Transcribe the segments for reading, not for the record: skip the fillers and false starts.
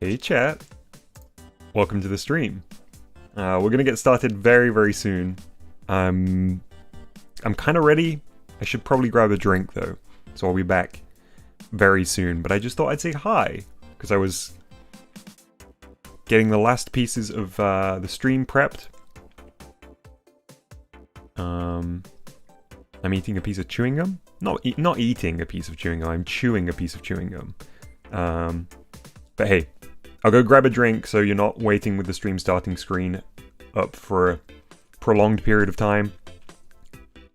Hey chat, welcome to the stream. We're gonna get started very soon. I'm kind of ready. I should probably grab a drink though, so I'll be back very soon. But I just thought I'd say hi because I was getting the last pieces of the stream prepped. I'm eating a piece of chewing gum. Not eating a piece of chewing gum. I'm chewing a piece of chewing gum. But hey, I'll go grab a drink so you're not waiting with the stream starting screen up for a prolonged period of time.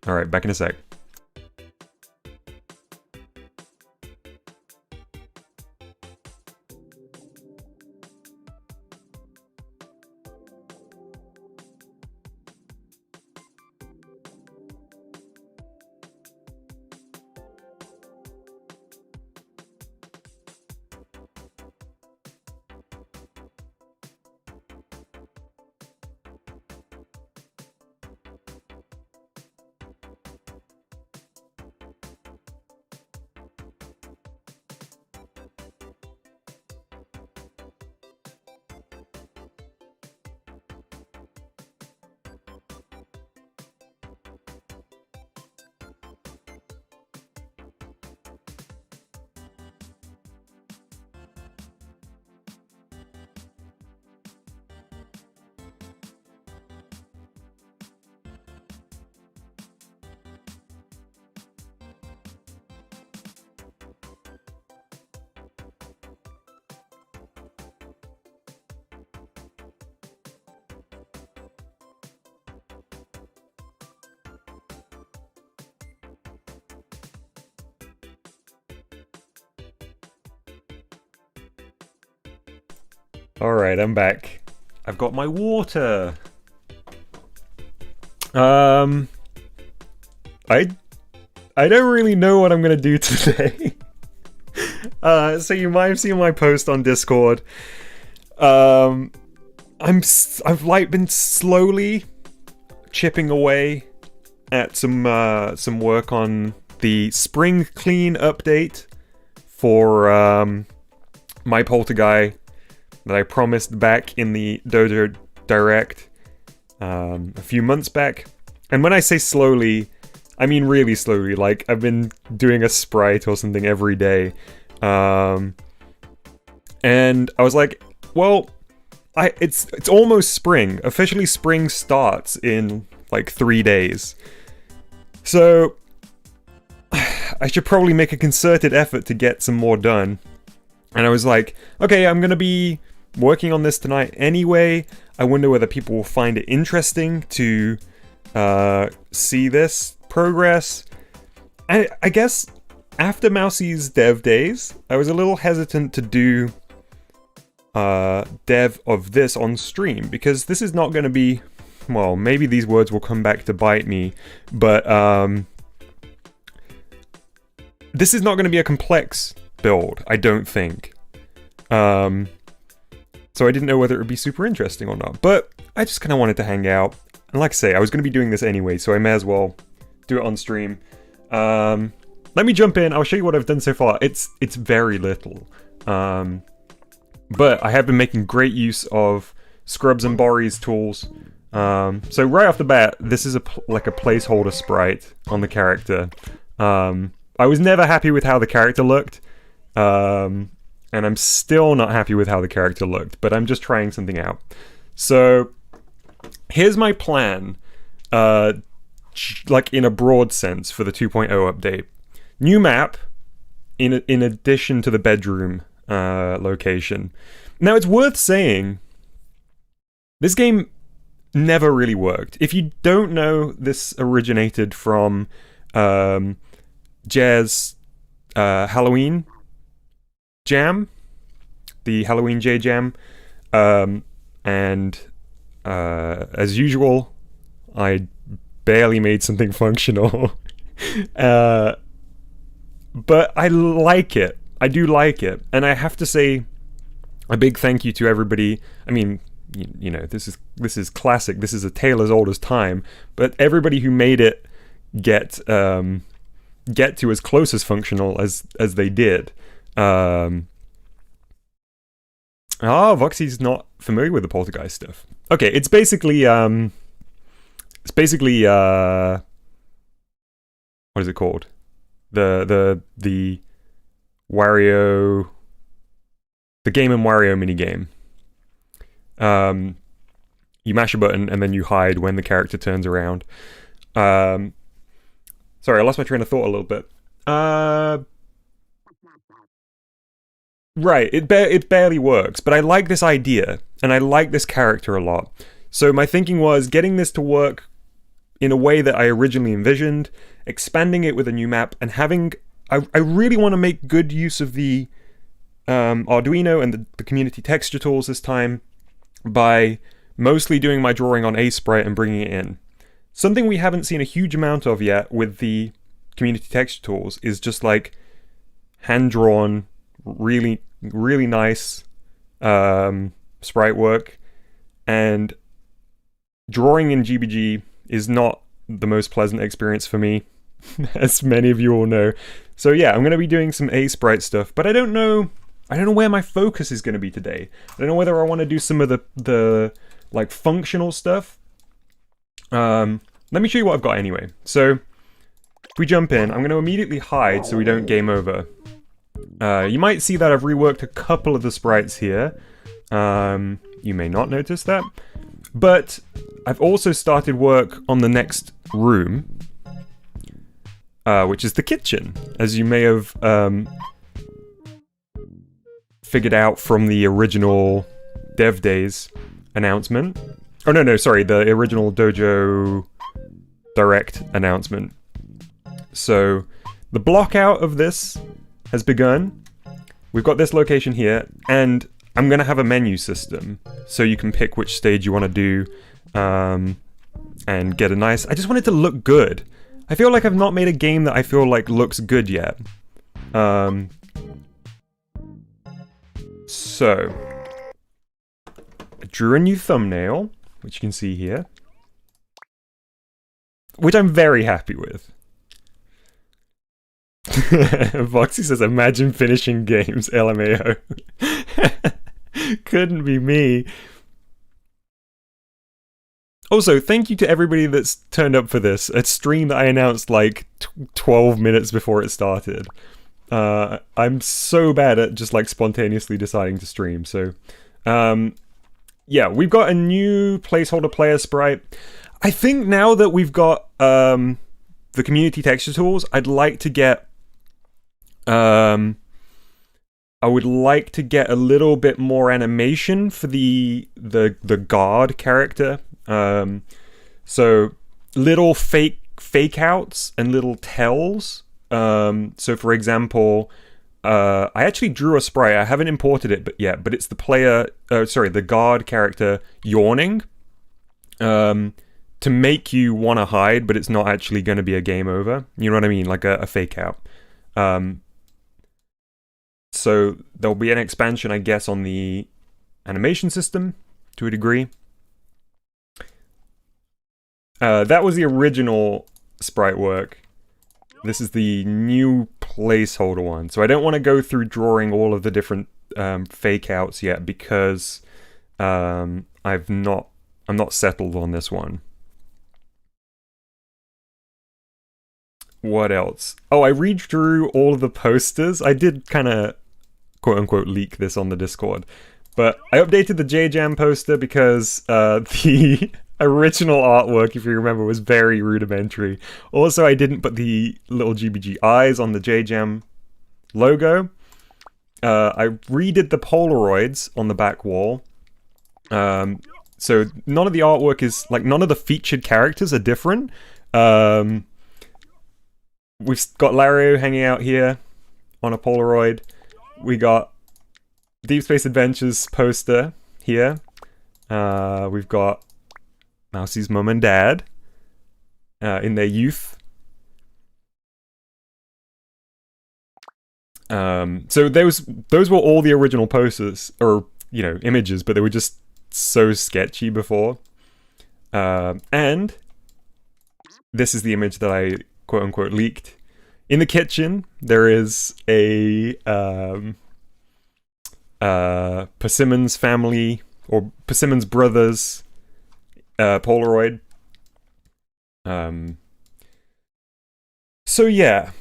Alright, back in a sec. Alright, I'm back. I've got my water. I don't really know what I'm gonna do today. So you might have seen my post on Discord. I've like been slowly chipping away at some work on the spring clean update for my Polter-Guy that I promised back in the Dojo Direct a few months back. And when I say slowly, I mean really slowly. Like, I've been doing a sprite or something every day. And I was like, well, it's almost spring. Officially spring starts in like 3 days. So I should probably make a concerted effort to get some more done. And I was like, okay, I'm gonna be working on this tonight anyway. I wonder whether people will find it interesting to see this progress. I guess after Mousie's dev days, I was a little hesitant to do dev of this on stream, because this is not going to be, well, maybe these words will come back to bite me, but this is not going to be a complex build, I don't think. So I didn't know whether it would be super interesting or not, but I just kind of wanted to hang out. And like I say, I was going to be doing this anyway, so I may as well do it on stream. Let me jump in. I'll show you what I've done so far. It's very little. But I have been making great use of Scrubs and Borry's tools. So right off the bat, this is like a placeholder sprite on the character. I was never happy with how the character looked. And I'm still not happy with how the character looked, but I'm just trying something out. So here's my plan, like in a broad sense for the 2.0 update. New map, in addition to the bedroom location. Now it's worth saying, this game never really worked. If you don't know, this originated from Jazz Halloween Jam, the Halloween J Jam, and as usual, I barely made something functional. But I like it. I do like it, and I have to say a big thank you to everybody. I mean, you know, this is classic. This is a tale as old as time. But everybody who made it get to as close as functional as they did. Ah, Voxy's not familiar with the Polter-Guy stuff. Okay, it's basically what is it called? The Wario, the Game and Wario minigame. You mash a button and then you hide when the character turns around. Sorry, I lost my train of thought a little bit. Right, it barely works, but I like this idea, and I like this character a lot. So my thinking was getting this to work in a way that I originally envisioned, expanding it with a new map, and having... I really want to make good use of the Arduino and the community texture tools this time by mostly doing my drawing on a sprite and bringing it in. Something we haven't seen a huge amount of yet with the community texture tools is just like hand-drawn, really nice sprite work, and drawing in GBG is not the most pleasant experience for me, as many of you all know. So yeah, I'm going to be doing some sprite stuff, but I don't know where my focus is going to be today. I don't know whether I want to do some of the like functional stuff. Let me show you what I've got anyway. So if we jump in, I'm going to immediately hide so we don't game over. You might see that I've reworked a couple of the sprites here. You may not notice that. But I've also started work on the next room, which is the kitchen, as you may have figured out from the original Dev Days announcement. Oh, no, sorry, the original Dojo Direct announcement. So, the block out of this has begun. We've got this location here, and I'm going to have a menu system, so you can pick which stage you want to do, and get a nice... I just want it to look good. I feel like I've not made a game that I feel like looks good yet. So, I drew a new thumbnail, which you can see here, which I'm very happy with. Voxy says, imagine finishing games, LMAO. Couldn't be me. Also, thank you to everybody that's turned up for this. A stream that I announced like 12 minutes before it started. I'm so bad at just like spontaneously deciding to stream, so... yeah, we've got a new placeholder player sprite. I think now that we've got the community texture tools, I'd like to get... I would like to get a little bit more animation for the guard character. So little fake outs and little tells. So for example, I actually drew a sprite. I haven't imported it yet, but it's the the guard character yawning. To make you want to hide, but it's not actually going to be a game over. You know what I mean? Like a fake out. So there'll be an expansion, I guess, on the animation system to a degree. That was the original sprite work. This is the new placeholder one. So I don't want to go through drawing all of the different fake outs yet because I'm not settled on this one. What else? Oh, I redrew all of the posters. I did kind of quote-unquote leak this on the Discord. But I updated the J-Jam poster because the original artwork, if you remember, was very rudimentary. Also, I didn't put the little GBG eyes on the J-Jam logo. I redid the Polaroids on the back wall. So none of the artwork is... like, none of the featured characters are different. We've got Lario hanging out here on a Polaroid. We got Deep Space Adventures poster here. We've got Mousie's mum and dad in their youth. So those were all the original posters, or, you know, images, but they were just so sketchy before. And this is the image that I quote-unquote leaked. In the kitchen, there is a Persimmon's family, or Persimmon's brothers, Polaroid. So yeah,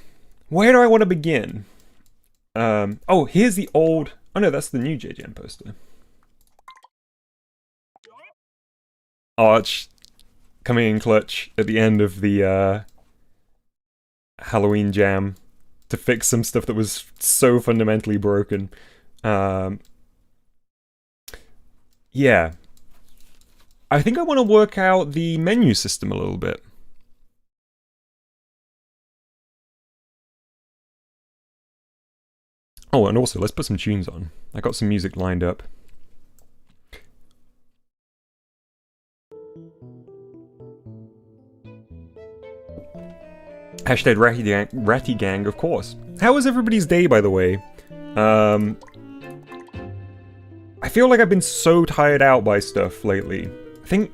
where do I want to begin? Oh, here's the old... Oh no, that's the new JJM poster. Arch coming in clutch at the end of the Halloween jam to fix some stuff that was so fundamentally broken. Yeah. I think I want to work out the menu system a little bit. Oh, and also, let's put some tunes on. I got some music lined up. Hashtag Ratty Gang, of course. How was everybody's day, by the way? I feel like I've been so tired out by stuff lately. I think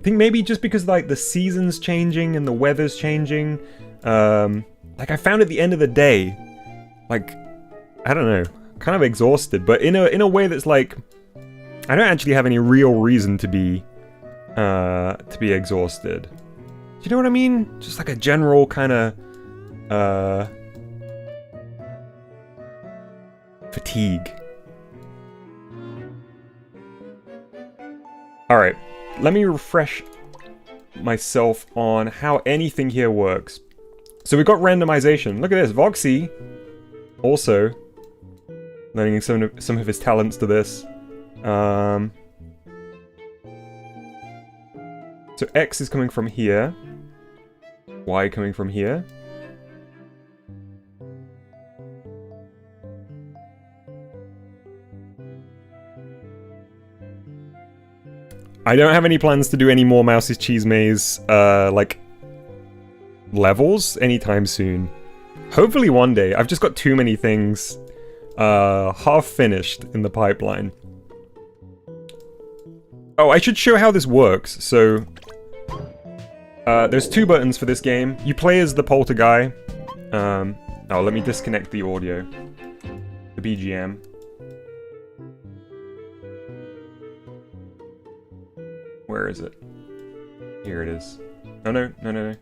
maybe just because like the season's changing and the weather's changing. Like I found at the end of the day, like I don't know, kind of exhausted, but in a way that's like I don't actually have any real reason to be exhausted. Do you know what I mean? Just like a general kind of fatigue. Alright, let me refresh myself on how anything here works. So we've got randomization. Look at this, Voxy also learning some of his talents to this. So X is coming from here. Y coming from here. I don't have any plans to do any more Mouse's Cheese Maze, like, levels anytime soon. Hopefully one day. I've just got too many things, half finished in the pipeline. Oh, I should show how this works. So, there's two buttons for this game. You play as the Polter-Guy. Oh, let me disconnect the audio. The BGM. Where is it? Here it is. Oh no, no, no, no.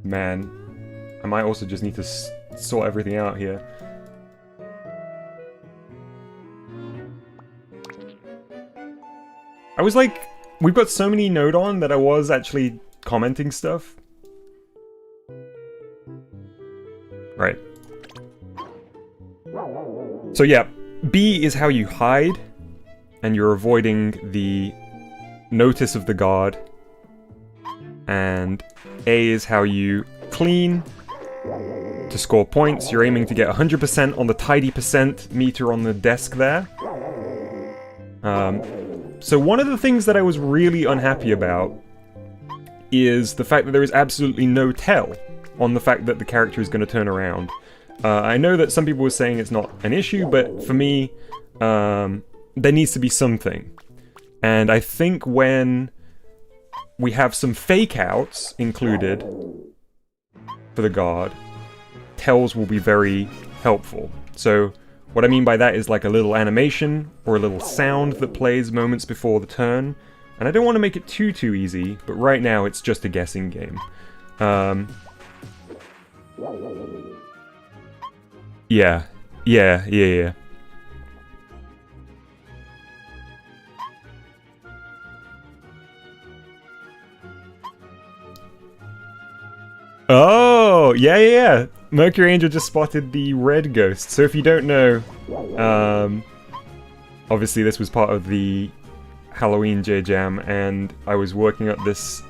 Man, I might also just need to sort everything out here. I was like, we've got so many Node on that I was actually commenting stuff. Right. So yeah, B is how you hide, and you're avoiding the notice of the guard. And A is how you clean to score points. You're aiming to get 100% on the tidy percent meter on the desk there. So one of the things that I was really unhappy about is the fact that there is absolutely no tell on the fact that the character is going to turn around. I know that some people were saying it's not an issue, but for me, there needs to be something. And I think when we have some fake outs included for the guard, tells will be very helpful. So what I mean by that is like a little animation or a little sound that plays moments before the turn. And I don't want to make it too easy, but right now it's just a guessing game. Yeah. Oh, yeah. Mercury Angel just spotted the red ghost. So if you don't know, obviously this was part of the Halloween J-Jam, and I was working up this,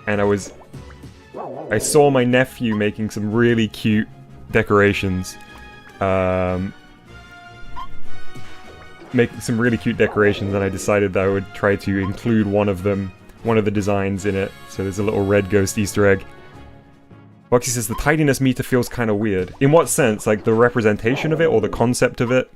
and I saw my nephew making some really cute decorations. Making some really cute decorations, and I decided that I would try to include one of the designs in it. So there's a little red ghost Easter egg. Boxy says the tidiness meter feels kind of weird. In what sense? Like the representation of it or the concept of it?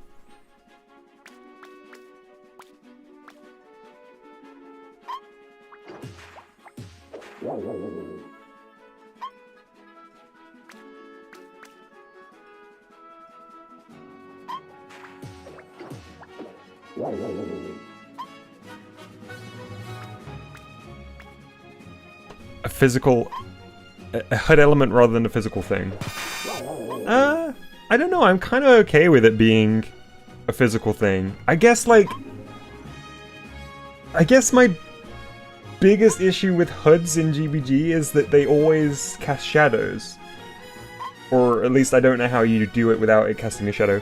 A physical... a HUD element rather than a physical thing. I don't know, I'm kind of okay with it being a physical thing. I guess, like... I guess my biggest issue with HUDs in GBG is that they always cast shadows. Or at least I don't know how you do it without it casting a shadow.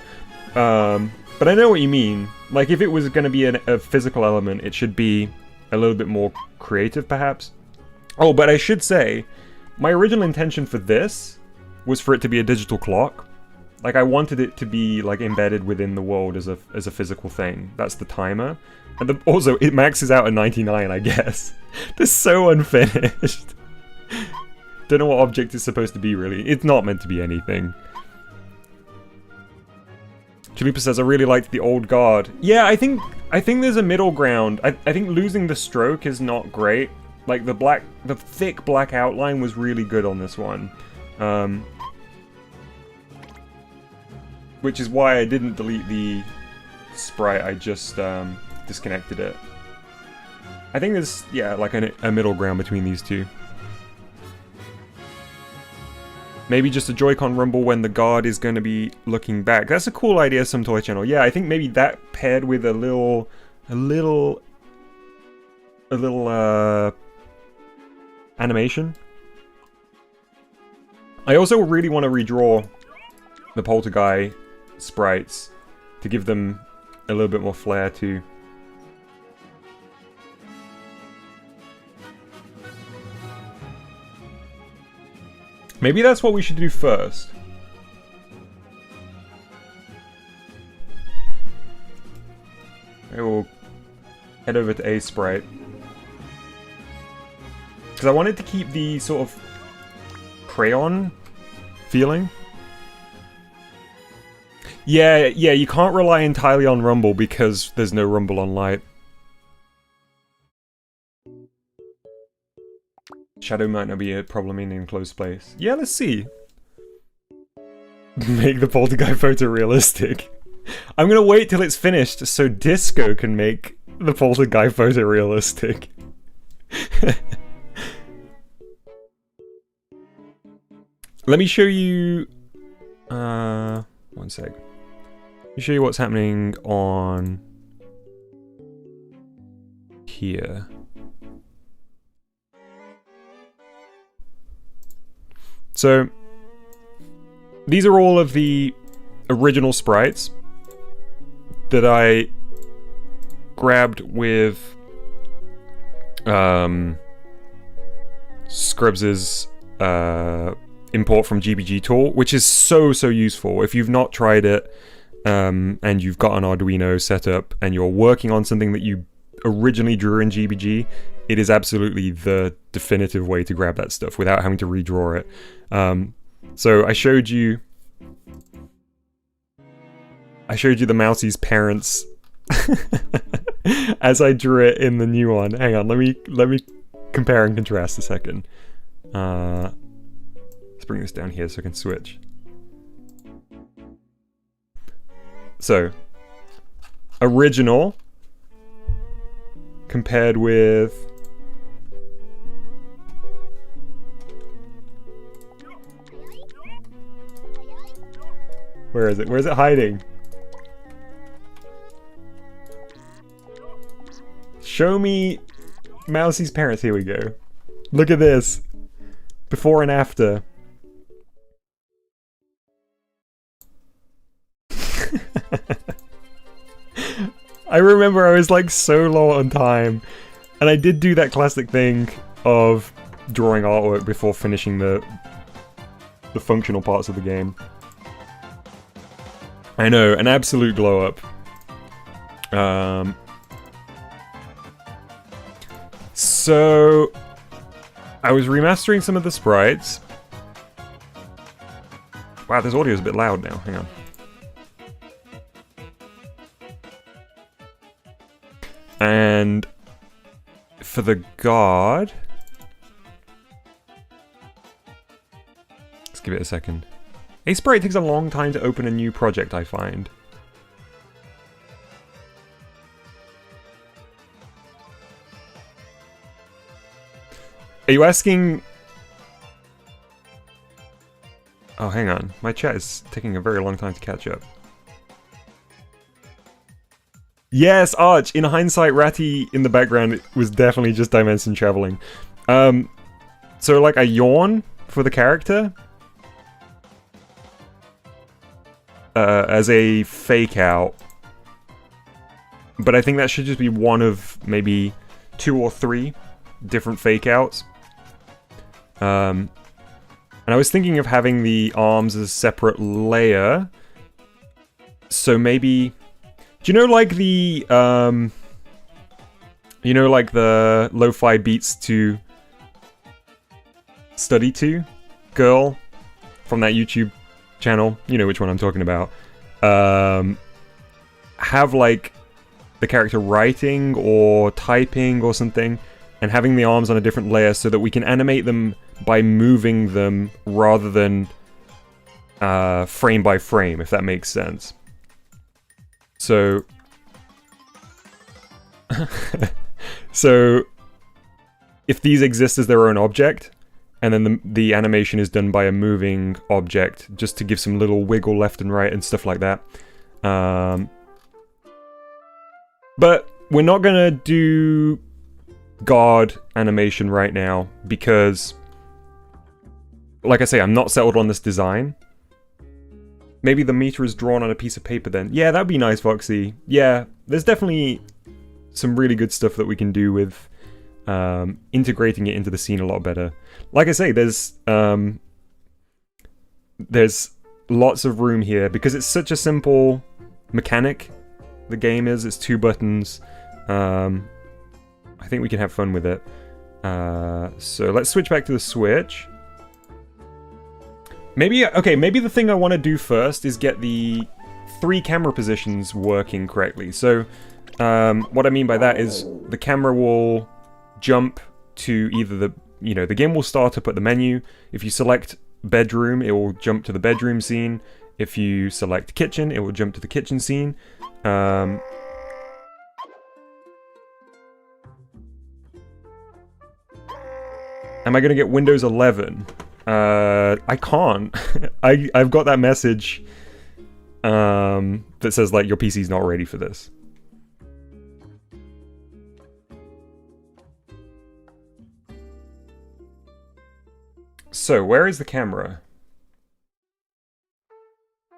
But I know what you mean. Like, if it was going to be a physical element, it should be a little bit more creative, perhaps. Oh, but I should say, my original intention for this was for it to be a digital clock. Like, I wanted it to be, like, embedded within the world as a physical thing. That's the timer. And also, it maxes out at 99, I guess. That's so unfinished. Don't know what object it's supposed to be, really. It's not meant to be anything. Chalupa says, I really liked the old guard. Yeah, I think there's a middle ground. I think losing the stroke is not great. Like, the thick black outline was really good on this one. Which is why I didn't delete the sprite, I just disconnected it. I think there's, yeah, like a middle ground between these two. Maybe just a Joy-Con rumble when the guard is going to be looking back. That's a cool idea, some toy channel. Yeah, I think maybe that paired with a little animation. I also really want to redraw the Polter-Guy sprites to give them a little bit more flair too. Maybe that's what we should do first. I will head over to A Sprite. Because I wanted to keep the sort of crayon feeling. Yeah, you can't rely entirely on Rumble because there's no Rumble on Lite. Shadow might not be a problem in an enclosed place. Yeah, let's see. Make the Polter-Guy photo realistic. I'm gonna wait till it's finished so Disco can make the Polter-Guy photo realistic. Let me show you... one sec. Let me show you what's happening on... here. So, these are all of the original sprites that I grabbed with Scrubs's import from GBG tool, which is so useful. If you've not tried it and you've got an Arduino set up and you're working on something that you originally drew in GBG, it is absolutely the definitive way to grab that stuff without having to redraw it. So I showed you the Mousie's parents as I drew it in the new one. Hang on, let me compare and contrast a second. Let's bring this down here so I can switch. So, original compared with where is it? Where's it hiding? Show me Mousie's parents. Here we go. Look at this. Before and after. I remember I was like so low on time, and I did do that classic thing of drawing artwork before finishing the functional parts of the game. I know, an absolute glow up. So I was remastering some of the sprites. Wow, this audio is a bit loud now. Hang on. And for the guard, let's give it a second. A Sprite takes a long time to open a new project, I find. Are you asking... Oh, hang on. My chat is taking a very long time to catch up. Yes, Arch! In hindsight, Ratty in the background was definitely just dimension traveling. So like a yawn for the character? As a fake out. But I think that should just be one of maybe 2 or 3 different fake outs. And I was thinking of having the arms as a separate layer. So maybe... Do you know like the... you know like the lo-fi beats to study to girl from that YouTube channel? You know which one I'm talking about. Have like the character writing or typing or something, and having the arms on a different layer so that we can animate them by moving them rather than frame by frame, if that makes sense. So... so... if these exist as their own object, and then the animation is done by a moving object, just to give some little wiggle left and right and stuff like that. But we're not gonna do guard animation right now, because... like I say, I'm not settled on this design. Maybe the meter is drawn on a piece of paper then. Yeah, that'd be nice, Voxy. Yeah, there's definitely some really good stuff that we can do with integrating it into the scene a lot better. Like I say, there's lots of room here, because it's such a simple mechanic, the game is. It's 2 buttons. I think we can have fun with it. So let's switch back to the Switch. Maybe, okay, maybe the thing I want to do first is get the 3 camera positions working correctly. So, what I mean by that is the camera will jump to either the, you know, the game will start up at the menu. If you select bedroom, it will jump to the bedroom scene. If you select kitchen, it will jump to the kitchen scene. Am I going to get Windows 11? I can't. I've got that message that says, like, your PC's not ready for this. So, where is the camera?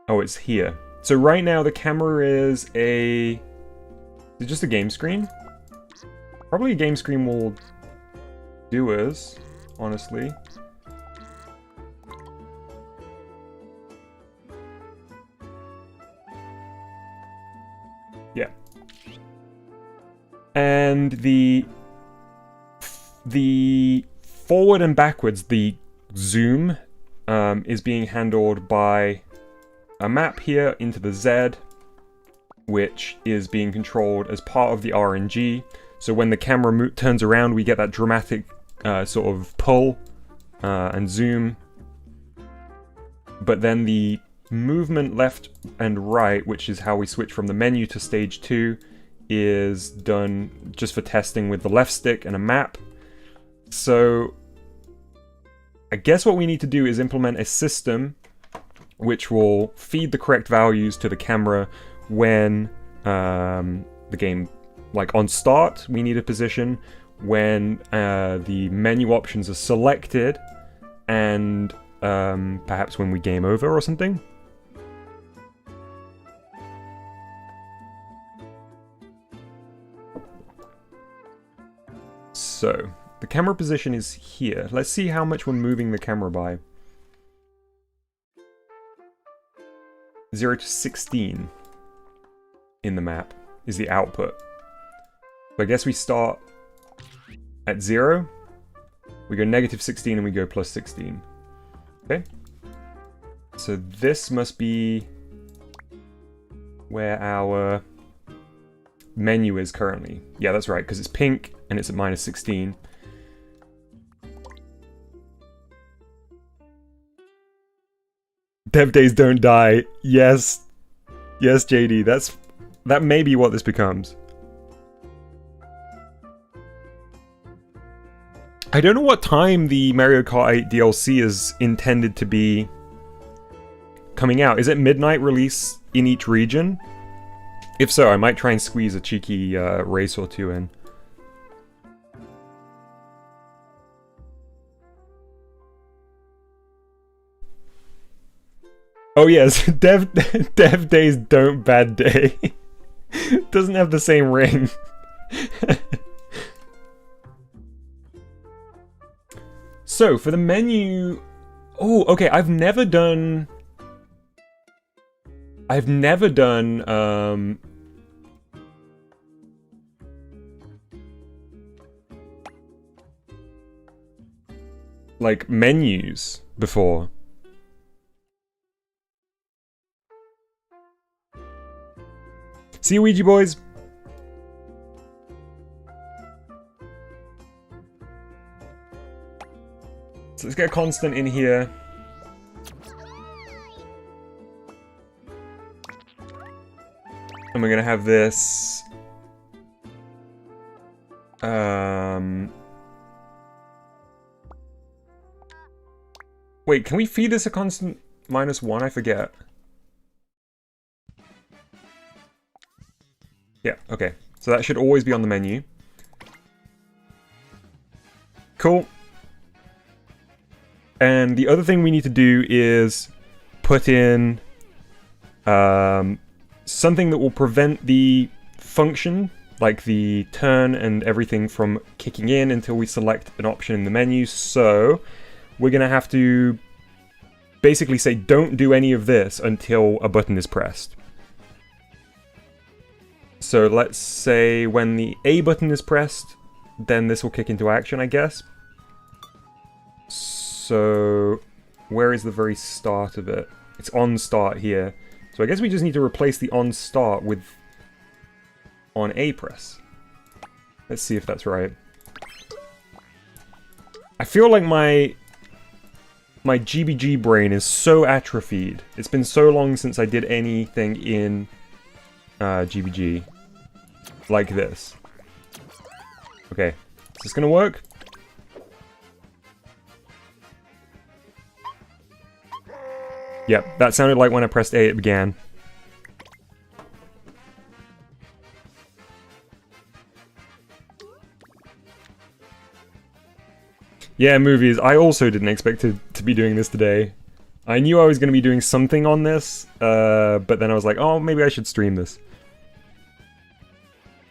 Oh, it's here. So right now the camera is a... Is it just a game screen? Probably a game screen will do us, honestly. Yeah. And the forward and backwards, the zoom, is being handled by a map here into the Z, which is being controlled as part of the RNG. So when the camera turns around, we get that dramatic sort of pull and zoom. But then the movement left and right, which is how we switch from the menu to stage 2, is done just for testing with the left stick and a map. So I guess what we need to do is implement a system which will feed the correct values to the camera when the game, like on start, we need a position, when the menu options are selected, and perhaps when we game over or something. So, the camera position is here. Let's see how much we're moving the camera by. 0 to 16 in the map is the output. So I guess we start at 0, we go negative 16, and we go plus 16. Okay? So this must be where our menu is currently. Yeah, that's right, because it's pink and it's at minus 16. Dev days don't die. Yes. Yes, JD. That may be what this becomes. I don't know what time the Mario Kart 8 DLC is intended to be coming out. Is it midnight release in each region? If so, I might try and squeeze a cheeky race or two in. Oh yes, dev days don't bad day. Doesn't have the same ring. So, for the menu... Oh, okay, I've never done... like, menus before. See you, Ouija boys! So let's get a constant in here. And we're gonna have this... Wait, can we feed this a constant -1? I forget. Yeah, okay. So that should always be on the menu. Cool. And the other thing we need to do is put in something that will prevent the function, like the turn and everything, from kicking in until we select an option in the menu. So we're going to have to basically say don't do any of this until a button is pressed. So let's say when the A button is pressed, then this will kick into action, I guess. So where is the very start of it? It's on start here. So I guess we just need to replace the on start with on A press. Let's see if that's right. I feel like my GBG brain is so atrophied. It's been so long since I did anything in GBG like this. Okay, is this gonna work? Yep, that sounded like when I pressed A it began. Yeah, movies. I also didn't expect to be doing this today. I knew I was going to be doing something on this, but then I was like, oh, maybe I should stream this.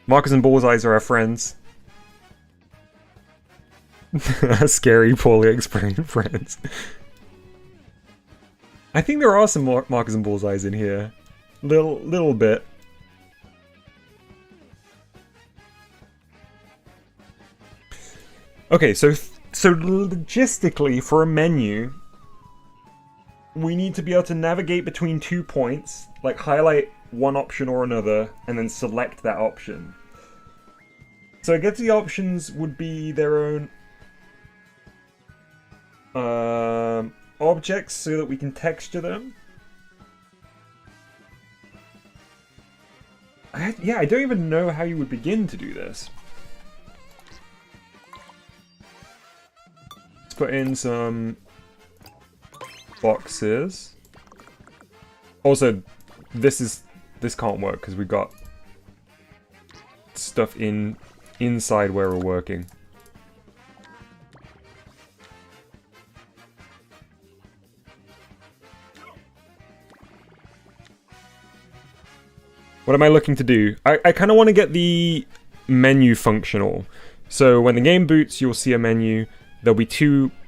Marcus and Bullseyes are our friends. Scary, poorly explained friends. I think there are some Marcus and Bullseyes in here. Little bit. Okay, so logistically, for a menu, we need to be able to navigate between 2 points, like highlight one option or another, and then select that option. So I guess the options would be their own objects so that we can texture them. Yeah, I don't even know how you would begin to do this. Let's put in some boxes. Also, this can't work because we've got stuff inside where we're working. What am I looking to do? I kind of want to get the menu functional. So when the game boots, you'll see a menu. There'll be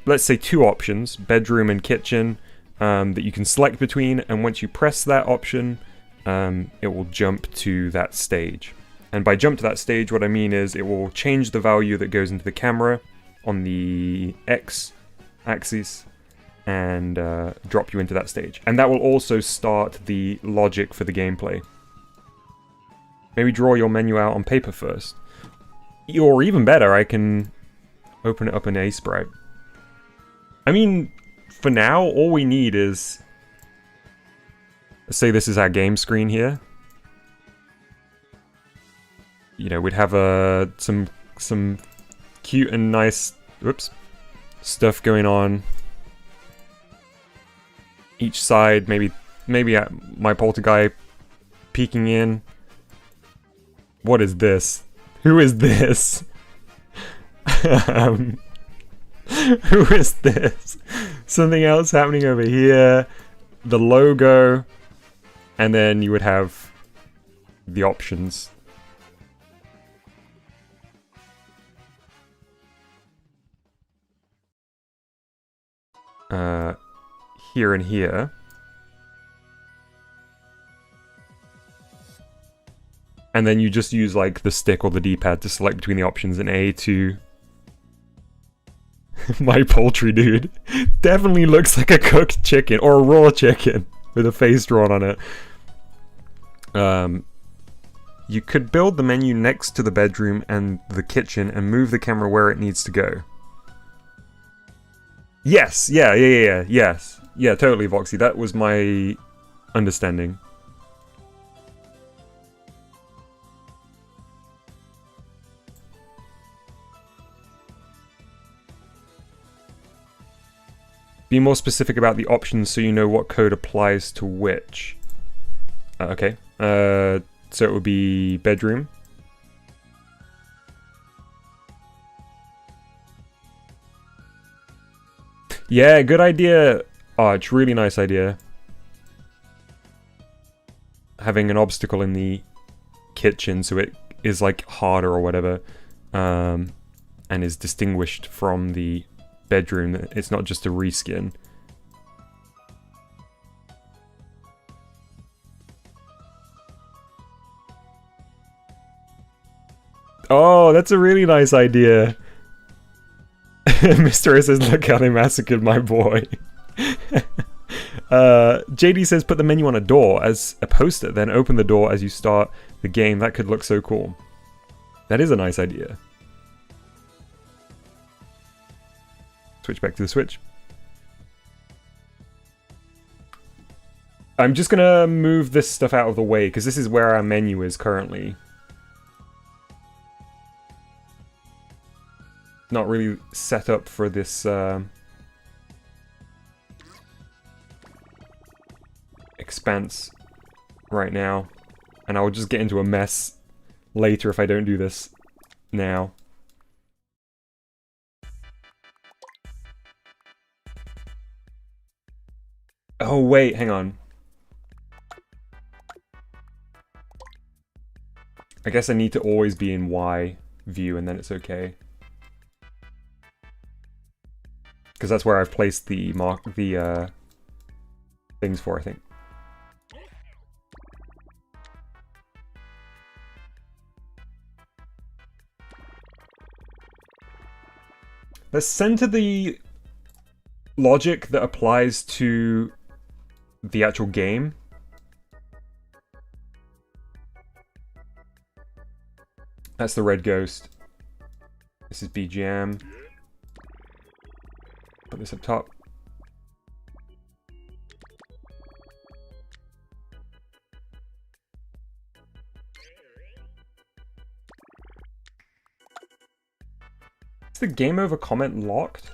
let's say two options, bedroom and kitchen, that you can select between. And once you press that option, it will jump to that stage. And by jump to that stage, what I mean is it will change the value that goes into the camera on the X axis and drop you into that stage. And that will also start the logic for the gameplay. Maybe draw your menu out on paper first. Or even better, I can open it up in a sprite. I mean, for now, all we need is... Let's say this is our game screen here. You know, we'd have some cute and nice whoops, stuff going on each side. Maybe my Polter-Guy peeking in. What is this? Who is this? Who is this? Something else happening over here. The logo, and then you would have the options. Here and here. And then you just use like the stick or the D-pad to select between the options, and A to... My poultry dude definitely looks like a cooked chicken or a raw chicken with a face drawn on it. You could build the menu next to the bedroom and the kitchen and move the camera where it needs to go. Yes, yes. Yeah, totally, Voxy. That was my understanding. Be more specific about the options so you know what code applies to which. Okay. So it would be bedroom. Yeah, good idea. Oh, it's a really nice idea. Having an obstacle in the kitchen so it is like harder or whatever, and is distinguished from the bedroom. It's not just a reskin. Oh, that's a really nice idea. Mr. says, look how they massacred my boy. JD says, put the menu on a door as a poster, then open the door as you start the game. That could look so cool. That is a nice idea. Switch back to the Switch. I'm just gonna move this stuff out of the way, because this is where our menu is currently. Not really set up for this expanse right now, and I'll just get into a mess later if I don't do this now. Oh wait, hang on. I guess I need to always be in Y view and then it's okay. Because that's where I've placed the things for, I think. Let's center the logic that applies to the actual game. That's the red ghost. This is BGM. Put this up top. Is the game over comment locked?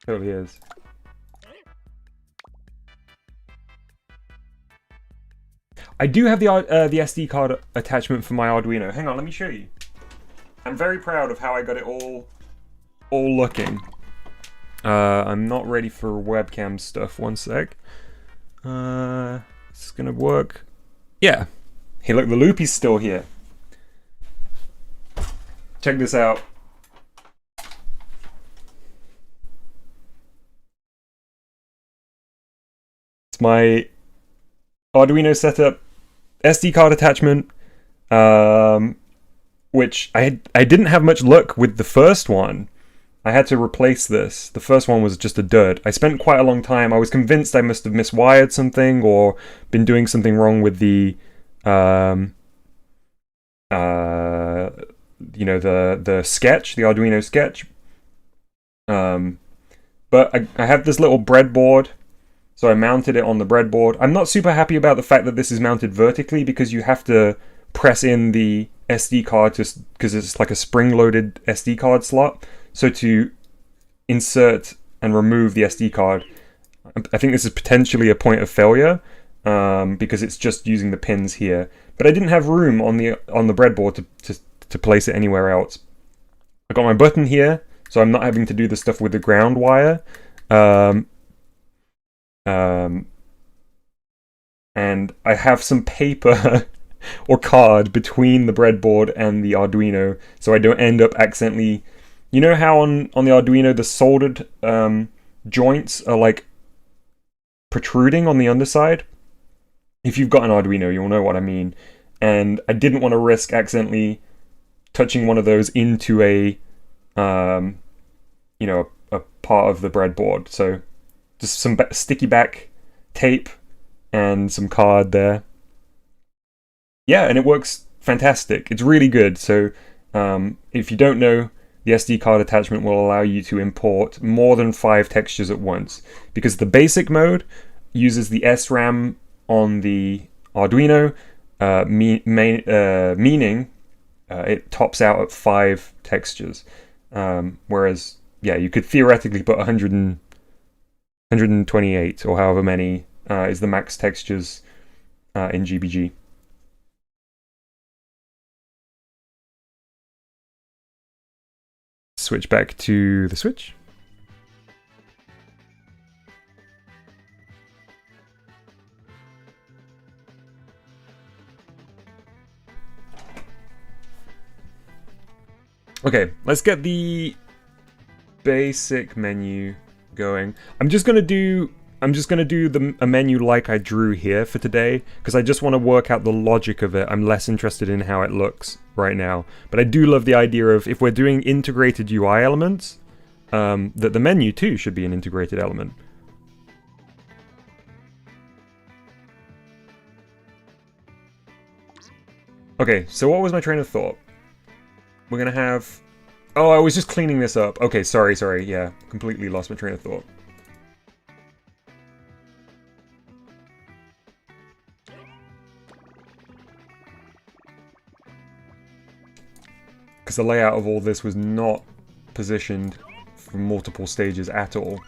Totally is. I do have the SD card attachment for my Arduino. Hang on, let me show you. I'm very proud of how I got it all looking. I'm not ready for webcam stuff. One sec. It's gonna work. Yeah. Hey, look, the loopy's still here. Check this out. It's my Arduino setup, SD card attachment, which I didn't have much luck with the first one. I had to replace this. The first one was just a dud. I spent quite a long time. I was convinced I must have miswired something or been doing something wrong with the, you know, the sketch, the Arduino sketch. But I have this little breadboard. So I mounted it on the breadboard. I'm not super happy about the fact that this is mounted vertically because you have to press in the SD card because it's like a spring-loaded SD card slot. So to insert and remove the SD card, I think this is potentially a point of failure because it's just using the pins here. But I didn't have room on the breadboard to place it anywhere else. I got my button here, so I'm not having to do the stuff with the ground wire. And I have some paper or card between the breadboard and the Arduino, so I don't end up accidentally... You know how on the Arduino the soldered joints are like protruding on the underside? If you've got an Arduino, you'll know what I mean. And I didn't want to risk accidentally touching one of those into a part of the breadboard. So just some sticky back tape and some card there. Yeah, and it works fantastic. It's really good. So if you don't know, the SD card attachment will allow you to import more than 5 textures at once, because the basic mode uses the SRAM on the Arduino, meaning it tops out at 5 textures. Whereas, yeah, you could theoretically put 128 or however many is the max textures in GBG. Switch back to the Switch. Okay, let's get the basic menu going. I'm just gonna do a menu like I drew here for today, because I just want to work out the logic of it. I'm less interested in how it looks right now. But I do love the idea of, if we're doing integrated UI elements, that the menu too should be an integrated element. Okay, so what was my train of thought? We're gonna have... Oh, I was just cleaning this up. Okay, sorry, yeah. Completely lost my train of thought. Because the layout of all this was not positioned for multiple stages at all.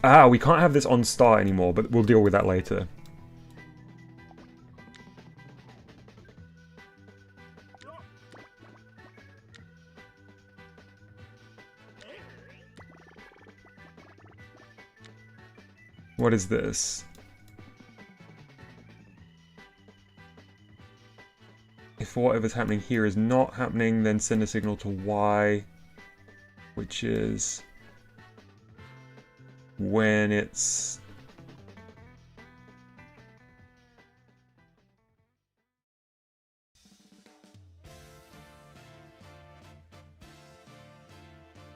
Ah, we can't have this on start anymore, but we'll deal with that later. What is this? If whatever's happening here is not happening, then send a signal to Y, which is when it's...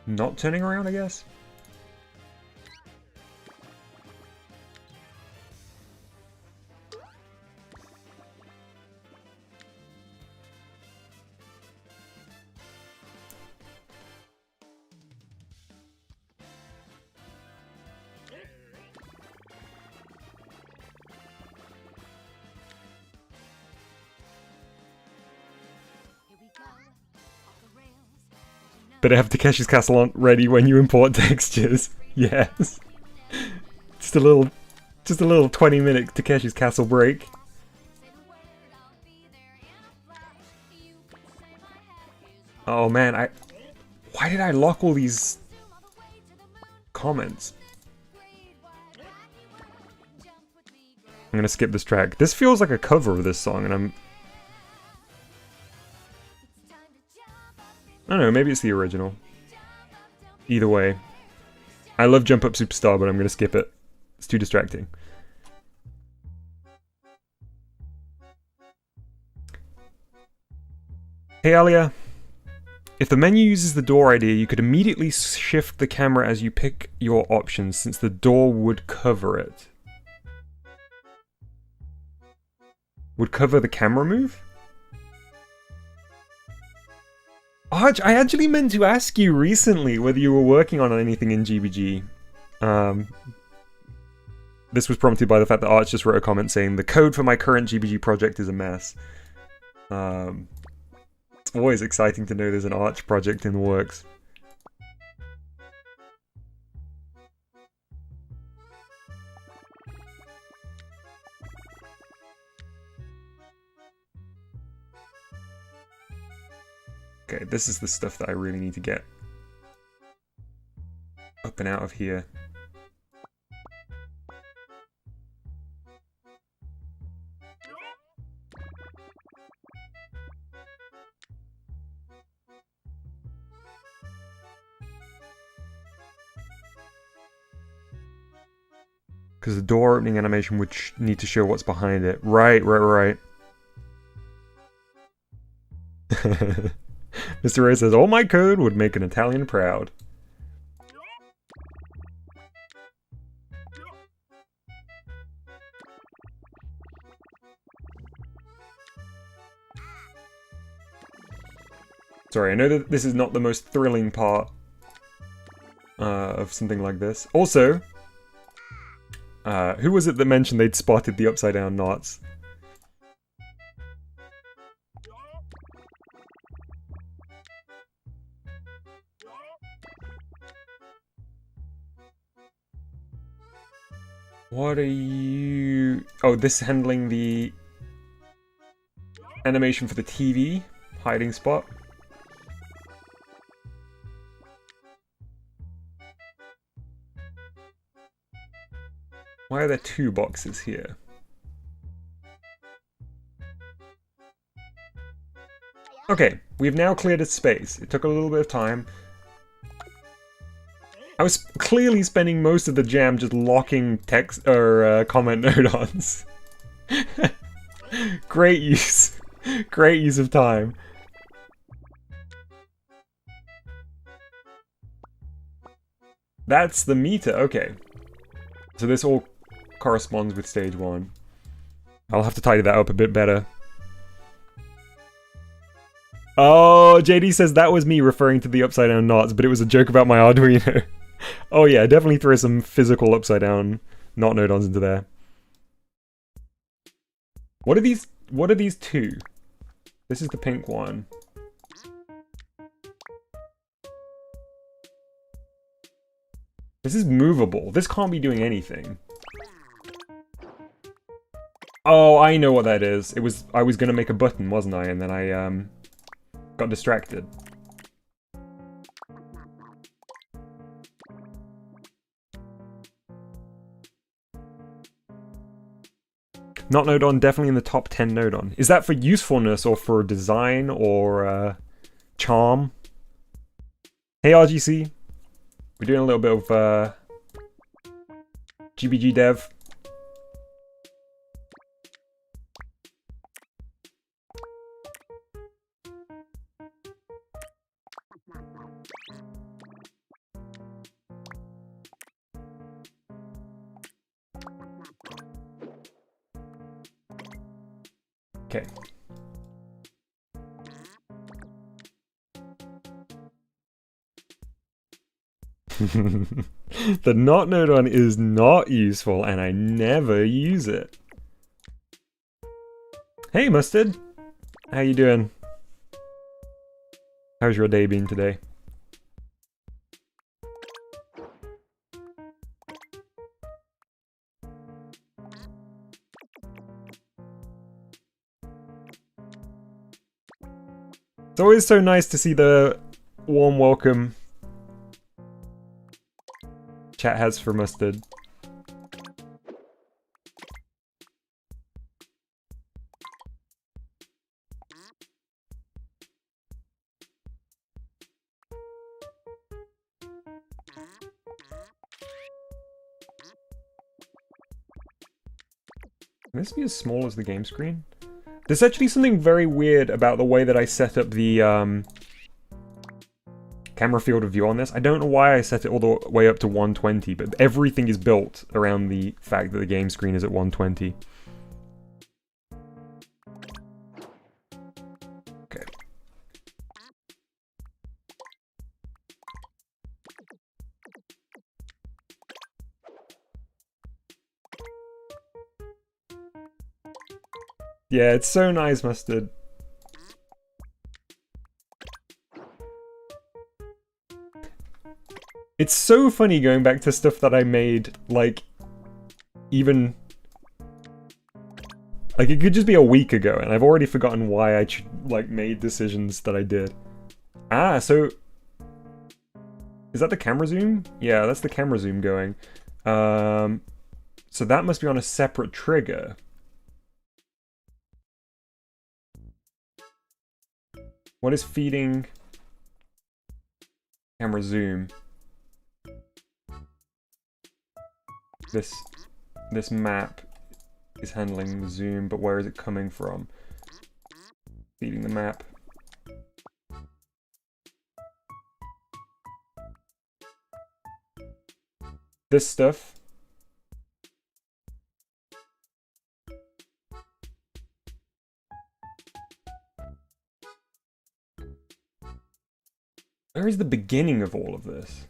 not turning around, I guess? Better have Takeshi's Castle on ready when you import textures. Yes. Just a little 20-minute Takeshi's Castle break. Oh man, why did I lock all these comments? I'm gonna skip this track. This feels like a cover of this song, and I don't know, maybe it's the original. Either way. I love Jump Up Superstar, but I'm gonna skip it. It's too distracting. Hey Alia. If the menu uses the door idea, you could immediately shift the camera as you pick your options, since the door would cover it. Would cover the camera move? Arch, I actually meant to ask you recently whether you were working on anything in GBG. This was prompted by the fact that Arch just wrote a comment saying, the code for my current GBG project is a mess. always exciting to know there's an Arch project in the works. Okay, this is the stuff that I really need to get up and out of here. Because the door opening animation would need to show what's behind it. Right. Mr. Ray says, all my code would make an Italian proud. Sorry, I know that this is not the most thrilling part of something like this. Also, who was it that mentioned they'd spotted the upside down knots? What are you... Oh, this is handling the animation for the TV hiding spot. Why are there two boxes here? Okay, we've now cleared a space. It took a little bit of time. I was clearly spending most of the jam just locking text or comment node-ons. Great use. Great use of time. That's the meter, okay. So this all corresponds with stage 1. I'll have to tidy that up a bit better. Oh, JD says that was me referring to the upside down knots, but it was a joke about my Arduino. Oh yeah, definitely throw some physical upside down knot node-ons into there. What are these two? This is the pink one. This is movable. This can't be doing anything. Oh, I know what that is. I was gonna make a button, wasn't I? And then I got distracted. Not node-on, definitely in the top 10 node-on. Is that for usefulness or for design or charm? Hey RGC. We're doing a little bit of GBG dev. Okay. The not node-on is not useful, and I never use it. Hey, Mustard! How you doing? How's your day been today? It's always so nice to see the warm welcome chat has for Mustard. Can this be as small as the game screen? There's actually something very weird about the way that I set up the camera field of view on this. I don't know why I set it all the way up to 120, but everything is built around the fact that the game screen is at 120. Okay. Yeah, it's so nice, Mustard. It's so funny going back to stuff that I made, like, even... Like, it could just be a week ago, and I've already forgotten why I, like, made decisions that I did. Ah, so... Is that the camera zoom? Yeah, that's the camera zoom going. So that must be on a separate trigger. What is feeding camera zoom? This map is handling the zoom, but where is it coming from? Feeding the map. This stuff. Where is the beginning of all of this?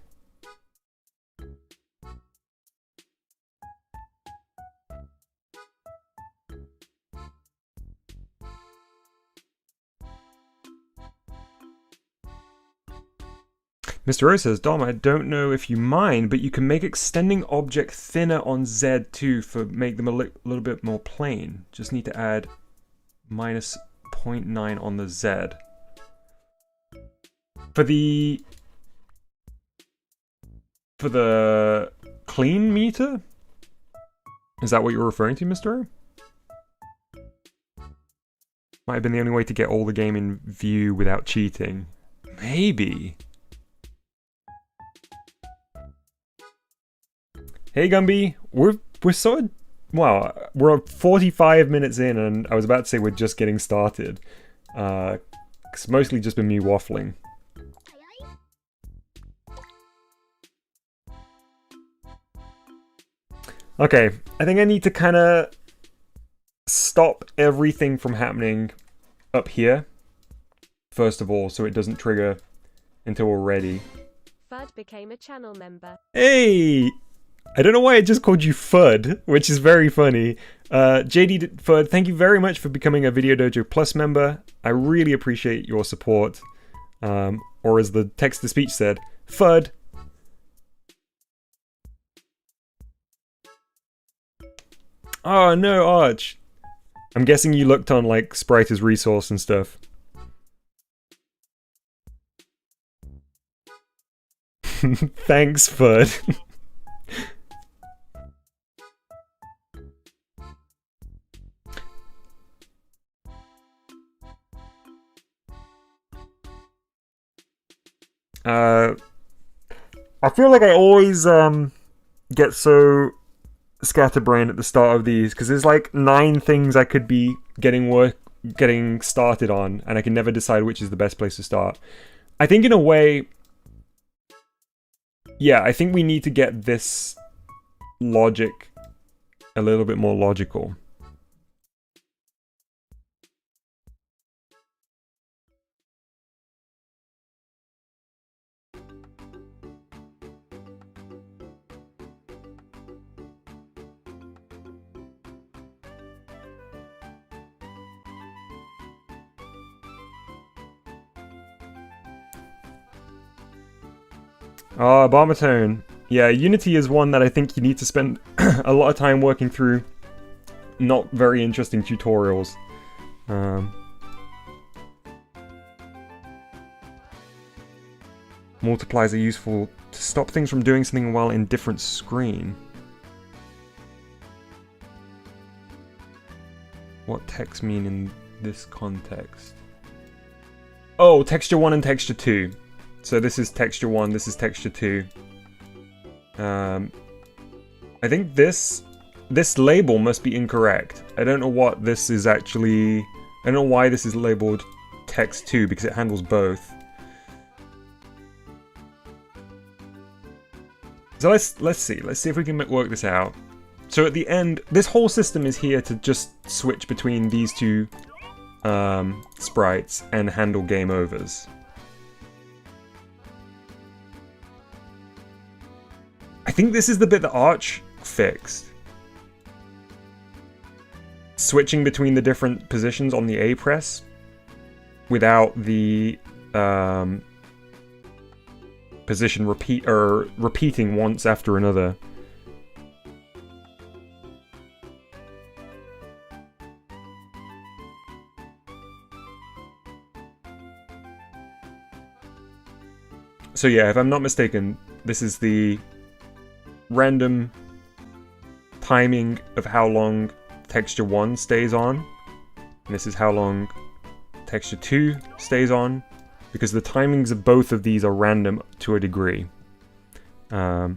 Mr. O says, Dom, I don't know if you mind, but you can make extending object thinner on Z2 for make them a little bit more plain. Just need to add minus 0.9 on the Z. For the clean meter? Is that what you're referring to, Mr. O? Might have been the only way to get all the game in view without cheating. Maybe. Hey Gumby, we're sort of, well, we're 45 minutes in, and I was about to say we're just getting started. It's mostly just been me waffling. Okay, I think I need to kind of stop everything from happening up here, first of all, so it doesn't trigger until we're ready. Fud became a channel member. Hey! I don't know why I just called you Fud, which is very funny. JD Fud, thank you very much for becoming a Video Dojo Plus member. I really appreciate your support. Or as the text-to-speech said, Fud. Oh no, Arch. I'm guessing you looked on like Sprite as resource and stuff. Thanks, Fud. I feel like I always get so scatterbrained at the start of these because there's like 9 things I could be getting started on, and I can never decide which is the best place to start. I think in a way, yeah, I think we need to get this logic a little bit more logical. Ah, Barmatone. Yeah, Unity is one that I think you need to spend a lot of time working through not very interesting tutorials. Multiplies are useful to stop things from doing something while in different screen. What text mean in this context? Oh, texture 1 and texture 2. So this is texture 1, this is texture 2. I think this label must be incorrect. I don't know what this is actually... I don't know why this is labeled text 2, because it handles both. So let's see if we can work this out. So at the end, this whole system is here to just switch between these two sprites and handle game overs. I think this is the bit that Arch fixed. Switching between the different positions on the A press without the position repeating once after another. So yeah, if I'm not mistaken, this is the random timing of how long texture 1 stays on. And this is how long texture 2 stays on. Because the timings of both of these are random to a degree. I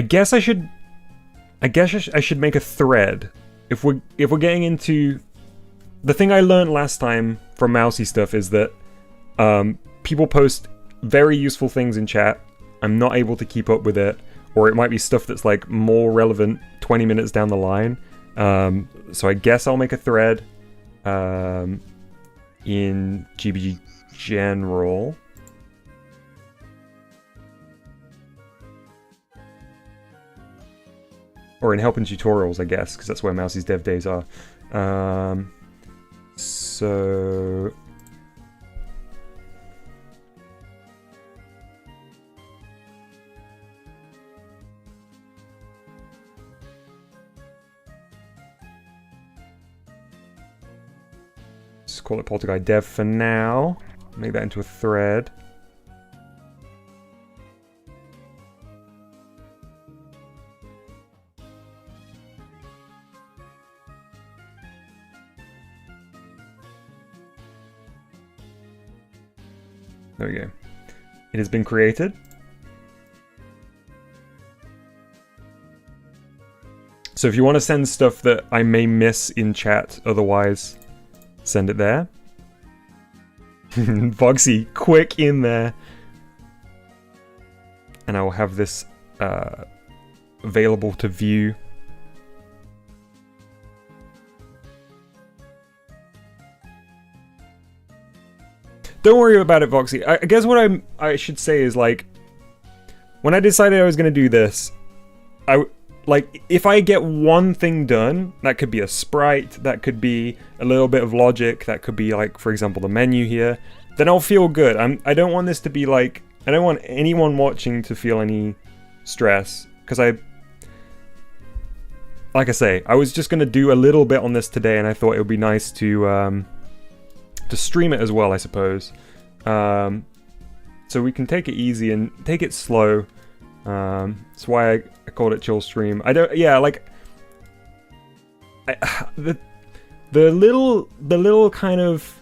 guess I should make a thread. If we're getting into the thing I learned last time from Mousy stuff is that people post very useful things in chat. I'm not able to keep up with it, or it might be stuff that's like more relevant 20 minutes down the line. So I guess I'll make a thread in GBG General. Or in help and tutorials, I guess, because that's where Mousy's dev days are. So... Just call it Polter-Guy dev for now. Make that into a thread. There we go. It has been created. So if you want to send stuff that I may miss in chat otherwise, send it there. Foxy, quick in there. And I will have this available to view. Don't worry about it, Voxy. I guess what I should say is, like, when I decided I was going to do this, if I get one thing done, that could be a sprite, that could be a little bit of logic, that could be, like, for example, the menu here, then I'll feel good. I don't want this to be, like, I don't want anyone watching to feel any stress, because like I say, I was just going to do a little bit on this today, and I thought it would be nice to stream it as well, I suppose. So we can take it easy and take it slow. That's why I called it chill stream. The little kind of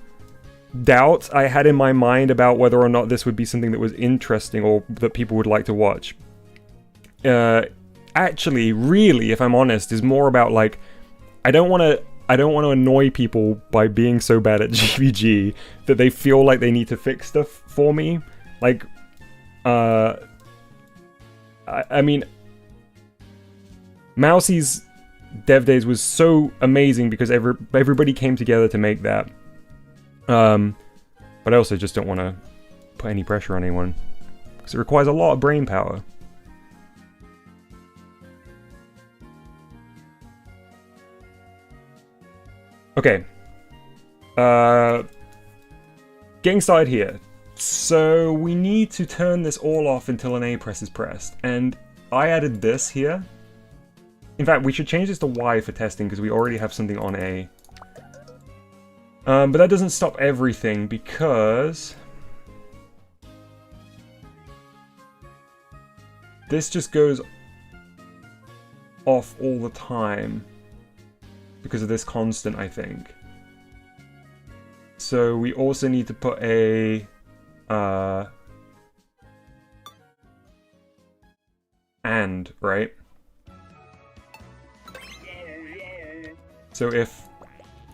doubt I had in my mind about whether or not this would be something that was interesting or that people would like to watch. Actually, really, if I'm honest, is more about, like, I don't want to annoy people by being so bad at GBG that they feel like they need to fix stuff for me. Like, I mean, Mousy's dev days was so amazing because everybody came together to make that. But I also just don't want to put any pressure on anyone because it requires a lot of brain power. Okay, getting started here. So we need to turn this all off until an A press is pressed, and I added this here. In fact, we should change this to Y for testing because we already have something on A. But that doesn't stop everything because this just goes off all the time. Because of this constant, I think. So we also need to put a and, right? So if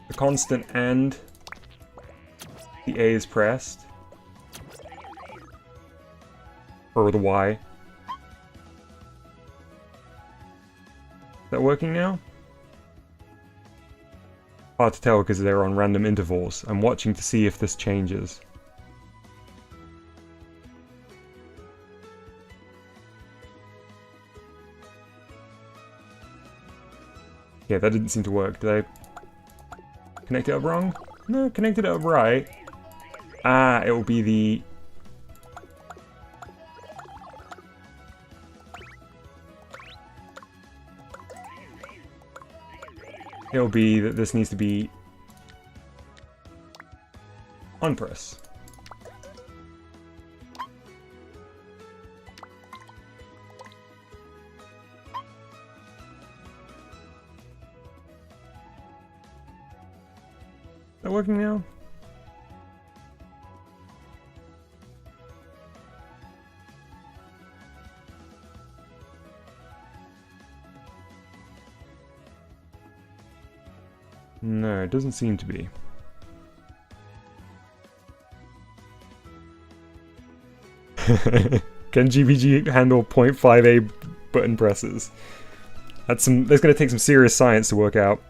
the constant and the A is pressed, or the Y. Is that working now? Hard to tell because they're on random intervals. I'm watching to see if this changes. Okay, that didn't seem to work. Did I connect it up wrong? No, connected it up right. Ah, it will be the... It'll be that this needs to be on press. Is that working now? No, it doesn't seem to be. Can GBG handle 0.5A button presses? That's going to take some serious science to work out.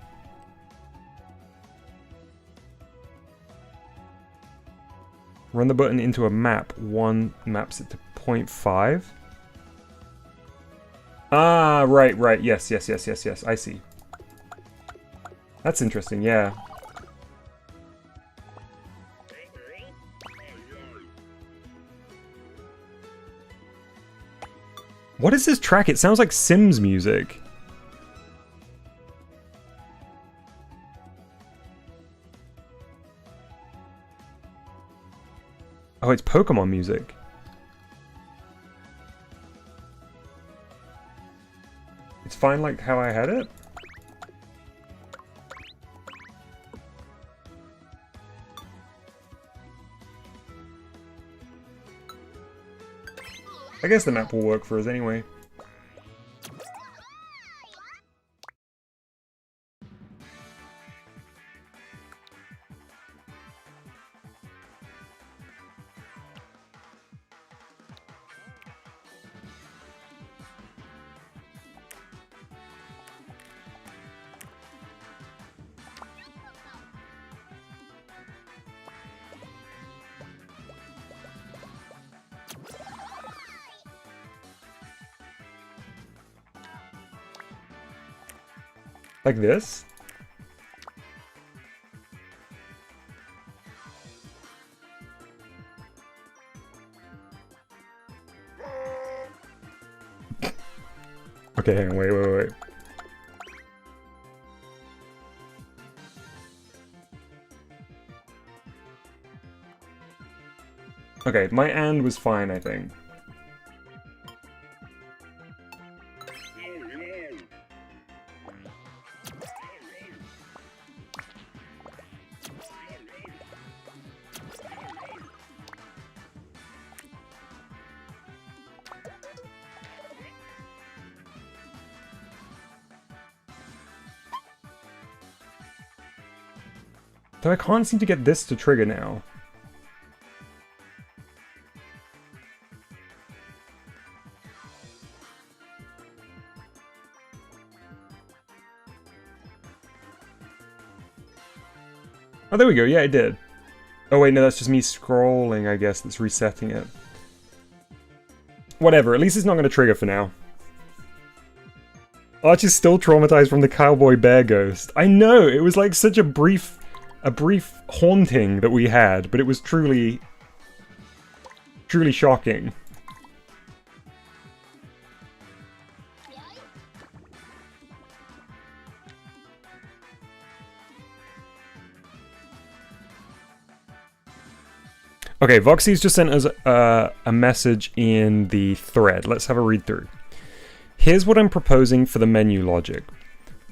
Run the button into a map. One maps it to 0.5. Ah, right. Yes. I see. That's interesting, yeah. What is this track? It sounds like Sims music. Oh, it's Pokemon music. It's fine like how I had it? I guess the map will work for us anyway. Like this? Okay, hang on, wait. Okay, my and was fine, I think. Though I can't seem to get this to trigger now. Oh, there we go. Yeah, it did. Oh, wait, no, that's just me scrolling, I guess, that's resetting it. Whatever, at least it's not going to trigger for now. Arch is still traumatized from the cowboy bear ghost. I know, it was like such a brief haunting that we had, but it was truly shocking. Okay, Voxy's just sent us a message in the thread. Let's have a read through. Here's what I'm proposing for the menu logic.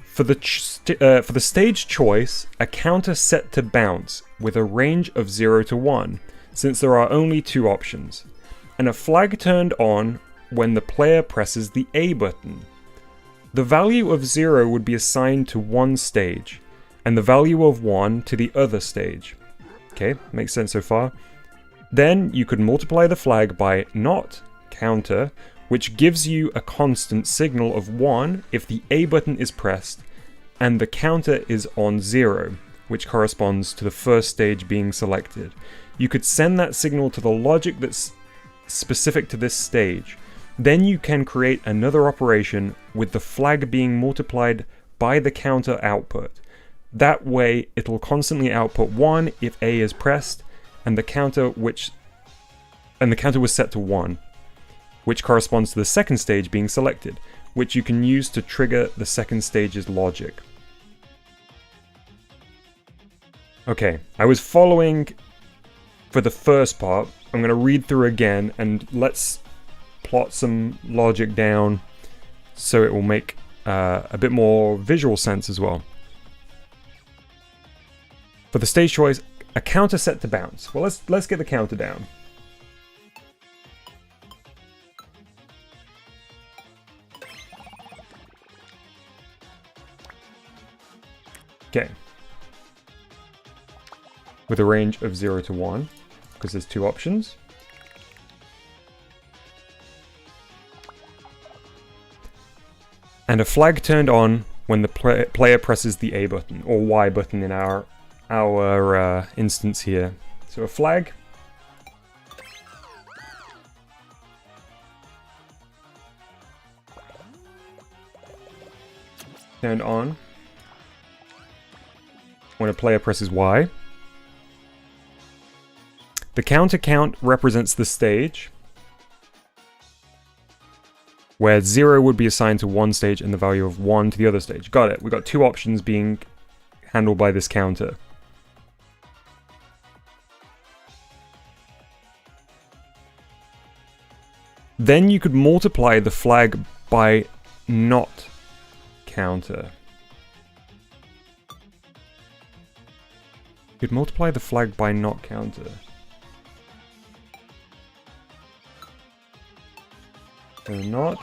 For the stage choice, a counter set to bounce with a range of 0 to 1, since there are only two options, and a flag turned on when the player presses the A button. The value of 0 would be assigned to one stage, and the value of 1 to the other stage. Okay, makes sense so far. Then you could multiply the flag by not counter, which gives you a constant signal of 1 if the A button is pressed, and the counter is on 0, which corresponds to the first stage being selected. You could send that signal to the logic that's specific to this stage. Then you can create another operation with the flag being multiplied by the counter output. That way, it'll constantly output 1 if A is pressed, and the counter was set to 1, which corresponds to the second stage being selected, which you can use to trigger the second stage's logic. Okay, I was following for the first part. I'm going to read through again, and let's plot some logic down so it will make a bit more visual sense as well. For the stage choice, a counter set to bounce. Well, let's get the counter down. Okay. With a range of 0 to 1, because there's 2 options. And a flag turned on when the player presses the A button, or Y button in our instance here. So a flag. Turned on when a player presses Y. The counter count represents the stage, where 0 would be assigned to one stage and the value of 1 to the other stage. Got it. We've got 2 options being handled by this counter. Then you could multiply the flag by not counter. You could multiply the flag by not counter. So not,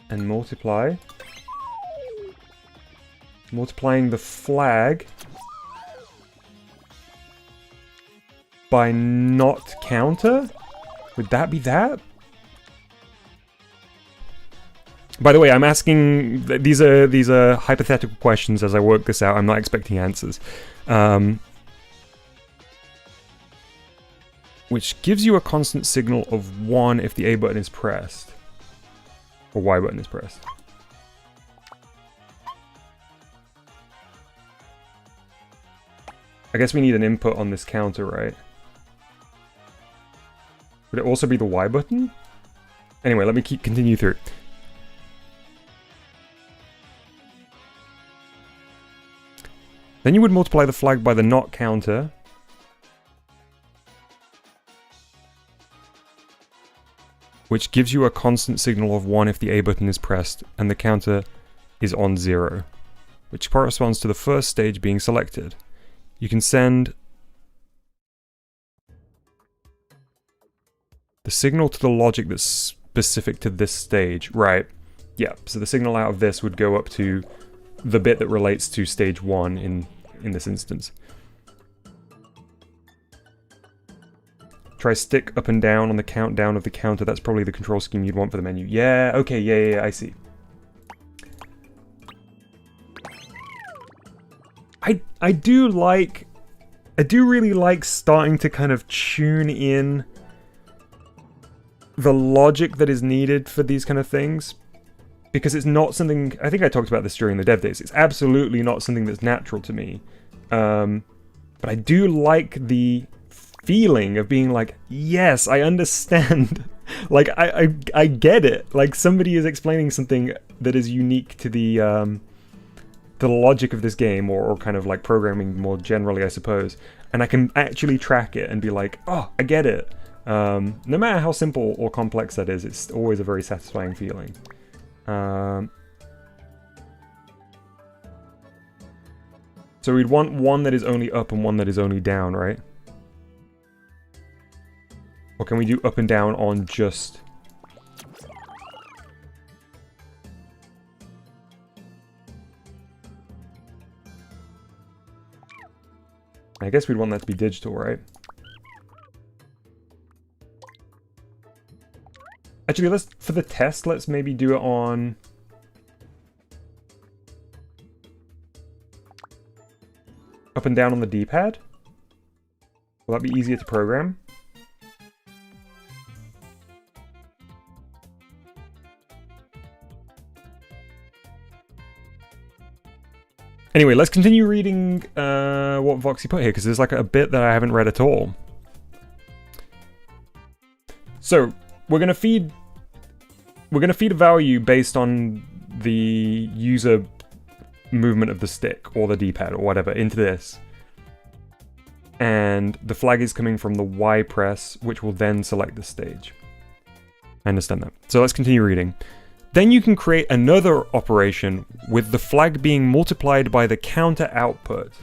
and multiply. Multiplying the flag by not counter? Would that be that? By the way, I'm asking, these are hypothetical questions as I work this out. I'm not expecting answers. Which gives you a constant signal of 1 if the A button is pressed. Or Y button is pressed. I guess we need an input on this counter, right? Would it also be the Y button? Anyway, let me continue through. Then you would multiply the flag by the not counter. Which gives you a constant signal of 1 if the A button is pressed and the counter is on 0, which corresponds to the first stage being selected. You can send the signal to the logic that's specific to this stage. Right, yeah, so the signal out of this would go up to the bit that relates to stage 1 in this instance. Try stick up and down on the countdown of the counter. That's probably the control scheme you'd want for the menu. Yeah, okay, yeah, I see. I do really like starting to kind of tune in the logic that is needed for these kind of things. Because it's not something, I think I talked about this during the dev days, it's absolutely not something that's natural to me. But I do like the feeling of being like, yes, I understand. Like, I get it. Like, somebody is explaining something that is unique to the logic of this game, or kind of like programming more generally, I suppose. And I can actually track it and be like, oh, I get it. No matter how simple or complex that is, it's always a very satisfying feeling. So we'd want one that is only up and one that is only down, right? Or can we do up and down on just... I guess we'd want that to be digital, right? Actually, for the test, let's maybe do it on... up and down on the D-pad? Will that be easier to program? Anyway, let's continue reading what Voxy put here, because there's like a bit that I haven't read at all. So we're gonna feed a value based on the user movement of the stick or the D-pad or whatever into this. And the flag is coming from the Y press, which will then select the stage. I understand that. So let's continue reading. Then you can create another operation with the flag being multiplied by the counter output.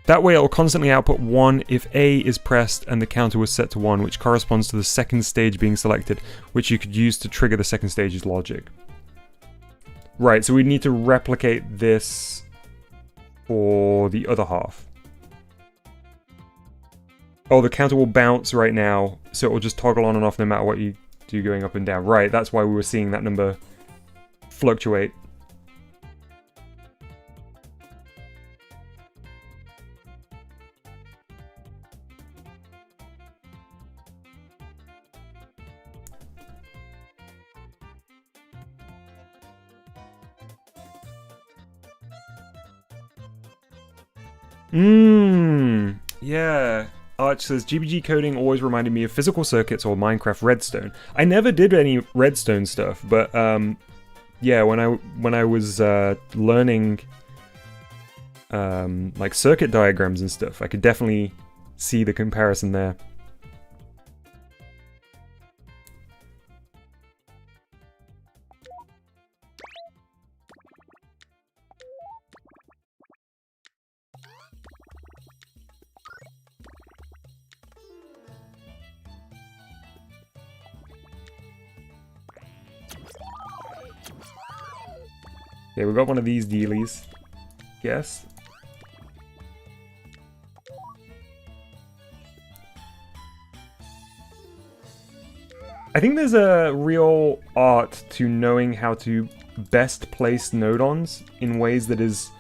That way it will constantly output 1 if A is pressed and the counter was set to 1, which corresponds to the second stage being selected, which you could use to trigger the second stage's logic. Right, so we need to replicate this for the other half. Oh, the counter will bounce right now, so it will just toggle on and off no matter what you do going up and down. Right, that's why we were seeing that number fluctuate. Yeah. Arch says, GBG coding always reminded me of physical circuits or Minecraft Redstone. I never did any Redstone stuff, but yeah, when I was learning like circuit diagrams and stuff, I could definitely see the comparison there. Yeah, we got one of these dealies. Guess. I think there's a real art to knowing how to best place node-ons in ways that is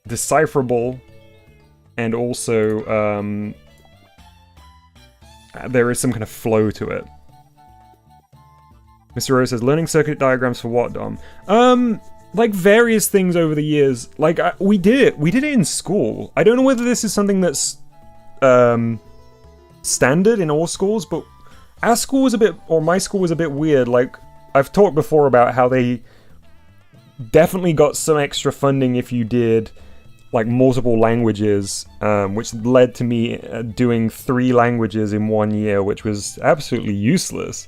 decipherable, and also there is some kind of flow to it. Mr. Rose says, learning circuit diagrams for what, Dom? Like various things over the years. Like, we did it in school. I don't know whether this is something that's standard in all schools, but our school was a bit, or my school was a bit weird. Like, I've talked before about how they definitely got some extra funding if you did like multiple languages, which led to me doing 3 languages in 1 year, which was absolutely useless.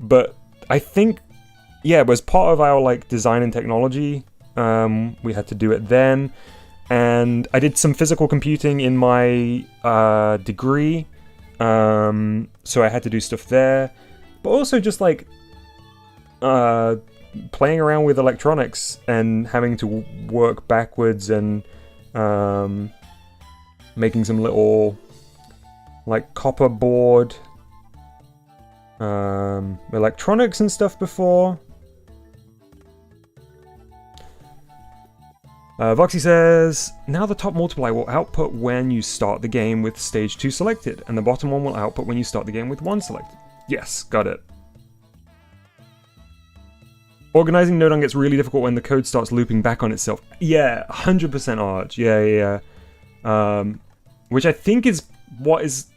But I think, yeah, it was part of our like design and technology. We had to do it then, and I did some physical computing in my degree, so I had to do stuff there. But also just like playing around with electronics and having to work backwards and making some little like copper board electronics and stuff before. Voxy says, now the top multiply will output when you start the game with stage 2 selected, and the bottom one will output when you start the game with 1 selected. Yes, got it. Organizing node-on gets really difficult when the code starts looping back on itself. Yeah, 100% Arch. Yeah. Which I think is what is...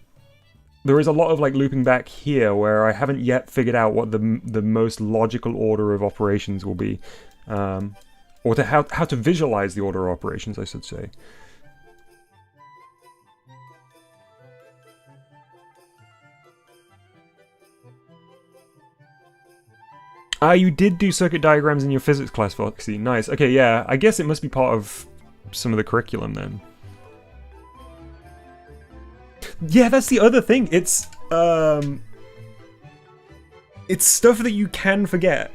There is a lot of like looping back here where I haven't yet figured out what the most logical order of operations will be, or to how to visualize the order of operations, I should say. You did do circuit diagrams in your physics class, Foxy. Nice. Okay, yeah. I guess it must be part of some of the curriculum then. Yeah, that's the other thing. It's stuff that you can forget.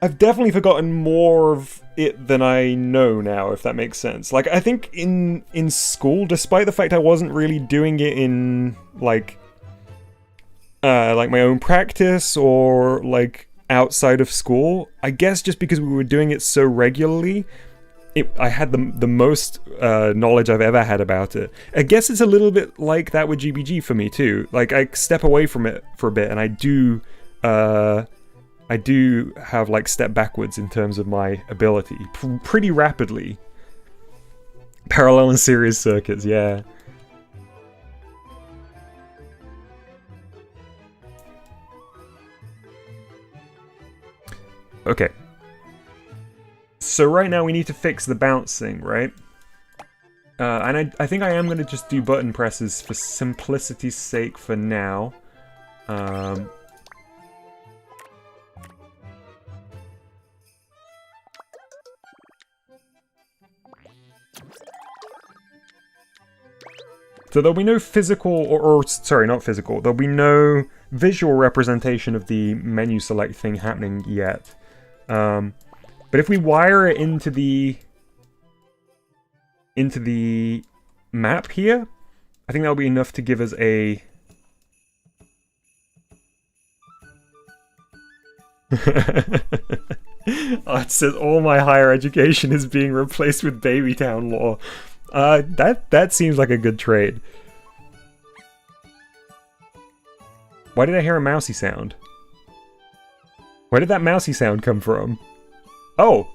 I've definitely forgotten more of it than I know now, if that makes sense. Like, I think in school, despite the fact I wasn't really doing it in like my own practice or like outside of school, I guess just because we were doing it so regularly, I had the most knowledge I've ever had about it. I guess it's a little bit like that with GBG for me too. Like I step away from it for a bit, and I do have like step backwards in terms of my ability pretty rapidly. Parallel and series circuits, yeah. Okay. So right now we need to fix the bouncing, right? And I think I am going to just do button presses for simplicity's sake for now. So there'll be no physical, or sorry, not physical, there'll be no visual representation of the menu select thing happening yet. But if we wire it into the map here, I think that'll be enough to give us a... Oh, it says all my higher education is being replaced with Babytown law. That seems like a good trade. Why did I hear a mousy sound? Where did that mousy sound come from? Oh!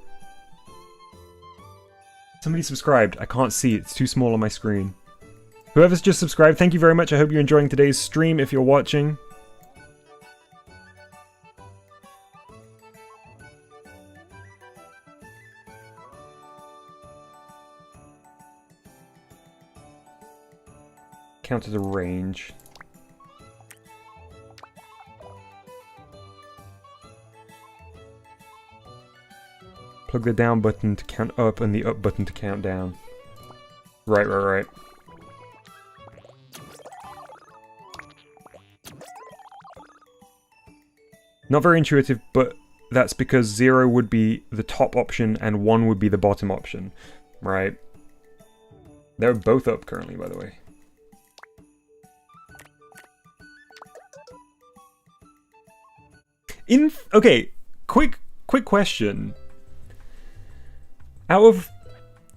Somebody subscribed. I can't see it. It's too small on my screen. Whoever's just subscribed, thank you very much. I hope you're enjoying today's stream if you're watching. Count as a range. Plug the down button to count up and the up button to count down. Right. Not very intuitive, but that's because 0 would be the top option and 1 would be the bottom option. Right. They're both up currently, by the way. Okay, quick question. Out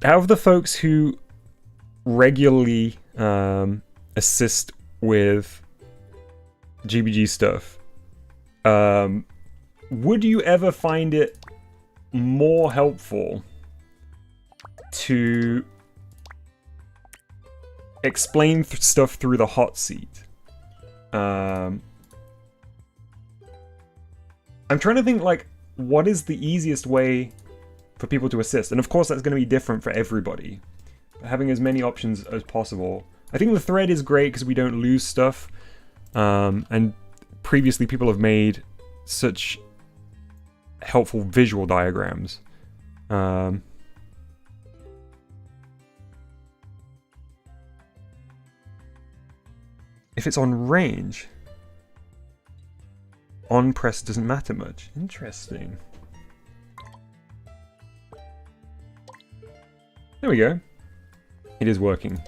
of the folks who regularly assist with GBG stuff, would you ever find it more helpful to explain stuff through the hot seat? I'm trying to think, like, what is the easiest way for people to assist? And of course that's going to be different for everybody. But having as many options as possible. I think the thread is great because we don't lose stuff. And previously people have made such helpful visual diagrams. If it's on range... on press doesn't matter much. Interesting. There we go. It is working.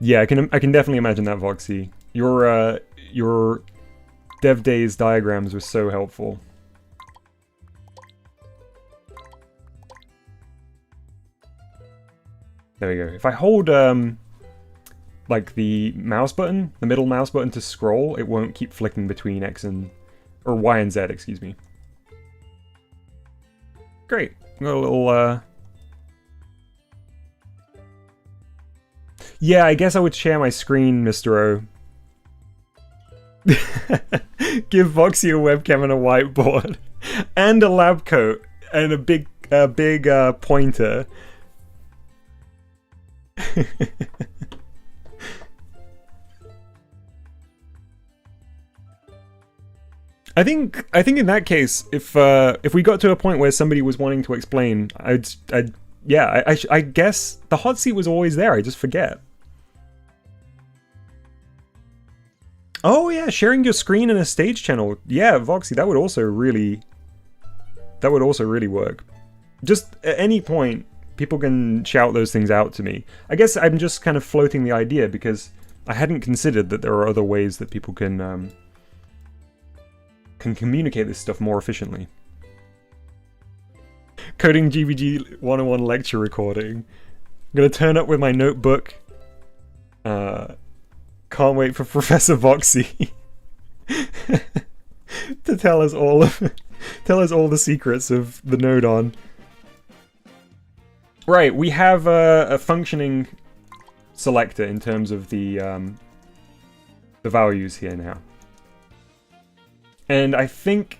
Yeah, I can definitely imagine that, Voxy. Your Dev Days diagrams were so helpful. There we go. If I hold like the mouse button, the middle mouse button to scroll, it won't keep flicking between X and... or Y and Z, excuse me. Great. Got a little, Yeah, I guess I would share my screen, Mr. O. Give Voxy a webcam and a whiteboard. And a lab coat. And a big pointer. I think in that case, if we got to a point where somebody was wanting to explain, I guess the hot seat was always there. I just forget. Oh yeah, sharing your screen in a stage channel. Yeah, Voxy, that would also really work. Just at any point, people can shout those things out to me. I guess I'm just kind of floating the idea because I hadn't considered that there are other ways that people can can communicate this stuff more efficiently. Coding GBG 101 lecture recording. I'm gonna turn up with my notebook. Can't wait for Professor Voxy to tell us all the secrets of the Nodon. Right, we have a functioning selector in terms of the values here now. And I think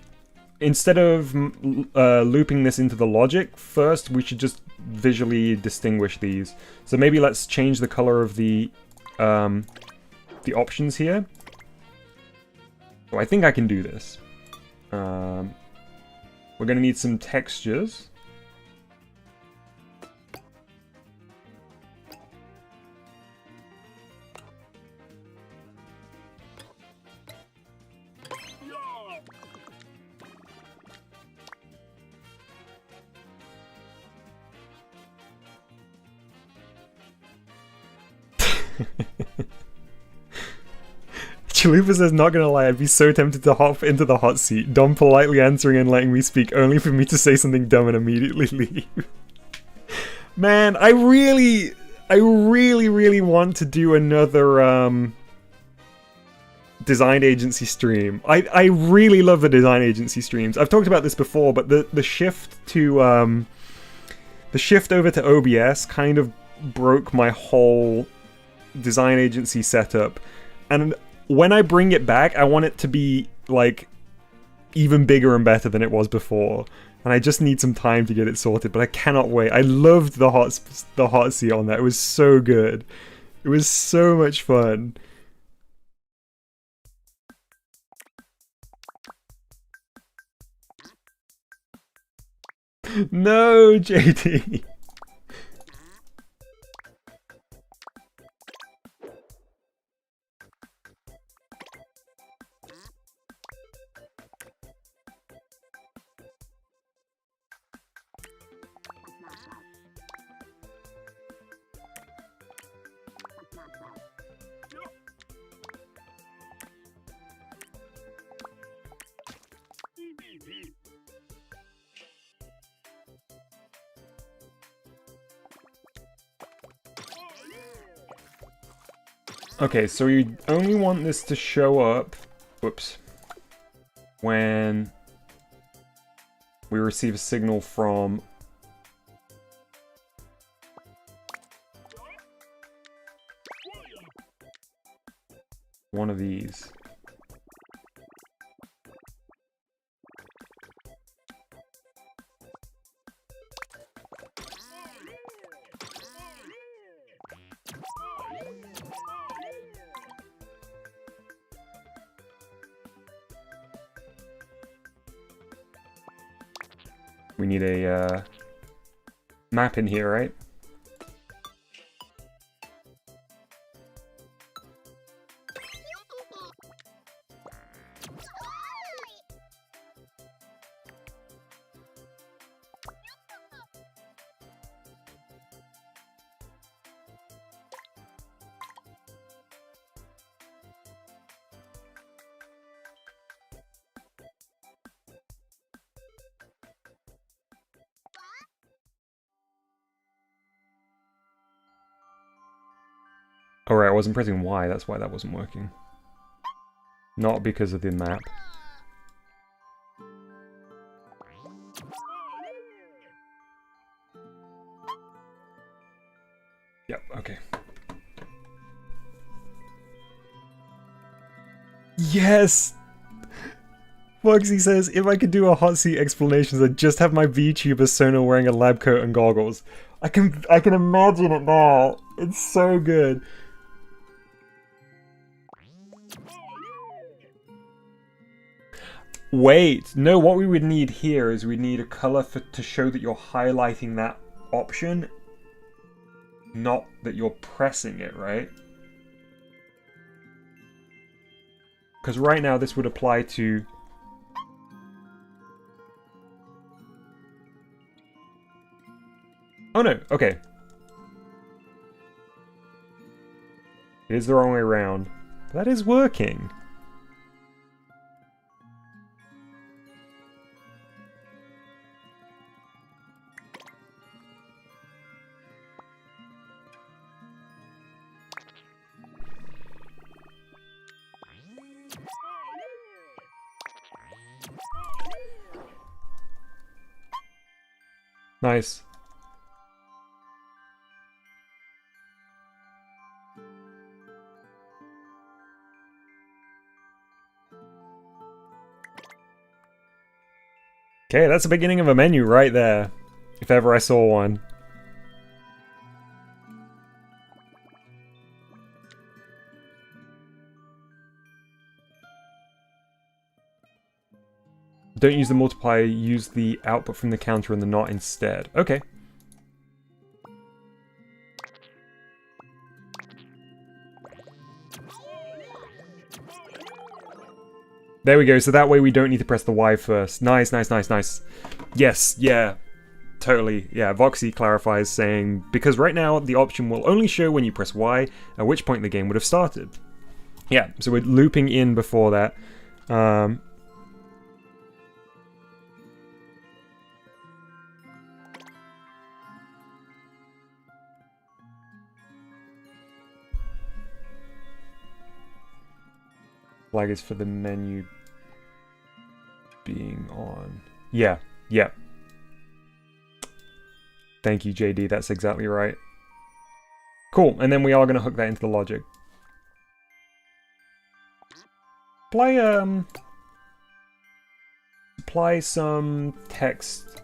instead of looping this into the logic, first we should just visually distinguish these. So maybe let's change the color of the options here. Oh, I think I can do this. We're going to need some textures. Chalupa says, not gonna lie, I'd be so tempted to hop into the hot seat, Dom politely answering and letting me speak, only for me to say something dumb and immediately leave. Man, I really want to do another design agency stream. I really love the design agency streams. I've talked about this before, but the shift to the shift over to OBS kind of broke my whole design agency setup, and when I bring it back, I want it to be like even bigger and better than it was before, and I just need some time to get it sorted. But I cannot wait. I loved the hot seat on that. It was so good. It was so much fun. No, JD. Okay, so we only want this to show up, whoops, when we receive a signal from one of these. We need a map in here, right? Alright, I wasn't pressing Y, that's why that wasn't working. Not because of the map. Yep, okay. Yes! Foxy says, if I could do a hot seat explanations, I'd just have my VTuber Sona wearing a lab coat and goggles. I can imagine it now. It's so good. Wait, no, what we would need here is we'd need a color to show that you're highlighting that option, not that you're pressing it, right? Because right now this would apply to... Oh no, okay. It is the wrong way around. That is working. Nice. Okay, that's the beginning of a menu right there, if ever I saw one. Don't use the multiplier, use the output from the counter and the not instead. Okay. There we go, so that way we don't need to press the Y first. Nice, nice, nice, nice. Yes, yeah. Totally, yeah. Voxy clarifies saying, because right now the option will only show when you press Y, at which point the game would have started. Yeah, so we're looping in before that. Flag is for the menu being on. Yeah, yeah. Thank you, JD, that's exactly right. Cool, and then we are going to hook that into the logic. Apply some text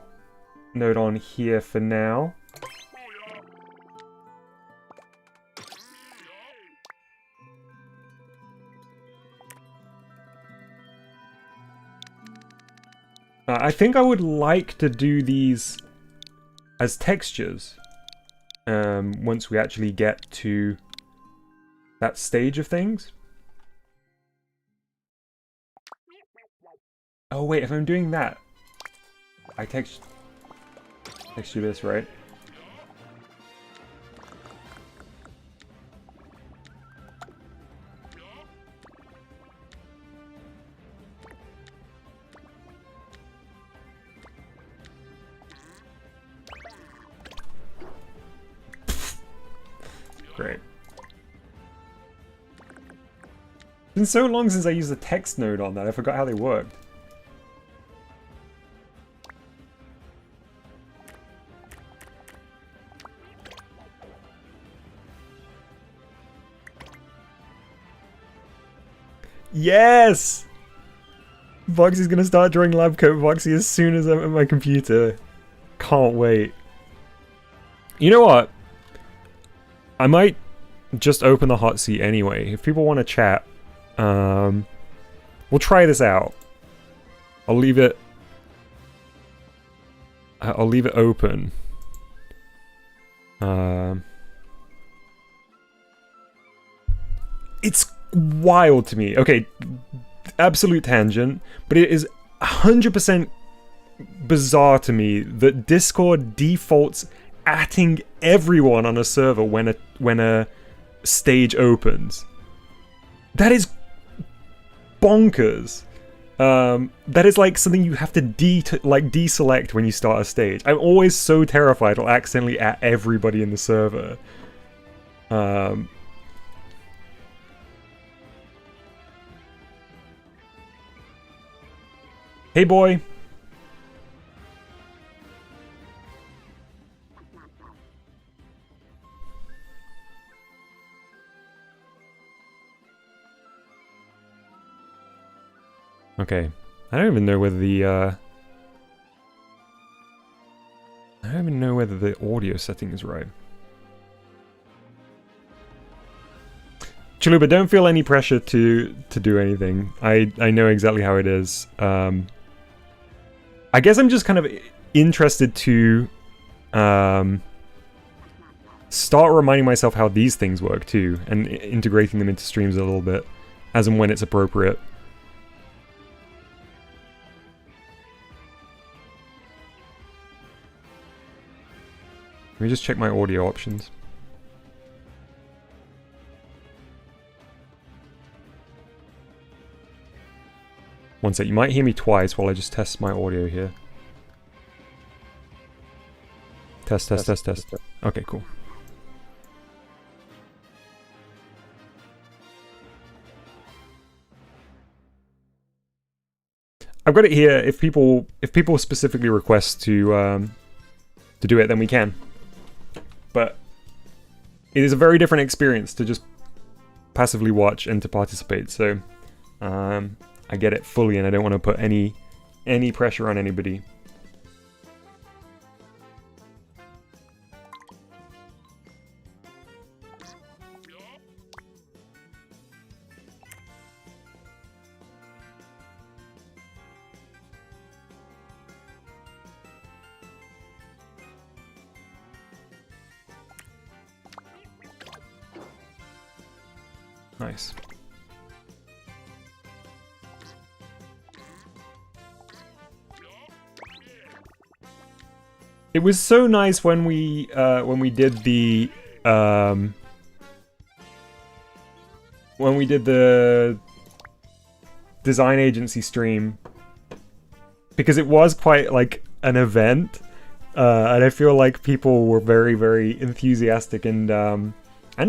node on here for now. I think I would like to do these as textures once we actually get to that stage of things. Oh wait, if I'm doing that, I text you this, right? Great. It's been so long since I used the text node on that, I forgot how they worked. Yes! Voxy's gonna start drawing lab coat Voxy as soon as I'm at my computer. Can't wait. You know what? I might just open the hot seat anyway. If people want to chat, we'll try this out. I'll leave it open. It's wild to me. Okay, absolute tangent, but it is 100% bizarre to me that Discord defaults atting everyone on a server when a stage opens. That is bonkers. That is like something you have to deselect when you start a stage. I'm always so terrified I'll accidentally at everybody in the server. Hey boy. Okay, I don't even know whether the I don't even know whether the audio setting is right. Chalupa, don't feel any pressure to do anything. I know exactly how it is. I guess I'm just kind of interested to start reminding myself how these things work too, and integrating them into streams a little bit, as and when it's appropriate. Let me just check my audio options. One sec, you might hear me twice while I just test my audio here. Test. Okay, cool. I've got it here if people specifically request to to do it, then we can. But it is a very different experience to just passively watch and to participate. So I get it fully, and I don't want to put any pressure on anybody. Nice. It was so nice when we did the design agency stream, because it was quite like an event, and I feel like people were very, very enthusiastic and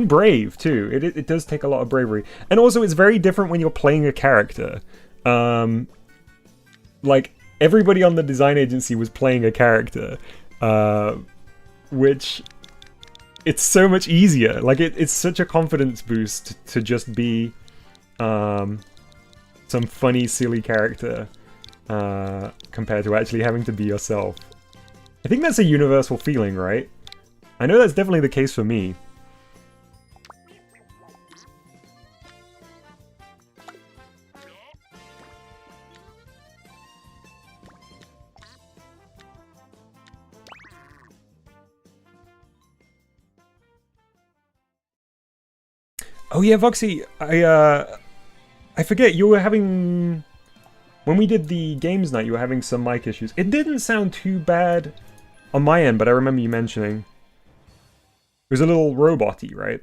brave too. It does take a lot of bravery, and also it's very different when you're playing a character. Like everybody on the design agency was playing a character, which it's so much easier. Like it's such a confidence boost to just be some funny, silly character compared to actually having to be yourself. I think that's a universal feeling, right? I know that's definitely the case for me. Oh yeah, Voxy, I forget, you were having... When we did the games night, you were having some mic issues. It didn't sound too bad on my end, but I remember you mentioning. It was a little robot-y, right?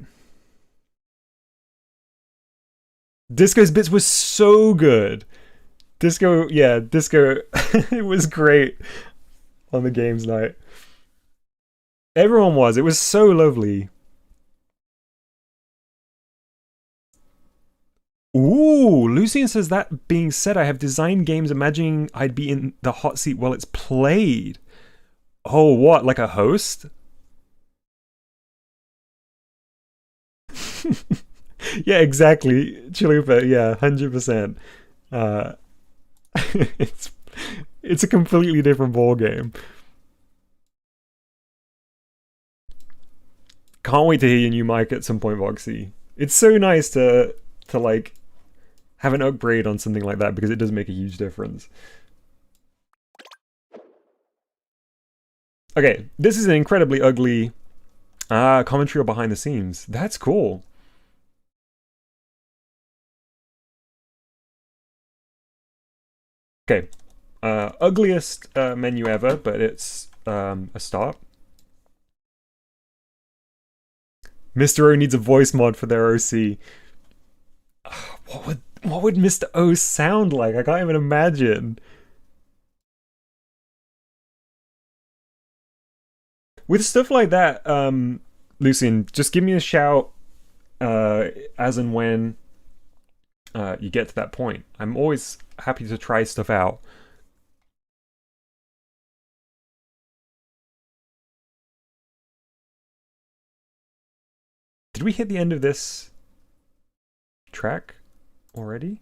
Disco's bits was so good. Disco, it was great on the games night. Everyone was. It was so lovely. Ooh, Lucian says, that being said, I have designed games imagining I'd be in the hot seat while it's played. Oh, what? Like a host? Yeah, exactly. Chalupa, yeah, 100%. It's a completely different ballgame. Can't wait to hear your new mic at some point, Voxy. It's so nice to like have an upgrade on something like that, because it does make a huge difference. Okay, this is an incredibly ugly commentary or behind the scenes. That's cool. Okay, ugliest menu ever, but it's a start. Mr. O needs a voice mod for their OC. What would Mr. O sound like? I can't even imagine. With stuff like that, Lucian, just give me a shout as and when you get to that point. I'm always happy to try stuff out. Did we hit the end of this track already?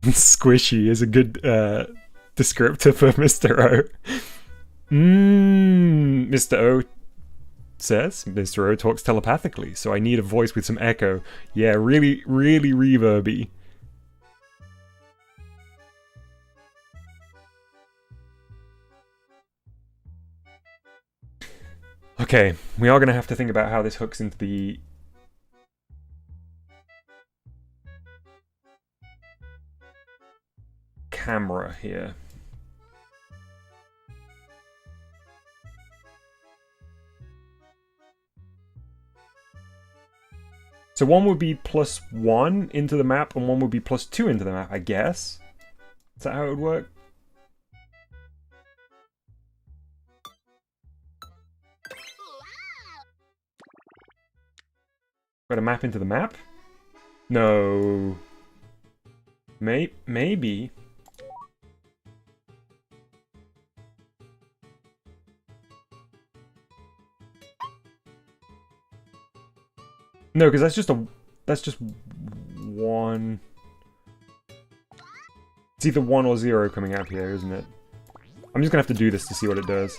Squishy is a good descriptor for Mr. O. Mr. O says Mr. O talks telepathically, so I need a voice with some echo. Yeah, really, really reverby. Okay, we are going to have to think about how this hooks into the camera here. So one would be +1 into the map, and one would be +2 into the map, I guess. Is that how it would work? Got a map into the map? No. Maybe. No, because that's just one. It's either 1 or 0 coming out here, isn't it? I'm just gonna have to do this to see what it does.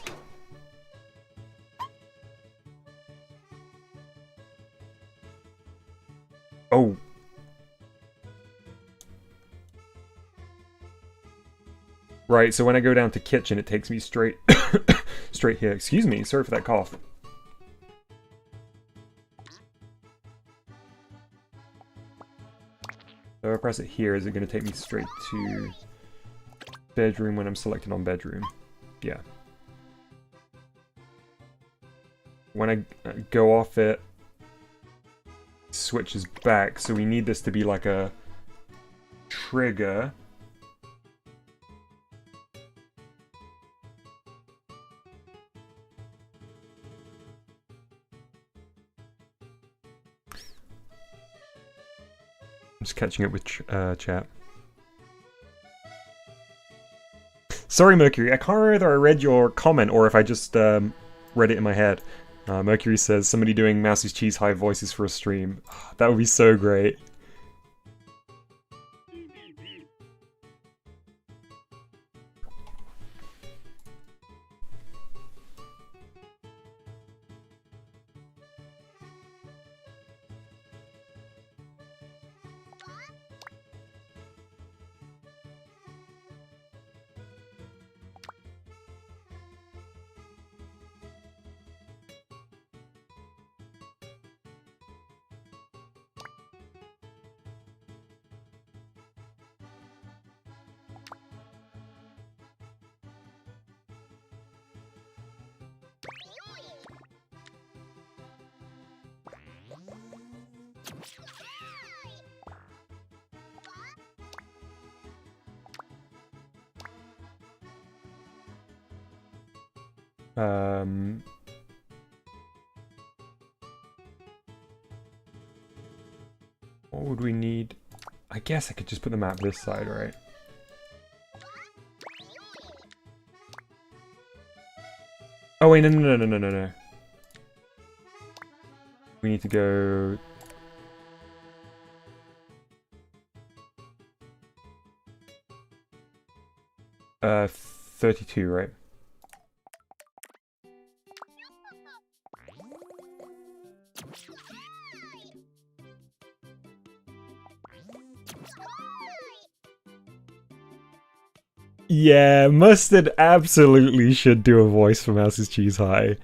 Oh. Right, so when I go down to kitchen, it takes me straight straight here. Excuse me, sorry for that cough. So if I press it here, is it going to take me straight to bedroom when I'm selected on bedroom? Yeah. When I go off it, switches back, so we need this to be like a trigger. Just catching up with chat. Sorry, Mercury. I can't remember whether I read your comment or if I just read it in my head. Mercury says, somebody doing Mouse's Cheese High voices for a stream. That would be so great. What would we need? I guess I could just put the map this side, right? Oh wait, no. We need to go... Uh, 32, right? Yeah, Mustard absolutely should do a voice for Mouse's Cheese High.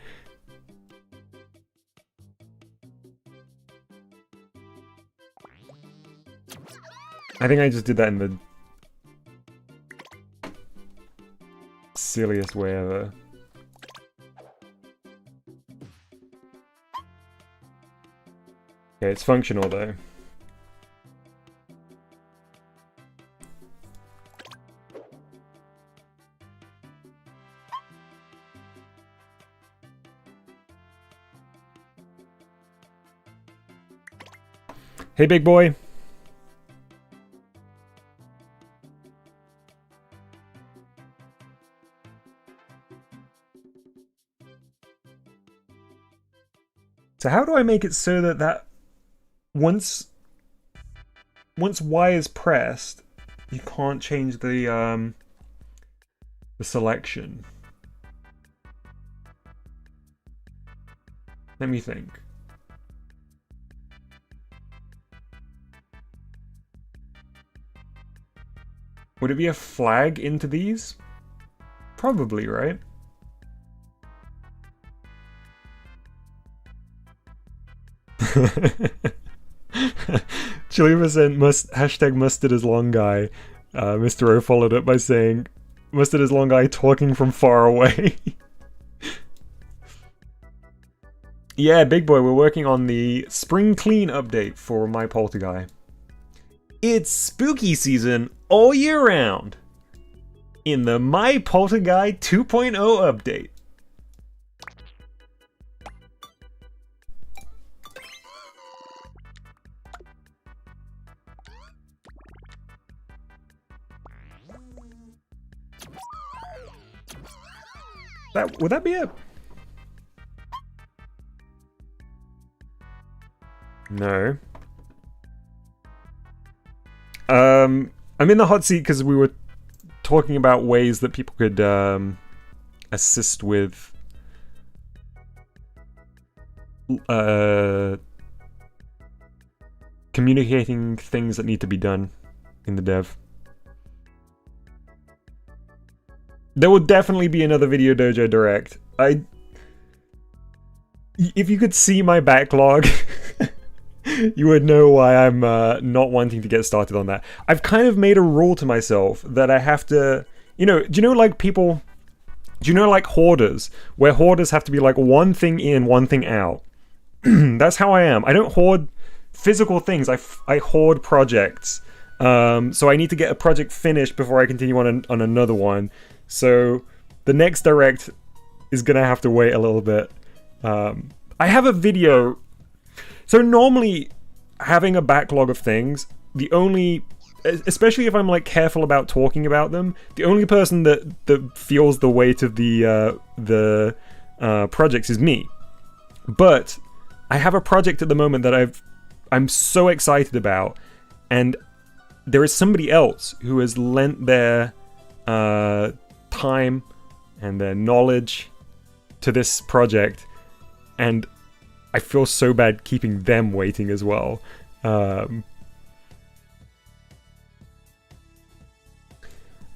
I think I just did that in the silliest way ever. Okay, it's functional though. Hey, big boy. So how do I make it so that once Y is pressed, you can't change the selection? Let me think. Would it be a flag into these? Probably, right? Chili% hashtag mustard is long guy. Mr. O followed up by saying, mustard is long guy talking from far away. Yeah, big boy, we're working on the spring clean update for my Polter-Guy. It's spooky season all year round in the My Polter-Guy 2.0 update. Would that be it? No. I'm in the hot seat because we were talking about ways that people could assist with communicating things that need to be done in the dev. There will definitely be another Video Dojo Direct. If you could see my backlog, you would know why I'm not wanting to get started on that. I've kind of made a rule to myself that I have to, do you know like people, do you know like hoarders, where hoarders have to be like one thing in, one thing out? That's how I am. I don't hoard physical things, I hoard projects. So I need to get a project finished before I continue on another one. So the next Direct is gonna have to wait a little bit. I have a video. So normally, having a backlog of things, especially if I'm like careful about talking about them, the only person that feels the weight of the projects is me. But I have a project at the moment that I'm so excited about, and there is somebody else who has lent their time and their knowledge to this project, and I feel so bad keeping them waiting as well. I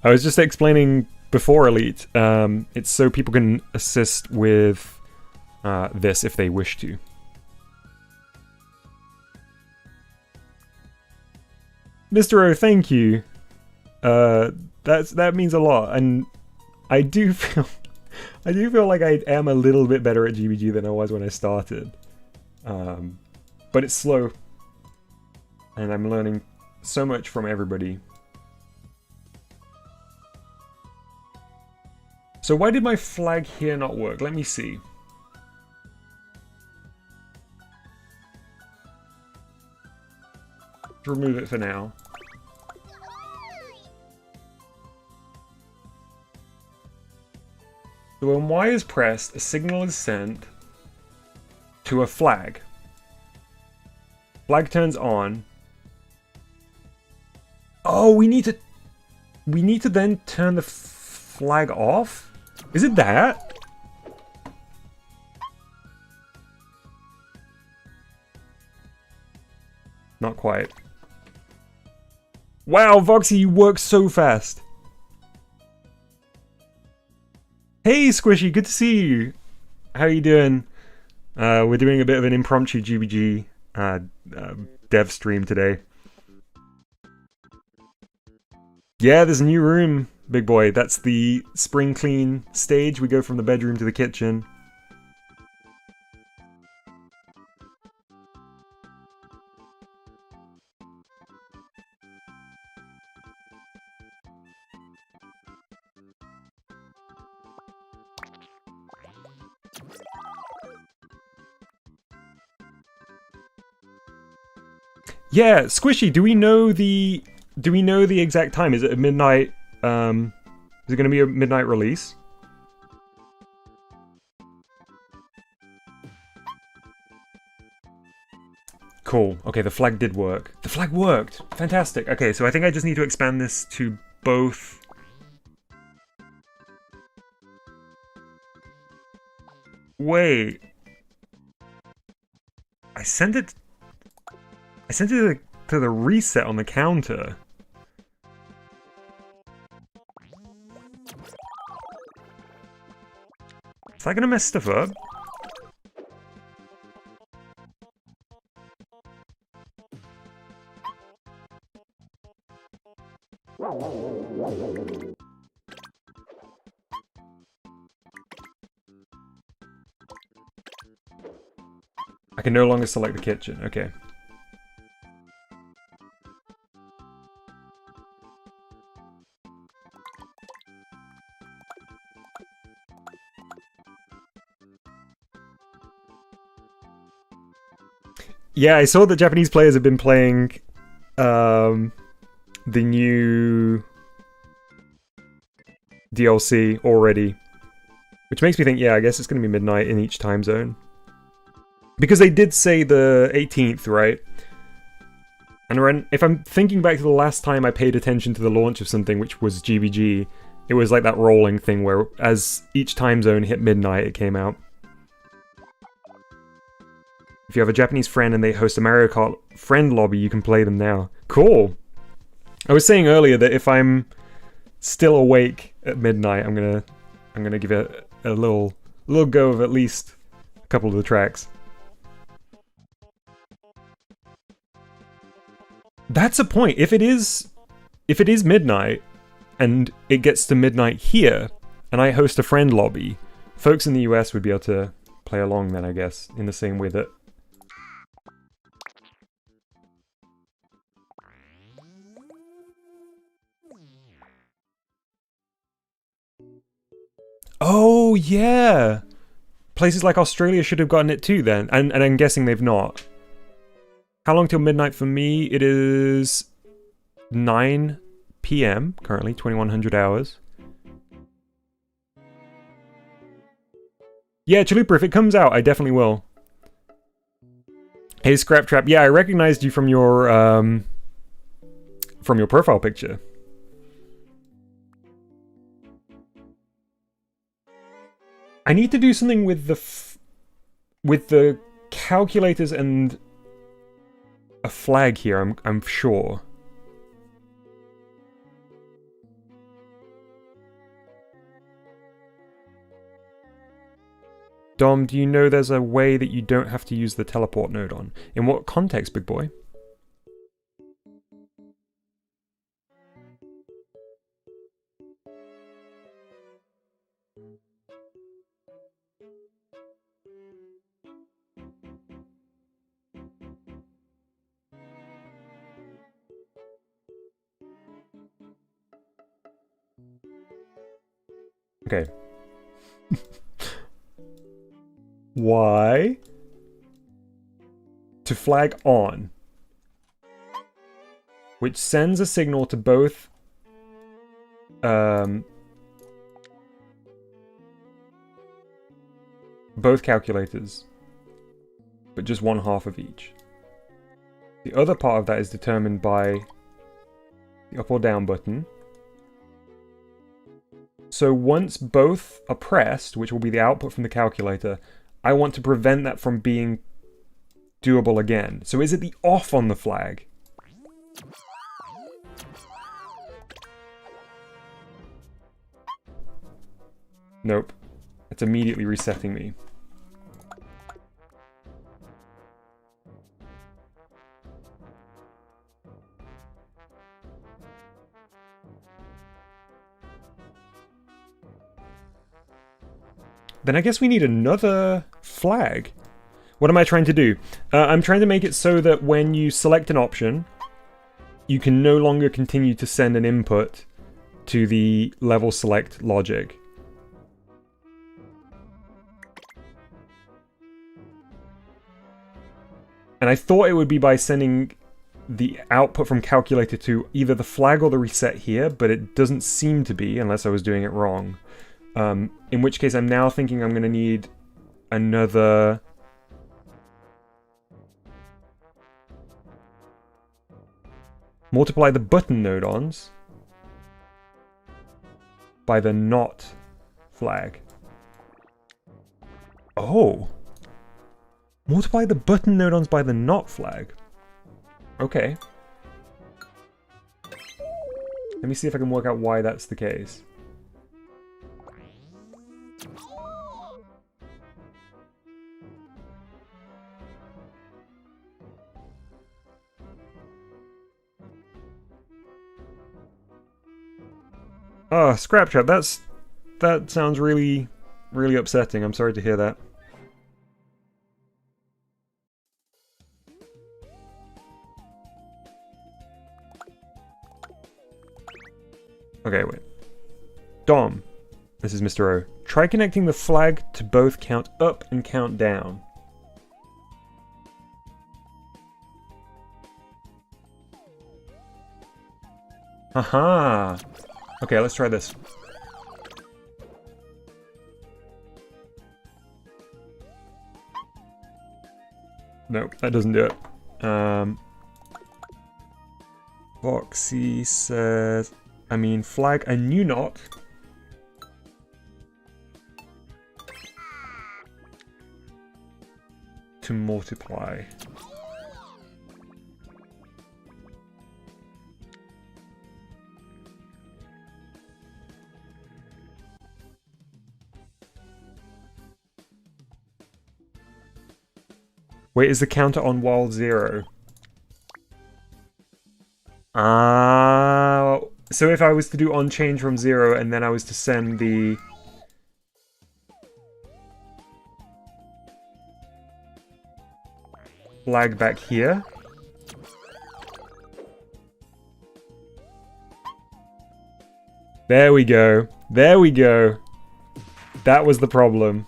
was just explaining before Elite, it's so people can assist with this if they wish to. Mr. O, thank you. That means a lot, and I do feel like I am a little bit better at GBG than I was when I started. But it's slow, and I'm learning so much from everybody. So why did my flag here not work? Let me see. Remove it for now. So when Y is pressed, a signal is sent to a flag. Flag turns on. Oh, we need to then turn the flag off? Is it that? Not quite. Wow, Voxy, you work so fast. Hey, Squishy, good to see you. How are you doing? We're doing a bit of an impromptu GBG dev stream today. Yeah, there's a new room, big boy. That's the spring clean stage. We go from the bedroom to the kitchen. Yeah, Squishy, do we know the exact time? Is it a midnight, is it gonna be a midnight release? Cool. Okay, the flag did work. The flag worked! Fantastic. Okay, so I think I just need to expand this to both. Wait. I sent it to the reset on the counter. Is that gonna mess stuff up? I can no longer select the kitchen. Okay. Yeah, I saw that Japanese players have been playing the new DLC already. Which makes me think, yeah, I guess it's going to be midnight in each time zone. Because they did say the 18th, right? And if I'm thinking back to the last time I paid attention to the launch of something, which was GBG, it was like that rolling thing where as each time zone hit midnight, it came out. If you have a Japanese friend and they host a Mario Kart friend lobby, you can play them now. Cool! I was saying earlier that if I'm still awake at midnight, I'm gonna give it a little go of at least a couple of the tracks. That's a point. If it is midnight and it gets to midnight here and I host a friend lobby, folks in the US would be able to play along then, I guess, in the same way that oh, yeah! Places like Australia should have gotten it too then, and I'm guessing they've not. How long till midnight for me? It is 9 PM, currently, 2100 hours. Yeah, Chalupa, if it comes out, I definitely will. Hey, Scraptrap, yeah, I recognized you from your profile picture. I need to do something with the calculators and a flag here, I'm sure. Dom, do you know there's a way that you don't have to use the teleport node on? In what context, big boy? Okay. Why? To flag on. Which sends a signal to both calculators, but just one half of each. The other part of that is determined by the up or down button. So once both are pressed, which will be the output from the calculator, I want to prevent that from being doable again. So is it the off on the flag? Nope. It's immediately resetting me. Then I guess we need another flag. What am I trying to do? I'm trying to make it so that when you select an option, you can no longer continue to send an input to the level select logic. And I thought it would be by sending the output from calculator to either the flag or the reset here, but it doesn't seem to be, unless I was doing it wrong. In which case I'm now thinking I'm going to need another... Multiply the button node-ons by the not flag. Oh! Multiply the button node-ons by the not flag. Okay. Let me see if I can work out why that's the case. Oh, Scraptrap, that sounds really, really upsetting. I'm sorry to hear that. Okay, wait. Dom, this is Mr. O. Try connecting the flag to both count up and count down. Haha! Okay, let's try this. Nope, that doesn't do it. Voxy says, flag a new knot. To multiply. Wait, is the counter on while 0? So if I was to do on change from 0 and then I was to send the... flag back here? There we go. There we go. That was the problem.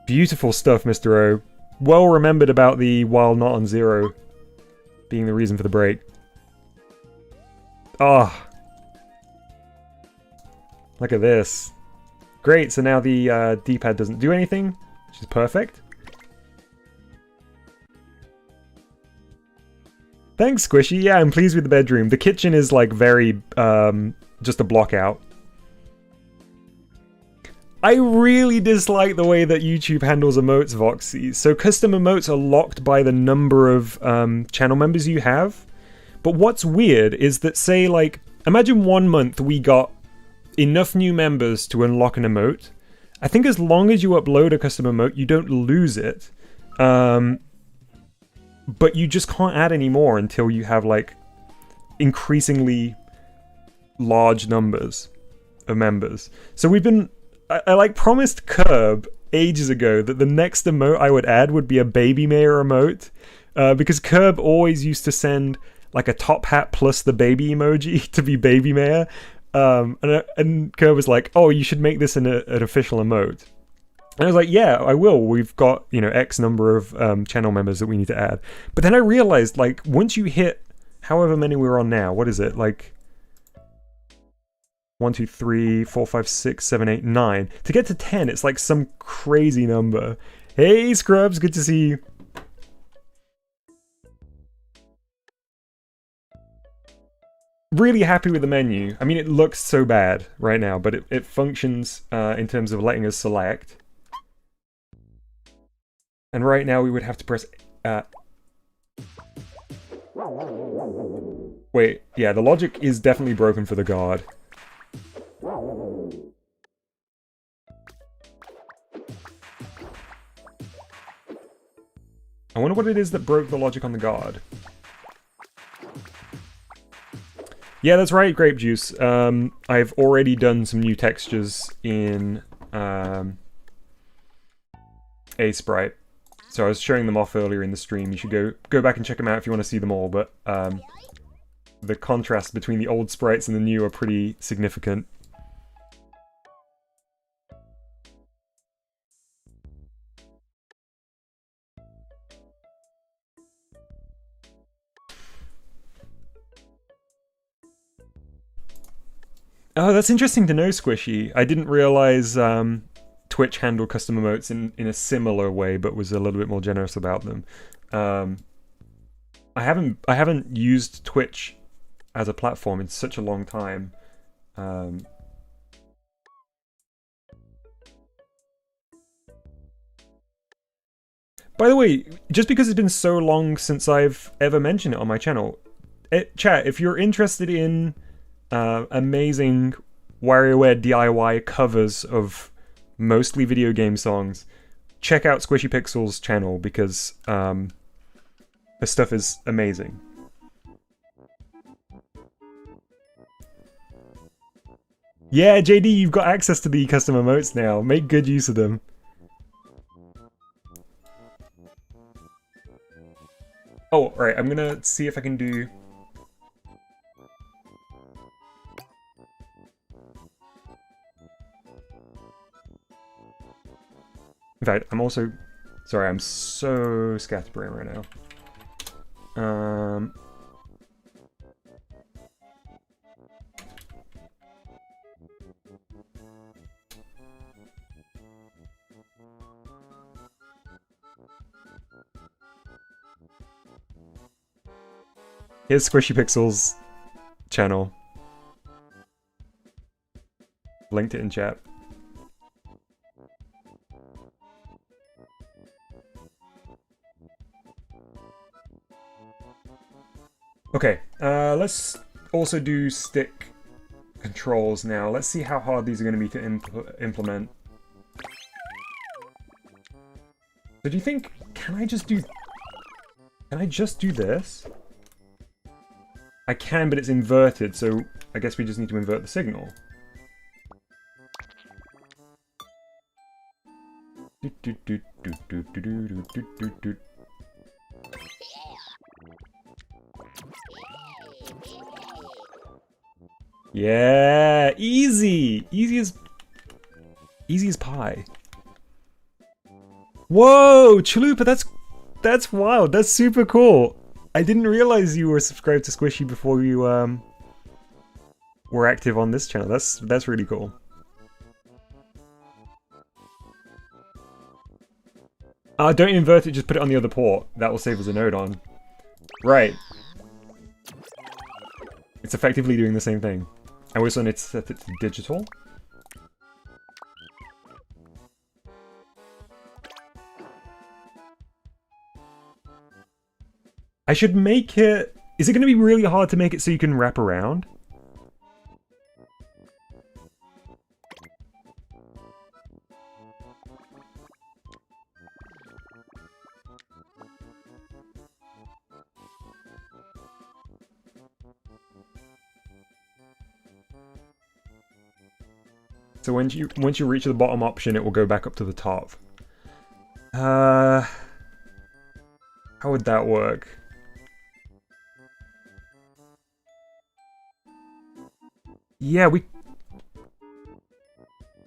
Beautiful stuff, Mr. O. Well remembered about the while not on 0 being the reason for the break. Ah. Look at this. Great, so now the D-pad doesn't do anything, which is perfect. Thanks, Squishy. Yeah, I'm pleased with the bedroom. The kitchen is like very, just a block out. I really dislike the way that YouTube handles emotes, Voxy. So custom emotes are locked by the number of channel members you have. But what's weird is that, say, like, imagine 1 month we got enough new members to unlock an emote. I think as long as you upload a custom emote, you don't lose it. But you just can't add any more until you have, like, increasingly large numbers of members. So we've been... I like promised Curb ages ago that the next emote I would add would be a Baby Mayor emote. Because Curb always used to send like a top hat plus the baby emoji to be Baby Mayor. And Curb was like, oh, you should make this an official emote. And I was like, yeah, I will. We've got, you know, X number of channel members that we need to add. But then I realized, like, once you hit however many we're on now, what is it? Like 1, 2, 3, 4, 5, 6, 7, 8, 9. To get to 10, it's like some crazy number. Hey, Scrubs, good to see you. Really happy with the menu. I mean, it looks so bad right now, but it functions in terms of letting us select. And right now we would have to press... Wait, yeah, the logic is definitely broken for the guard. I wonder what it is that broke the logic on the guard. Yeah, that's right, Grape Juice. I've already done some new textures in a Sprite. So I was showing them off earlier in the stream. You should go back and check them out if you want to see them all, but the contrast between the old sprites and the new are pretty significant. Oh, that's interesting to know, Squishy. I didn't realize Twitch handled custom emotes in a similar way, but was a little bit more generous about them. I haven't used Twitch as a platform in such a long time. By the way, just because it's been so long since I've ever mentioned it on my channel, chat, if you're interested in amazing WarioWare DIY covers of mostly video game songs, check out Squishy Pixel's channel because her stuff is amazing. Yeah, JD, you've got access to the custom emotes now. Make good use of them. Oh, right, I'm gonna see if I can do... In fact, I'm also... Sorry, I'm so scatterbrained right now. Here's Squishy Pixel's channel. Linked it in chat. Okay, let's also do stick controls now. Let's see how hard these are going to be to implement. So do you think, can I just do this? I can, but it's inverted, so I guess we just need to invert the signal. Yeah, easy! Easy as pie. Whoa, Chalupa, that's wild. That's super cool. I didn't realize you were subscribed to Squishy before you were active on this channel. That's really cool. Don't invert it, just put it on the other port. That will save us a node on. Right. It's effectively doing the same thing. I also need to set it to digital. I should make it... Is it going to be really hard to make it so you can wrap around? So once you reach the bottom option, it will go back up to the top. How would that work? Yeah, we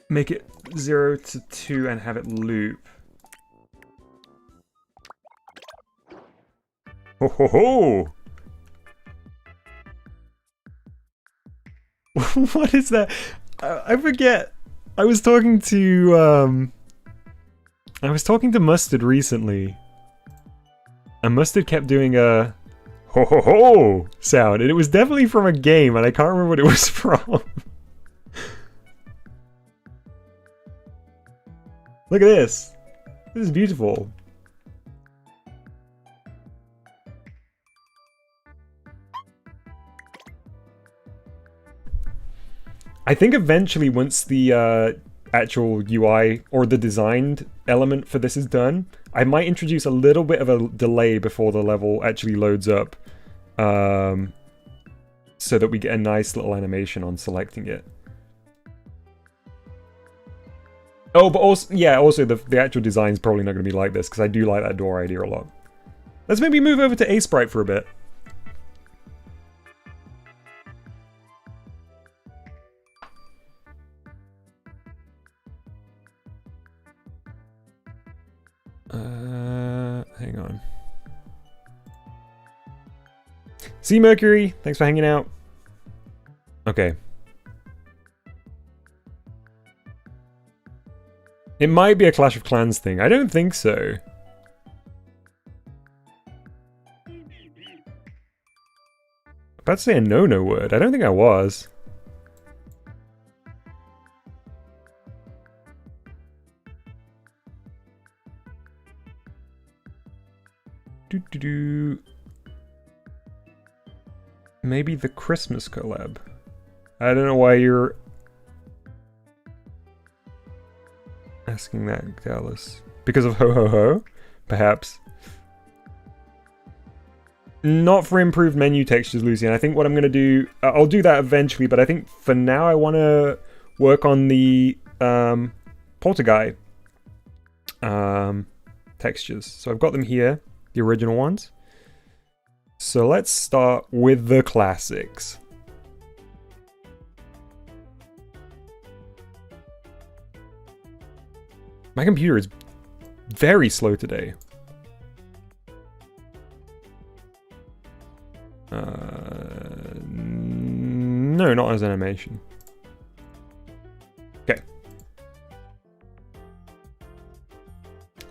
make it 0 to 2 and have it loop. Ho ho ho! What is that? I forget. I was talking to Mustard recently, and Mustard kept doing a ho ho ho sound, and it was definitely from a game, and I can't remember what it was from. Look at this. This is beautiful. I think eventually, once the actual UI or the designed element for this is done, I might introduce a little bit of a delay before the level actually loads up, so that we get a nice little animation on selecting it. Oh, but also, yeah, also the actual design's probably not going to be like this, because I do like that door idea a lot. Let's maybe move over to Sprite for a bit. Hang on. See Mercury, thanks for hanging out. Okay. It might be a Clash of Clans thing. I don't think so. About to say a no-no word. I don't think I was. Maybe the Christmas collab. I don't know why you're asking that, Dallas. Because of ho ho ho? Perhaps. Not for improved menu textures, Lucian. I think what I'm going to do... I'll do that eventually, but I think for now I want to work on the Polter-Guy textures. So I've got them here, the original ones. So let's start with the classics. My computer is very slow today. No, not as animation. Okay.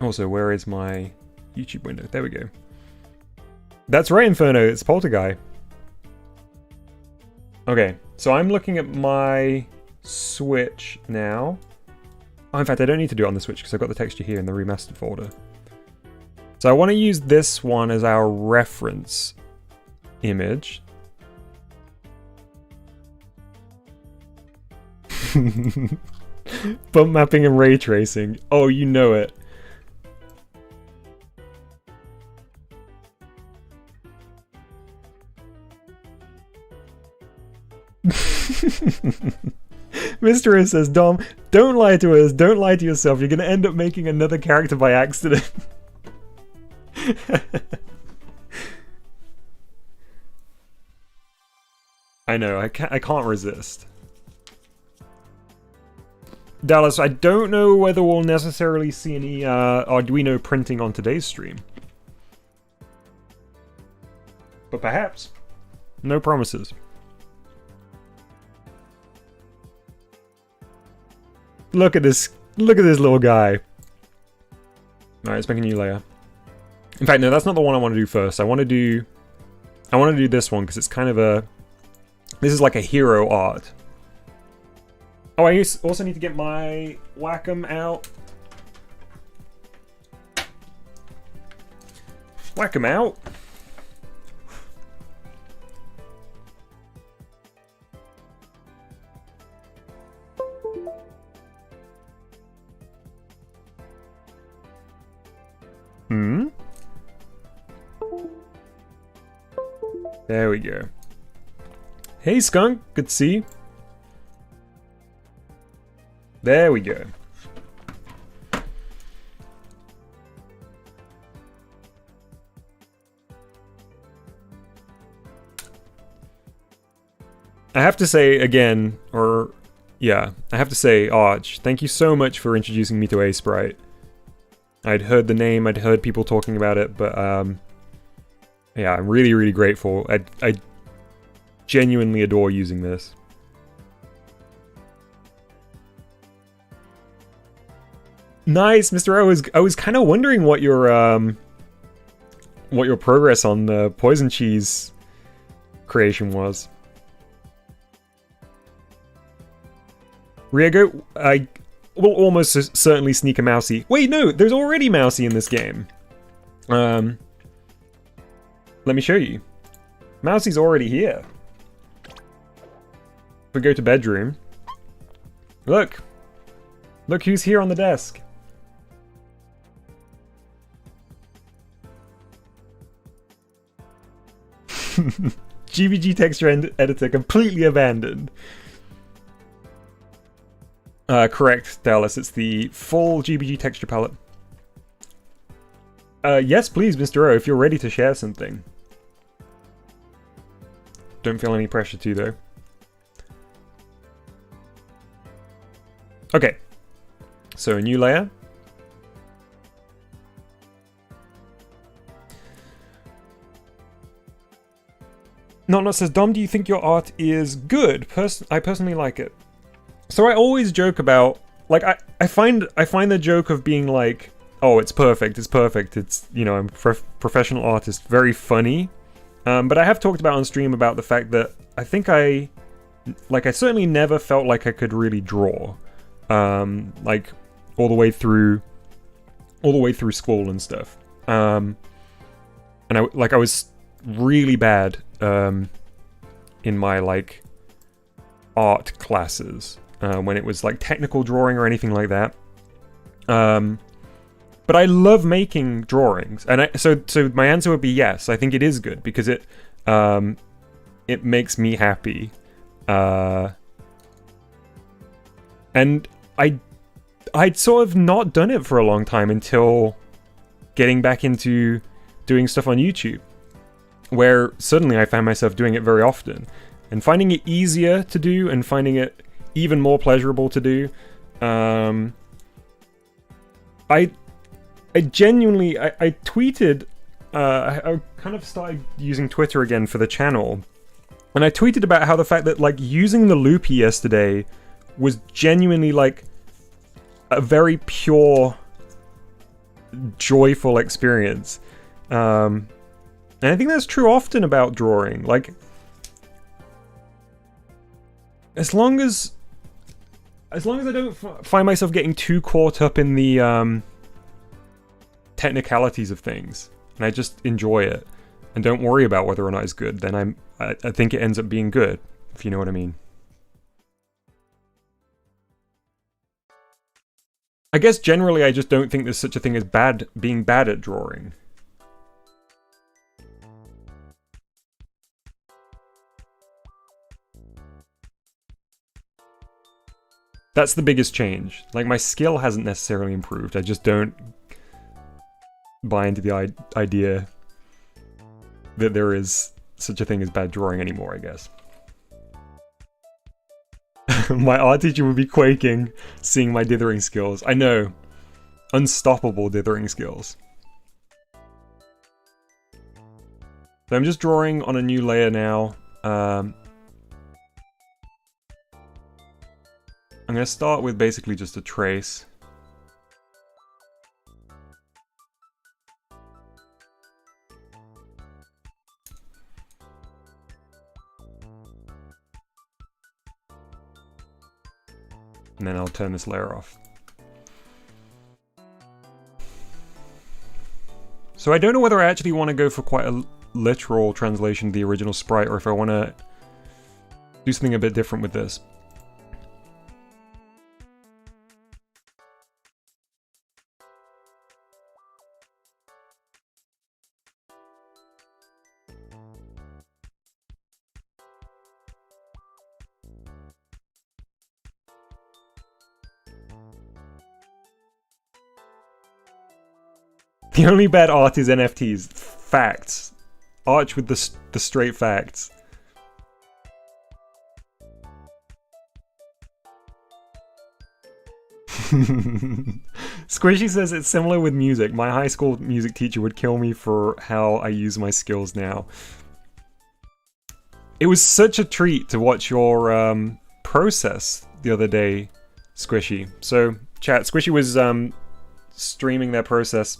Also, where is my YouTube window? There we go. That's right, Inferno, it's Polter-Guy. Okay, so I'm looking at my Switch now. Oh, in fact, I don't need to do it on the Switch because I've got the texture here in the remastered folder. So I want to use this one as our reference image. Bump mapping and ray tracing. Oh, you know it. Mr. O says, Dom, don't lie to us, don't lie to yourself, you're gonna end up making another character by accident. I know, I can't resist. Dallas, I don't know whether we'll necessarily see any Arduino printing on today's stream. But perhaps. No promises. Look at this little guy. Alright, let's make a new layer. In fact, no, that's not the one I want to do first. I want to do this one because it's kind of a... This is like a hero art. Oh, I also need to get my Wacom out. Wacom out. There we go. Hey Skunk, good to see you. There we go. I have to say again, I have to say, Arch, thank you so much for introducing me to a Sprite. I'd heard the name, I'd heard people talking about it, but yeah, I'm really, really grateful. I genuinely adore using this. Nice, Mr. O. I was kind of wondering what your progress on the poison cheese creation was. Riego, I will almost certainly sneak a Mousy. Wait, no, there's already Mousy in this game. Let me show you. Mousy's already here. If we go to bedroom, look who's here on the desk. GBG texture editor completely abandoned. Correct, Dallas. It's the full GBG texture palette. Yes, please, Mr. O, if you're ready to share something. Don't feel any pressure to, though. Okay. So, a new layer. Not says, Dom, do you think your art is good? I personally like it. So I always joke about, like, I find the joke of being like, oh, it's perfect, it's, you know, I'm a professional artist, very funny. But I have talked about on stream about the fact that I think I certainly never felt like I could really draw. Like, all the way through school and stuff. And I was really bad, in my, like, art classes. When it was like technical drawing or anything like that. But I love making drawings, and so my answer would be yes. I think it is good because it makes me happy, and I'd sort of not done it for a long time until getting back into doing stuff on YouTube, where suddenly I found myself doing it very often and finding it easier to do and finding it even more pleasurable to do. I genuinely, I tweeted, I kind of started using Twitter again for the channel, and I tweeted about how the fact that, like, using the loopy yesterday was genuinely, like, a very pure, joyful experience. And I think that's true often about drawing. Like, As long as I don't find myself getting too caught up in the technicalities of things, and I just enjoy it and don't worry about whether or not it's good, then I think it ends up being good, if you know what I mean. I guess generally I just don't think there's such a thing as being bad at drawing. That's the biggest change. Like, my skill hasn't necessarily improved, I just don't buy into the idea that there is such a thing as bad drawing anymore, I guess. My art teacher would be quaking seeing my dithering skills. I know. Unstoppable dithering skills. So I'm just drawing on a new layer now. I'm going to start with basically just a trace. And then I'll turn this layer off. So I don't know whether I actually want to go for quite a literal translation of the original sprite, or if I want to do something a bit different with this. The only bad art is NFTs. Facts. Arch with the straight facts. Squishy says it's similar with music. My high school music teacher would kill me for how I use my skills now. It was such a treat to watch your process the other day, Squishy. So, chat, Squishy was streaming their process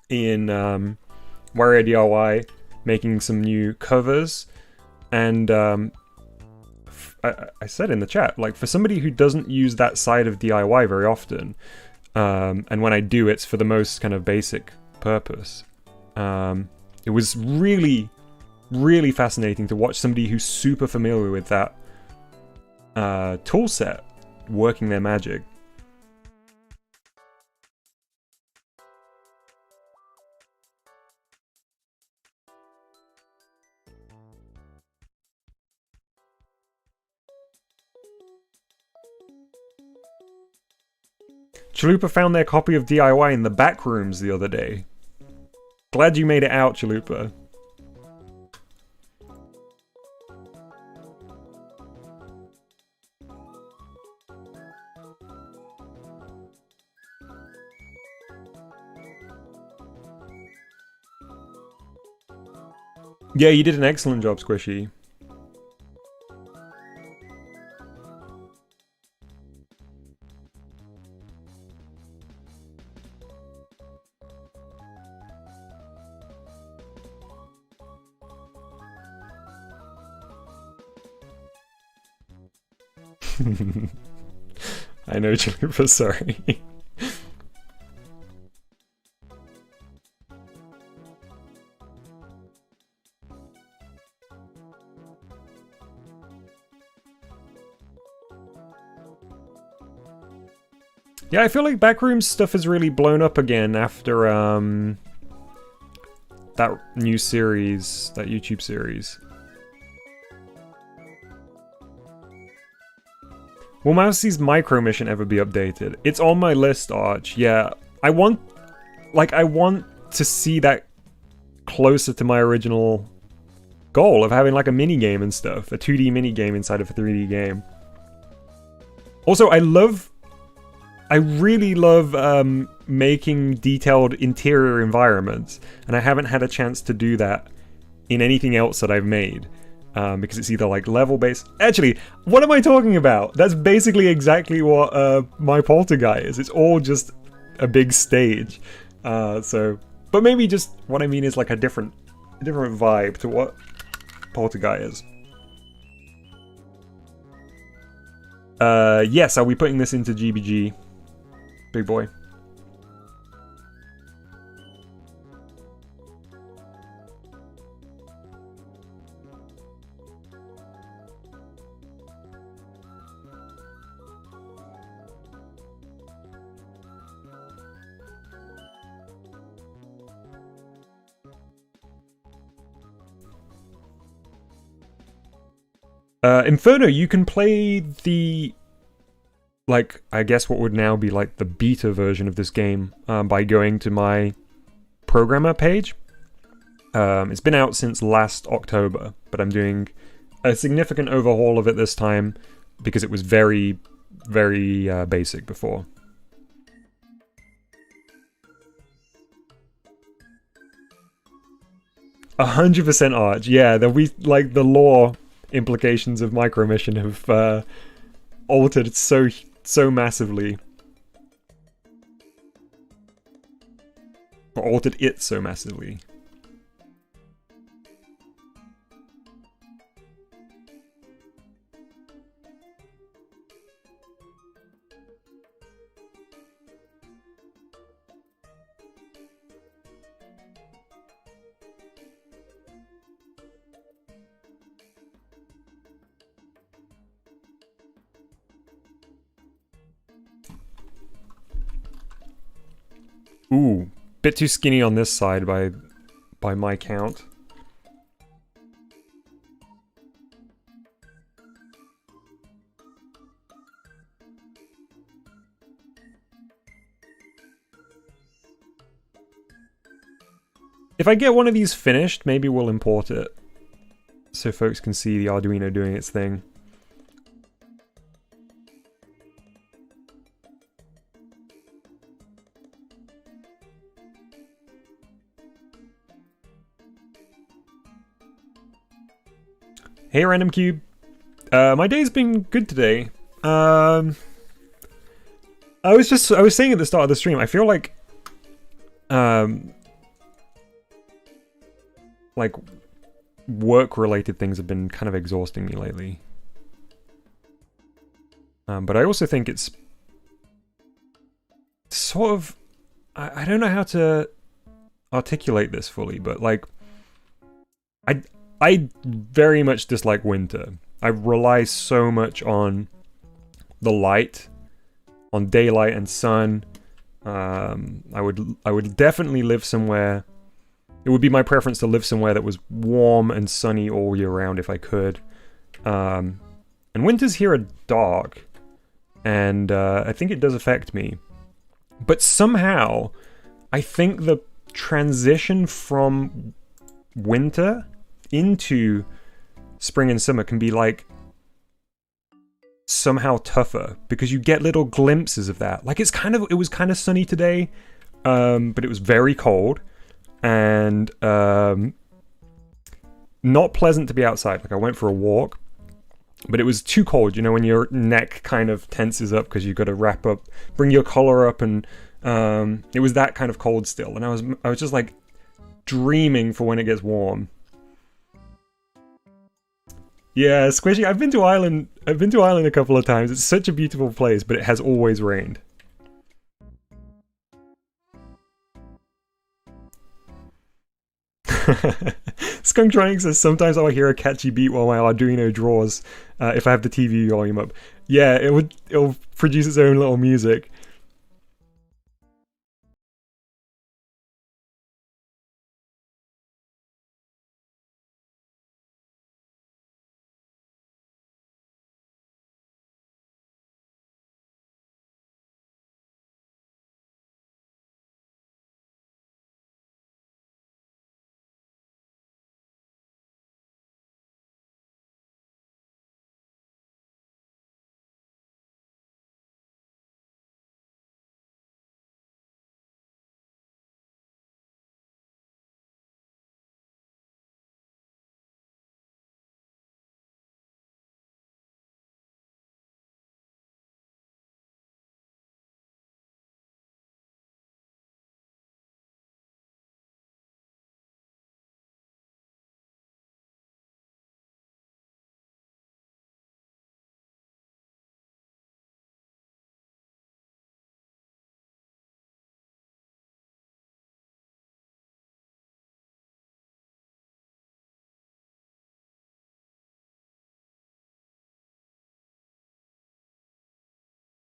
in Warrior DIY, making some new covers, and I said in the chat, like, for somebody who doesn't use that side of DIY very often, and when I do, it's for the most kind of basic purpose. It was really, really fascinating to watch somebody who's super familiar with that tool set working their magic. Chalupa found their copy of DIY in the back rooms the other day. Glad you made it out, Chalupa. Yeah, you did an excellent job, Squishy. I know, Chalupa, sorry. Yeah, I feel like Backrooms stuff has really blown up again after that new series, that YouTube series. Will Mousie's micro mission ever be updated? It's on my list, Arch. Yeah, I want to see that closer to my original goal of having like a mini game and stuff, a 2D mini game inside of a 3D game. Also, I really love making detailed interior environments, and I haven't had a chance to do that in anything else that I've made. Because it's either like level based. Actually, what am I talking about? That's basically exactly what my Polter-Guy is. It's all just a big stage. But maybe just what I mean is like a different vibe to what Polter-Guy is. Yes, I'll be putting this into GBG. Big boy. Inferno, you can play the, like, I guess what would now be like the beta version of this game by going to my programmer page. It's been out since last October, but I'm doing a significant overhaul of it this time because it was very, very basic before. %, Arch. Yeah, there'll be like the lore implications of Micro Mission have altered so massively. Or altered it so massively. Ooh, bit too skinny on this side by my count. If I get one of these finished, maybe we'll import it so folks can see the Arduino doing its thing. Hey, Random Cube. My day's been good today. I was saying at the start of the stream, I feel like work-related things have been kind of exhausting me lately. But I also think it's sort of, I don't know how to articulate this fully, but like, I very much dislike winter. I rely so much on the light, on daylight and sun. I would definitely live somewhere. It would be my preference to live somewhere that was warm and sunny all year round if I could. And winters here are dark, and I think it does affect me. But somehow, I think the transition from winter into spring and summer can be like somehow tougher because you get little glimpses of that. Like it was kind of sunny today, but it was very cold and not pleasant to be outside. Like I went for a walk, but it was too cold. You know, when your neck kind of tenses up because you've got to wrap up, bring your collar up, and it was that kind of cold still. And I was just like dreaming for when it gets warm. Yeah, Squishy, I've been to Ireland a couple of times. It's such a beautiful place, but it has always rained. Skunktronic says, sometimes I'll hear a catchy beat while my Arduino draws if I have the TV volume up. Yeah, it'll produce its own little music.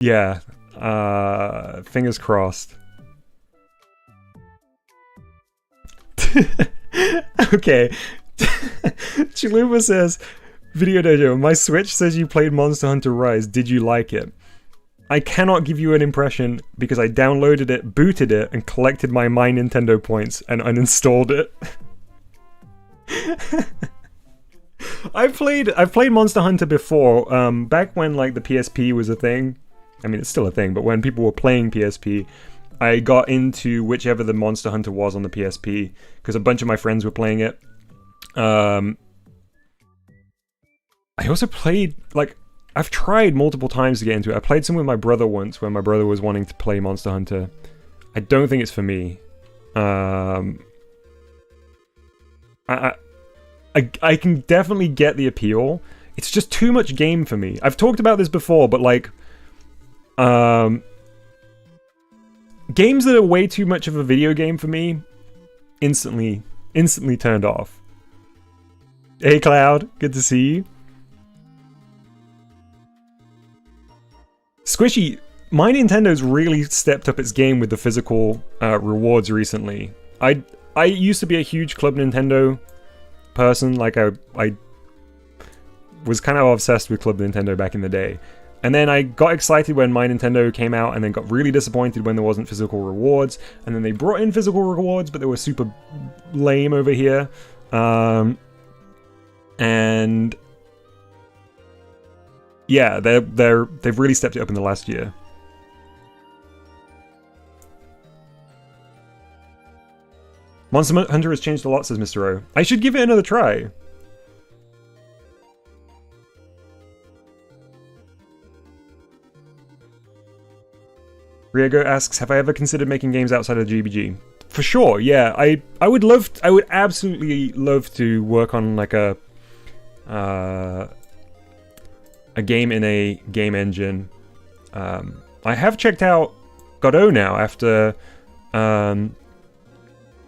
Yeah. Fingers crossed. Okay. Chalupa says, Video Dojo, my Switch says you played Monster Hunter Rise. Did you like it? I cannot give you an impression because I downloaded it, booted it, and collected my My Nintendo points and uninstalled it. I've played Monster Hunter before, back when like the PSP was a thing. I mean, it's still a thing, but when people were playing PSP, I got into whichever the Monster Hunter was on the PSP, because a bunch of my friends were playing it. I also played, like, I've tried multiple times to get into it. I played some with my brother once, when my brother was wanting to play Monster Hunter. I don't think it's for me. I can definitely get the appeal. It's just too much game for me. I've talked about this before, but like, games that are way too much of a video game for me, instantly turned off. Hey Cloud, good to see you. Squishy, my Nintendo's really stepped up its game with the physical rewards recently. I used to be a huge Club Nintendo person. Like I was kind of obsessed with Club Nintendo back in the day. And then I got excited when My Nintendo came out, and then got really disappointed when there wasn't physical rewards. And then they brought in physical rewards, but they were super lame over here. And yeah, they've really stepped it up in the last year. Monster Hunter has changed a lot, says Mr. O. I should give it another try. Riego asks, have I ever considered making games outside of GBG? For sure, yeah. I would absolutely love to work on like a game in a game engine. I have checked out Godot now after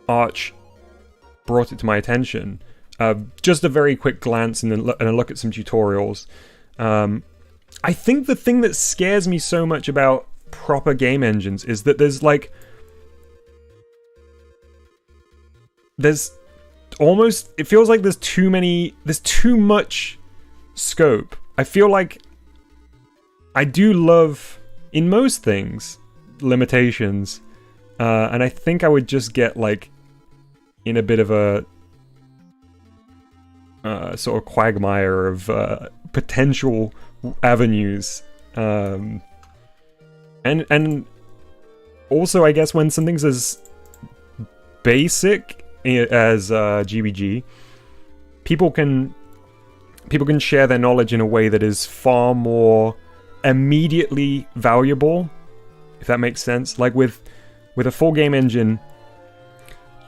Arch brought it to my attention. Just a very quick glance and a look at some tutorials. I think the thing that scares me so much about proper game engines is that there's almost, it feels like there's too much scope. I feel like I do love, in most things, limitations, and I think I would just get like in a bit of a sort of quagmire of potential avenues. And also, I guess when something's as basic as GBG, people can share their knowledge in a way that is far more immediately valuable, if that makes sense. Like with a full game engine,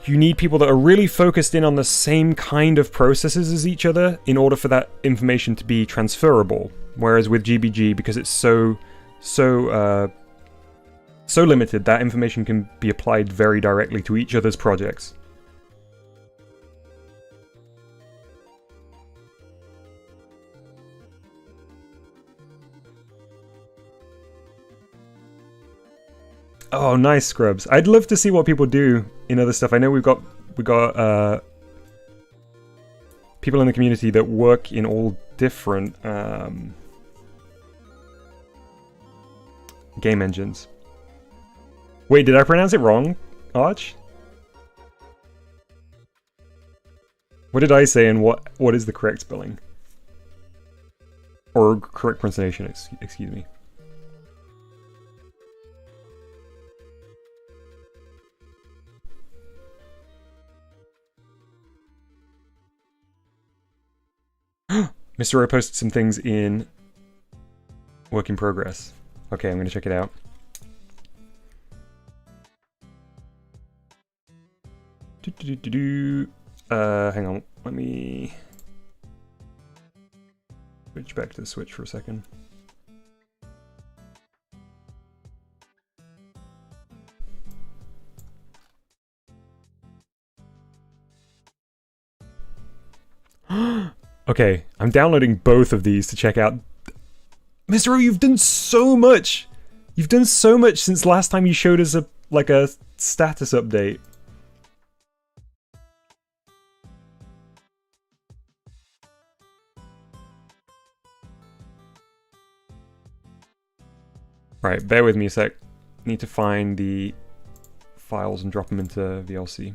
you need people that are really focused in on the same kind of processes as each other in order for that information to be transferable. Whereas with GBG, because it's so limited, that information can be applied very directly to each other's projects. Oh, nice, Scrubs. I'd love to see what people do in other stuff. I know we got people in the community that work in all different game engines. Wait, did I pronounce it wrong, Arch? What did I say, and what is the correct spelling? Or correct pronunciation, excuse me. Mr. O posted some things in work in progress. Okay, I'm gonna check it out. Hang on, let me switch back to the Switch for a second. Okay, I'm downloading both of these to check out. Mr. O, you've done so much! You've done so much since last time you showed us a status update. Right, bear with me a sec. Need to find the files and drop them into VLC.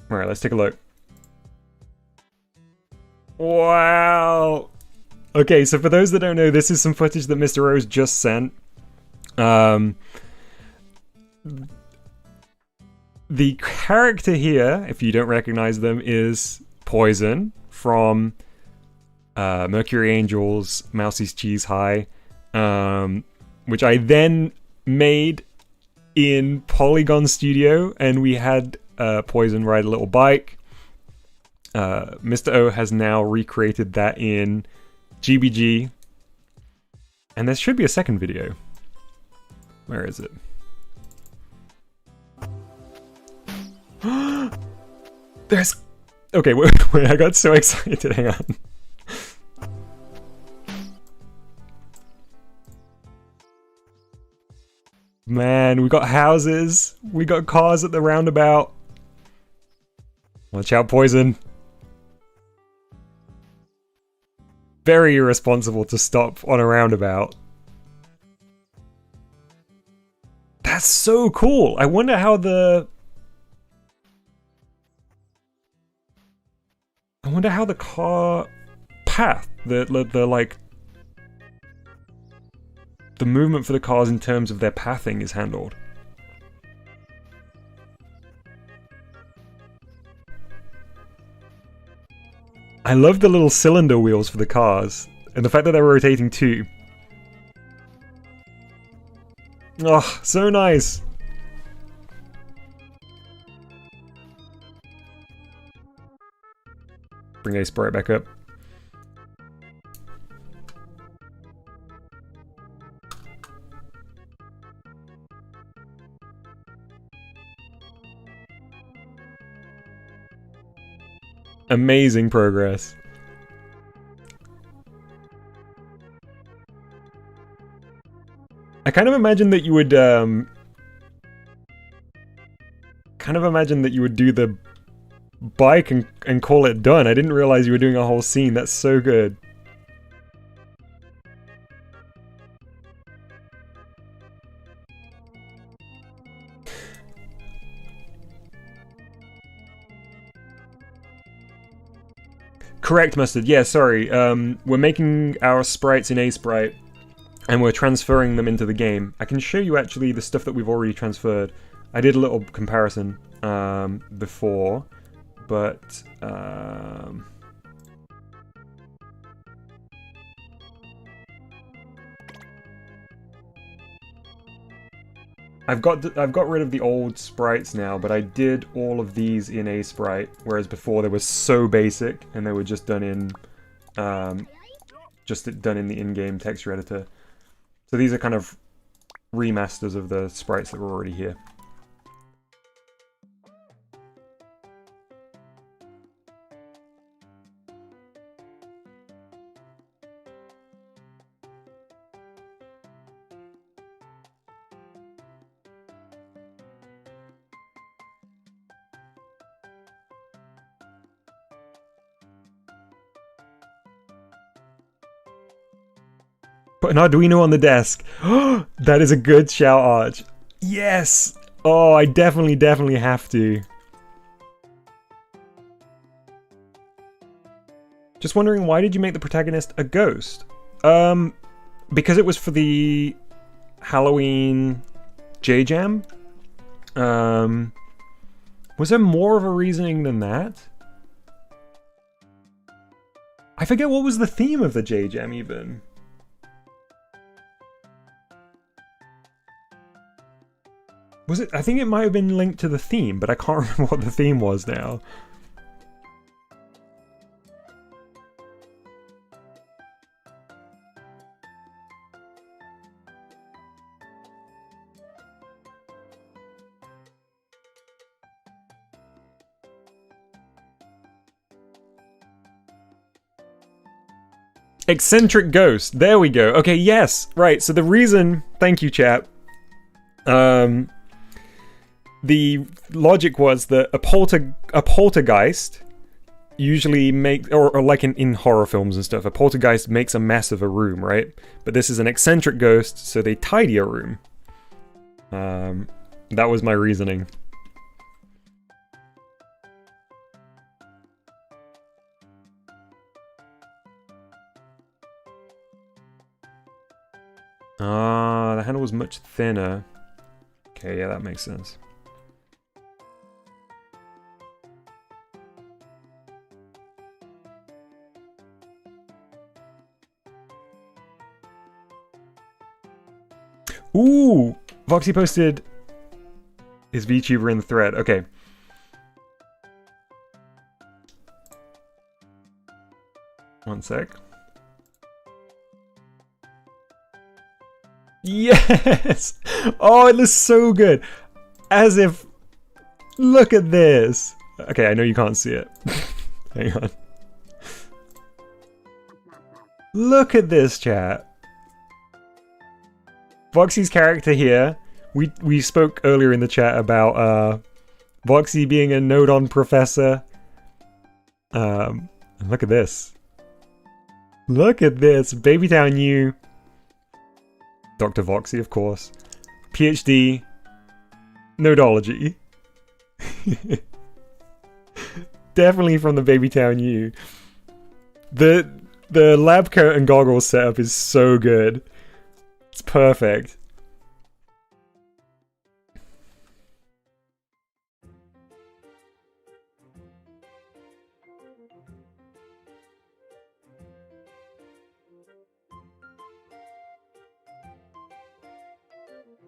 Alright, let's take a look. Wow! Okay, so for those that don't know, this is some footage that Mr. Rose just sent. The character here, if you don't recognize them, is Poison from Mercury Angel's Mousie's Cheese High, which I then made in Polygon Studio, and we had Poison ride a little bike. Mr. O has now recreated that in GBG, and there should be a second video. Where is it? There's... Okay, wait, I got so excited, hang on. Man, we got houses, we got cars at the roundabout. Watch out, Poison. Very irresponsible to stop on a roundabout. That's so cool. I wonder how the car path, the movement for the cars in terms of their pathing is handled. I love the little cylinder wheels for the cars, and the fact that they're rotating too. Oh, so nice! Bring a Sprite back up. Amazing progress. I kind of imagine that you would do the bike and call it done. I didn't realize you were doing a whole scene. That's so good. Correct, Mustard. Yeah, sorry. We're making our sprites in Sprite, and we're transferring them into the game. I can show you actually the stuff that we've already transferred. I did a little comparison before, but I've got rid of the old sprites now, but I did all of these in Sprite, whereas before they were so basic and they were just done in the in-game texture editor. So these are kind of remasters of the sprites that were already here. Put an Arduino on the desk. That is a good shout, Arch. Yes! Oh, I definitely have to. Just wondering, why did you make the protagonist a ghost? Because it was for the Halloween J-Jam? Was there more of a reasoning than that? I forget what was the theme of the J-Jam even. Was it? I think it might have been linked to the theme, but I can't remember what the theme was now. Eccentric Ghost. There we go. Okay, yes. Right. So the reason... Thank you, chat. The logic was that a poltergeist usually makes... Or like in horror films and stuff, a poltergeist makes a mess of a room, right? But this is an eccentric ghost, so they tidy a room. That was my reasoning. Ah, the handle was much thinner. Okay, yeah, that makes sense. Ooh! Voxy posted his VTuber in the thread. Okay. One sec. Yes! Oh, it looks so good. As if... Look at this. Okay, I know you can't see it. Hang on. Look at this, chat. Voxy's character here. We spoke earlier in the chat about Voxy being a node-on professor. Look at this. Look at this. Babytown U. Dr. Voxy, of course. PhD. Nodology. Definitely from the Babytown U. The lab coat and goggles setup is so good. It's perfect.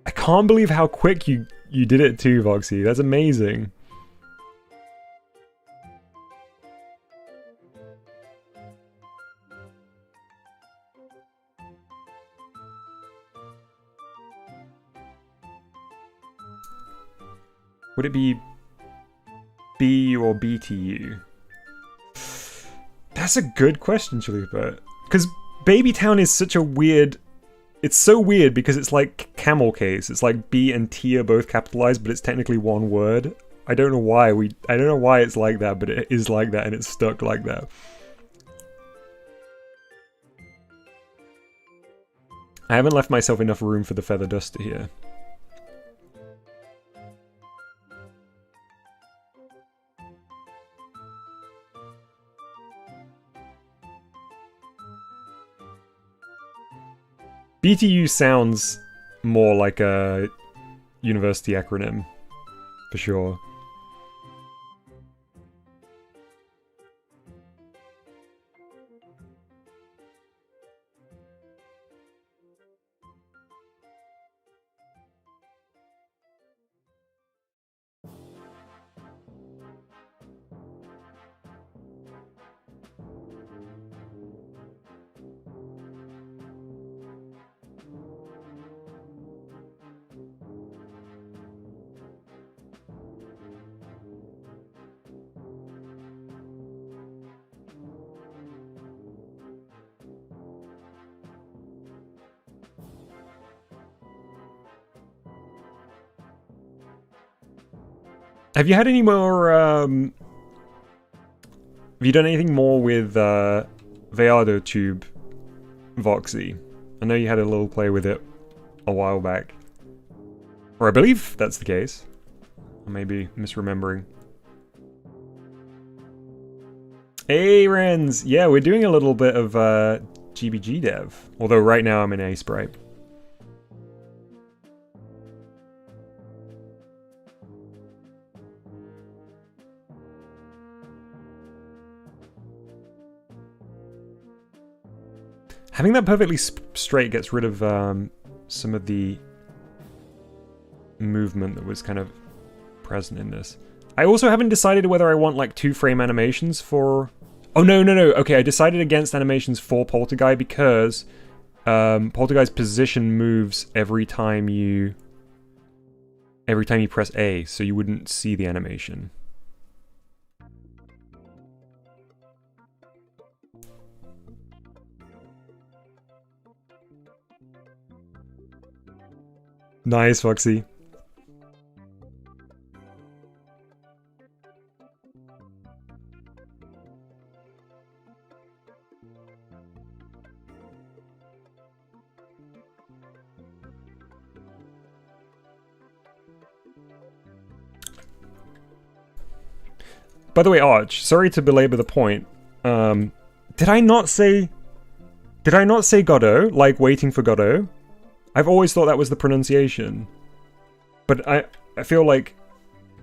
I can't believe how quick you did it too, Voxy. That's amazing. Would it be B or BTU? That's a good question, Chalupa. Because Babytown is such a weird... It's so weird because it's like camel case. It's like B and T are both capitalized, but it's technically one word. I don't know why I don't know why it's like that, but it is like that and it's stuck like that. I haven't left myself enough room for the feather duster here. BTU sounds more like a university acronym, for sure. Have you had any more, have you done anything more with, Veado Tube, Voxy? I know you had a little play with it a while back. Or I believe that's the case. I may be misremembering. Hey, Renz! Yeah, we're doing a little bit of, GBG dev. Although right now I'm in a Sprite. Having that perfectly straight gets rid of some of the movement that was kind of present in this. I also haven't decided whether I want like 2-frame animations for... Oh, no. Okay, I decided against animations for Polter-Guy because Polter-Guy's position moves every time you press A, so you wouldn't see the animation. Nice, Foxy. By the way, Arch, sorry to belabor the point. Did I not say Godot, like waiting for Godot? I've always thought that was the pronunciation. But I feel like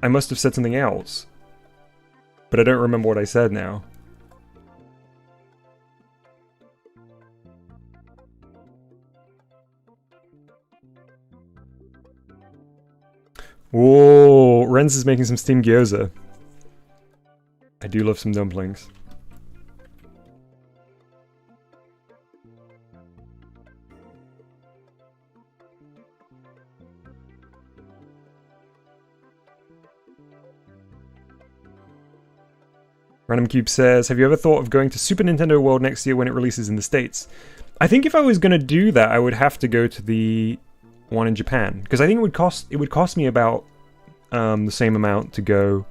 I must have said something else. But I don't remember what I said now. Whoa, Renz is making some steamed gyoza. I do love some dumplings. Random Cube says, have you ever thought of going to Super Nintendo World next year when it releases in the States? I think if I was going to do that, I would have to go to the one in Japan. Because I think it would cost me about the same amount to go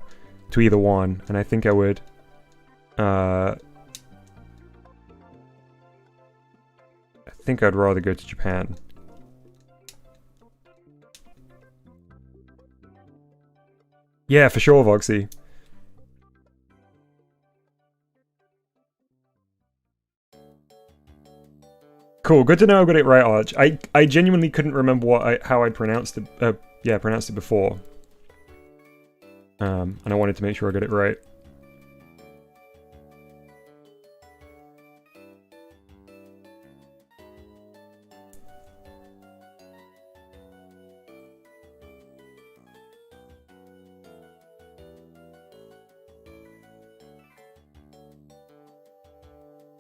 to either one. And I think I would... I think I'd rather go to Japan. Yeah, for sure, Voxy. Cool, good to know I got it right, Arch. I genuinely couldn't remember how I pronounced it. Pronounced it before. And I wanted to make sure I got it right.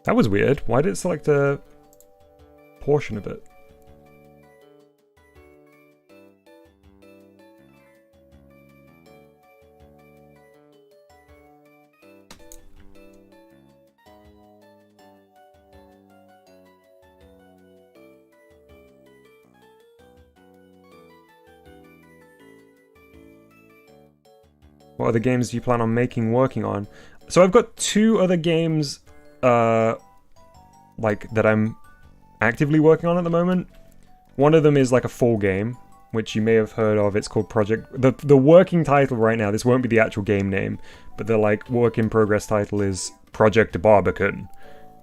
That was weird. Why did it select a portion of it? What other games do you plan on working on? So I've got 2 other games like that I'm actively working on at the moment. One of them is like a full game, which you may have heard of. It's called Project... The working title right now, this won't be the actual game name, but the like work in progress title is Project Barbican.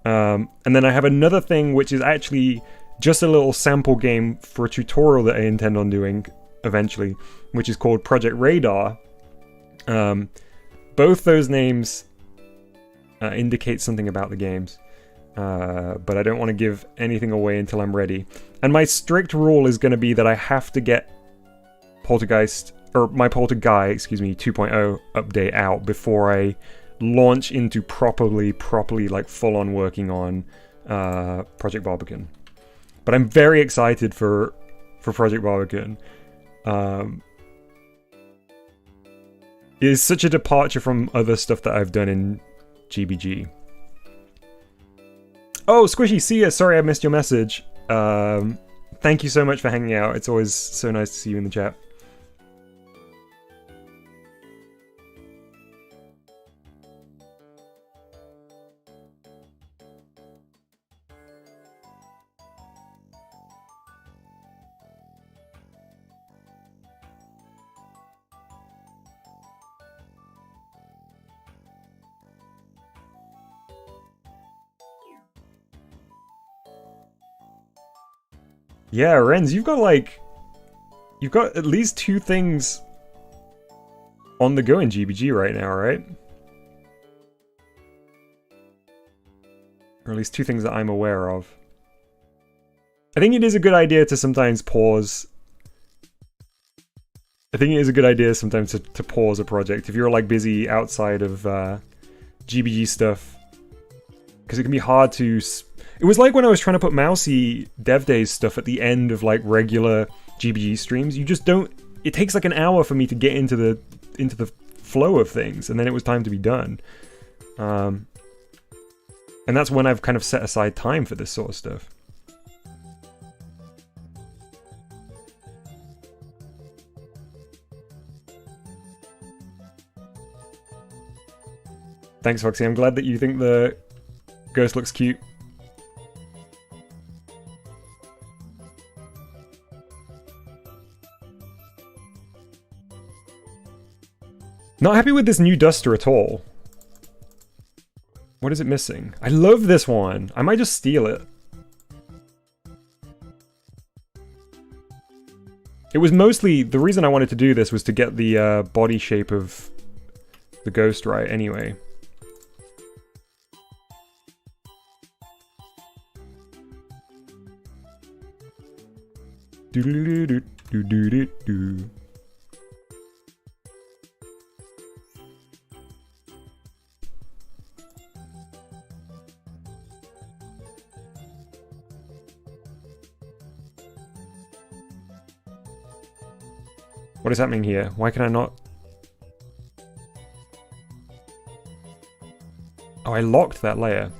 And then I have another thing which is actually just a little sample game for a tutorial that I intend on doing eventually, which is called Project Radar. Both those names indicate something about the games. But I don't want to give anything away until I'm ready. And my strict rule is going to be that I have to get Poltergeist, or my Polter-Guy, 2.0 update out before I launch into properly like full-on working on Project Barbican. But I'm very excited for Project Barbican. It is such a departure from other stuff that I've done in GBG. Oh, Squishy, see ya! Sorry I missed your message. Thank you so much for hanging out. It's always so nice to see you in the chat. Yeah, Renz, you've got at least 2 things on the go in GBG right now, right? Or at least 2 things that I'm aware of. I think it is a good idea to sometimes pause I think it is a good idea sometimes to pause a project if you're like busy outside of GBG stuff, because it can be hard to. It was like when I was trying to put Mousy Dev Days stuff at the end of like regular GBG streams. You just don't. It takes like an hour for me to get into the flow of things, and then it was time to be done. And that's when I've kind of set aside time for this sort of stuff. Thanks, Foxy. I'm glad that you think the ghost looks cute. Not happy with this new duster at all. What is it missing? I love this one. I might just steal it. It was mostly... The reason I wanted to do this was to get the body shape of the ghost right anyway. Do-do-do-do-do-do-do. What is happening here? Why can I not... Oh, I locked that layer.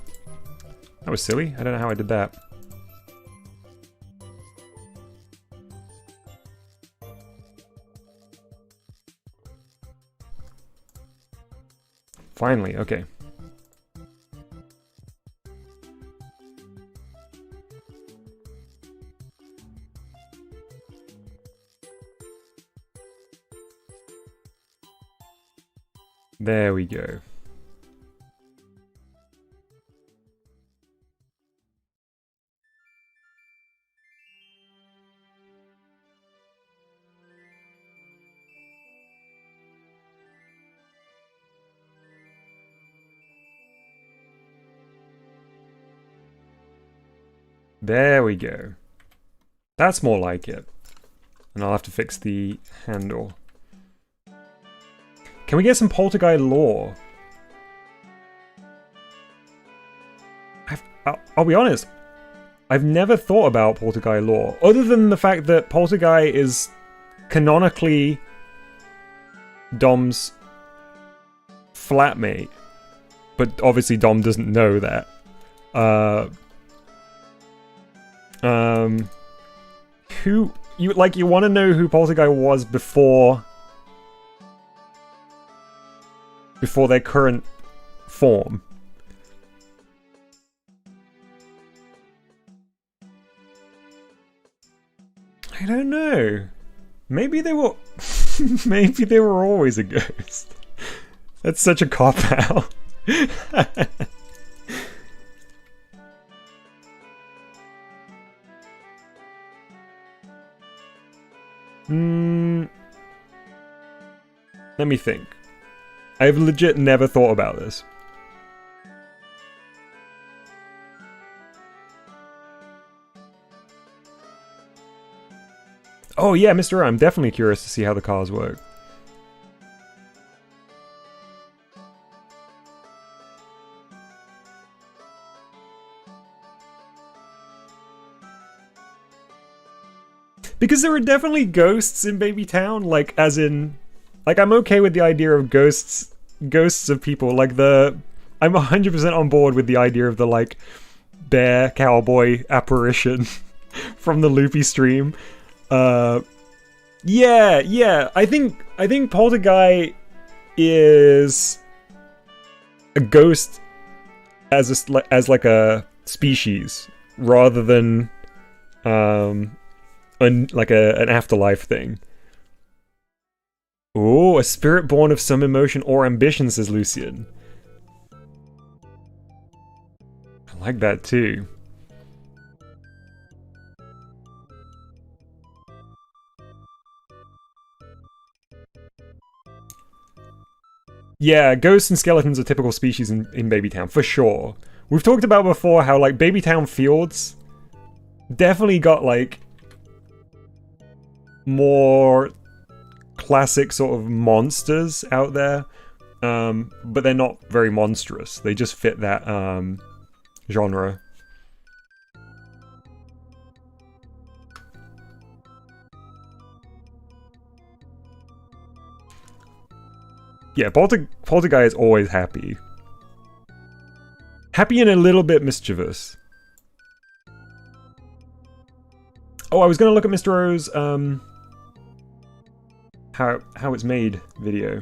That was silly. I don't know how I did that. Finally, okay. There we go. There we go. That's more like it. And I'll have to fix the handle. Can we get some Polter-Guy lore? I'll be honest. I've never thought about Polter-Guy lore. Other than the fact that Polter-Guy is canonically Dom's flatmate. But obviously Dom doesn't know that. Who... You want to know who Polter-Guy was before their current form. I don't know. Maybe they were... Maybe they were always a ghost. That's such a cop-out. Let me think. I've legit never thought about this. Oh yeah, Mr. I'm definitely curious to see how the cars work. Because there are definitely ghosts in Baby Town, like, as in... Like, I'm okay with the idea of ghosts of people, like I'm 100% on board with the idea of the, like, bear cowboy apparition from the Loopy stream. Yeah, I think Polter-Guy is a ghost as like a species, rather than, like an afterlife thing. Oh, a spirit born of some emotion or ambition, says Lucian. I like that too. Yeah, ghosts and skeletons are typical species in Babytown, for sure. We've talked about before how, like, Babytown Fields definitely got, like, more classic sort of monsters out there, but they're not very monstrous. They just fit that genre. Yeah, Polter-Guy is always happy. Happy and a little bit mischievous. Oh, I was gonna look at Mr. O's how it's made video.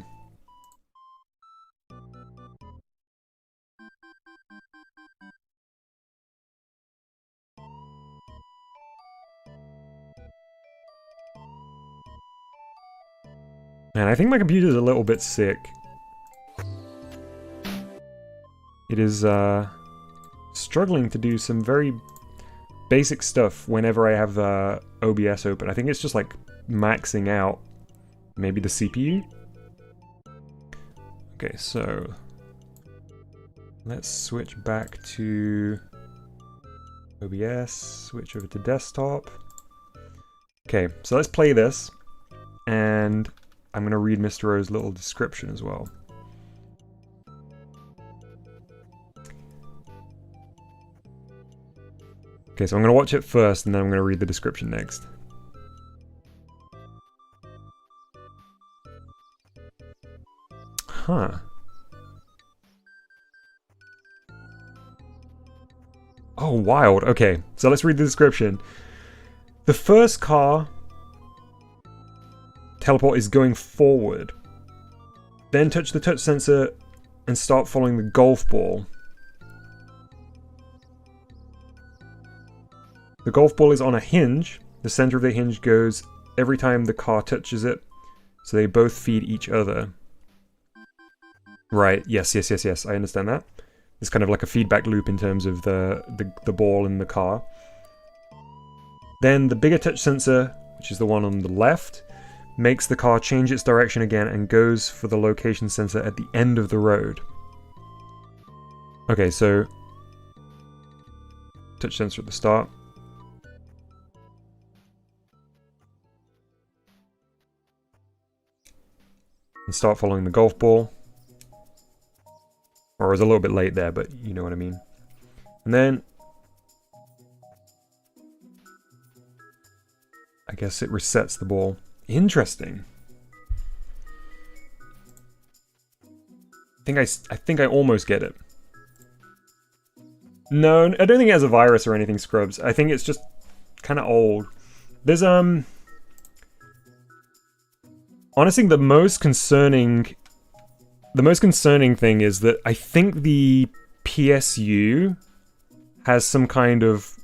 Man, I think my computer's a little bit sick. It is struggling to do some very basic stuff whenever I have OBS open. I think it's just like maxing out maybe the CPU. Okay, so let's switch back to OBS, switch over to desktop. Okay, so let's play this, and I'm gonna read Mr. O's little description as well. Okay, so I'm gonna watch it first, and then I'm gonna read the description next. Huh. Oh, wild. Okay, so let's read the description. The first car teleport is going forward. Then touch the touch sensor and start following the golf ball. The golf ball is on a hinge. The center of the hinge goes every time the car touches it, so they both feed each other. Right, yes, I understand that. It's kind of like a feedback loop in terms of the ball in the car. Then the bigger touch sensor, which is the one on the left, makes the car change its direction again and goes for the location sensor at the end of the road. Okay, so touch sensor at the start. And start following the golf ball. Or I was a little bit late there, but you know what I mean. And then I guess it resets the ball. Interesting. I think I almost get it. No, I don't think it has a virus or anything, Scrubs. I think it's just kind of old. There's honestly, the most concerning thing is that I think the PSU has some kind of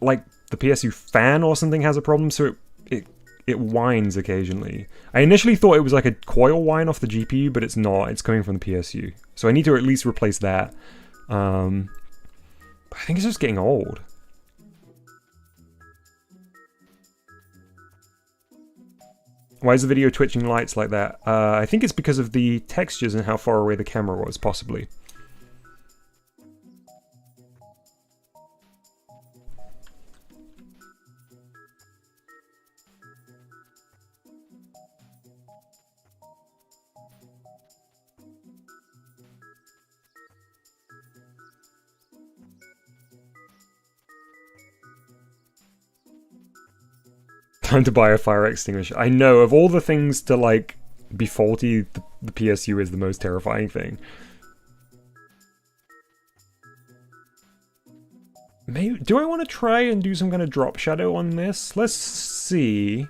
like the PSU fan or something has a problem, so it whines occasionally. I initially thought it was like a coil whine off the GPU, but it's not. It's coming from the PSU. So I need to at least replace that. But I think it's just getting old. Why is the video twitching lights like that? I think it's because of the textures and how far away the camera was, possibly. Time to buy a fire extinguisher. I know, of all the things to, like, be faulty, the PSU is the most terrifying thing. Maybe, do I want to try and do some kind of drop shadow on this? Let's see.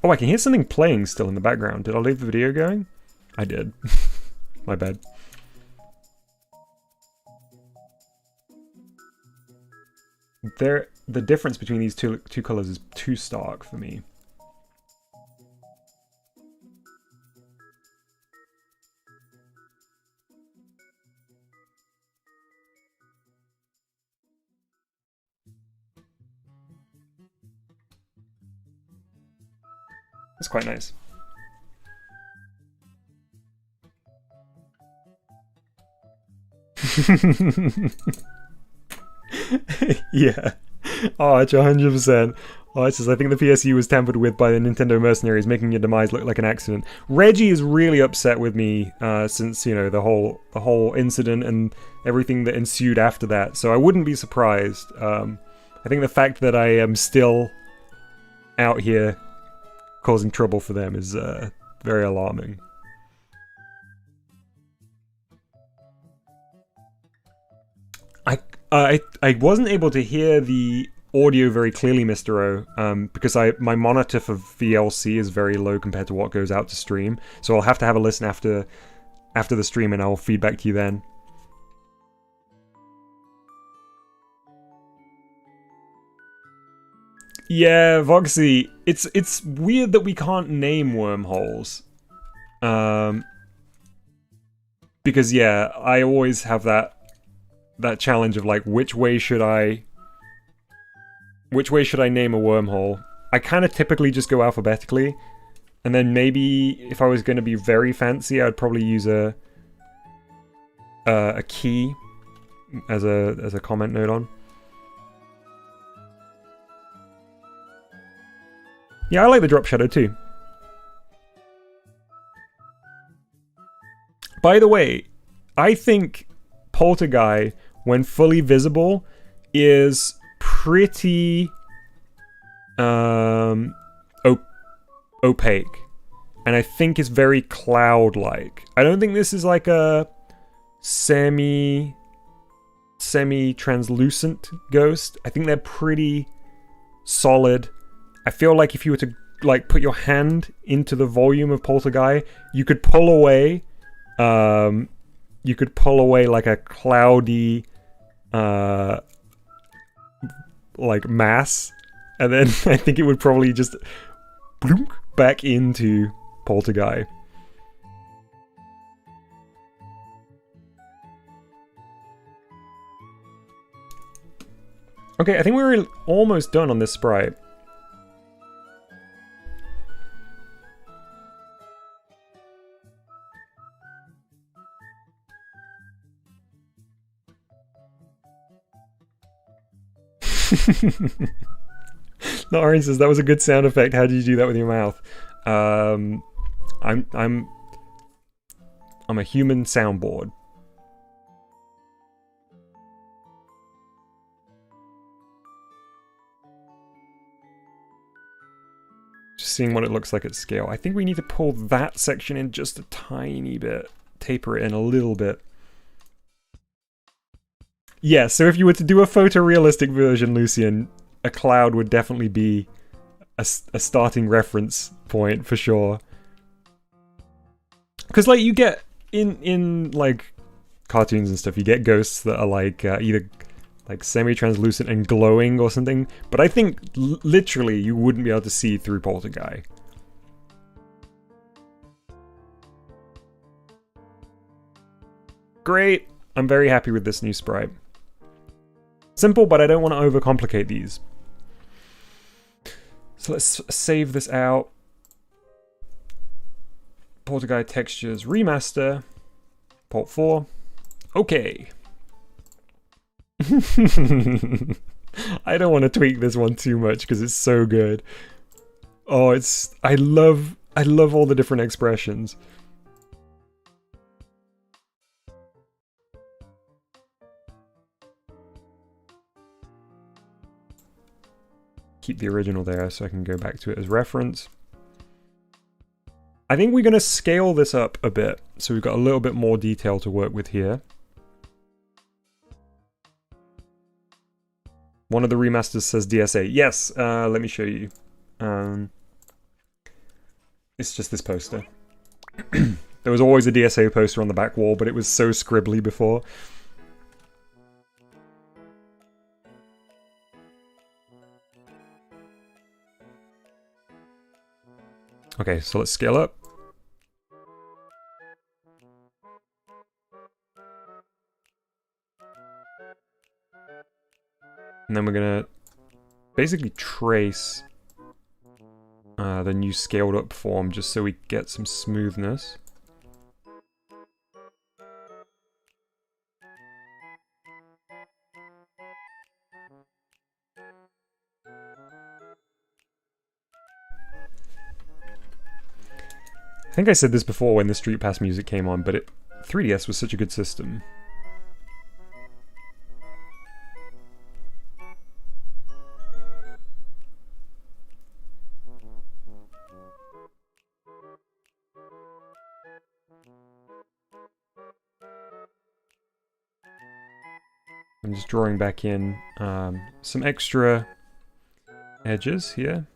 Oh, I can hear something playing still in the background. Did I leave the video going? I did. My bad. The difference between these two colors is too stark for me. It's quite nice. Yeah. Oh, it's 100%. Oh, it says, I think the PSU was tampered with by the Nintendo mercenaries, making your demise look like an accident. Reggie is really upset with me since, you know, the whole incident and everything that ensued after that. So I wouldn't be surprised. I think the fact that I am still out here causing trouble for them is very alarming. I wasn't able to hear the audio very clearly, Mr. O, because my monitor for VLC is very low compared to what goes out to stream, so I'll have to have a listen after the stream and I'll feedback to you then. Yeah, Voxy, it's weird that we can't name wormholes. Because yeah, I always have that challenge of like, which way should I name a wormhole? I kind of typically just go alphabetically, and then maybe if I was going to be very fancy, I'd probably use a key as a comment node on. Yeah, I like the drop shadow too. By the way, I think Polter-Guy, when fully visible, is pretty opaque, and I think it's very cloud-like. I don't think this is like a semi-translucent ghost. I think they're pretty solid. I feel like if you were to like put your hand into the volume of Polter-Guy, you could pull away like a cloudy like mass, and then I think it would probably just bloom back into Polter-Guy. Okay, I think we're almost done on this sprite. The orange says that was a good sound effect. How did you do that with your mouth? I'm a human soundboard. Just seeing what it looks like at scale. I think we need to pull that section in just a tiny bit. Taper it in a little bit. Yeah, so if you were to do a photorealistic version, Lucian, a cloud would definitely be a starting reference point for sure. Because like you get in like cartoons and stuff, you get ghosts that are like either like semi-translucent and glowing or something. But I think literally you wouldn't be able to see through Polter-Guy. Great! I'm very happy with this new sprite. Simple, but I don't want to overcomplicate these. So let's save this out. Polter-Guy textures remaster. Port 4. Okay. I don't want to tweak this one too much because it's so good. Oh, I love all the different expressions. Keep the original there so I can go back to it as reference. I think we're going to scale this up a bit, so we've got a little bit more detail to work with here. One of the remasters says DSA. Yes, let me show you. It's just this poster. There was always a DSA poster on the back wall, but it was so scribbly before. Okay, so let's scale up. And then we're gonna basically trace the new scaled up form just so we get some smoothness. I think I said this before when the Street Pass music came on, but 3DS was such a good system. I'm just drawing back in some extra edges here.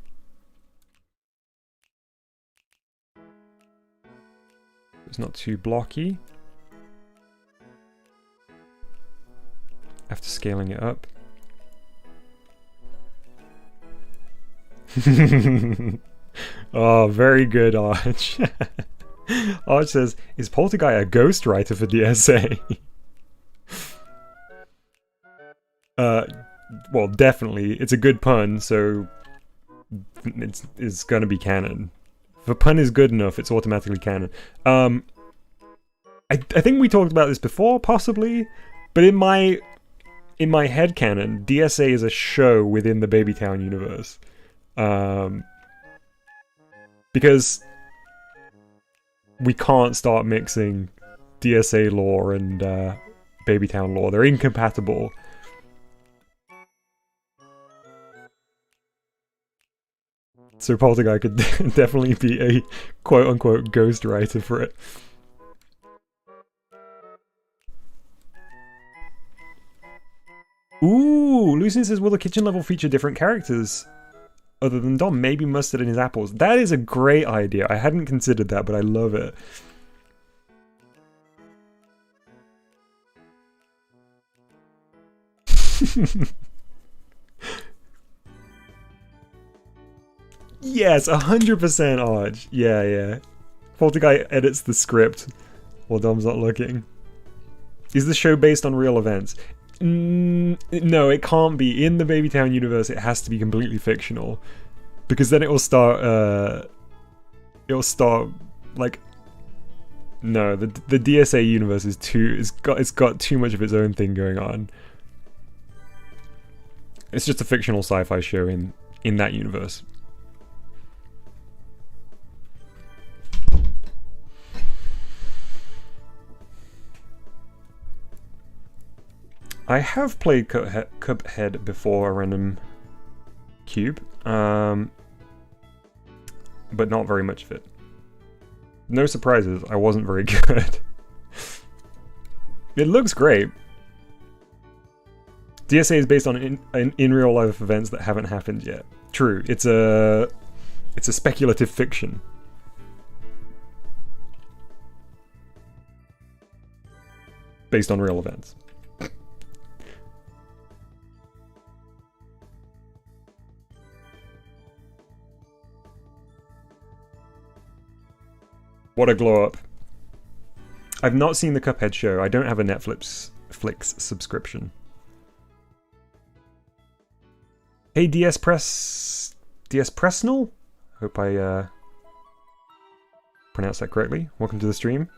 It's not too blocky. After scaling it up. Oh, very good, Arch. Arch says, is Polter-Guy a ghostwriter for DSA? Well, definitely. It's a good pun, so it's gonna be canon. If a pun is good enough, it's automatically canon. I think we talked about this before, possibly, but in my headcanon, DSA is a show within the Babytown universe. Because we can't start mixing DSA lore and Babytown lore. They're incompatible. So Polter-Guy could definitely be a quote-unquote ghostwriter for it. Ooh, Lucien says, will the kitchen level feature different characters other than Dom? Maybe Mustard and his apples. That is a great idea. I hadn't considered that, but I love it. Yes, 100% Arch. Yeah. Polter-Guy edits the script while Dom's not looking. Is the show based on real events? No, it can't be. In the Babytown universe, it has to be completely fictional. Because then it will start, like... No, the DSA universe is it's got too much of its own thing going on. It's just a fictional sci-fi show in that universe. I have played Cuphead before a random cube, but not very much of it. No surprises, I wasn't very good. It looks great. DSA is based on in real life events that haven't happened yet. True, it's a speculative fiction. Based on real events. What a glow up. I've not seen the Cuphead show. I don't have a Netflix subscription. Hey DS Presnell? Hope I pronounced that correctly. Welcome to the stream.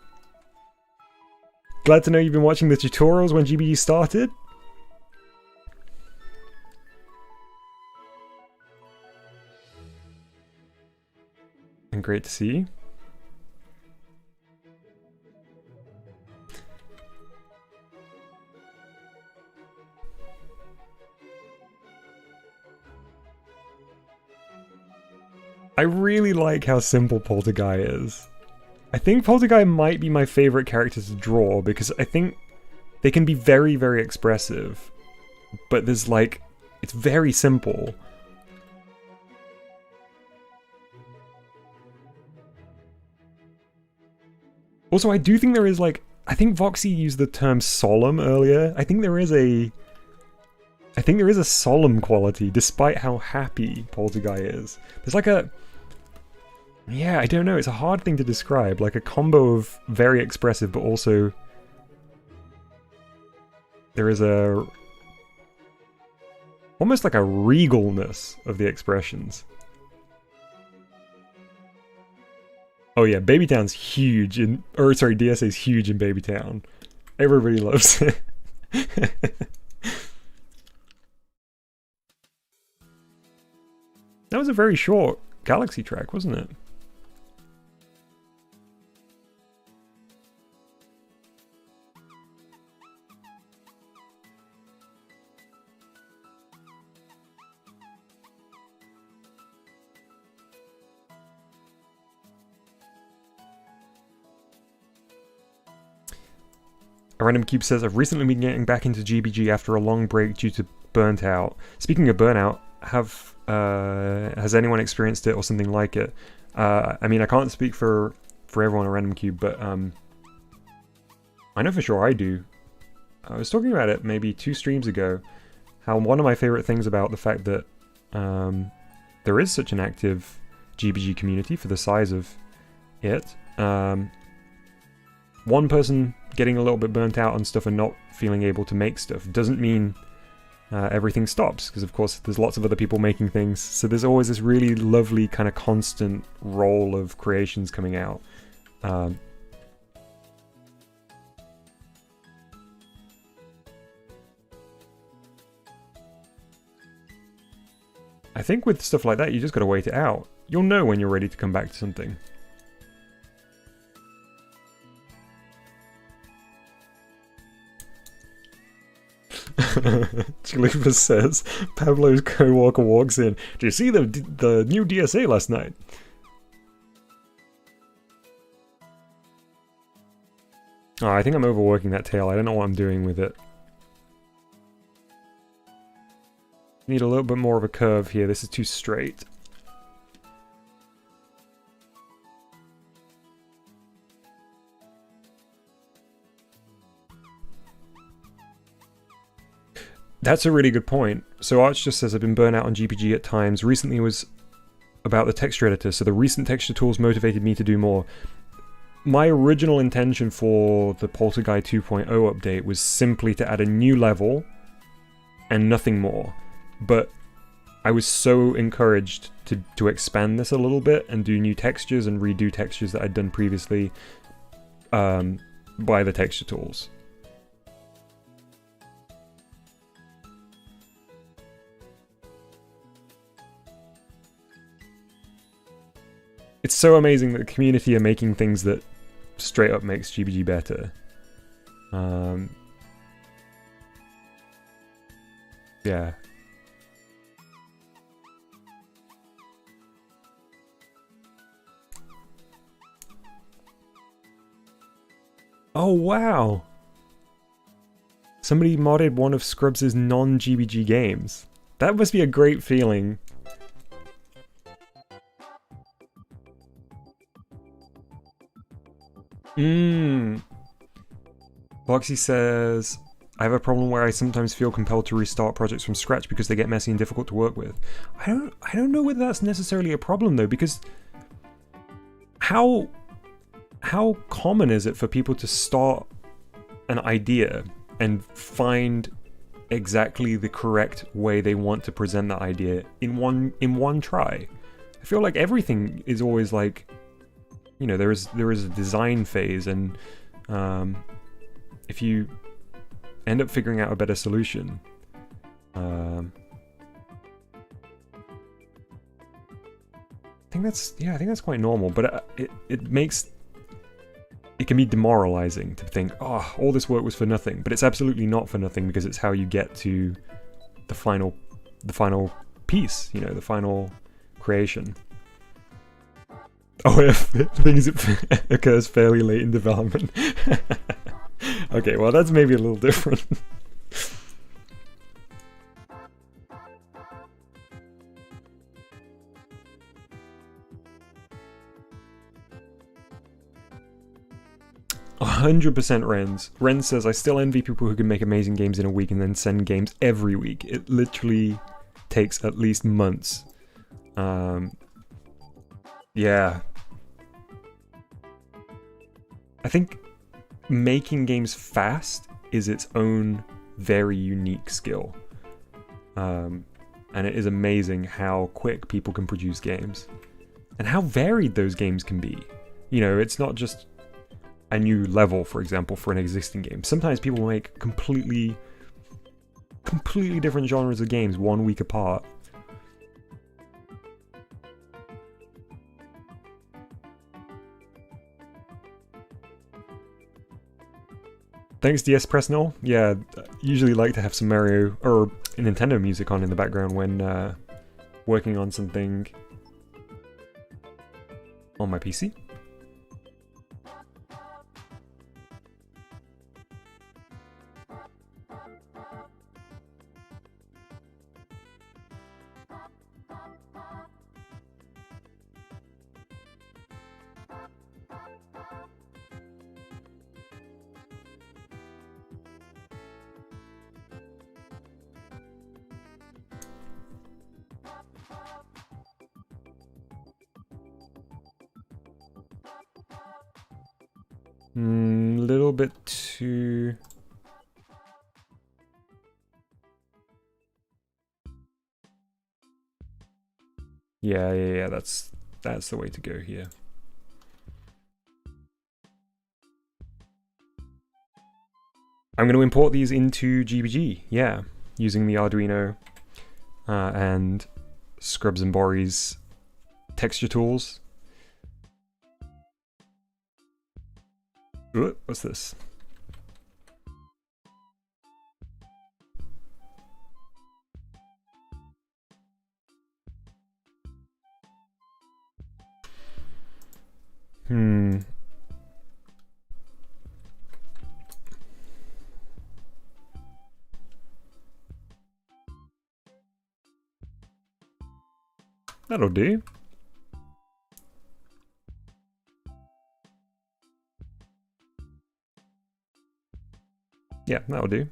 Glad to know you've been watching the tutorials when GBG started. And great to see you. I really like how simple Polter-Guy is. I think Polter-Guy might be my favorite character to draw because I think they can be very, very expressive, but there's like, it's very simple. Also, I do think there is like, I think Voxy used the term solemn earlier. I think there is a solemn quality despite how happy Polter-Guy is. There's like a... Yeah, I don't know, it's a hard thing to describe. Like a combo of very expressive, but also... There is a... Almost like a regalness of the expressions. Oh yeah, Babytown's huge in, or sorry, DSA's huge in Babytown. Everybody loves it. That was a very short Galaxy track, wasn't it? A random cube says, I've recently been getting back into GBG after a long break due to burnt out. Speaking of burnout, has anyone experienced it or something like it? I mean, I can't speak for everyone at Random Cube, but I know for sure I do. I was talking about it maybe 2 streams ago, how one of my favorite things about the fact that there is such an active GBG community for the size of it. One person getting a little bit burnt out on stuff and not feeling able to make stuff doesn't mean everything stops, because of course there's lots of other people making things, so there's always this really lovely kind of constant roll of creations coming out. I think with stuff like that you just gotta wait it out. You'll know when you're ready to come back to something. Chalupa says, Pablo's co-walker walks in. Do you see the new DSA last night? Oh, I think I'm overworking that tail. I don't know what I'm doing with it. Need a little bit more of a curve here. This is too straight. That's a really good point. So Arch just says, I've been burnt out on GPG at times. Recently it was about the texture editor, so the recent texture tools motivated me to do more. My original intention for the Polter-Guy 2.0 update was simply to add a new level and nothing more. But I was so encouraged to expand this a little bit and do new textures and redo textures that I'd done previously by the texture tools. It's so amazing that the community are making things that straight up makes GBG better. Yeah. Oh wow! Somebody modded one of Scrubs' non-GBG games. That must be a great feeling. Boxy says, I have a problem where I sometimes feel compelled to restart projects from scratch because they get messy and difficult to work with. I don't know whether that's necessarily a problem though, because how common is it for people to start an idea and find exactly the correct way they want to present that idea in one try? I feel like everything is always like, you know, there is a design phase, and if you end up figuring out a better solution, I think that's quite normal. But it can be demoralizing to think, oh, all this work was for nothing. But it's absolutely not for nothing, because it's how you get to the final piece, you know, the final creation. Oh, if things occurs fairly late in development. Okay, well that's maybe a little different. %, Renz. Renz says, I still envy people who can make amazing games in a week and then send games every week. It literally takes at least months. Yeah. I think making games fast is its own very unique skill. And it is amazing how quick people can produce games. And how varied those games can be. You know, it's not just a new level, for example, for an existing game. Sometimes people make completely different genres of games 1 week apart. Thanks, DS Presnell. Yeah, usually like to have some Mario or Nintendo music on in the background when working on something on my PC. Little bit too... Yeah, that's the way to go here. I'm going to import these into GBG, yeah, using the Arduino and Scrubs and Bori's texture tools. Ooh, what's this? That'll do. Yeah, that'll do.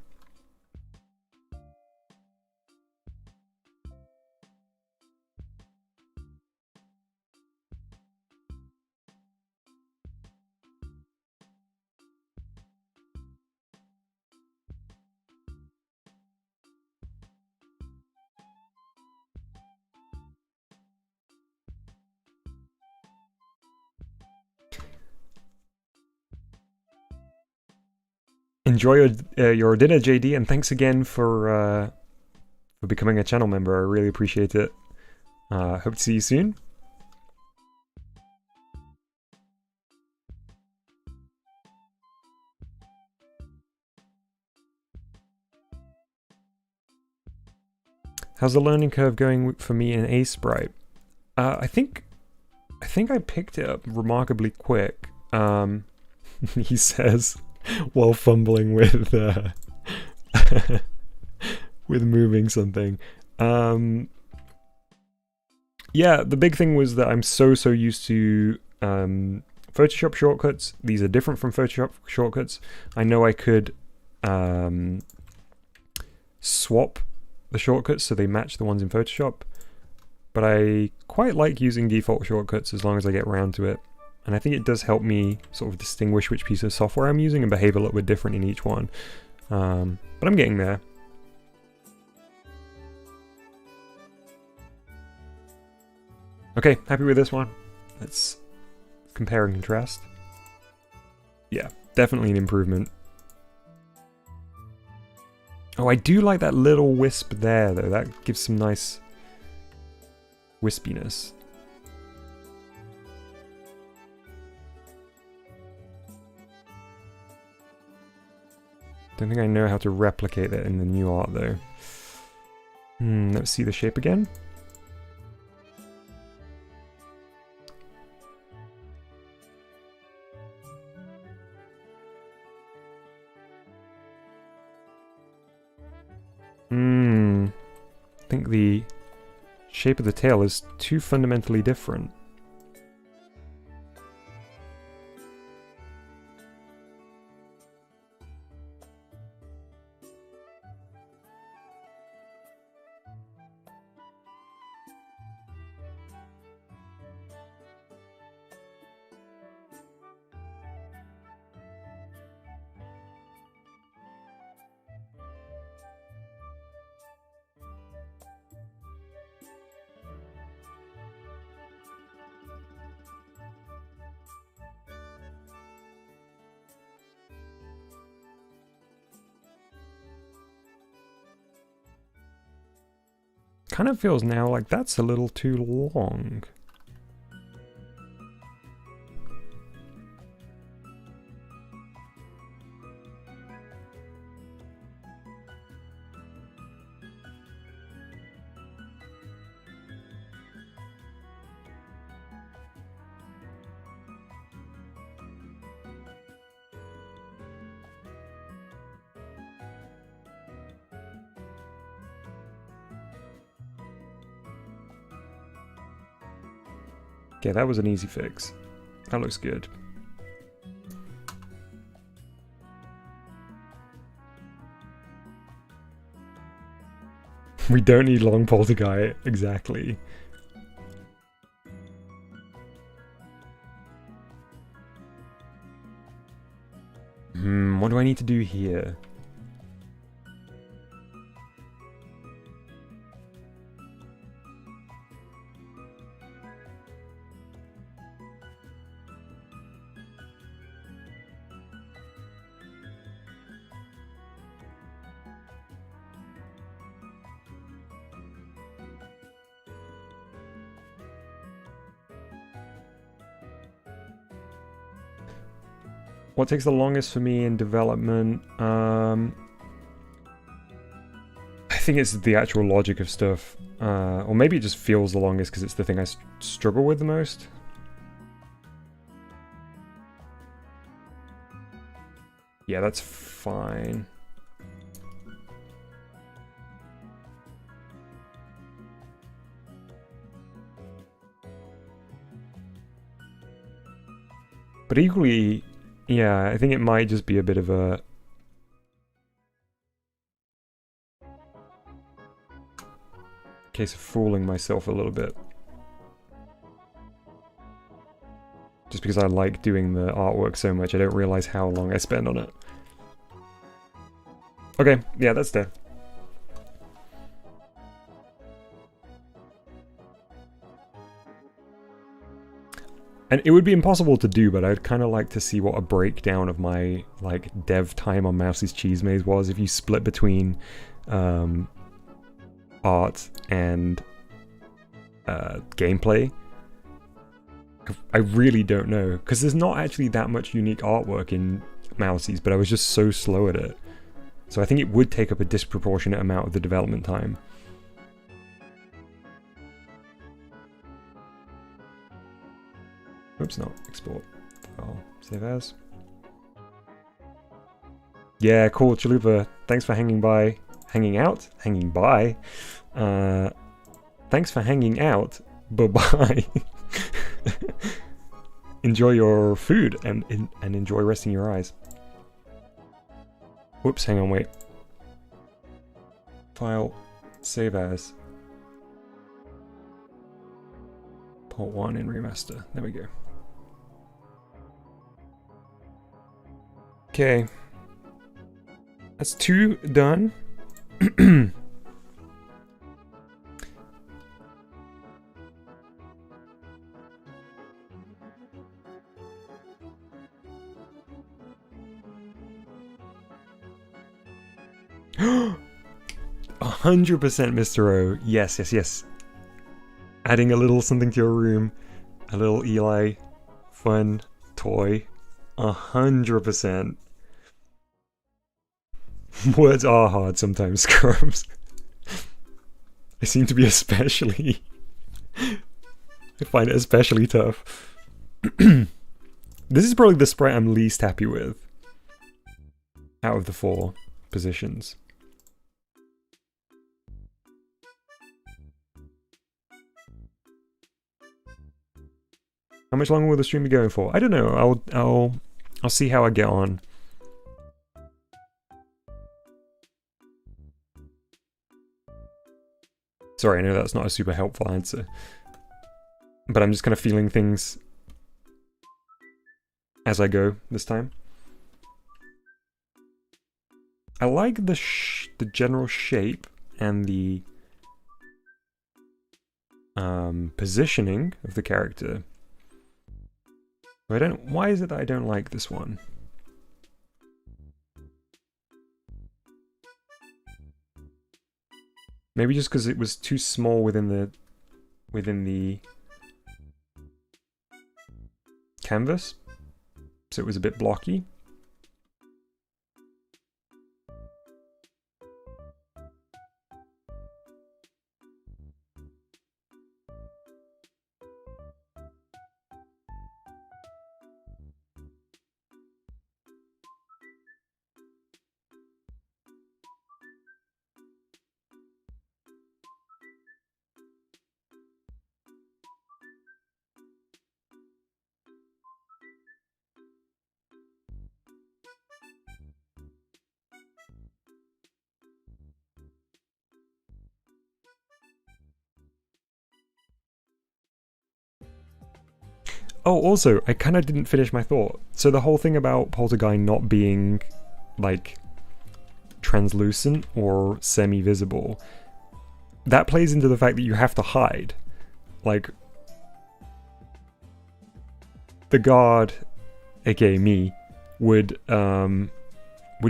Enjoy your dinner, JD, and thanks again for becoming a channel member. I really appreciate it. Hope to see you soon. How's the learning curve going for me in a Sprite? I think I picked it up remarkably quick. He says, while fumbling with with moving something. Yeah, the big thing was that I'm so used to Photoshop shortcuts. These are different from Photoshop shortcuts. I know I could swap the shortcuts so they match the ones in Photoshop, but I quite like using default shortcuts as long as I get around to it. And I think it does help me sort of distinguish which piece of software I'm using and behave a little bit different in each one. But I'm getting there. Okay, happy with this one. Let's compare and contrast. Yeah, definitely an improvement. Oh, I do like that little wisp there, though. That gives some nice wispiness. Don't think I know how to replicate it in the new art, though. Let's see the shape again. I think the shape of the tail is too fundamentally different. kind of feels now like that's a little too long. Okay, that was an easy fix. That looks good. We don't need long Polter-Guy, exactly. What do I need to do here? What takes the longest for me in development? I think it's the actual logic of stuff. Or maybe it just feels the longest because it's the thing I struggle with the most. Yeah, that's fine. But equally, yeah, I think it might just be a bit of a... case of fooling myself a little bit. Just because I like doing the artwork so much, I don't realize how long I spend on it. Okay, yeah, that's there. And it would be impossible to do, but I'd kind of like to see what a breakdown of my, like, dev time on Mouse's Cheese Maze was if you split between art and gameplay. I really don't know, because there's not actually that much unique artwork in Mouse's, but I was just so slow at it. So I think it would take up a disproportionate amount of the development time. Oops, no, export. File, save as. Yeah, cool, Chalupa. Thanks for hanging by. Hanging out? Hanging by. Thanks for hanging out. Bye-bye. Enjoy your food and enjoy resting your eyes. Whoops, hang on, wait. File, save as. Part 1 in remaster. There we go. Okay. That's 2 done. 100% Mr. O. Yes, yes, yes. Adding a little something to your room. A little Eli fun toy. 100%. Words are hard sometimes, Scrubs. I seem to be especially... I find it especially tough. This is probably the sprite I'm least happy with. Out of the 4 positions. How much longer will the stream be going for? I don't know. I'll see how I get on. Sorry, I know that's not a super helpful answer. But I'm just kind of feeling things as I go this time. I like the general shape and the positioning of the character. But why is it that I don't like this one? Maybe just because it was too small within the canvas, so it was a bit blocky. Oh, also, I kind of didn't finish my thought. So the whole thing about Polter-Guy not being, like, translucent or semi-visible, that plays into the fact that you have to hide. Like, the guard, aka me, would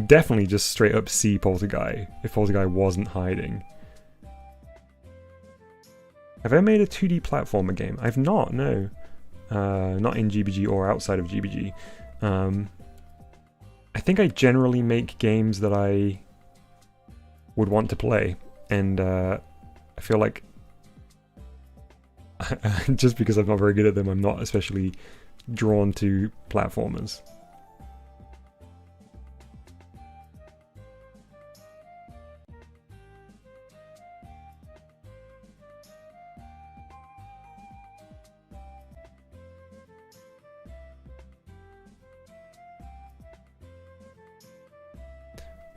definitely just straight up see Polter-Guy if Polter-Guy wasn't hiding. Have I made a 2D platformer game? I've not, no. Not in GBG or outside of GBG. I think I generally make games that I would want to play, and I feel like just because I'm not very good at them, I'm not especially drawn to platformers.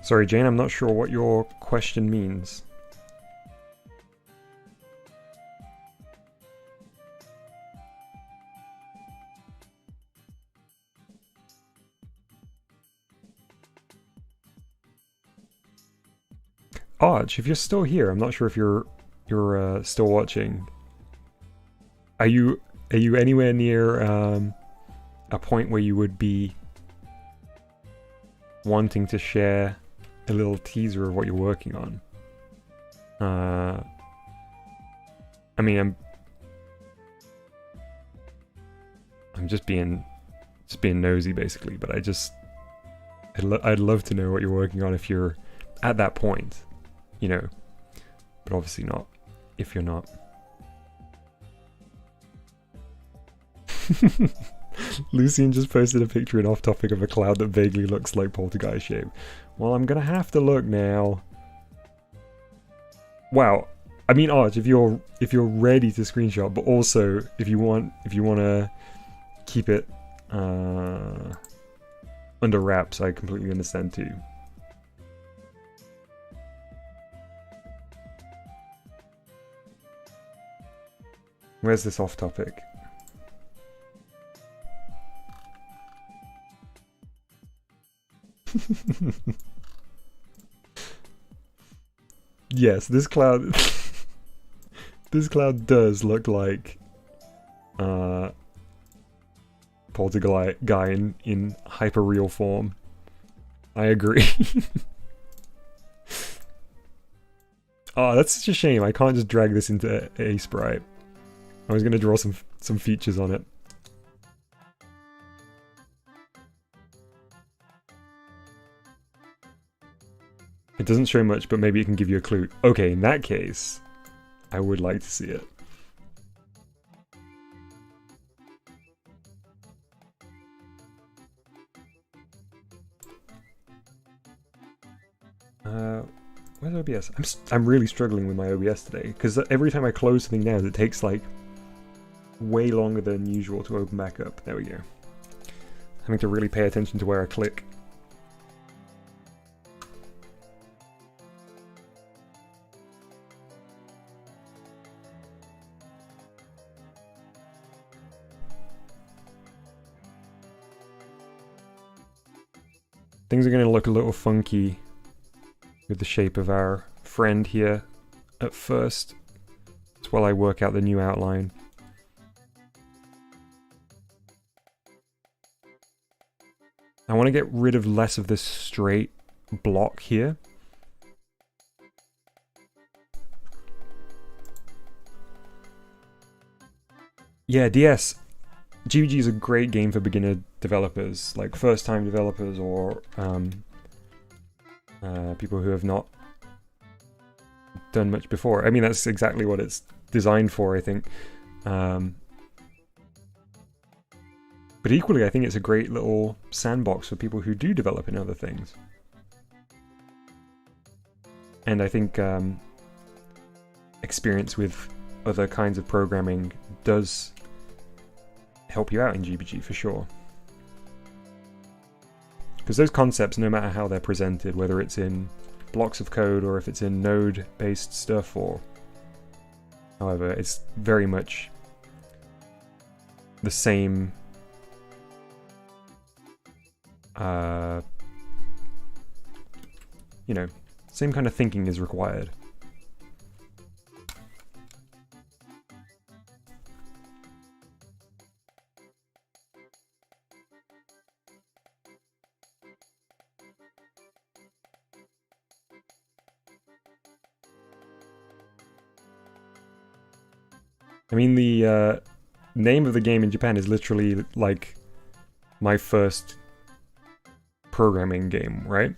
Sorry, Jane, I'm not sure what your question means. Arch, if you're still here, I'm not sure if you're still watching. Are you anywhere near a point where you would be wanting to share a little teaser of what you're working on? I mean, I'm just being nosy basically, but I'd love to know what you're working on if you're at that point, you know, but obviously not if you're not. Lucian just posted a picture in Off Topic of a cloud that vaguely looks like Polter-Guy shape. Well, I'm gonna have to look now. Wow. I mean, Arch, if you're ready to screenshot, but also if you want to keep it under wraps, I completely understand too. Where's this Off Topic? Yes, this cloud this cloud does look like Polter-Guy in hyper-real form. I agree. Oh, that's such a shame. I can't just drag this into a sprite. I was gonna draw some features on it. It doesn't show much, but maybe it can give you a clue. Okay, in that case, I would like to see it. Where's OBS? I'm really struggling with my OBS today, because every time I close something down, it takes like way longer than usual to open back up. There we go. Having to really pay attention to where I click. Things are going to look a little funky with the shape of our friend here at first, as while I work out the new outline. I want to get rid of less of this straight block here. yeah, DS. GBG is a great game for beginner developers, like first-time developers or people who have not done much before. I mean, that's exactly what it's designed for, I think. But equally, I think it's a great little sandbox for people who do develop in other things. And I think experience with other kinds of programming does help you out in GBG for sure. Because those concepts, no matter how they're presented, whether it's in blocks of code or if it's in node-based stuff or however, it's very much the same you know, same kind of thinking is required. I mean, the name of the game in Japan is literally like my first programming game, right?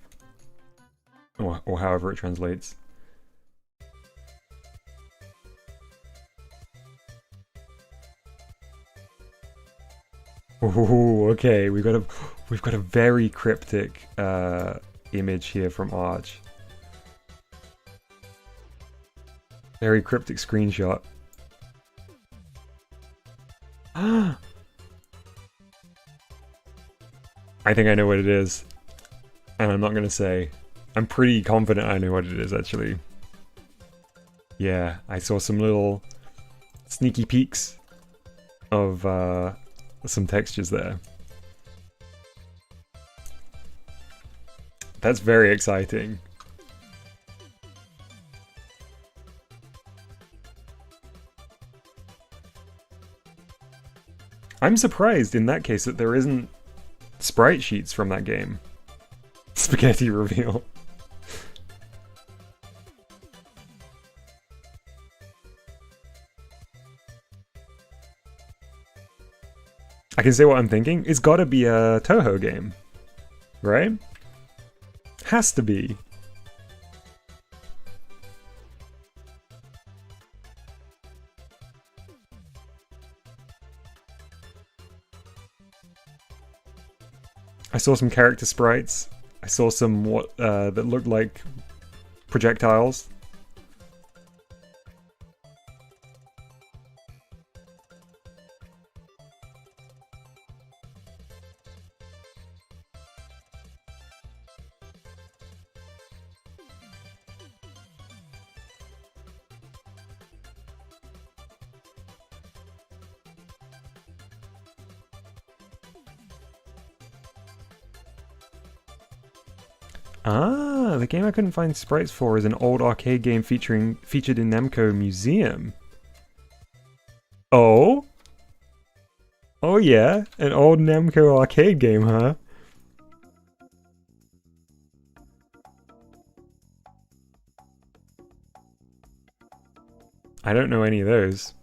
Or however it translates. Ooh, okay, we've got a very cryptic image here from Arch. Very cryptic screenshot. I think I know what it is, and I'm not gonna say. I'm pretty confident I know what it is, actually. Yeah, I saw some little sneaky peeks of some textures there. That's very exciting. I'm surprised in that case that there isn't sprite sheets from that game. Spaghetti reveal. I can say what I'm thinking. It's gotta be a Toho game, right? Has to be. I saw some character sprites. I saw some that looked like projectiles. Ah, the game I couldn't find sprites for is an old arcade game featured in Namco Museum. Oh? Oh yeah, an old Namco arcade game, huh? I don't know any of those.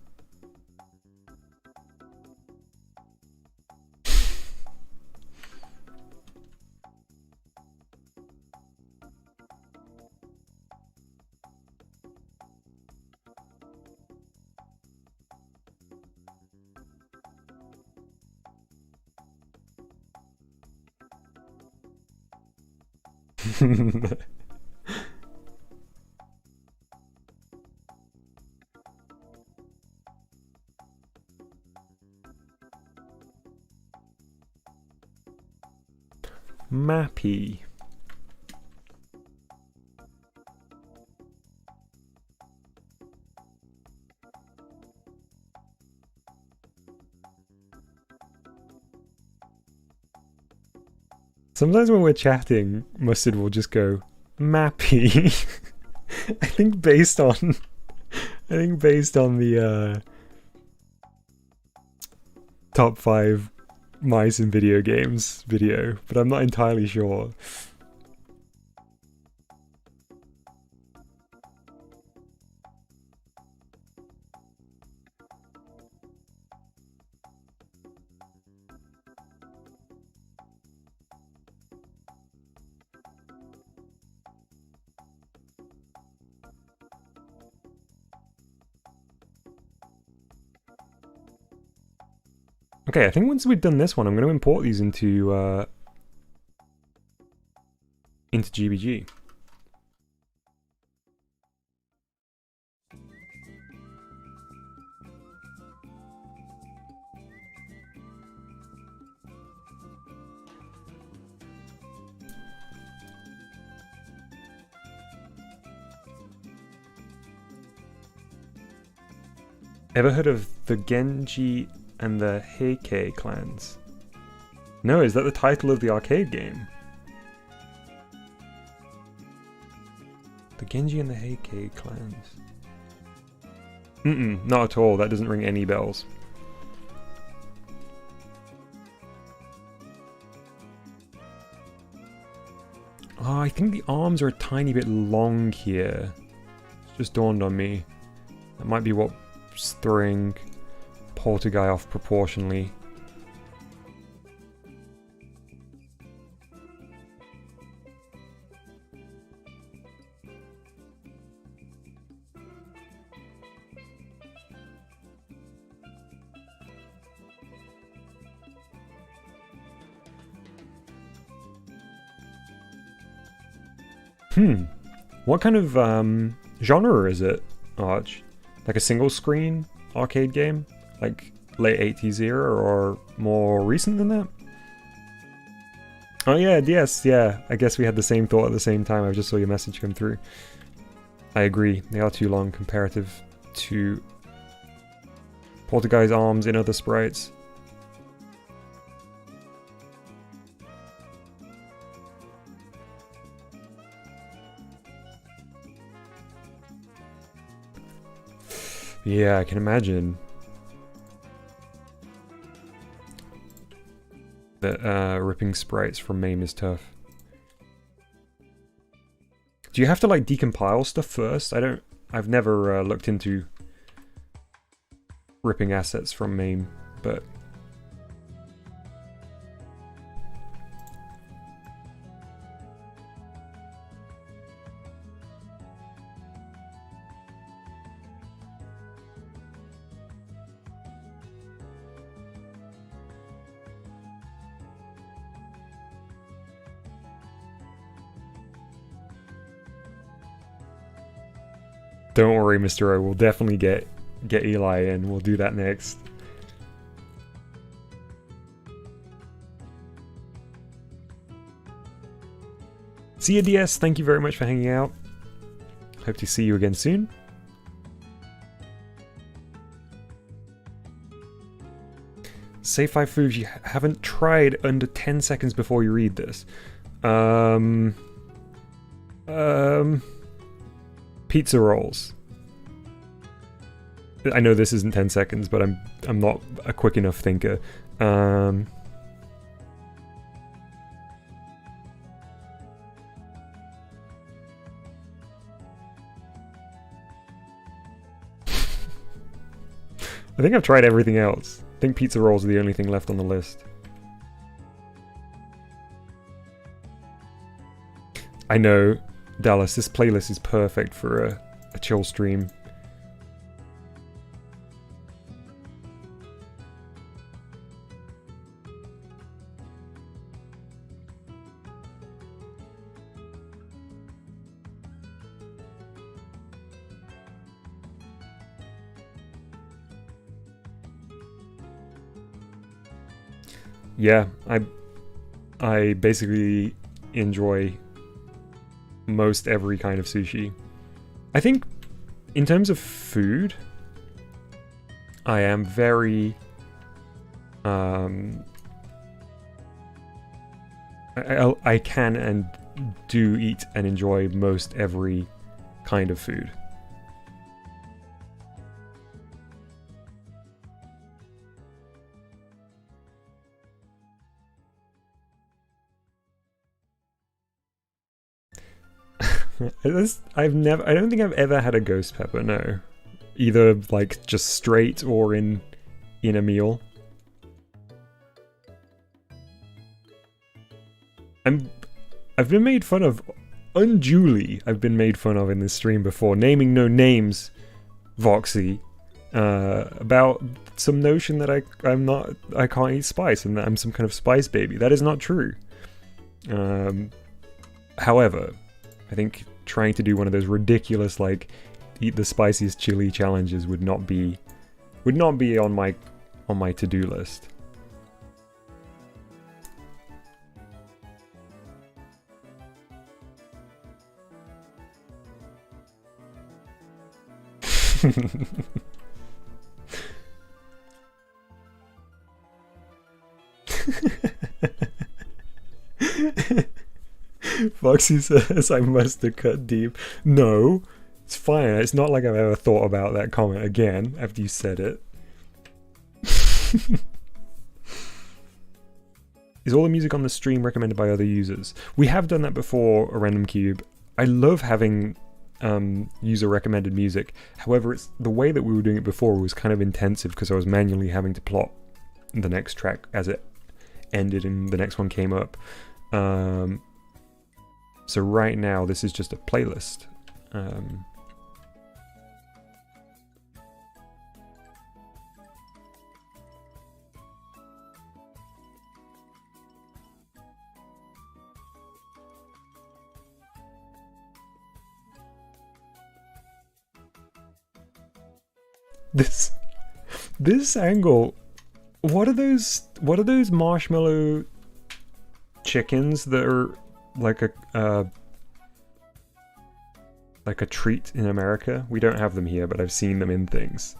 Mappy. Sometimes when we're chatting, Mustard will just go, Mappy. I think based on the top 5 mice in video games video, but I'm not entirely sure. Okay, I think once we've done this one, I'm going to import these into GBG. Ever heard of the Genji and the Heike clans? No, is that the title of the arcade game? The Genji and the Heike clans. Not at all. That doesn't ring any bells. Oh, I think the arms are a tiny bit long here. It's just dawned on me. That might be what's throwing Polter-Guy off proportionally. What kind of genre is it, Arch? Like a single screen arcade game? Like late 80s era or more recent than that? Oh yeah, DS, yeah. I guess we had the same thought at the same time. I just saw your message come through. I agree, they are too long comparative to Polter-Guy's arms in other sprites. Yeah, I can imagine that ripping sprites from MAME is tough. Do you have to like decompile stuff first? I've never looked into ripping assets from MAME, but don't worry, Mr. O. We'll definitely get Eli in. We'll do that next. See ya, DS. Thank you very much for hanging out. Hope to see you again soon. Say 5 foods you haven't tried under 10 seconds before you read this. Pizza rolls. I know this isn't 10 seconds, but I'm not a quick enough thinker. I think I've tried everything else. I think pizza rolls are the only thing left on the list. I know, Dallas, this playlist is perfect for a chill stream. Yeah, I basically enjoy most every kind of sushi. I think in terms of food, I am very I can and do eat and enjoy most every kind of food. I don't think I've ever had a ghost pepper, no. Either like just straight or in a meal. I've been made fun of unduly. I've been made fun of in this stream before, naming no names, Voxy. about some notion that I can't eat spice and that I'm some kind of spice baby. That is not true. However, I think trying to do one of those ridiculous like eat the spiciest chili challenges would not be on my to-do list. Foxy says I must have cut deep. No, it's fine. It's not like I've ever thought about that comment again after you said it. Is all the music on the stream recommended by other users? We have done that before, a random cube. I love having user recommended music. However, it's the way that we were doing it before was kind of intensive because I was manually having to plot the next track as it ended and the next one came up. So right now this is just a playlist. This angle, what are those marshmallow chickens that are like a treat in America? We don't have them here, but I've seen them in things.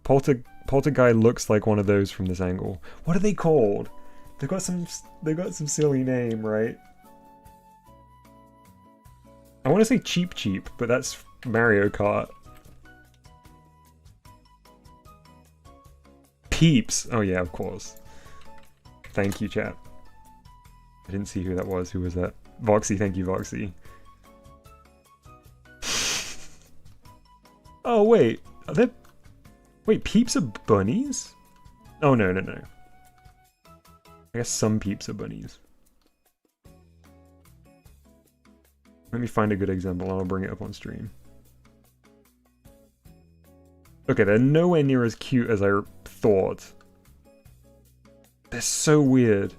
Polter-Guy looks like one of those from this angle. What are they called? They've got some silly name, right? I want to say Cheep Cheep, but that's Mario Kart. Peeps! Oh yeah, of course. Thank you, chat. I didn't see who that was. Who was that? Voxy, thank you, Voxy. Oh wait, are there... Wait, Peeps are bunnies? Oh no. I guess some Peeps are bunnies. Let me find a good example and I'll bring it up on stream. Okay, they're nowhere near as cute as I thought. They're so weird.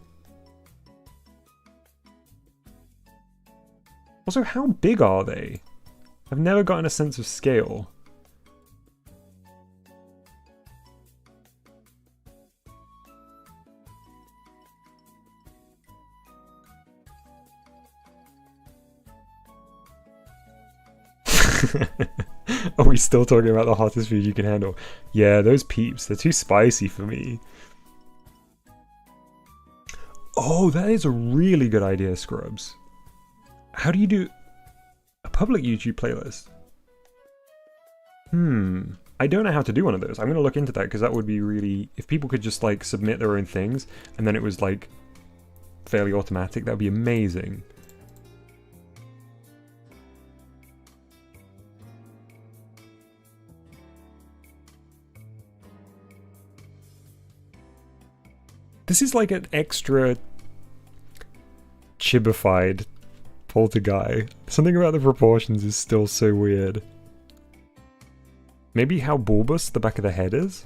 Also, how big are they? I've never gotten a sense of scale. Are we still talking about the hottest food you can handle? Yeah, those Peeps, they're too spicy for me. Oh, that is a really good idea, Scrubs. How do you do a public YouTube playlist? I don't know how to do one of those. I'm going to look into that because that would be really... If people could just like submit their own things and then it was like fairly automatic, that would be amazing. This is like an extra chibified Polter-Guy. Something about the proportions is still so weird. Maybe how bulbous the back of the head is?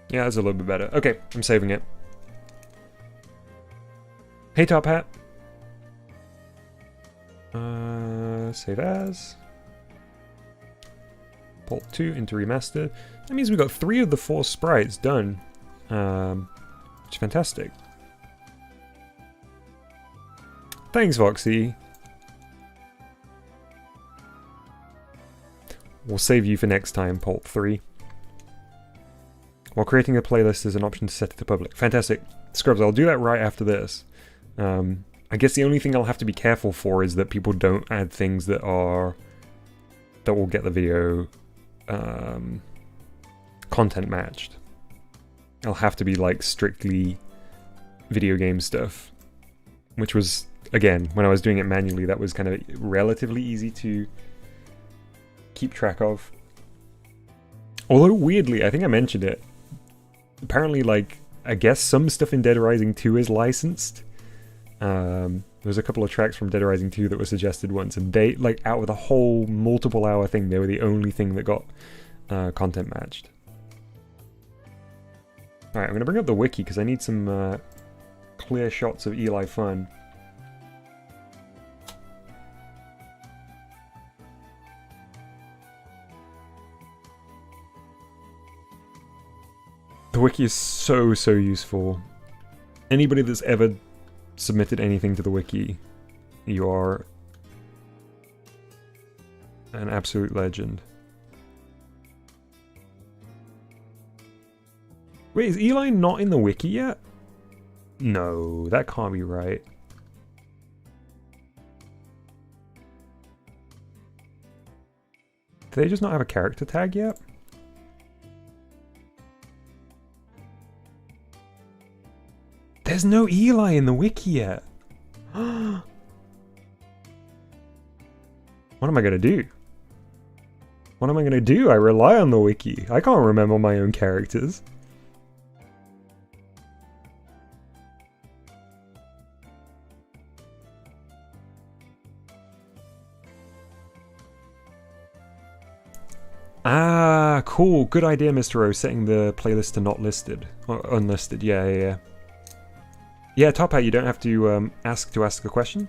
Yeah, that's a little bit better. Okay, I'm saving it. Hey, Top Hat. Save as. Port 2 into remaster. That means we got 3 of the 4 sprites done. Which is fantastic. Thanks, Voxy. We'll save you for next time, Port 3. While creating a playlist, there's an option to set it to public. Fantastic. Scrubs, I'll do that right after this. I guess the only thing I'll have to be careful for is that people don't add things that will get the video content matched. It'll have to be like strictly video game stuff, which was again, when I was doing it manually, that was kind of relatively easy to keep track of. Although, weirdly, I think I mentioned it, apparently, like, I guess some stuff in Dead Rising 2 is licensed. There's a couple of tracks from Dead Rising 2 that were suggested once, and they, like, out of the whole multiple hour thing, they were the only thing that got content matched. Alright, I'm going to bring up the wiki because I need some clear shots of Eli fun. The wiki is so useful. Anybody that's ever submitted anything to the wiki, you are an absolute legend. Wait, is Eli not in the wiki yet? No, that can't be right. Do they just not have a character tag yet? There's no Eli in the wiki yet. What am I gonna do? What am I gonna do? I rely on the wiki. I can't remember my own characters. Ah, cool. Good idea, Mr. O, setting the playlist to not listed. Or unlisted, yeah. Yeah, Top Hat, you don't have to ask a question.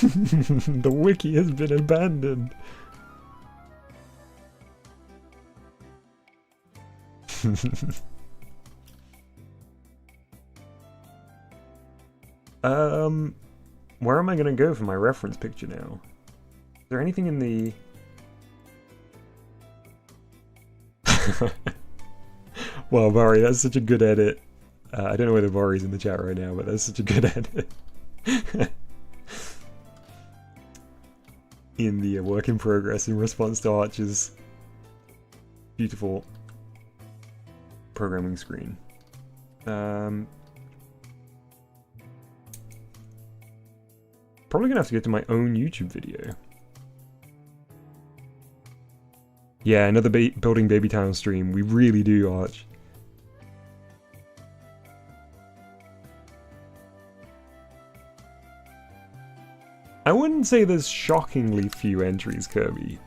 The wiki has been abandoned. Where am I gonna go for my reference picture now? Is there anything in the... Wow, Vari, that's such a good edit. I don't know whether Vari's in the chat right now, but that's such a good edit. In the work in progress in response to Archer's beautiful programming screen. Probably gonna have to get to my own YouTube video. Yeah, another building Baby Town stream. We really do, Arch. I wouldn't say there's shockingly few entries, Kirby.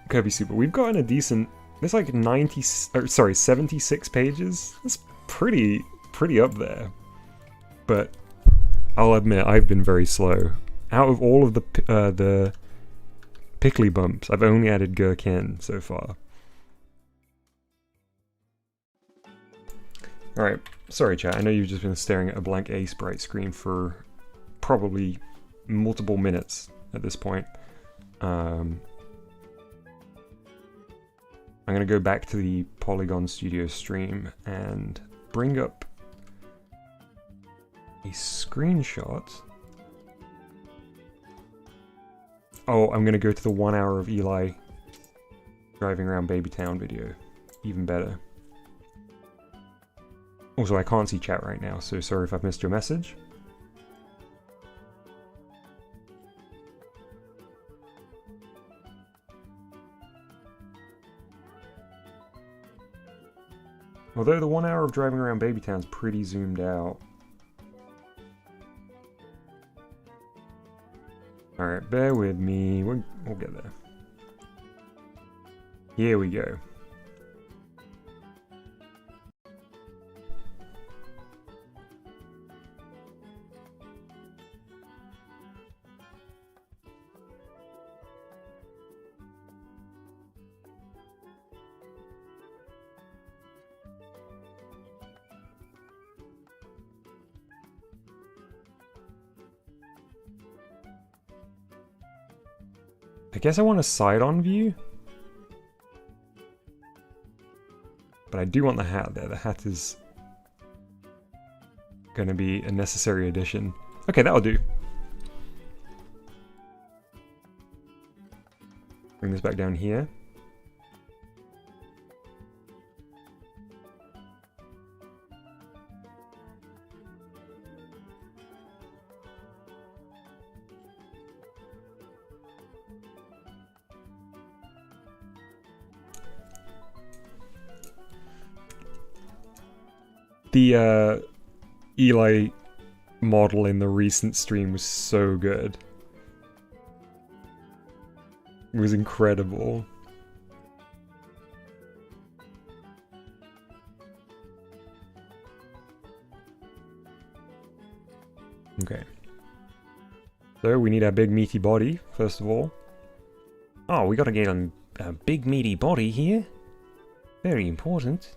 Kirby Super. We've gotten a decent. There's like 76 pages. That's pretty up there. But I'll admit I've been very slow. Out of all of the pickly bumps, I've only added Gherkin so far. Alright, sorry chat, I know you've just been staring at a blank A Sprite screen for probably multiple minutes at this point. I'm gonna go back to the Polygon Studio stream and bring up a screenshot. Oh, I'm gonna go to the 1 hour of Eli driving around Baby Town video. Even better. Also, I can't see chat right now, so sorry if I've missed your message. Although the 1 hour of driving around Baby Town's pretty zoomed out. Alright, bear with me. We'll get there. Here we go. I guess I want a side-on view. But I do want the hat there. The hat is going to be a necessary addition. Okay, that'll do. Bring this back down here. The Eli model in the recent stream was so good. It was incredible. Okay. So we need our big meaty body, first of all. Oh, we gotta get a big meaty body here. Very important.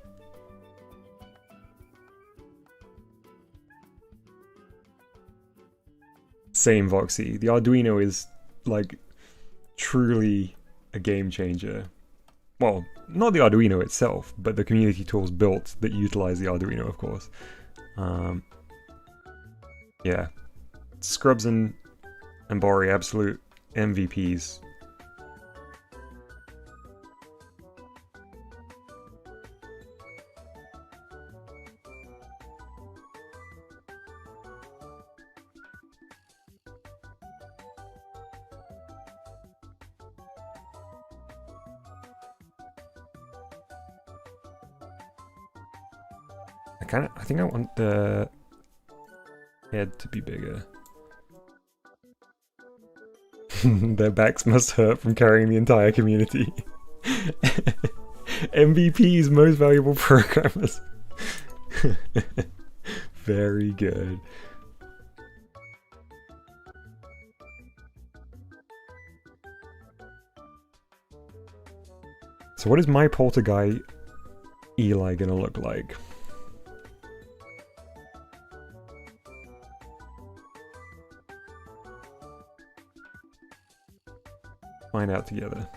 Same, Voxy. The Arduino is, like, truly a game changer. Well, not the Arduino itself, but the community tools built that utilize the Arduino, of course. Yeah. Scrubs and Bori, absolute MVPs. I think I want the head to be bigger. Their backs must hurt from carrying the entire community. MVPs, most valuable programmers. Very good. So what is my Polter-Guy Eli gonna look like? Find out together.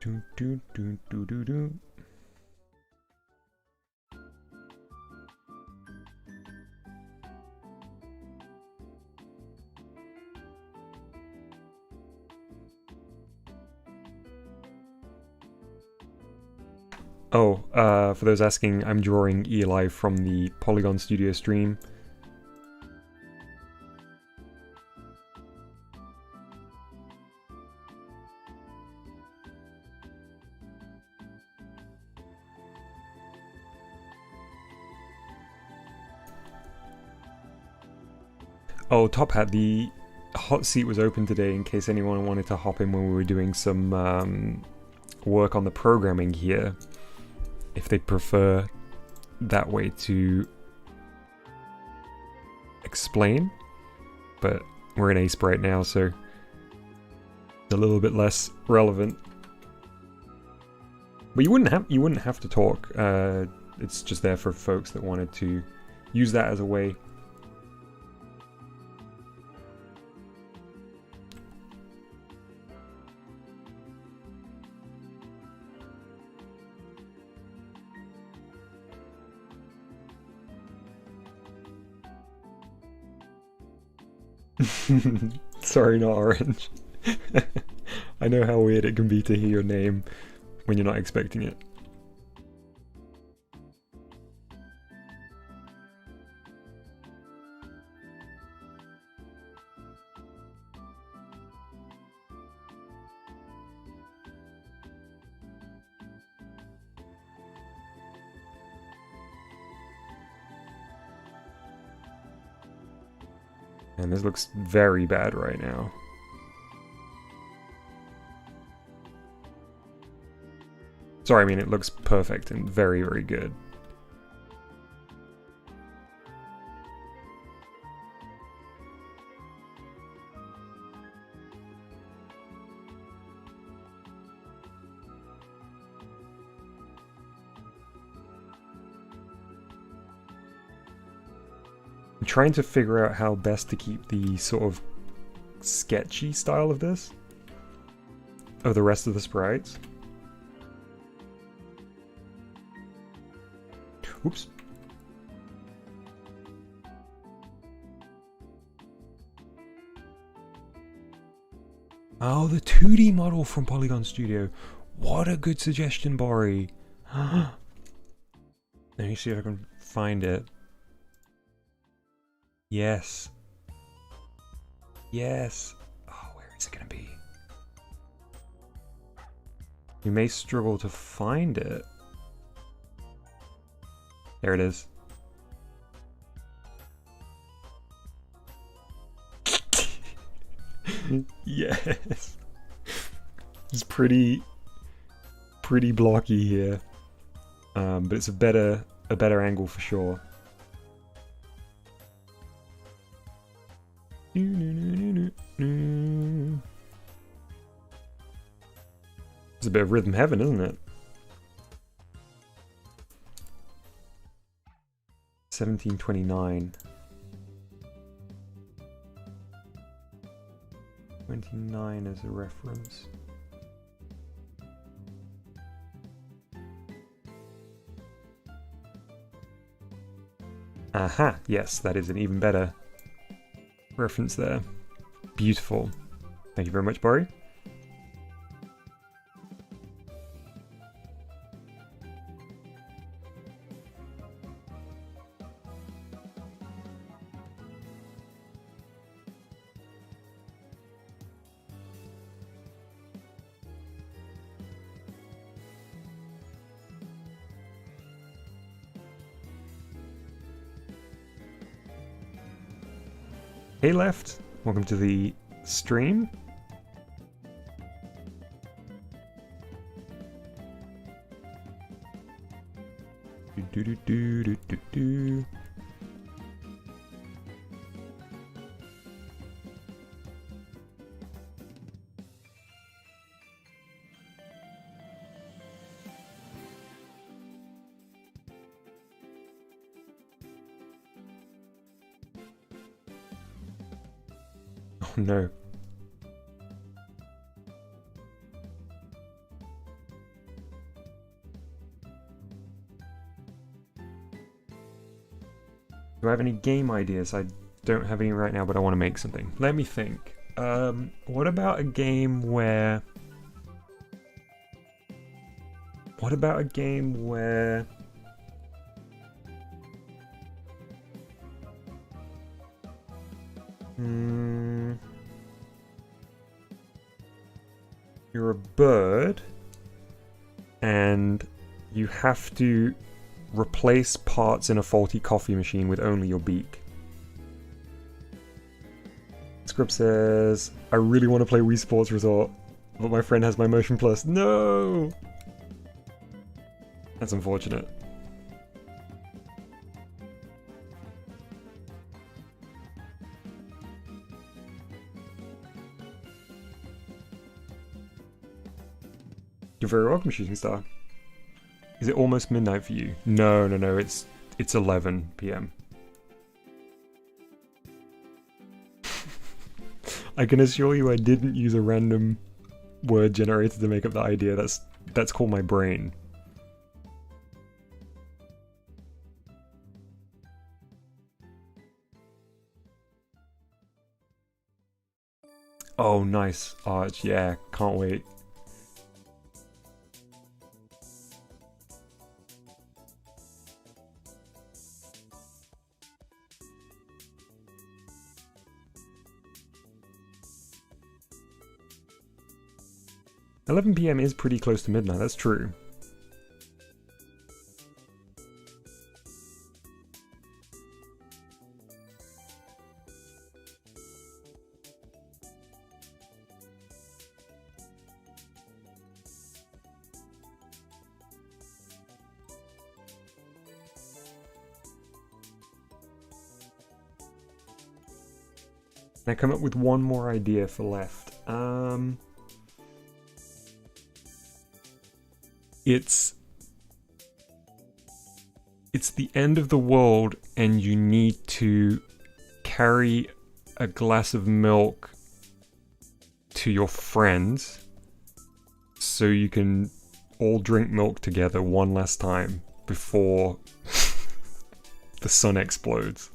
Do, do, do, do, do, do. Oh, for those asking, I'm drawing Eli from the Polygon Studio stream. Oh, Top Hat, the hot seat was open today in case anyone wanted to hop in when we were doing some work on the programming here. If they'd prefer that way to explain. But we're in a Sprite now, so it's a little bit less relevant. But you wouldn't have to talk. It's just there for folks that wanted to use that as a way. Sorry, not orange. I know how weird it can be to hear your name when you're not expecting it. And this looks very bad right now. Sorry, I mean, it looks perfect and very, very good. I'm trying to figure out how best to keep the sort of sketchy style of this, of the rest of the sprites. Oops. Oh, the 2D model from Polygon Studio. What a good suggestion, Bori. Let me see if I can find it. Yes. Yes. Oh, where is it going to be? You may struggle to find it. There it is. Yes. It's pretty blocky here. But it's a better angle for sure. It's a bit of rhythm heaven, isn't it? 1729. 29 as a reference. Aha! Yes, that is an even better reference there. Beautiful. Thank you very much, Bori. Hey Left, welcome to the stream. Do. Oh no. Do I have any game ideas? I don't have any right now, but I want to make something. Let me think. What about a game where... What about a game where... You're a bird, and you have to replace parts in a faulty coffee machine with only your beak. Script says, I really want to play Wii Sports Resort, but my friend has my Motion Plus. No! That's unfortunate. You're very welcome, Shooting Star. Is it almost midnight for you? No, it's 11 PM. I can assure you I didn't use a random word generator to make up that idea. That's called my brain. Oh, nice. Arch, yeah, can't wait. $11 PM is pretty close to midnight, that's true. I come up with one more idea for Left. It's the end of the world and you need to carry a glass of milk to your friends so you can all drink milk together one last time before the sun explodes.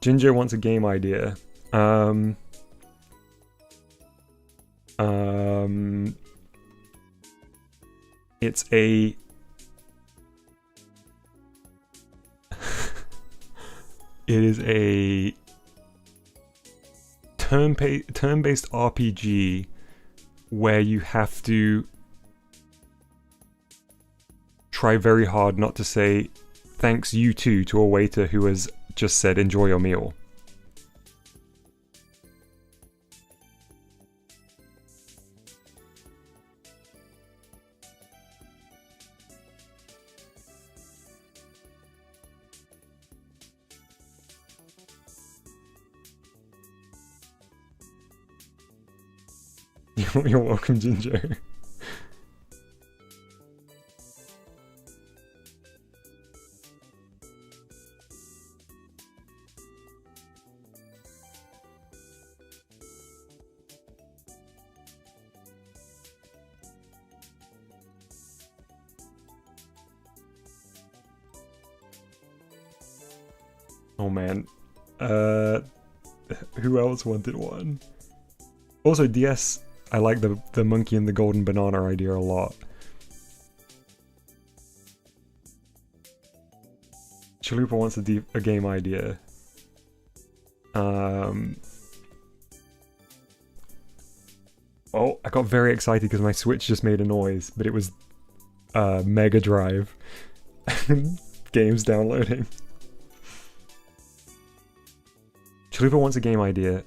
Ginger wants a game idea. It's a it is a turn-based RPG where you have to try very hard not to say thanks you too to a waiter who has just said enjoy your meal. You're welcome, Ginger. Oh man. Who else wanted one? Also, DS, I like the monkey and the golden banana idea a lot. Chalupa wants a game idea. Oh, I got very excited because my Switch just made a noise, but it was Mega Drive. Games downloading. Chalupa wants a game idea.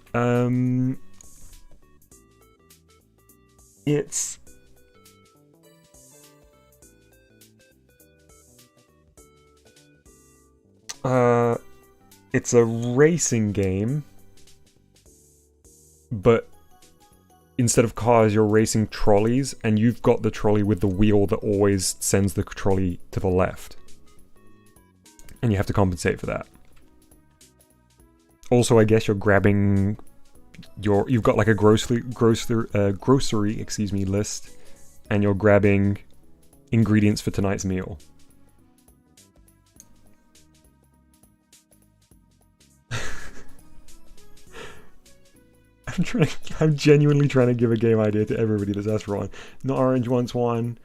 It's a racing game, but instead of cars, you're racing trolleys, and you've got the trolley with the wheel that always sends the trolley to the left, and you have to compensate for that. Also, I guess you're grabbing you've got like a grocery list, and you're grabbing ingredients for tonight's meal. I'm genuinely trying to give a game idea to everybody that's asked for one. Not Orange wants one.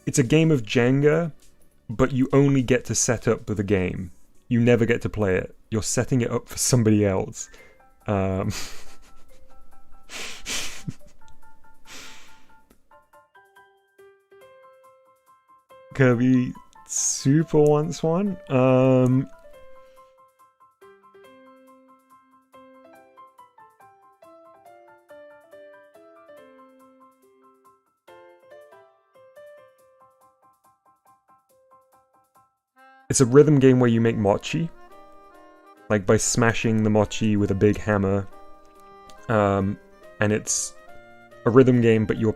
It's a game of Jenga, but you only get to set up the game. You never get to play it. You're setting it up for somebody else. Kirby Super wants one. It's a rhythm game where you make mochi, like by smashing the mochi with a big hammer. And it's a rhythm game, but you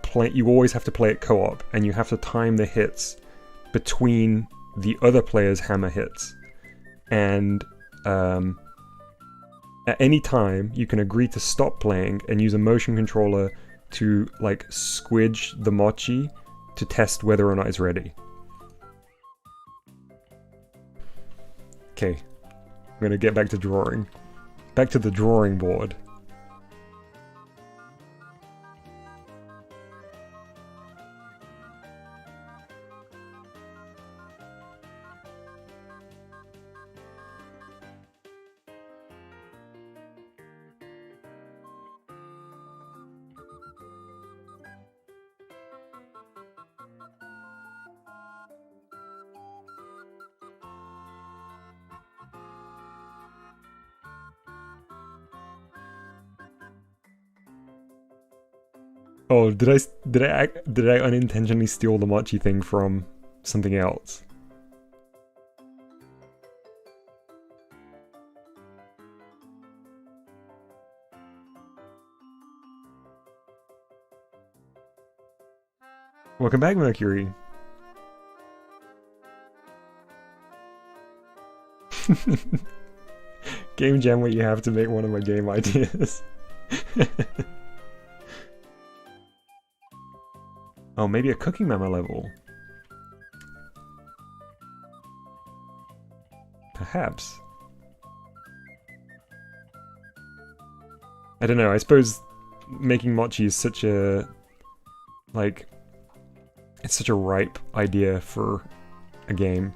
always have to play it co-op, and you have to time the hits between the other player's hammer hits. And at any time, you can agree to stop playing and use a motion controller to like squidge the mochi to test whether or not it's ready. Okay, I'm gonna get back to drawing. Back to the drawing board. Oh, did I unintentionally steal the mochi thing from something else? Welcome back, Mercury. Game jam where you have to make one of my game ideas. Oh, maybe a cooking memo level. Perhaps. I don't know, I suppose making mochi is such a... like... it's such a ripe idea for a game.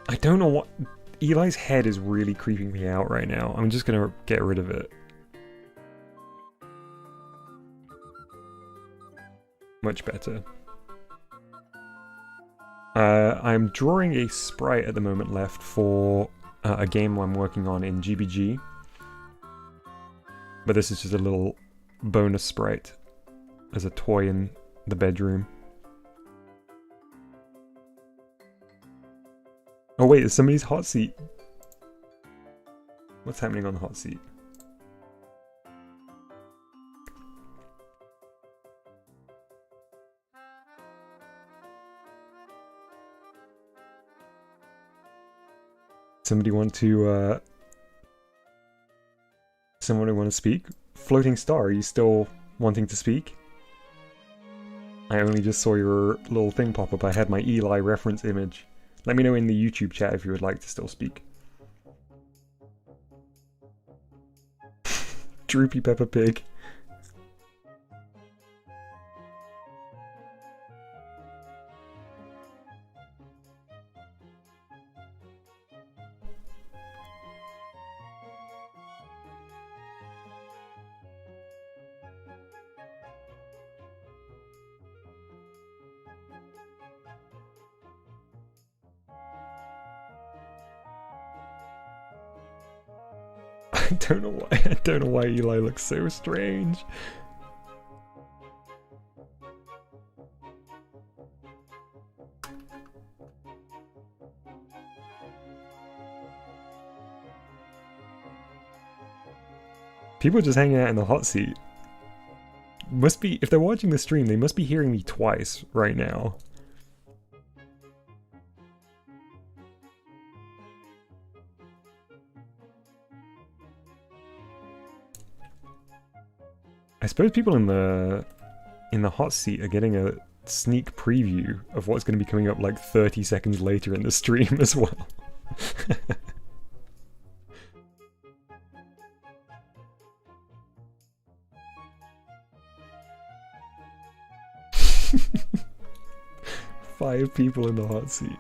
I don't know what... Eli's head is really creeping me out right now. I'm just gonna get rid of it. Much better. I'm drawing a sprite at the moment left for a game I'm working on in GBG. But this is just a little bonus sprite as a toy in the bedroom. Oh wait, is somebody's hot seat? What's happening on the hot seat? Somebody want to speak? Floating Star, are you still wanting to speak? I only just saw your little thing pop up. I had my Eli reference image. Let me know in the YouTube chat if you would like to still speak. Droopy Peppa Pig. I don't know why Eli looks so strange. People are just hanging out in the hot seat. Must be, if they're watching the stream, they must be hearing me twice right now. I suppose people in the hot seat are getting a sneak preview of what's going to be coming up like 30 seconds later in the stream as well. 5 people in the hot seat.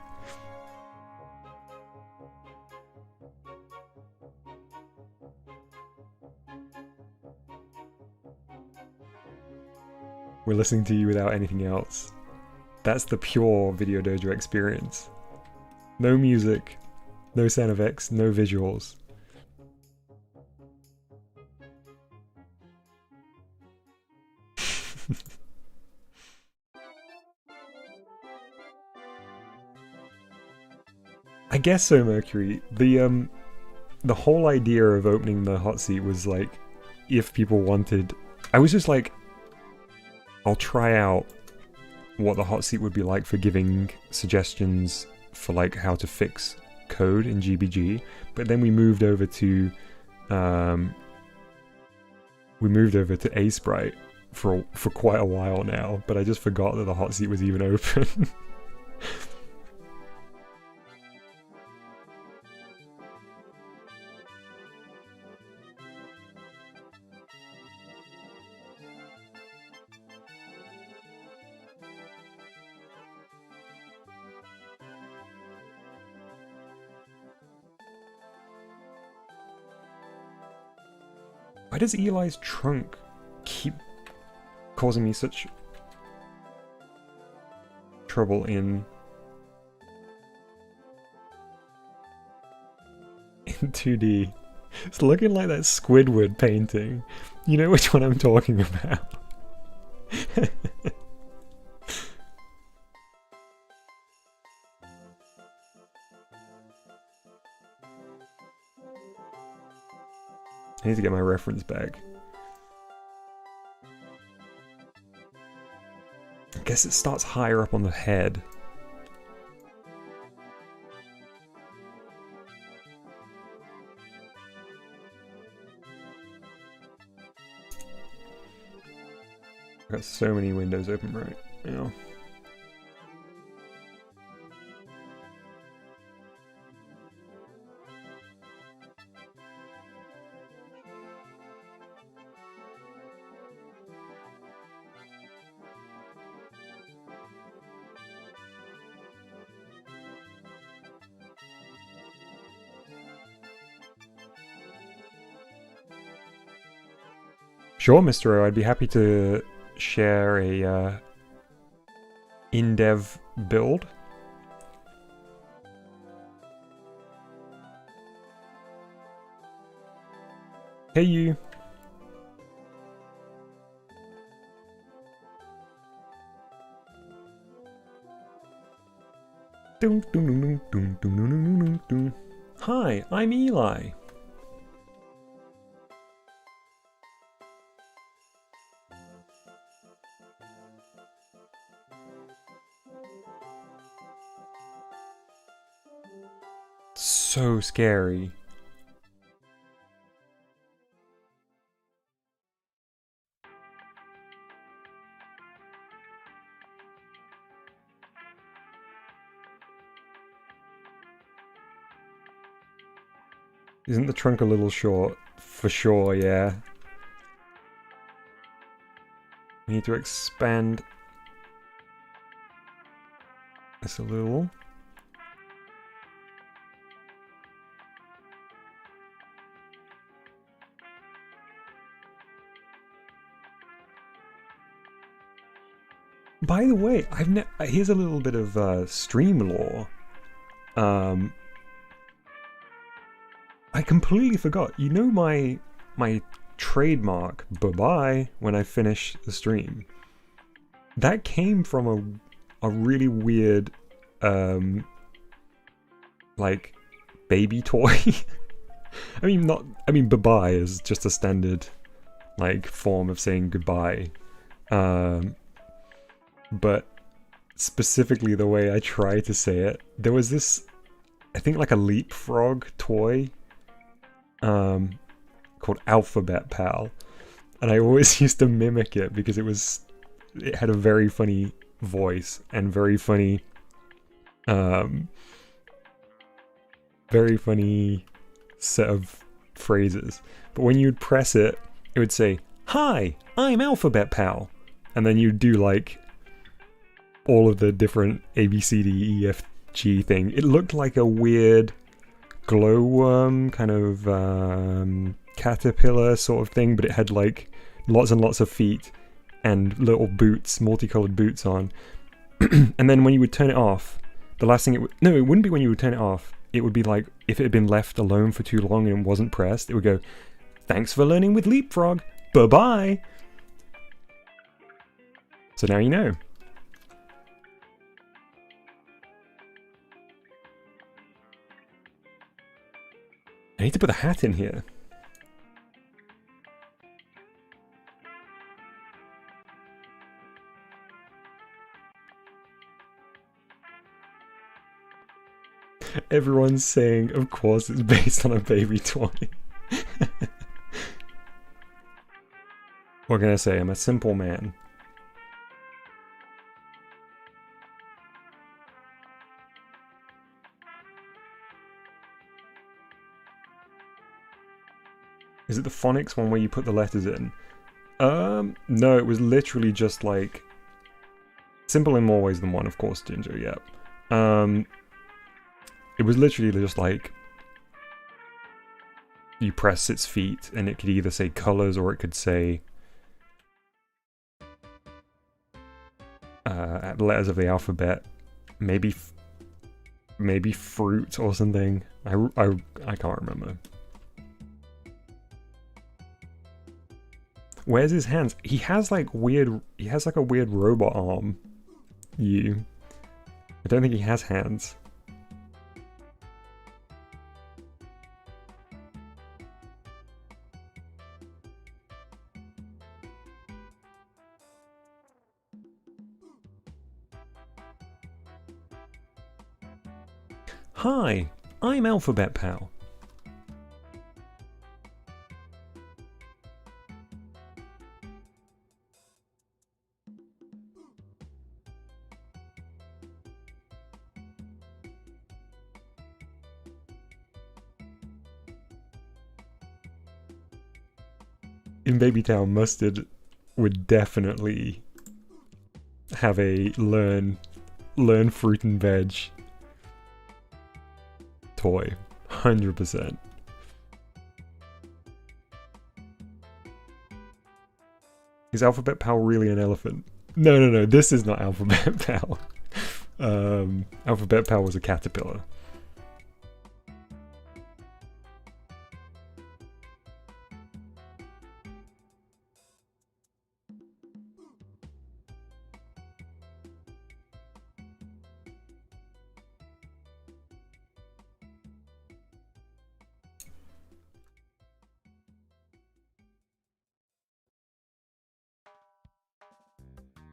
We're listening to you without anything else. That's the pure Video Dojo experience. No music, no sound effects, no visuals. I guess so, Mercury. The whole idea of opening the hot seat was like, if people wanted... I was just like, I'll try out what the hot seat would be like for giving suggestions for like how to fix code in GBG, but then we moved over to A Sprite for quite a while now, but I just forgot that the hot seat was even open. Why does Eli's trunk keep causing me such trouble in 2D? It's looking like that Squidward painting. You know which one I'm talking about. I need to get my reference back. I guess it starts higher up on the head. got so many windows open right now. Sure, Mr. O, I'd be happy to share a in-dev build. Hey, you. Hi, I'm Eli. So scary. Isn't the trunk a little short? For sure, yeah. We need to expand this a little. By the way, here's a little bit of stream lore. I completely forgot. You know my trademark bye-bye when I finish the stream. That came from a really weird like baby toy. I mean bye-bye is just a standard like form of saying goodbye. But specifically the way I try to say it, there was this, I think like a leapfrog toy called Alphabet Pal, and I always used to mimic it because it had a very funny voice and very funny set of phrases. But when you'd press it, it would say, "Hi, I'm Alphabet Pal," and then you'd do like all of the different A, B, C, D, E, F, G thing. It looked like a weird glowworm kind of caterpillar sort of thing, but it had like lots and lots of feet and little boots, multicolored boots on. And then when you would turn it off, the last thing it wouldn't be when you would turn it off. It would be like if it had been left alone for too long and wasn't pressed, it would go, "Thanks for learning with Leapfrog. Bye-bye." So now you know. I need to put a hat in here. Everyone's saying, of course, it's based on a baby toy. What can I say? I'm a simple man. Is it the phonics one where you put the letters in? No, it was literally just like simple in more ways than one, of course, Ginger, yep. It was literally just like you press its feet and it could either say colors or it could say letters of the alphabet, maybe fruit or something. I can't remember. Where's his hands? He has like a weird robot arm. I don't think he has hands. Hi, I'm Alphabet Pal. in Babytown, Mustard would definitely have a learn fruit and veg toy. 100%. Is Alphabet Pal really an elephant? No, this is not Alphabet Pal. Alphabet Pal was a caterpillar.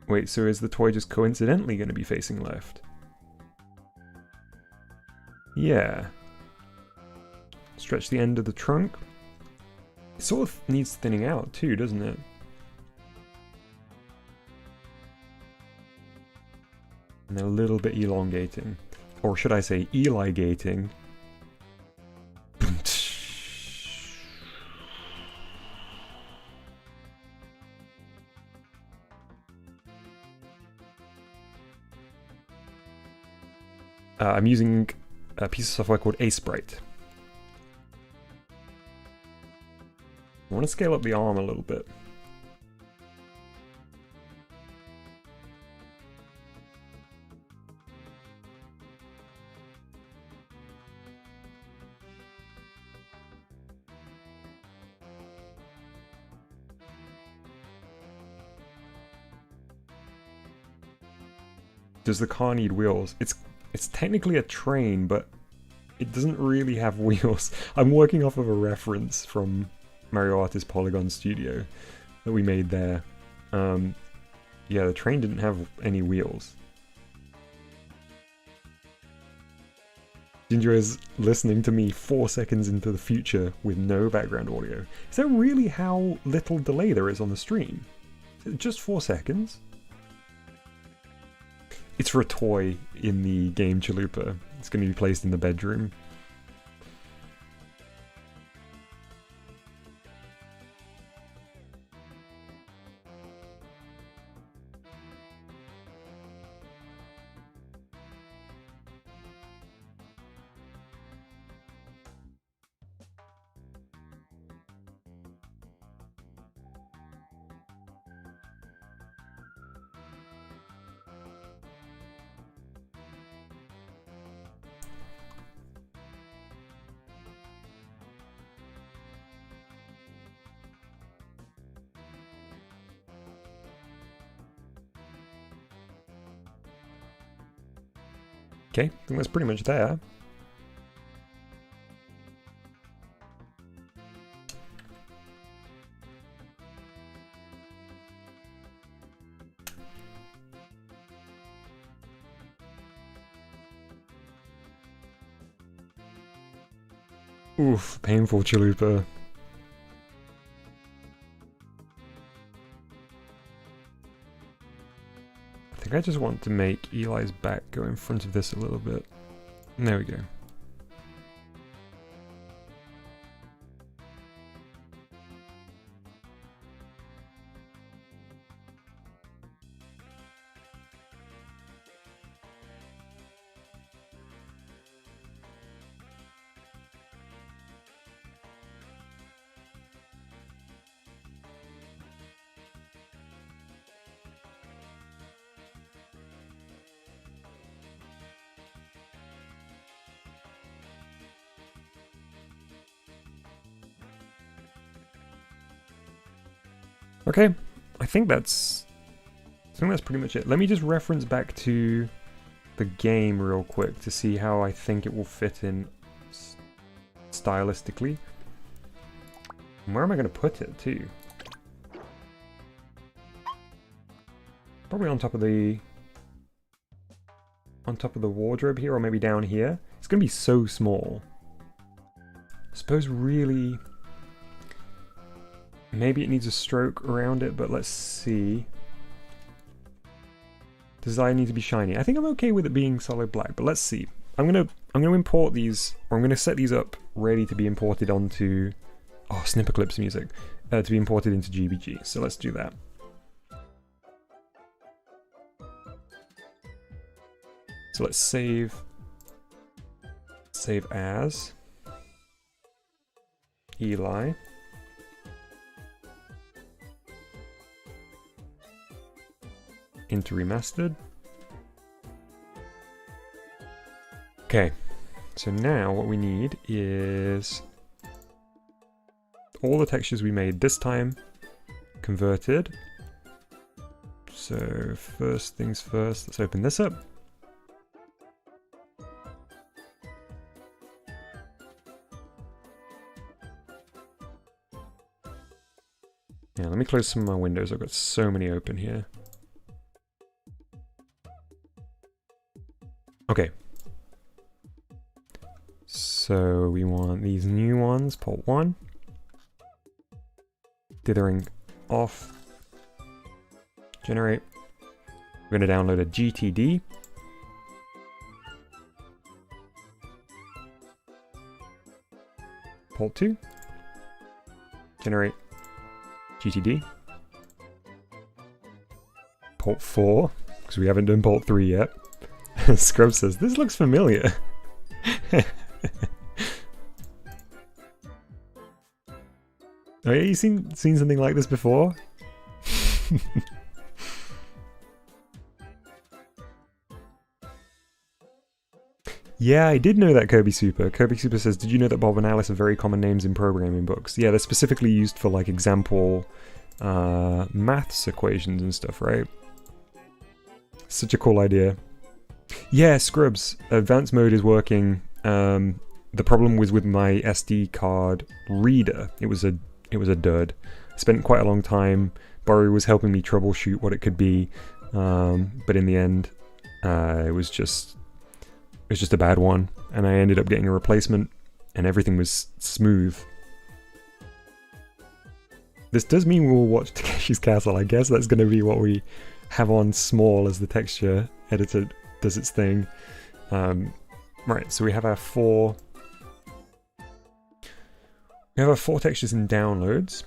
Wait, so is the toy just coincidentally going to be facing left? Yeah. Stretch the end of the trunk. It sort of needs thinning out too, doesn't it? And a little bit elongating. Or should I say eligating? I'm using a piece of software called Sprite. I want to scale up the arm a little bit. Does the car need wheels? It's technically a train, but it doesn't really have wheels. I'm working off of a reference from Mario Artist Polygon Studio that we made there. Yeah, the train didn't have any wheels. Ginger is listening to me 4 seconds into the future with no background audio. Is that really how little delay there is on the stream? Is it just 4 seconds? It's for a toy in the game Chalupa. It's going to be placed in the bedroom. Okay, I think that's pretty much there. Oof, painful Chalupa. I think I just want to make Eli's back go in front of this a little bit. And there we go. Okay, I think that's pretty much it. Let me just reference back to the game real quick to see how I think it will fit in stylistically. And where am I going to put it too? Probably on top of the wardrobe here, or maybe down here. It's going to be so small. I suppose really... maybe it needs a stroke around it, but let's see. Does I need to be shiny? I think I'm okay with it being solid black, but let's see. I'm gonna import these, or I'm gonna set these up ready to be imported onto... oh, Snipperclips music. to be imported into GBG. So let's do that. So let's save as Eli. Into remastered. Okay, so now what we need is all the textures we made this time converted. So first things first, let's open this up. Yeah, let me close some of my windows. I've got so many open here. Okay. So we want these new ones, port 1. Dithering off. Generate. We're going to download a GTD. Port 2. Generate GTD. Port 4, because we haven't done port 3 yet. Scrub says, this looks familiar. Oh yeah, you seen something like this before? Yeah, I did know that, Kirby Super. Kirby Super says, did you know that Bob and Alice are very common names in programming books? Yeah, they're specifically used for like example maths equations and stuff, right? Such a cool idea. Yeah, Scrubs. Advanced mode is working. The problem was with my SD card reader. It was a dud. I spent quite a long time. Borry was helping me troubleshoot what it could be, but in the end, it was just a bad one, and I ended up getting a replacement, and everything was smooth. This does mean we'll watch Takeshi's Castle. I guess that's going to be what we have on small as the texture editor does its thing. Right, so we have our four textures in downloads.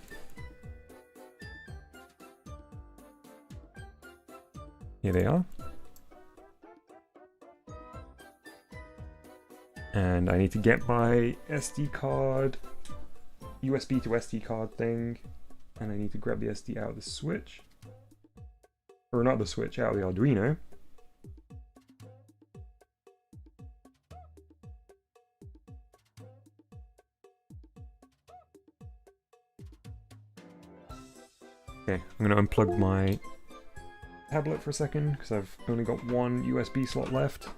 Here they are. And I need to get my SD card, USB to SD card thing, and I need to grab the SD out of the switch. Or not the switch, out of the Arduino. Okay, I'm going to unplug my tablet for a second, because I've only got one USB slot left.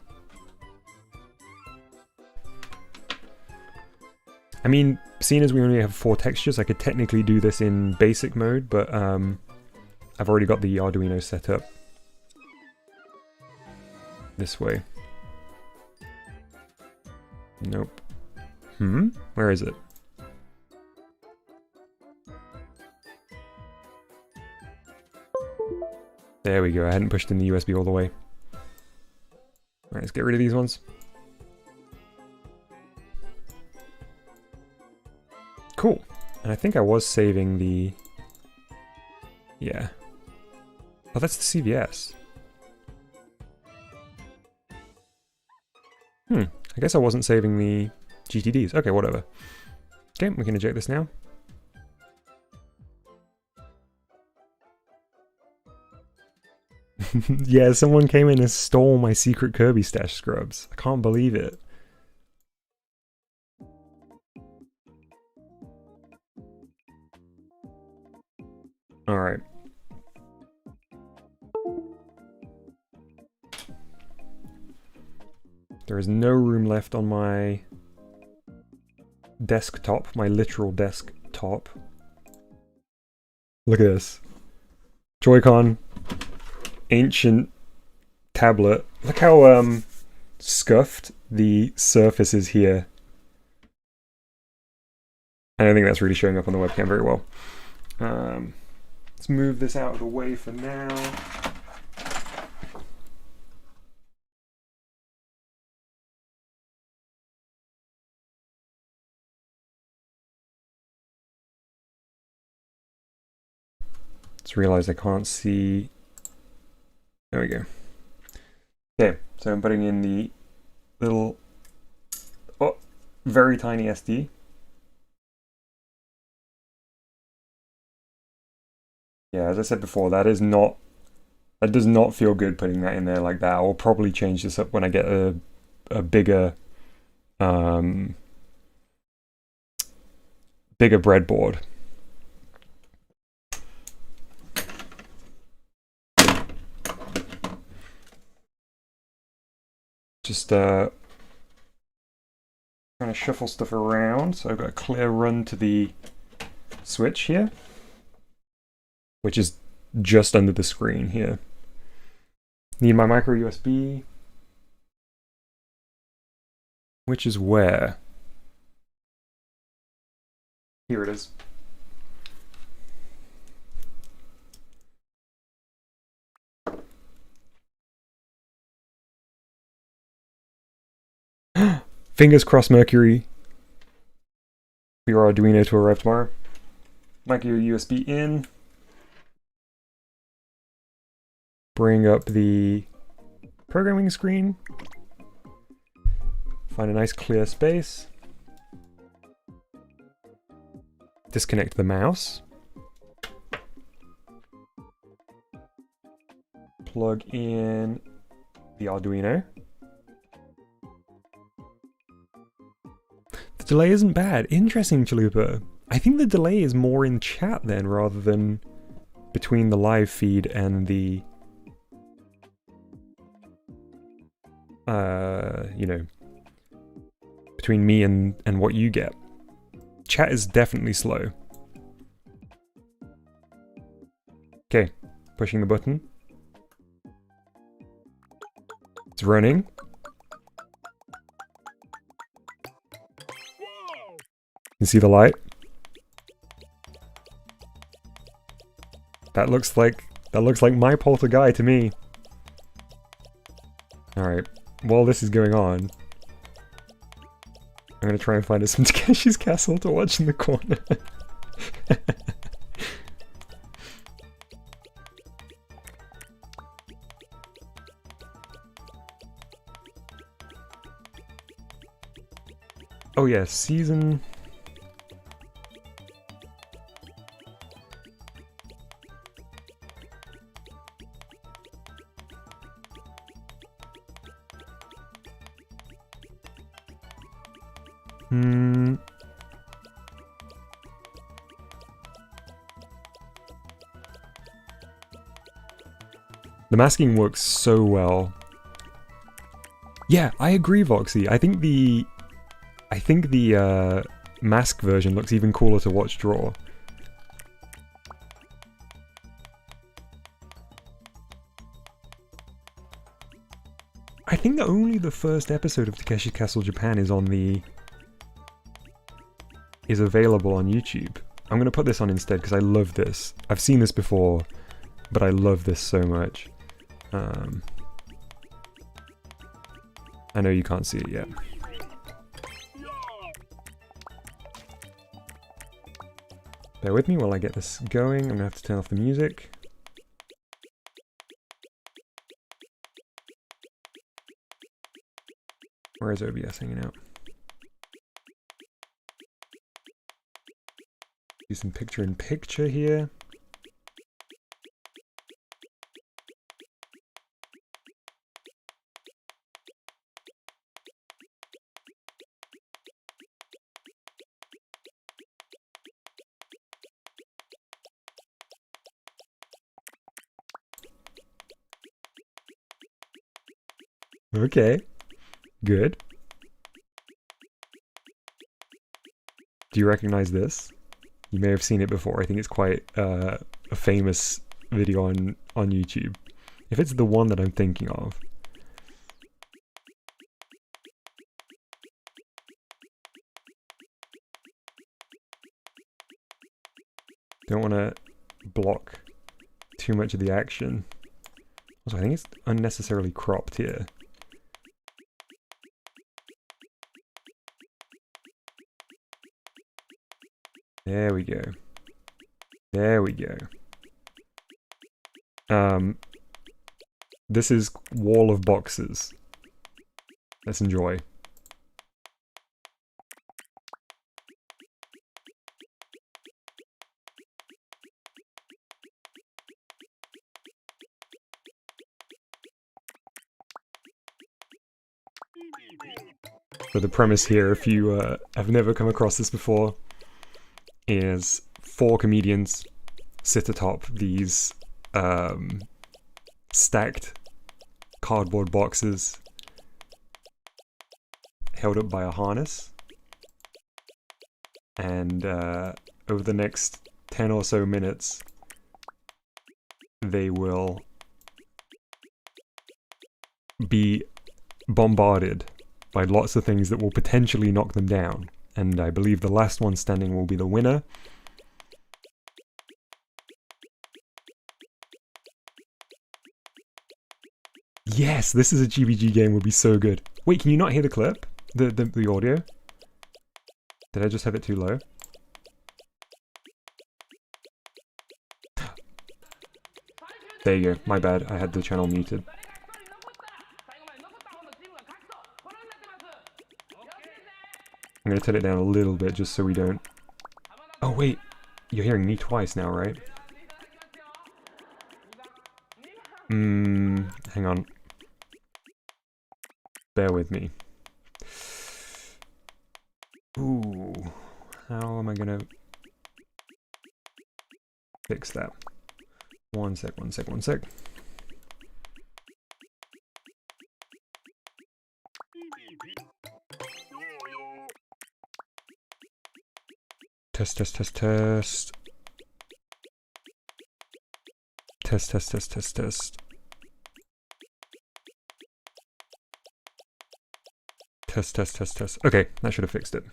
I mean, seeing as we only have 4 textures, I could technically do this in basic mode, but I've already got the Arduino set up this way. Nope. Where is it? There we go, I hadn't pushed in the USB all the way. Alright, let's get rid of these ones. Cool. And I think I was saving the... Yeah. Oh, that's the CVS. I guess I wasn't saving the GTDs. Okay, whatever. Okay, we can eject this now. Yeah, someone came in and stole my secret Kirby stash, Scrubs. I can't believe it. Alright. There is no room left on my desktop, my literal desktop. Look at this. Joy-Con. Ancient tablet. Look how scuffed the surface is here. I don't think that's really showing up on the webcam very well. Let's move this out of the way for now. Just realized I can't see. There we go. Okay, so I'm putting in the little, oh, very tiny SD. Yeah, as I said before, that does not feel good putting that in there like that. I'll probably change this up when I get a bigger bigger breadboard. Just trying to shuffle stuff around. So I've got a clear run to the switch here, which is just under the screen here. Need my micro USB, which is where? Here it is. Fingers crossed, Mercury. For your Arduino to arrive tomorrow. Micro USB in. Bring up the programming screen. Find a nice clear space. Disconnect the mouse. Plug in the Arduino. The delay isn't bad. Interesting, Chalupa. I think the delay is more in chat then, rather than between the live feed and the you know, between me and what you get. Chat is definitely slow. Okay, pushing the button. It's running. You see the light? That looks like my Polter-Guy to me. Alright, while this is going on, I'm gonna try and find some Takeshi's Castle to watch in the corner. Oh yeah, season... The masking works so well. Yeah, I agree, Voxy. I think the mask version looks even cooler to watch draw. I think only the first episode of Takeshi's Castle Japan is available on YouTube. I'm gonna put this on instead because I love this. I've seen this before, but I love this so much. I know you can't see it yet. Bear with me while I get this going. I'm gonna have to turn off the music. Where is OBS hanging out? Do some picture-in-picture here. Okay, good. Do you recognize this? You may have seen it before. I think it's quite a famous video on YouTube. If it's the one that I'm thinking of. Don't want to block too much of the action. Also, I think it's unnecessarily cropped here. There we go. There we go. This is wall of boxes. Let's enjoy. So the premise here, if you have never come across this before, is 4 comedians sit atop these stacked cardboard boxes held up by a harness, and over the next 10 or so minutes they will be bombarded by lots of things that will potentially knock them down, and I believe the last one standing will be the winner. Yes, this is a GBG game, would be so good. Wait, can you not hear the clip? The audio? Did I just have it too low? There you go, my bad, I had the channel muted. I'm gonna turn it down a little bit just so we don't... Oh wait, you're hearing me twice now, right? Hang on. Bear with me. Ooh, how am I gonna fix that? One sec. Test. Test. Okay, that should have fixed it.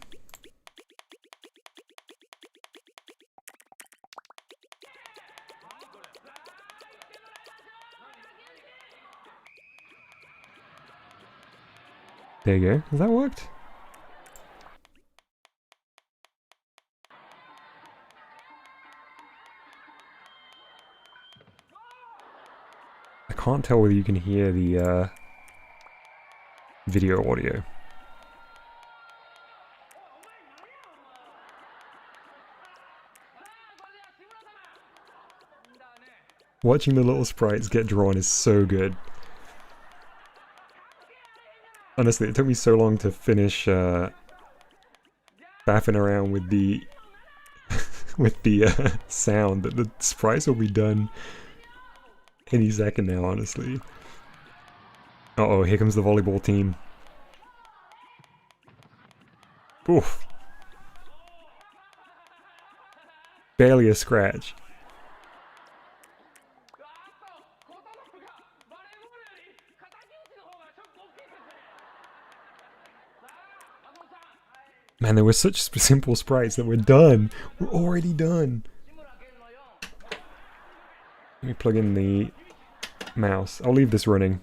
There you go. Has that worked? I can't tell whether you can hear the video audio. Watching the little sprites get drawn is so good. Honestly, it took me so long to finish faffing around with the sound that the sprites will be done any second now, honestly. Uh-oh, here comes the volleyball team. Oof. Barely a scratch. Man, there were such simple sprites that we're done. We're already done. Let me plug in the mouse. I'll leave this running.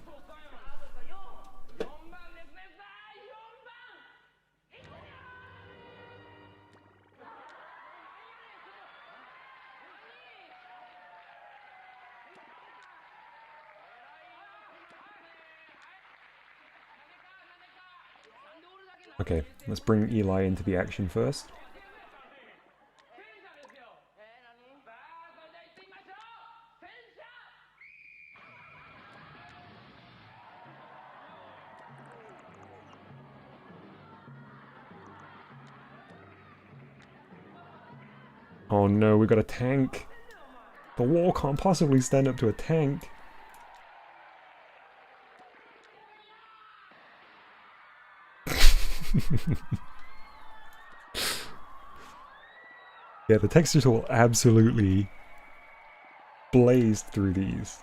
Okay, let's bring Eli into the action first. Oh no, we got a tank. The wall can't possibly stand up to a tank. Yeah, the textures will absolutely blaze through these.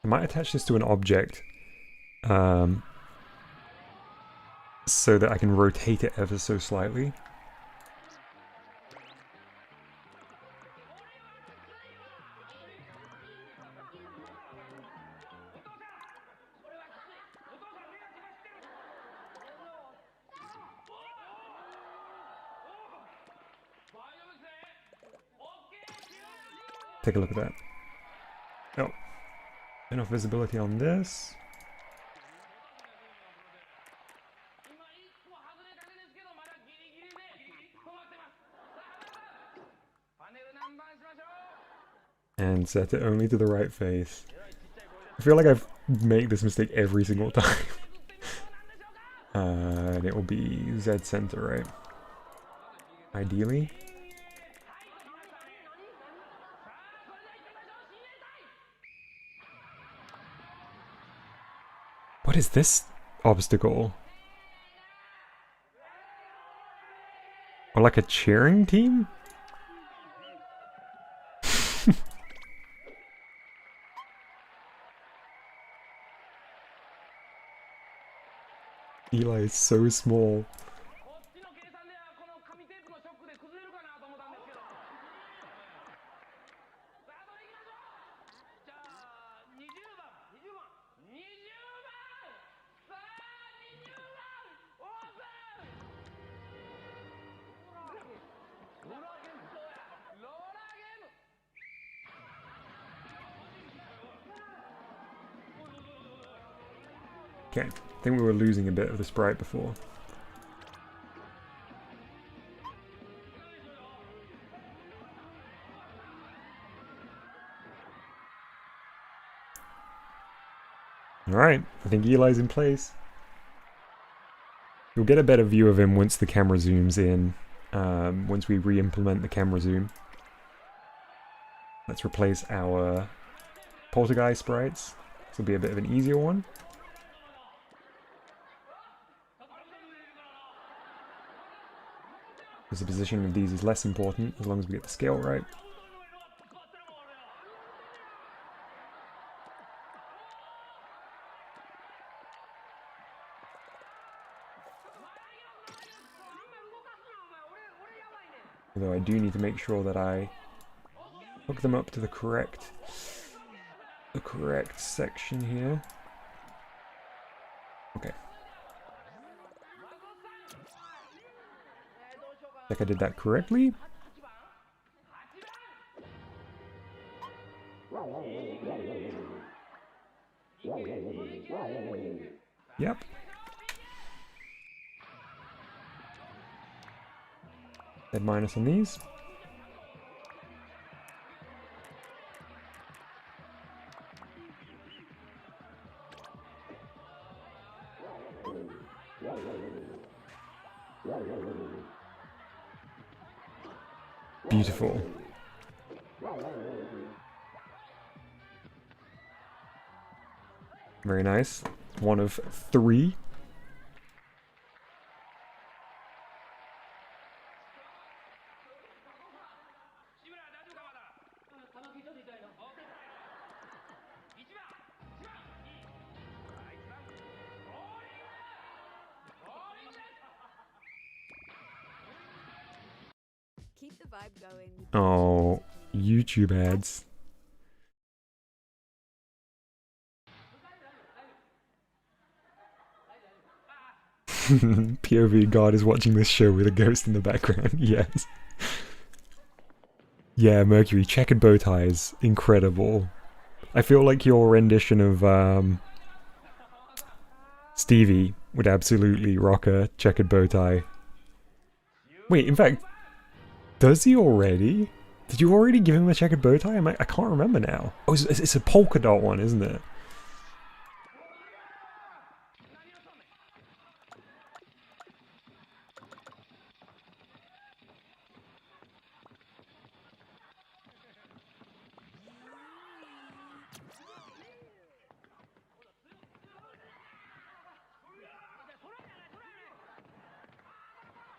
I might attach this to an object so that I can rotate it ever so slightly. Take a look at that. Oh, enough visibility on this. And set it only to the right face. I feel like I make this mistake every single time. And it will be Z center, right? Ideally. What is this obstacle? Or like a cheering team? Eli is so small. Okay, I think we were losing a bit of the sprite before. Alright, I think Eli's in place. You'll get a better view of him once the camera zooms in, once we re-implement the camera zoom. Let's replace our Polter-Guy sprites. This will be a bit of an easier one. Because the positioning of these is less important as long as we get the scale right. Although I do need to make sure that I hook them up to the correct section here. Okay. Check I did that correctly. Yep. Dead minus on these. Beautiful. Very nice. One of 3. Keep the vibe going. Oh, YouTube ads. POV God is watching this show with a ghost in the background. Yes. Yeah, Mercury, checkered bow ties. Incredible. I feel like your rendition of Stevie would absolutely rock a checkered bow tie. Wait, in fact, does he already? Did you already give him a checkered bow tie? I can't remember now. Oh, it's a polka dot one, isn't it?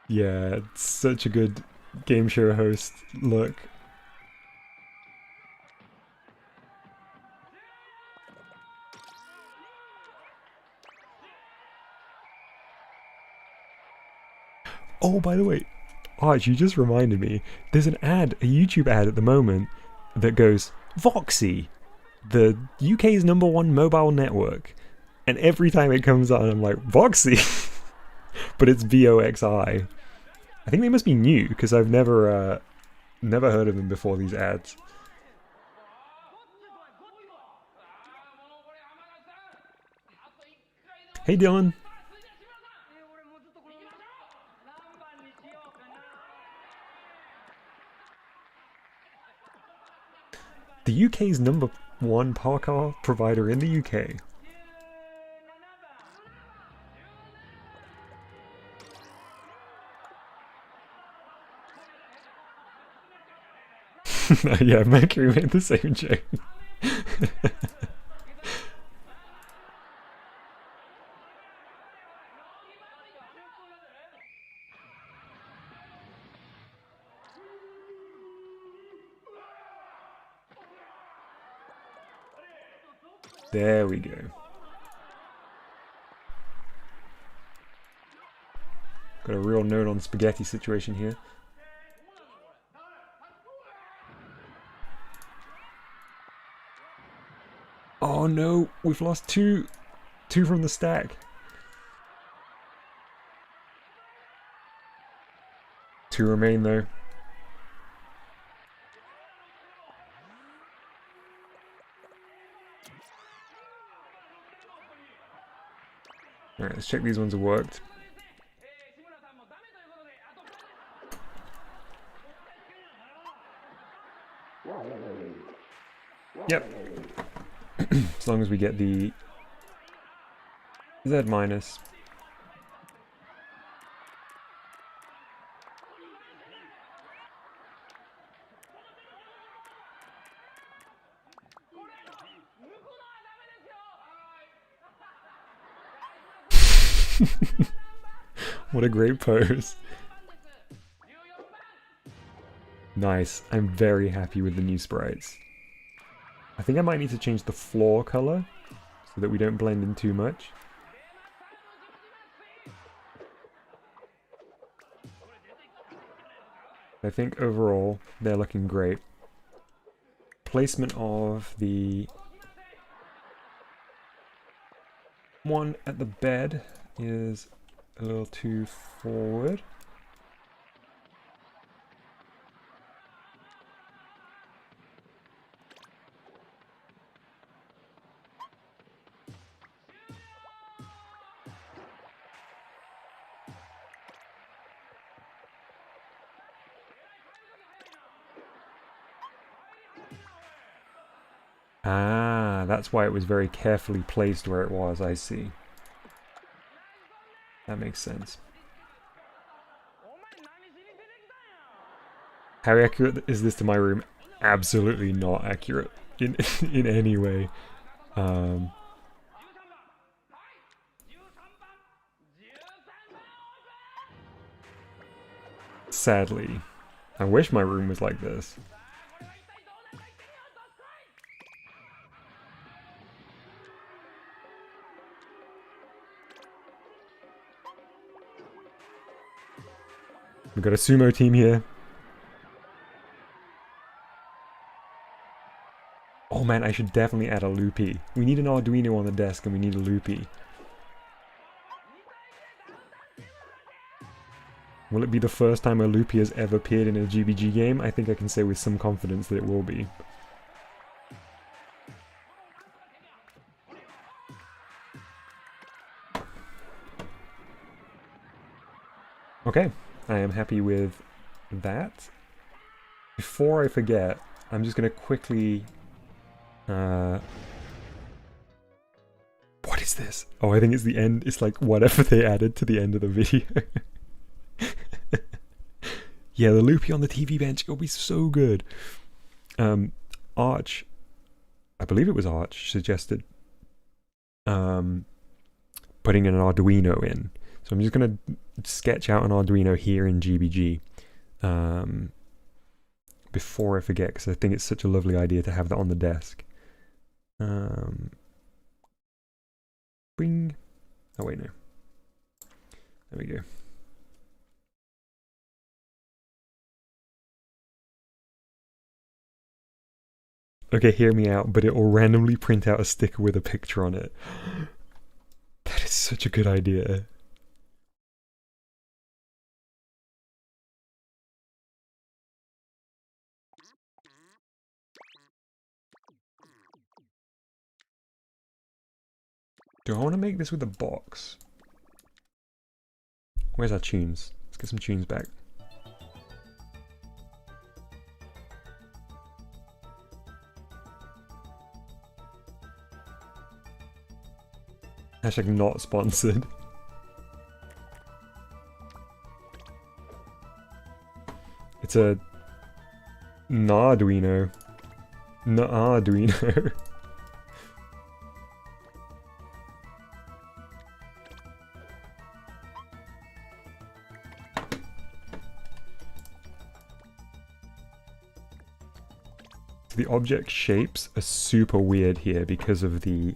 Yeah, it's such a good game show host look. Oh, by the way, Arch, you just reminded me. There's an ad, a YouTube ad at the moment that goes, Voxy, the UK's #1 mobile network. And every time it comes on, I'm like, Voxy? But it's VOXI. I think they must be new, because I've never heard of them before these ads. Hey, Dylan. The UK's #1 power car provider in the UK. Yeah, Mercury made the same joke. There we go. Got a real nerd on spaghetti situation here. Oh no, we've lost two from the stack. 2 remain though. Alright, let's check these ones have worked. Yep. As long as we get the Z minus. What a great pose. Nice. I'm very happy with the new sprites. I think I might need to change the floor color so that we don't blend in too much. I think overall they're looking great. Placement of the one at the bed is a little too forward. Ah, that's why it was very carefully placed where it was, I see. That makes sense. How accurate is this to my room? Absolutely not accurate in in any way. Sadly. I wish my room was like this. We've got a sumo team here. Oh man, I should definitely add a loopy. We need an Arduino on the desk and we need a loopy. Will it be the first time a loopy has ever appeared in a GBG game? I think I can say with some confidence that it will be. Okay, I am happy with that. Before I forget, I'm just going to quickly... what is this? Oh, I think it's the end. It's like whatever they added to the end of the video. Yeah, the loopy on the TV bench, it'll be so good. Arch, I believe it was Arch, suggested putting an Arduino in. So I'm just going to sketch out an Arduino here in GBG before I forget, because I think it's such a lovely idea to have that on the desk. Bing. Oh wait, no. There we go. Okay, hear me out, but it will randomly print out a sticker with a picture on it. That is such a good idea. Do I want to make this with a box? Where's our tunes? Let's get some tunes back. Hashtag not sponsored. It's a Narduino. Narduino. The object shapes are super weird here because of the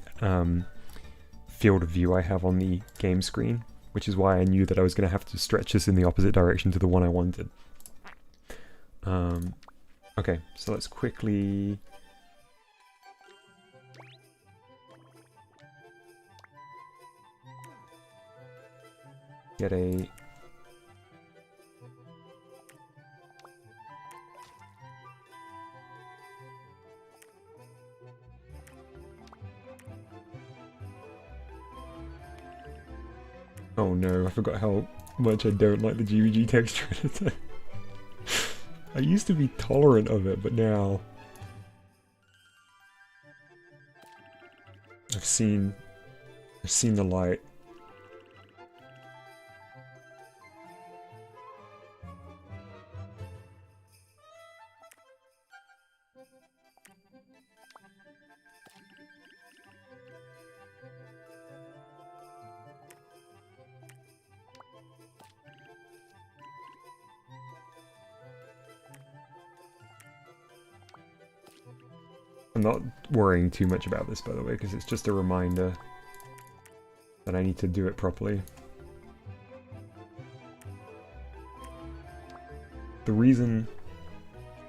field of view I have on the game screen, which is why I knew that I was going to have to stretch this in the opposite direction to the one I wanted. Okay, so let's quickly... get a... Oh no, I forgot how much I don't like the GBG texture editor. I used to be tolerant of it, but now I've seen the light. I'm not worrying too much about this, by the way, because it's just a reminder that I need to do it properly. The reason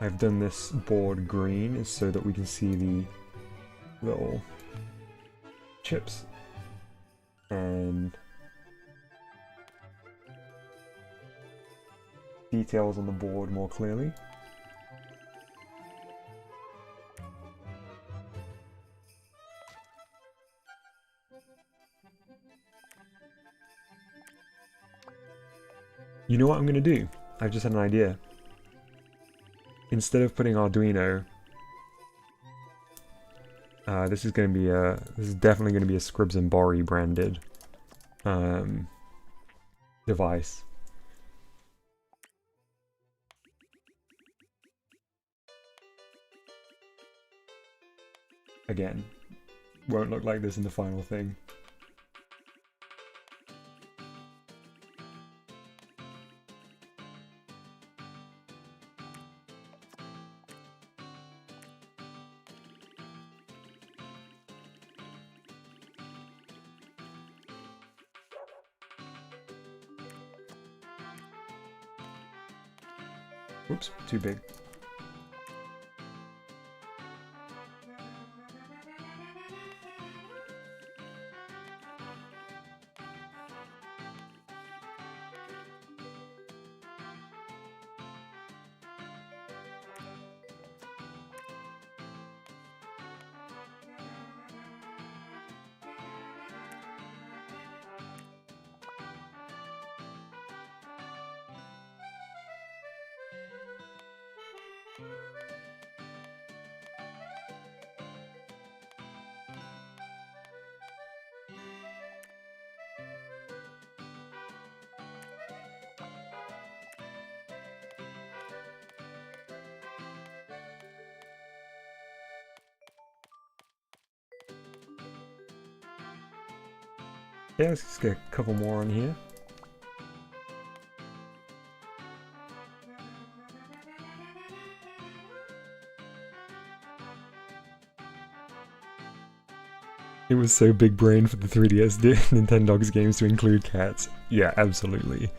I've done this board green is so that we can see the little chips and details on the board more clearly. You know what I'm going to do? I've just had an idea. Instead of putting Arduino, this is definitely going to be a Scribs and Borry branded device. Again, won't look like this in the final thing. Oops, too big. Yeah, let's just get a couple more on here. It was so big brain for the 3DS Nintendogs games to include cats. Yeah, absolutely.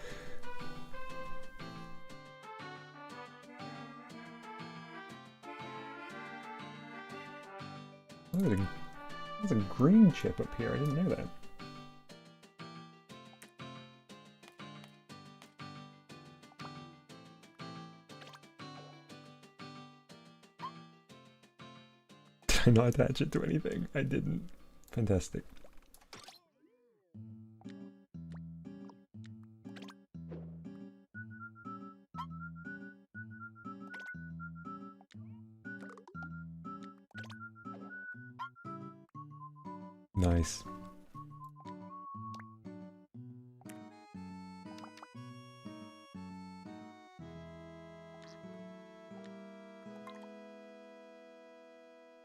Oh, there's a green chip up here. I didn't know that. Did I not attach it to anything? I didn't. Fantastic. Nice.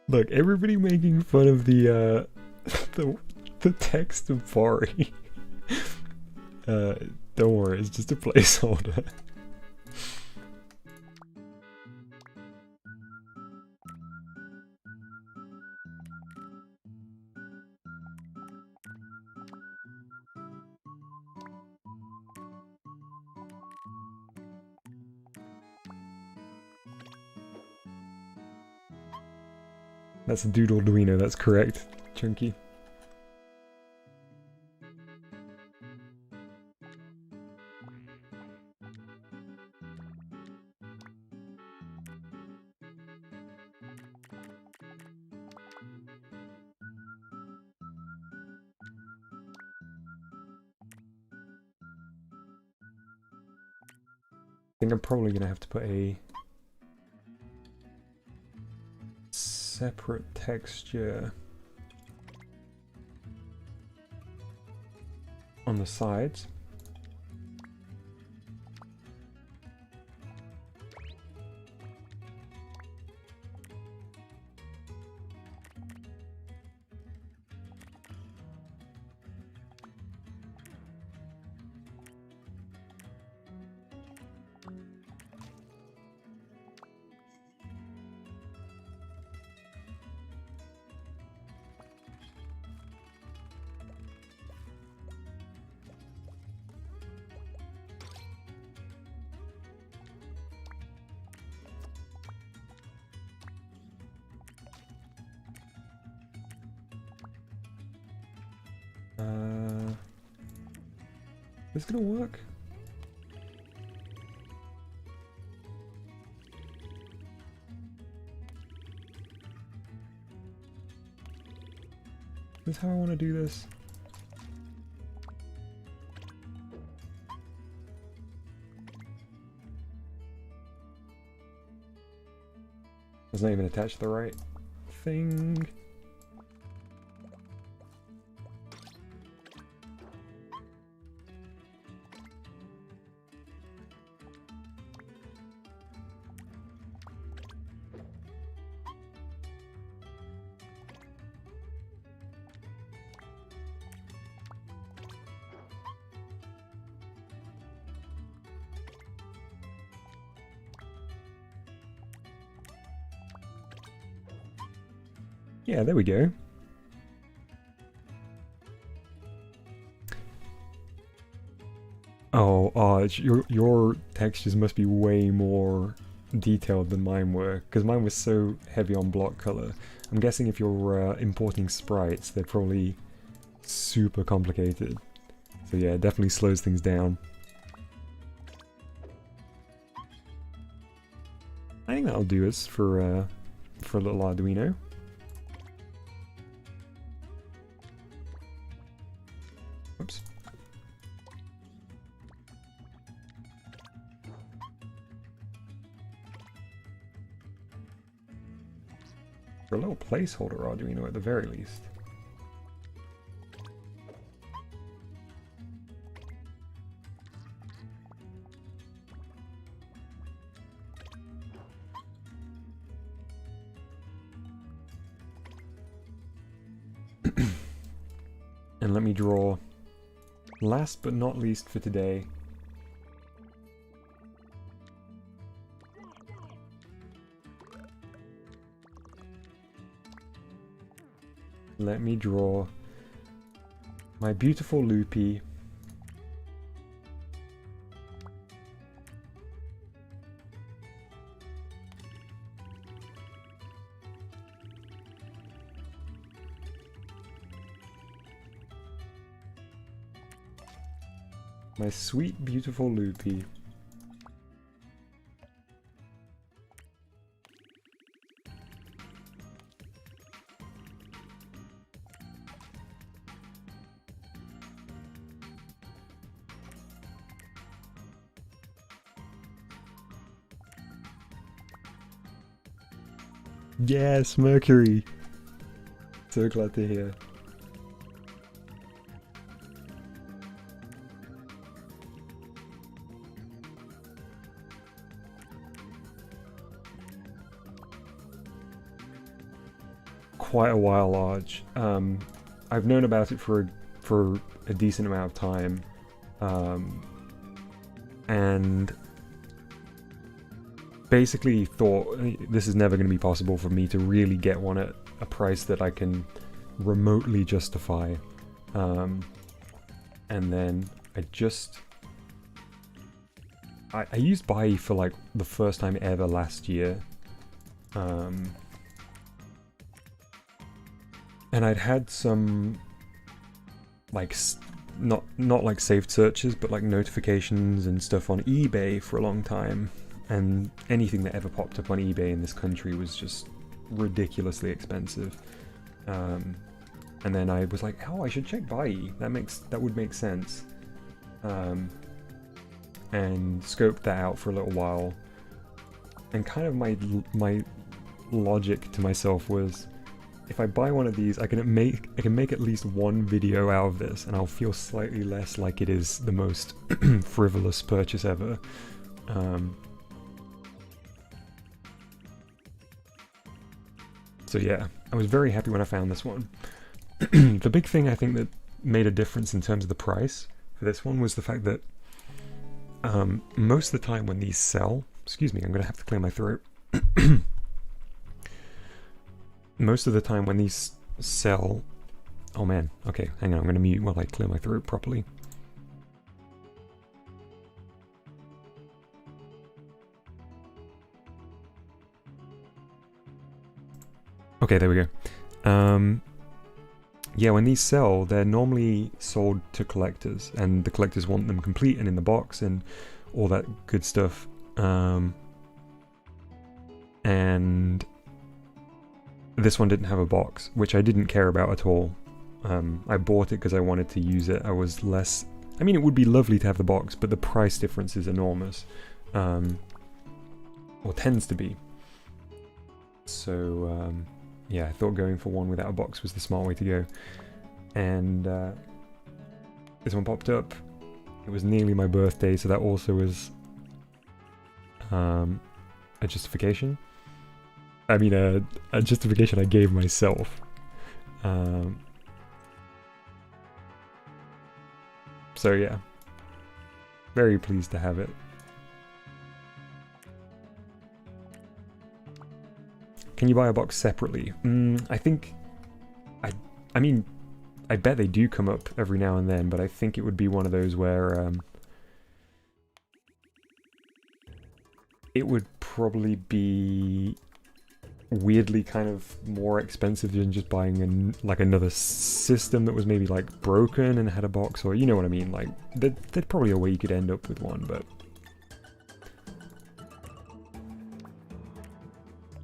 Look, everybody making fun of the the text of Bori. Don't worry, it's just a placeholder. That's a Doodle Arduino, that's correct, Chunky. I think I'm probably gonna have to put a separate texture on the sides. Is this gonna work? Is this how I want to do this? It's not even attached to the right thing. Yeah, there we go. Your textures must be way more detailed than mine were, because mine was so heavy on block color. I'm guessing if you're importing sprites, they're probably super complicated. So yeah, it definitely slows things down. I think that'll do us for a little Arduino. Oops. For a little placeholder Arduino at the very least. And let me draw, last but not least for today, let me draw my beautiful loopy My sweet, beautiful loopy. Yes, Mercury! So glad to hear. Quite a while, Arch. I've known about it for a decent amount of time, and basically thought this is never going to be possible for me to really get one at a price that I can remotely justify. And then I used Buy for like the first time ever last year. And I'd had some like not like saved searches, but like notifications and stuff on eBay for a long time. And anything that ever popped up on eBay in this country was just ridiculously expensive. And then I was like, oh, I should check Buy. That would make sense. And scoped that out for a little while. And kind of my logic to myself was, if I buy one of these, I can make at least one video out of this, and I'll feel slightly less like it is the most frivolous purchase ever. So yeah, I was very happy when I found this one. The big thing I think that made a difference in terms of the price for this one was the fact that most of the time when these sell, excuse me, I'm going to have to clear my throat. Most of the time when these sell, oh man, okay, hang on, I'm going to mute while I clear my throat properly. Okay, there we go. Yeah, when these sell, they're normally sold to collectors, and the collectors want them complete and in the box and all that good stuff. And this one didn't have a box, which I didn't care about at all. I bought it because I wanted to use it. I was less... I mean, it would be lovely to have the box, but the price difference is enormous. Or tends to be. So, yeah, I thought going for one without a box was the smart way to go. And this one popped up. It was nearly my birthday, so that also was a justification. I mean, a justification I gave myself. So yeah, very pleased to have it. Can you buy a box separately? I think, I mean, I bet they do come up every now and then, but I think it would be one of those where it would probably be weirdly kind of more expensive than just buying like another system that was maybe like broken and had a box, or you know what I mean. Like there's probably a way you could end up with one, but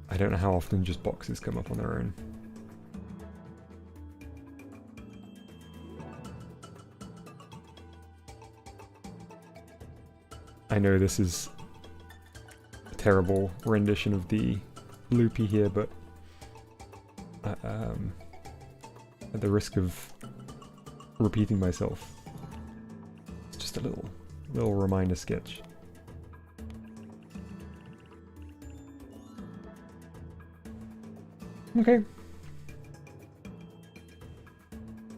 I don't know how often just boxes come up on their own. I know this is a terrible rendition of the loopy here, but at the risk of repeating myself, it's just a little reminder sketch. Okay.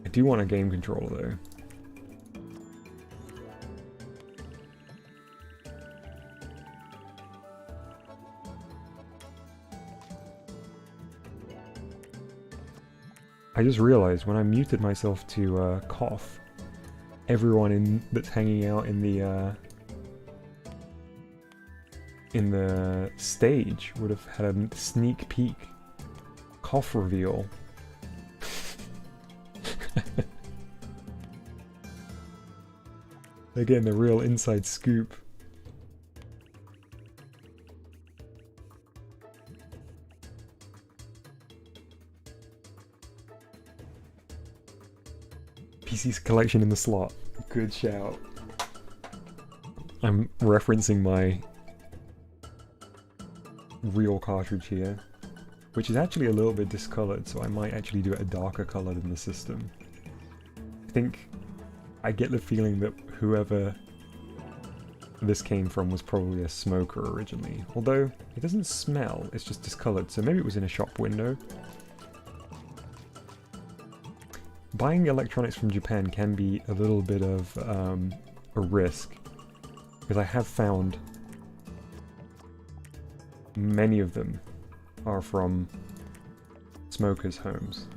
I do want a game controller though. I just realized when I muted myself to cough, everyone that's hanging out in the stage would have had a sneak peek cough reveal. They're getting the real inside scoop. PC's collection in the slot. Good shout. I'm referencing my real cartridge here, which is actually a little bit discolored, so I might actually do it a darker color than the system. I think I get the feeling that whoever this came from was probably a smoker originally, although it doesn't smell, it's just discolored, so maybe it was in a shop window. Buying electronics from Japan can be a little bit of a risk, because I have found many of them are from smokers' homes.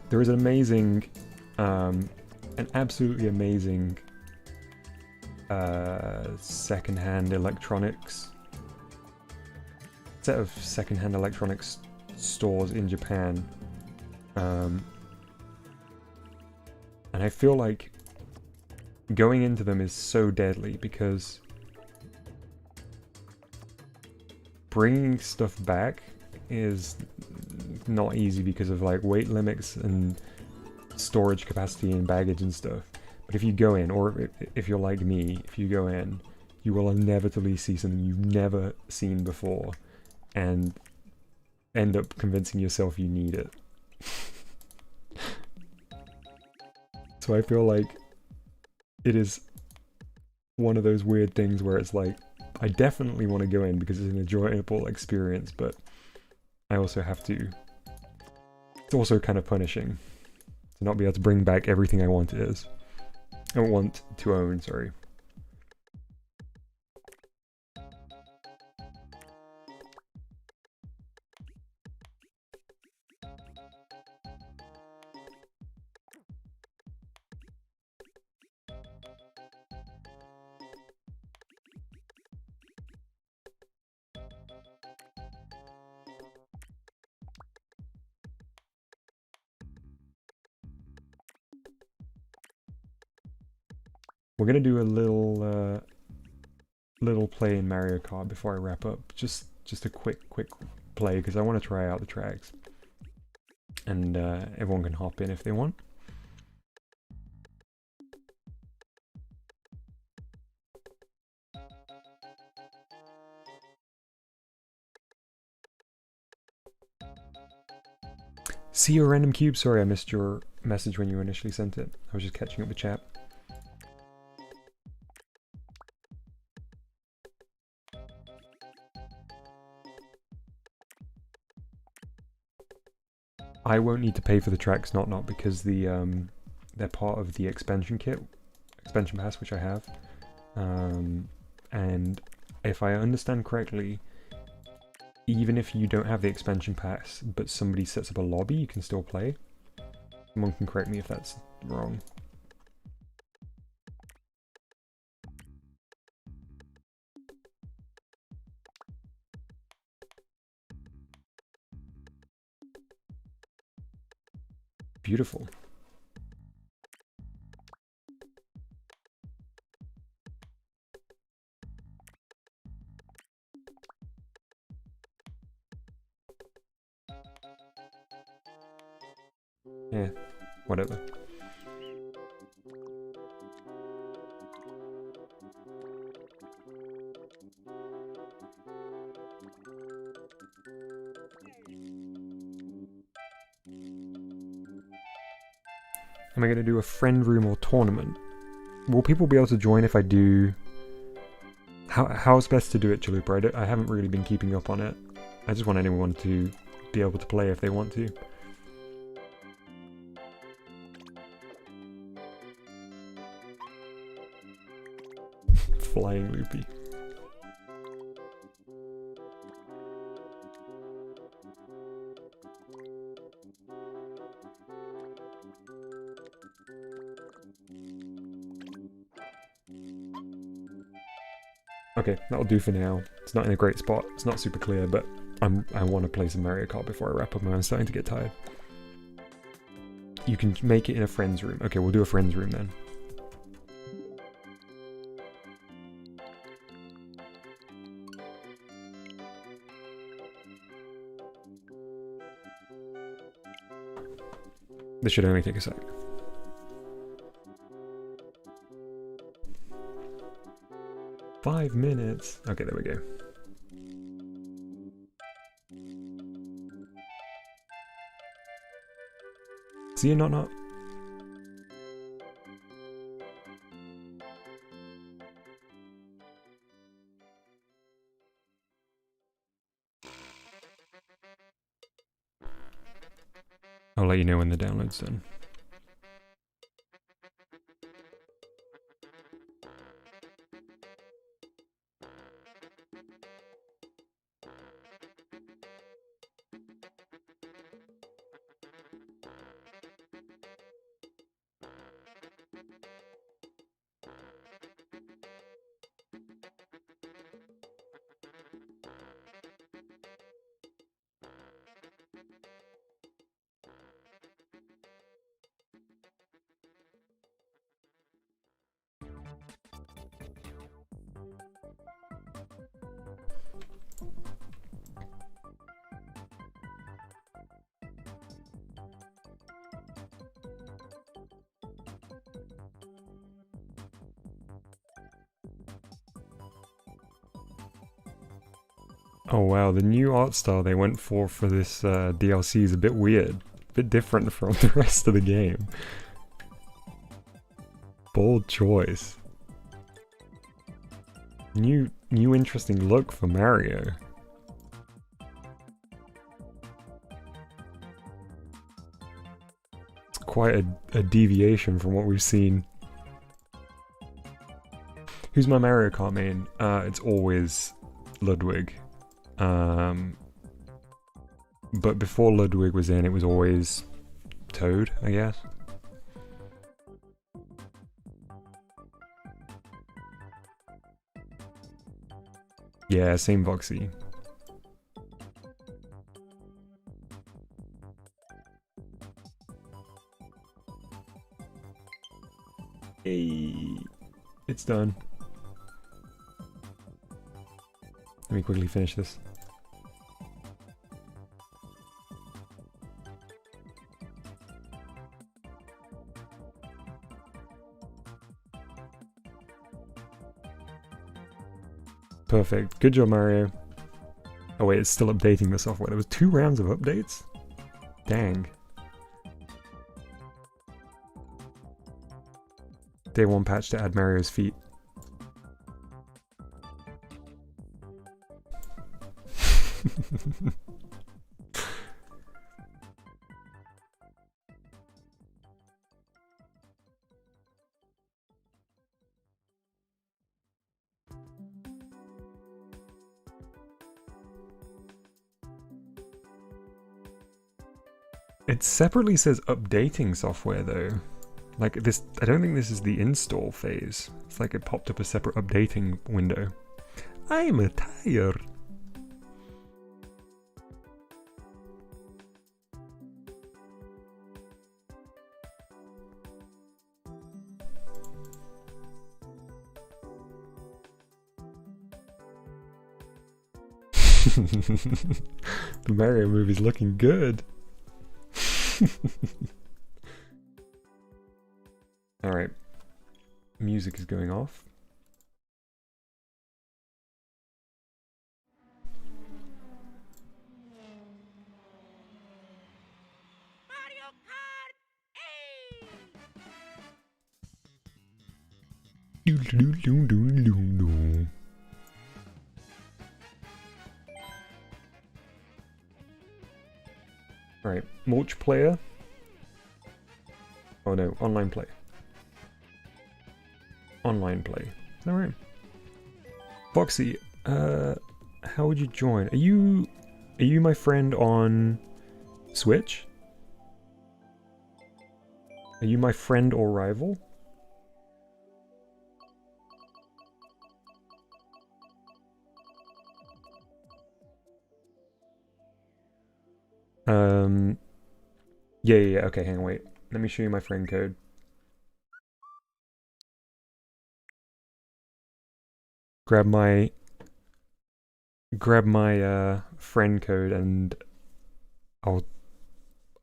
There is an amazing, an absolutely amazing secondhand electronics, set of secondhand electronics stores in Japan, and I feel like going into them is so deadly because bringing stuff back is not easy because of like weight limits and storage capacity and baggage and stuff. But if you go in, or if you're like me, if you go in, you will inevitably see something you've never seen before and end up convincing yourself you need it. So I feel like it is one of those weird things where it's like, I definitely want to go in because it's an enjoyable experience, but I also have to... It's also kind of punishing to not be able to bring back everything I want to own, sorry. We're gonna do a little play in Mario Kart before I wrap up. Just a quick play because I want to try out the tracks, and everyone can hop in if they want. See you, Random Cube. Sorry I missed your message when you initially sent it. I was just catching up with chat. I won't need to pay for the tracks, not because the they're part of the expansion pass, which I have. And if I understand correctly, even if you don't have the expansion pass, but somebody sets up a lobby, you can still play. Someone can correct me if that's wrong. Beautiful. Yeah, whatever. Am I going to do a friend room or tournament? Will people be able to join if I do... How's best to do it, Chalupa? I haven't really been keeping up on it. I just want anyone to be able to play if they want to. Flying Loopy. Okay, that'll do for now. It's not in a great spot. It's not super clear, but I want to play some Mario Kart before I wrap up. I'm starting to get tired. You can make it in a friend's room. Okay, we'll do a friend's room then. This should only take a sec. "5 minutes. Okay, there we go. See you, not. I'll let you know when the download's done. Oh wow, the new art style they went for this DLC is a bit weird. A bit different from the rest of the game. Bold choice. New interesting look for Mario. It's quite a deviation from what we've seen. Who's my Mario Kart main? It's always Ludwig. But before Ludwig was in, it was always Toad, I guess. Yeah, same Voxy. Hey, it's done. Let me quickly finish this. Perfect. Good job, Mario. Oh wait, it's still updating the software. There was 2 rounds of updates? Dang. Day 1 patch to add Mario's feet. It separately says updating software though. Like this, I don't think this is the install phase. It's like it popped up a separate updating window. I'm tired. The Mario movie's looking good. Alright. Music is going off. Mario Kart! Hey! Alright, multiplayer. Oh no, online play. Online play. Is that right? Foxy, how would you join? Are you my friend on Switch? Are you my friend or rival? Yeah. Okay, hang on, wait. Let me show you my friend code. Grab my friend code, and I'll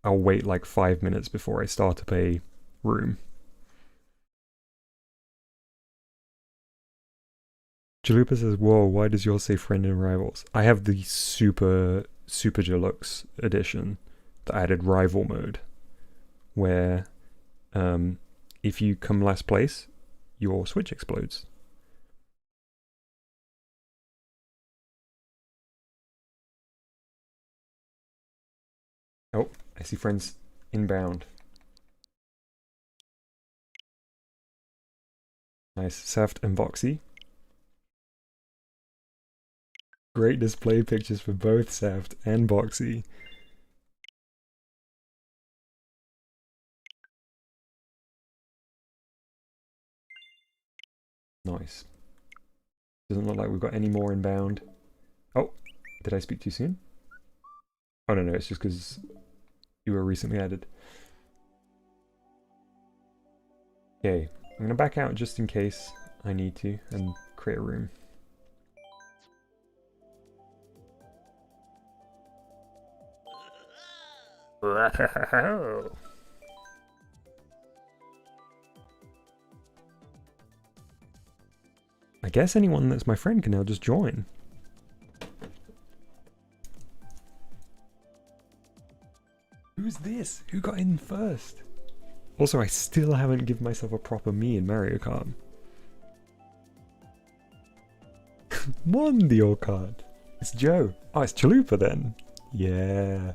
wait like 5 minutes before I start up a room. Chalupa says, "Whoa, why does yours say friend and rivals?" I have the super deluxe edition that added rival mode, where if you come last place, your switch explodes. Oh, I see friends inbound. Nice. Saft and Voxy. Great display pictures for both Saft and Voxy. Nice. Doesn't look like we've got any more inbound. Oh, did I speak too soon? Oh, no, it's just because you were recently added. Okay, I'm going to back out just in case I need to and create a room. I guess anyone that's my friend can now just join. Who's this? Who got in first? Also, I still haven't given myself a proper me in Mario Kart. Mondio Kart. It's Joe. Oh, it's Chalupa then. Yeah.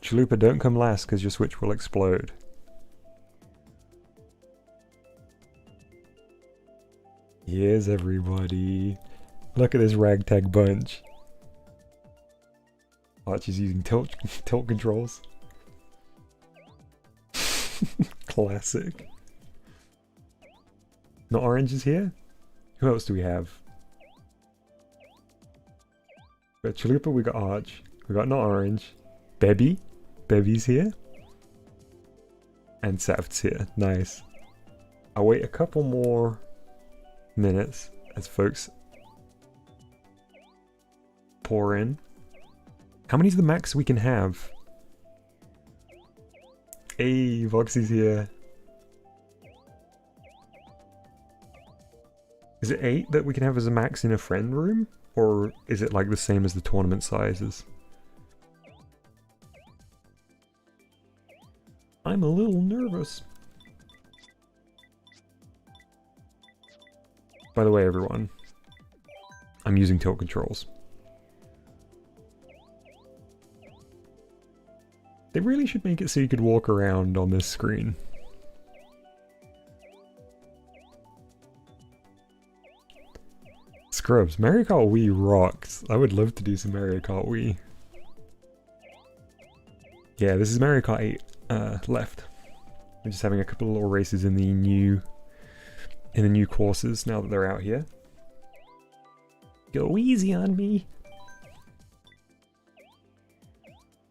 Chalupa, don't come last because your switch will explode. Here's everybody. Look at this ragtag bunch. Archie's using tilt controls. Classic. Not Orange is here? Who else do we have? We got Chalupa, we got Arch. We got Not Orange. Bebby. Bebby's here. And Saft's here. Nice. I'll wait a couple more minutes as folks pour in. How many's the max we can have? Hey, Voxy's here. Is it 8 that we can have as a max in a friend room? Or is it like the same as the tournament sizes? I'm a little nervous. By the way, everyone, I'm using tilt controls. They really should make it so you could walk around on this screen. Scrubs, Mario Kart Wii rocks. I would love to do some Mario Kart Wii. Yeah, this is Mario Kart 8 left. We're just having a couple of little races in the new courses now that they're out here. Go easy on me.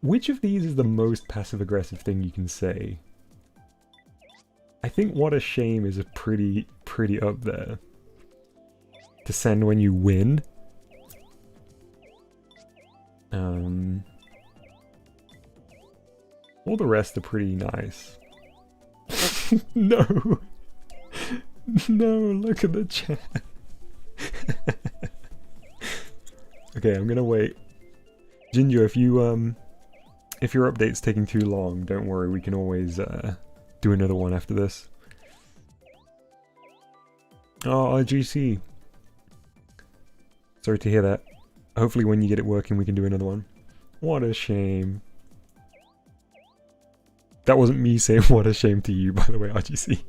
Which of these is the most passive-aggressive thing you can say? I think what a shame is a pretty up there. To send when you win. All the rest are pretty nice. No! No, look at the chat. Okay, I'm gonna wait. Ginger, if your update's taking too long, don't worry, we can always do another one after this. Oh, RGC. Sorry to hear that. Hopefully when you get it working we can do another one. What a shame. That wasn't me saying what a shame to you, by the way, RGC.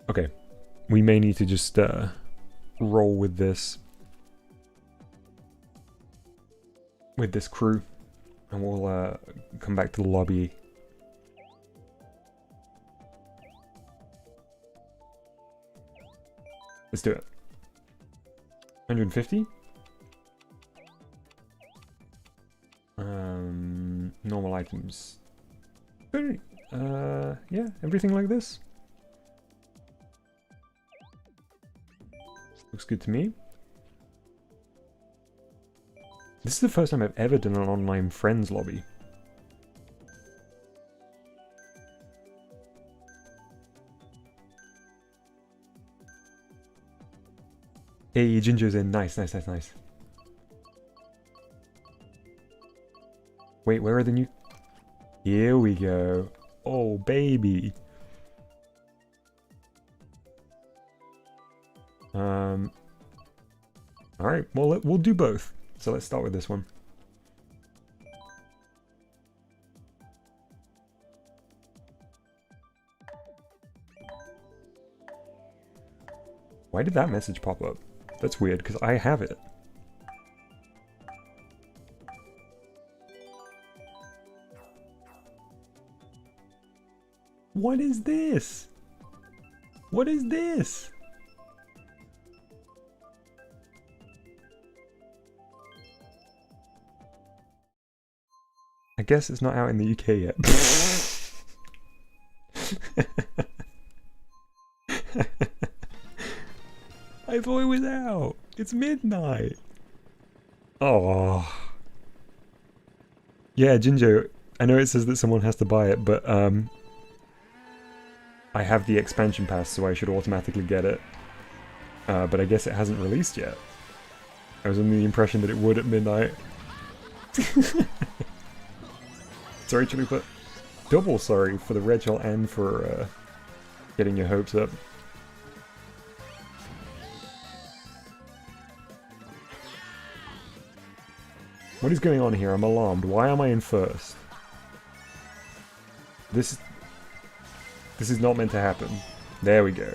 Okay, we may need to just roll with this crew, and we'll come back to the lobby. Let's do it. 150. Normal items. Yeah, everything like this. Looks good to me. This is the first time I've ever done an online friends lobby. Hey, Jinjo's in. Nice, nice, nice, nice. Wait, where are the new... Here we go. Oh, baby. Alright, well, we'll do both. So let's start with this one. Why did that message pop up? That's weird, because I have it. What is this? What is this? I guess it's not out in the UK yet. I thought it was out. It's midnight. Oh. Yeah, Jinjo, I know it says that someone has to buy it, but I have the expansion pass, so I should automatically get it. But I guess it hasn't released yet. I was under the impression that it would at midnight. Sorry, Chili, but double sorry for the red shell and for getting your hopes up. What is going on here? I'm alarmed. Why am I in first? This is not meant to happen. There we go.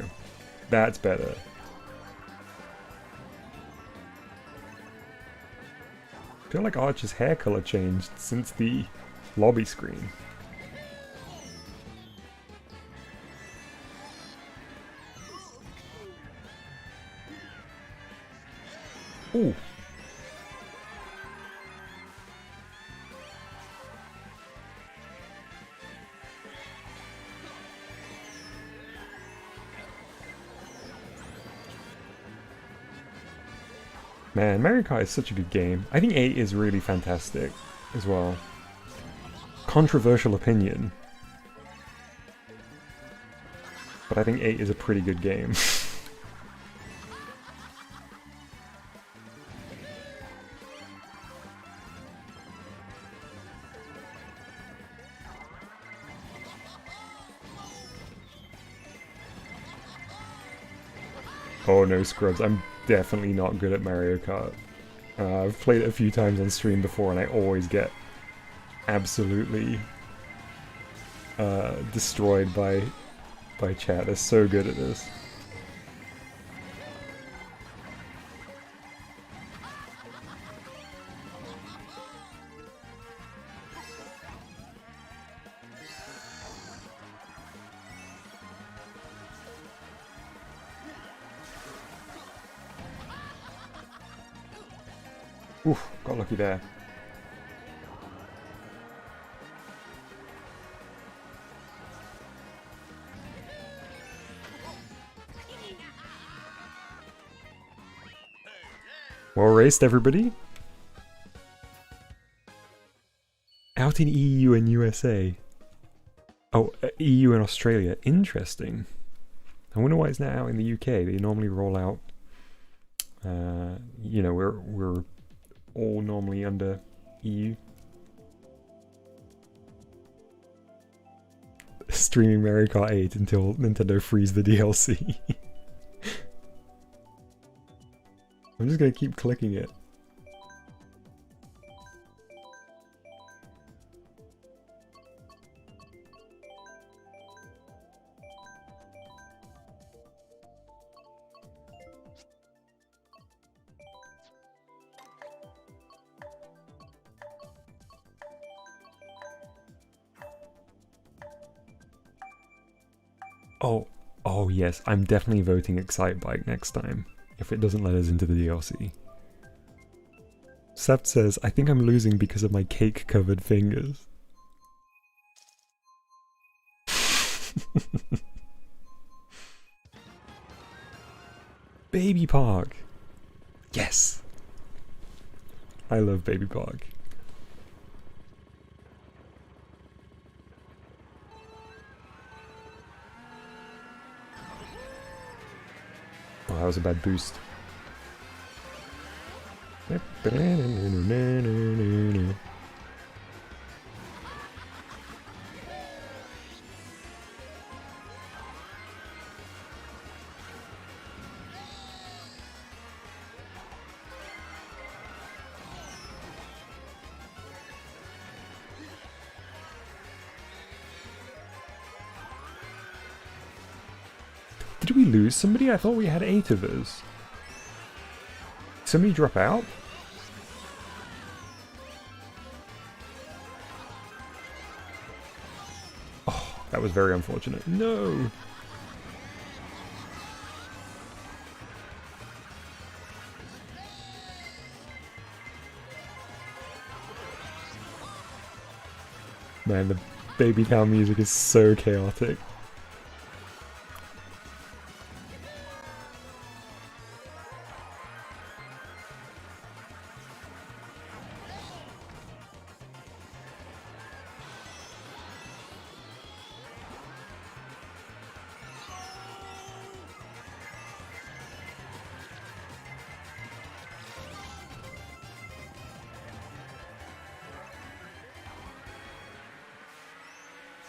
That's better. I feel like Archer's hair color changed since the lobby screen. Ooh. Man, Mario Kart is such a good game. I think 8 is really fantastic as well. Controversial opinion. But I think 8 is a pretty good game. Oh no, Scrubs, I'm definitely not good at Mario Kart. I've played it a few times on stream before and I always get absolutely destroyed by chat. They're so good at this. Oof, got lucky there. Well raced, everybody. Out in EU and USA. Oh, EU and Australia. Interesting. I wonder why it's not out in the UK. They normally roll out. You know, we're all normally under EU. Streaming Mario Kart 8 until Nintendo frees the DLC. I'm just gonna keep clicking it. Oh yes, I'm definitely voting Excitebike next time, if it doesn't let us into the DLC. Sept says, I think I'm losing because of my cake-covered fingers. Baby Park! Yes! I love Baby Park. Oh, that was a bad boost. Did we lose somebody? I thought we had 8 of us. Did somebody drop out? Oh, that was very unfortunate. No! Man, the Baby Town music is so chaotic.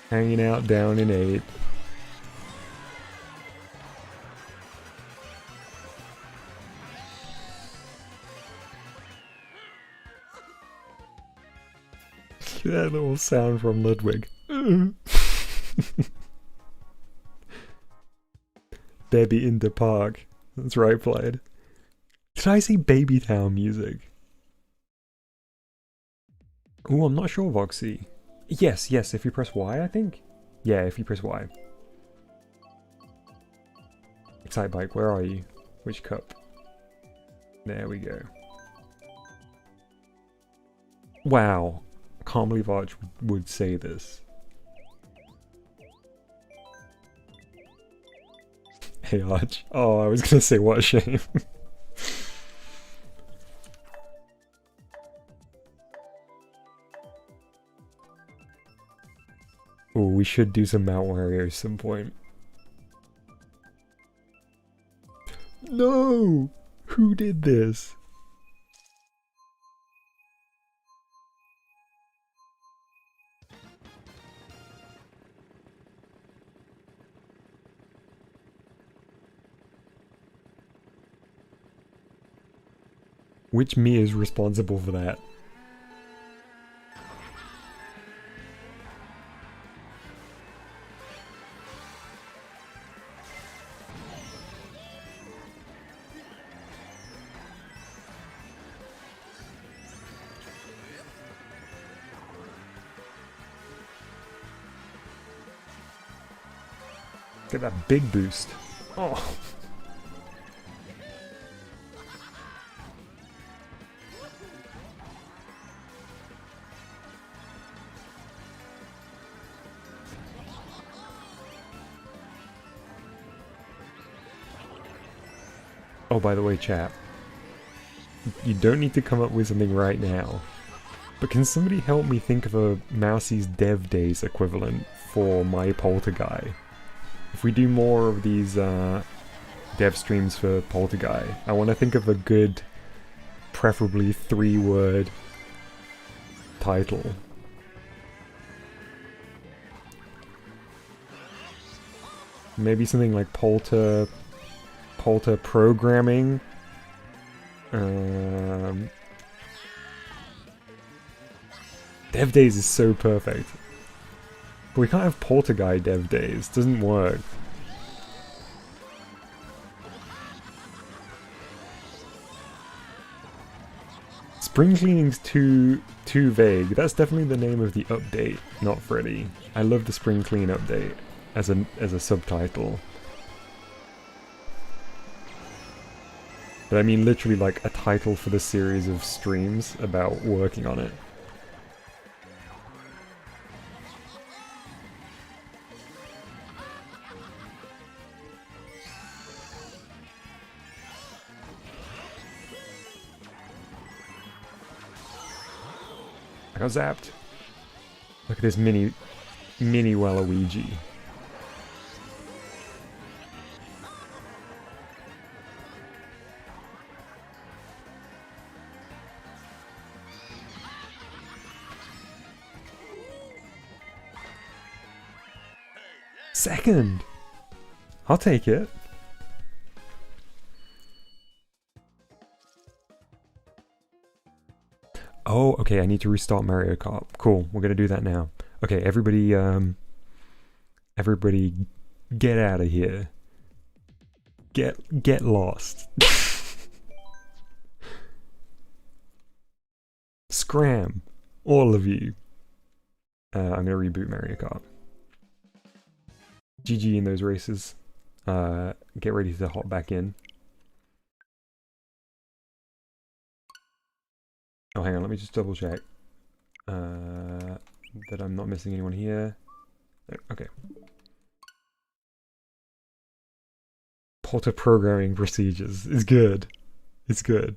Hanging out down in 8. That little sound from Ludwig. Baby in the park. That's right, played. Did I say Baby Town music? Oh, I'm not sure, Voxy. Yes, yes, if you press Y, I think? Yeah, if you press Y. Excitebike, where are you? Which cup? There we go. Wow. Can't believe Arch would say this. Hey Arch. Oh, I was gonna say what a shame. Oh, we should do some Mount Wario at some point. No! Who did this? Which me is responsible for that? Get that big boost. Oh. Oh, by the way, chat. You don't need to come up with something right now. But can somebody help me think of a Mousie's Dev Days equivalent for my Polter-Guy? If we do more of these dev streams for Polter-Guy, I want to think of a good, preferably 3-word title. Maybe something like Polter programming. Dev Days is so perfect. But we can't have Polter-Guy Dev Days. Doesn't work. Spring cleaning's too vague. That's definitely the name of the update, not Freddy. I love the spring clean update as a subtitle. But I mean literally like a title for the series of streams about working on it. I got zapped. Look at this mini Waluigi. Second! I'll take it. Oh, okay, I need to restart Mario Kart. Cool, we're gonna do that now. Okay, everybody, everybody get out of here. Get lost. Scram, all of you. I'm gonna reboot Mario Kart. GG in those races. Get ready to hop back in. Oh, hang on, let me just double check that I'm not missing anyone here. Okay. Polter programming procedures is good. It's good.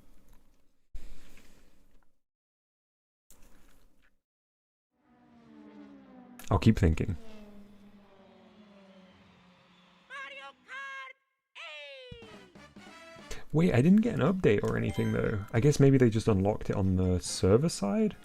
I'll keep thinking. Mario Kart 8! Wait, I didn't get an update or anything though. I guess maybe they just unlocked it on the server side?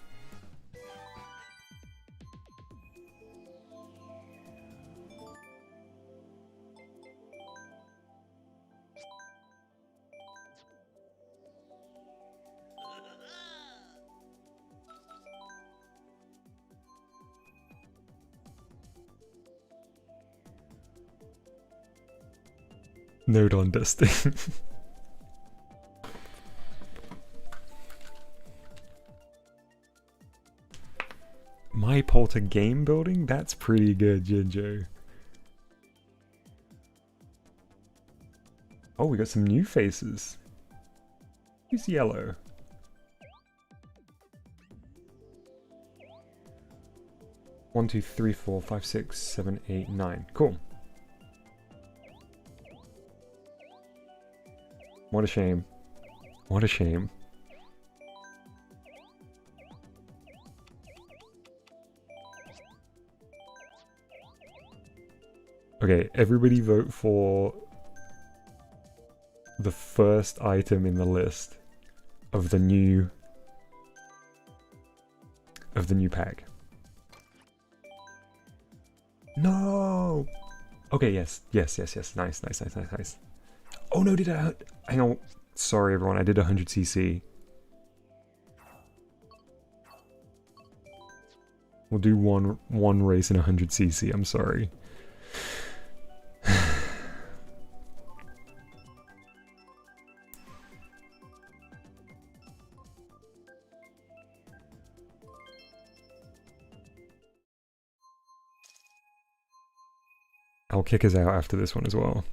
Note on dusting. My Polter game building? That's pretty good, Jinjo. Oh, we got some new faces. Who's yellow? One, two, three, four, five, six, seven, eight, nine. Cool. What a shame. What a shame. Okay, everybody vote for the first item in the list of the new pack. No! Okay, yes. Nice. Oh no, did I... Hang on. Sorry everyone, I did 100cc. We'll do one race in 100cc, I'm sorry. I'll kick us out after this one as well.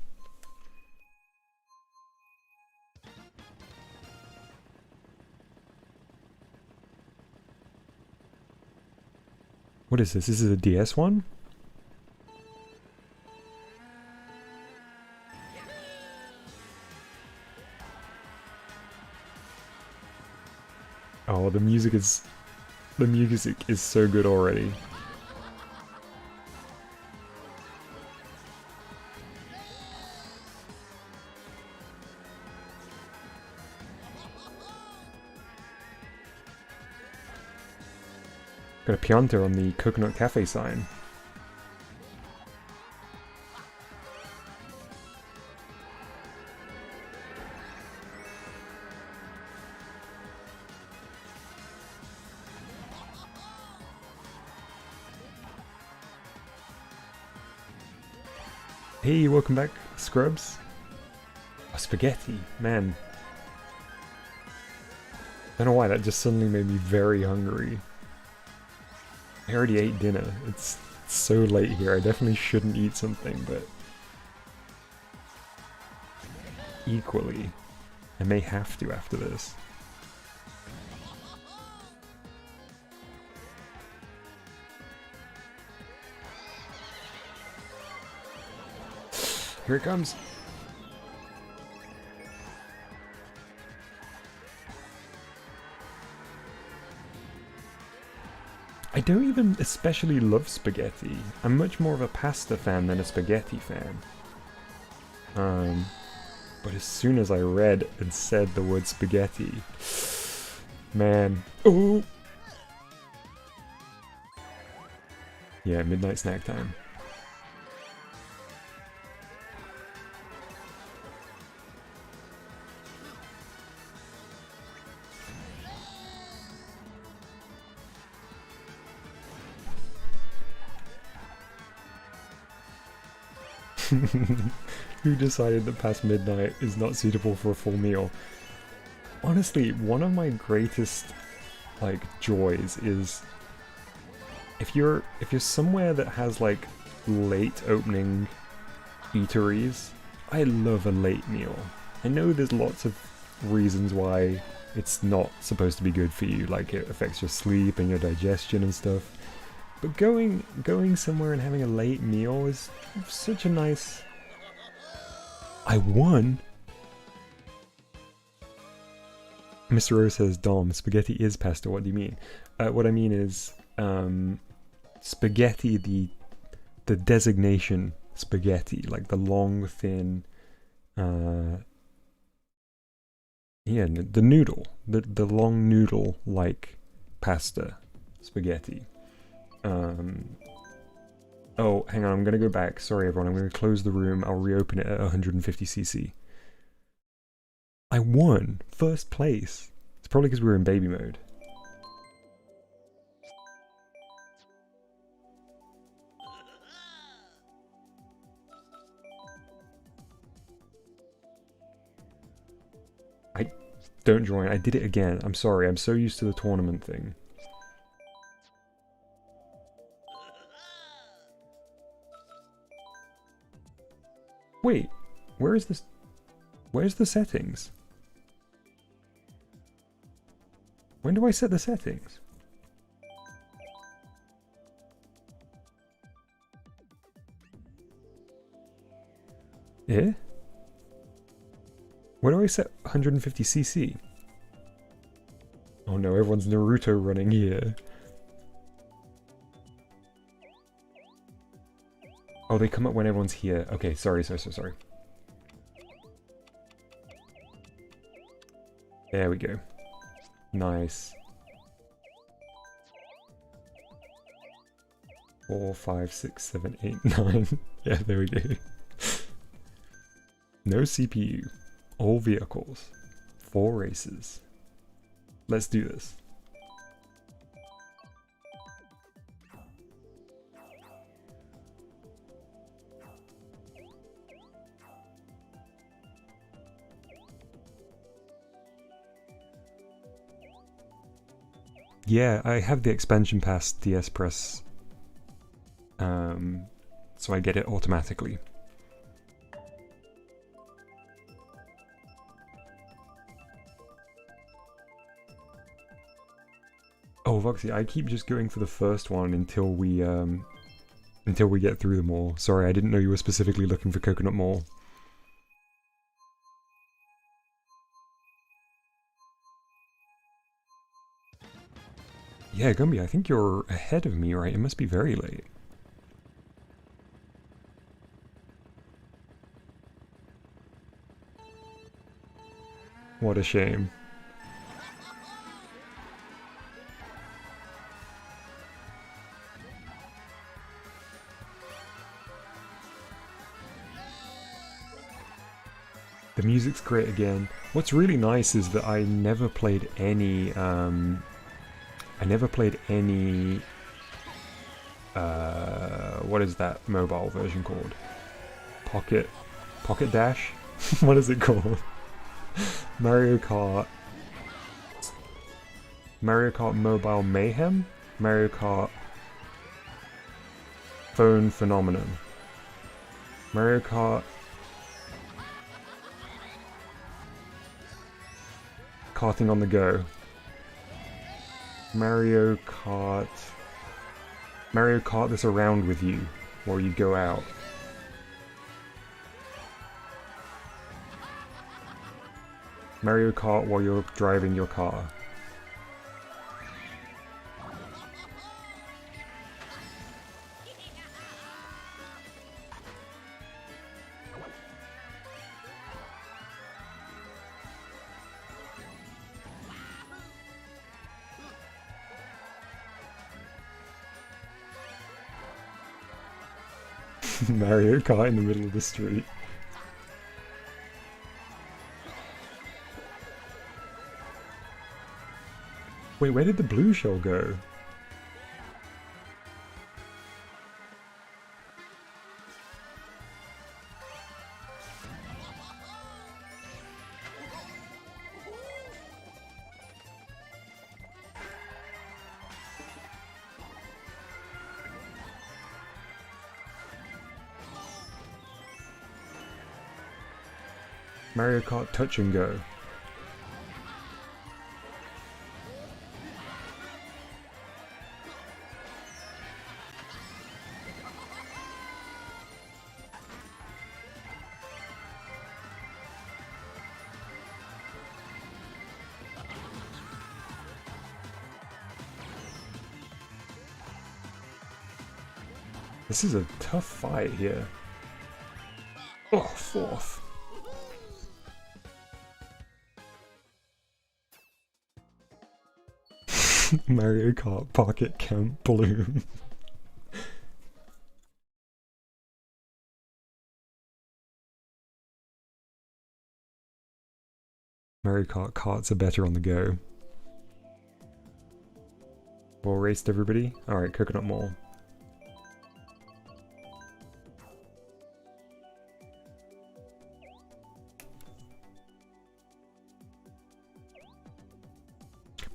What is this? This is a DS one? Oh, the music is so good already. Got a Pianta on the Coconut Cafe sign. Hey, welcome back, Scrubs. Oh, spaghetti, man. I don't know why, that just suddenly made me very hungry. I already ate dinner. It's so late here. I definitely shouldn't eat something, but equally, I may have to after this. Here it comes. I don't even especially love spaghetti. I'm much more of a pasta fan than a spaghetti fan. But as soon as I read and said the word spaghetti, man, ooh! Yeah, midnight snack time. Who decided that past midnight is not suitable for a full meal? Honestly, one of my greatest like joys is if you're somewhere that has like late opening eateries. I love a late meal. I know there's lots of reasons why it's not supposed to be good for you, like it affects your sleep and your digestion and stuff. But going somewhere and having a late meal is such a nice... I won? Mr. Rose says, Dom, spaghetti is pasta, what do you mean? What I mean is, spaghetti, the designation spaghetti, like the long, thin, yeah, the noodle, the long noodle-like pasta, spaghetti. Oh, hang on, I'm gonna go back. Sorry everyone, I'm gonna close the room. I'll reopen it at 150cc. I won! First place! It's probably because we were in baby mode. Don't join, I did it again. I'm sorry, I'm so used to the tournament thing. Wait, where is this? Where's the settings? When do I set the settings? Yeah? Where do I set 150cc? Oh no, everyone's Naruto running here. Oh, they come up when everyone's here. Okay, sorry. There we go. Nice. 4, 5, 6, 7, 8, 9. Yeah, there we go. No CPU. All vehicles. 4 races. Let's do this. Yeah, I have the expansion pass DS Press, so I get it automatically. Oh, Voxy, I keep just going for the first one until we get through them all. Sorry, I didn't know you were specifically looking for Coconut Mall. Yeah, Gumby, I think you're ahead of me, right? It must be very late. What a shame. The music's great again. What's really nice is that I never played any, what is that mobile version called? Pocket Dash? What is it called? Mario Kart Mobile Mayhem? Mario Kart Phone Phenomenon. Mario Kart karting on the go. Mario Kart. Mario Kart this around with you while you go out. Mario Kart while you're driving your car. Mario Kart in the middle of the street. Wait, where did the blue shell go? Mario Kart Touch and Go. This is a tough fight here. Oh, fourth. Mario Kart Pocket Camp Bloom. Mario Kart carts are better on the go. Well raced, everybody. Alright, Coconut Mall.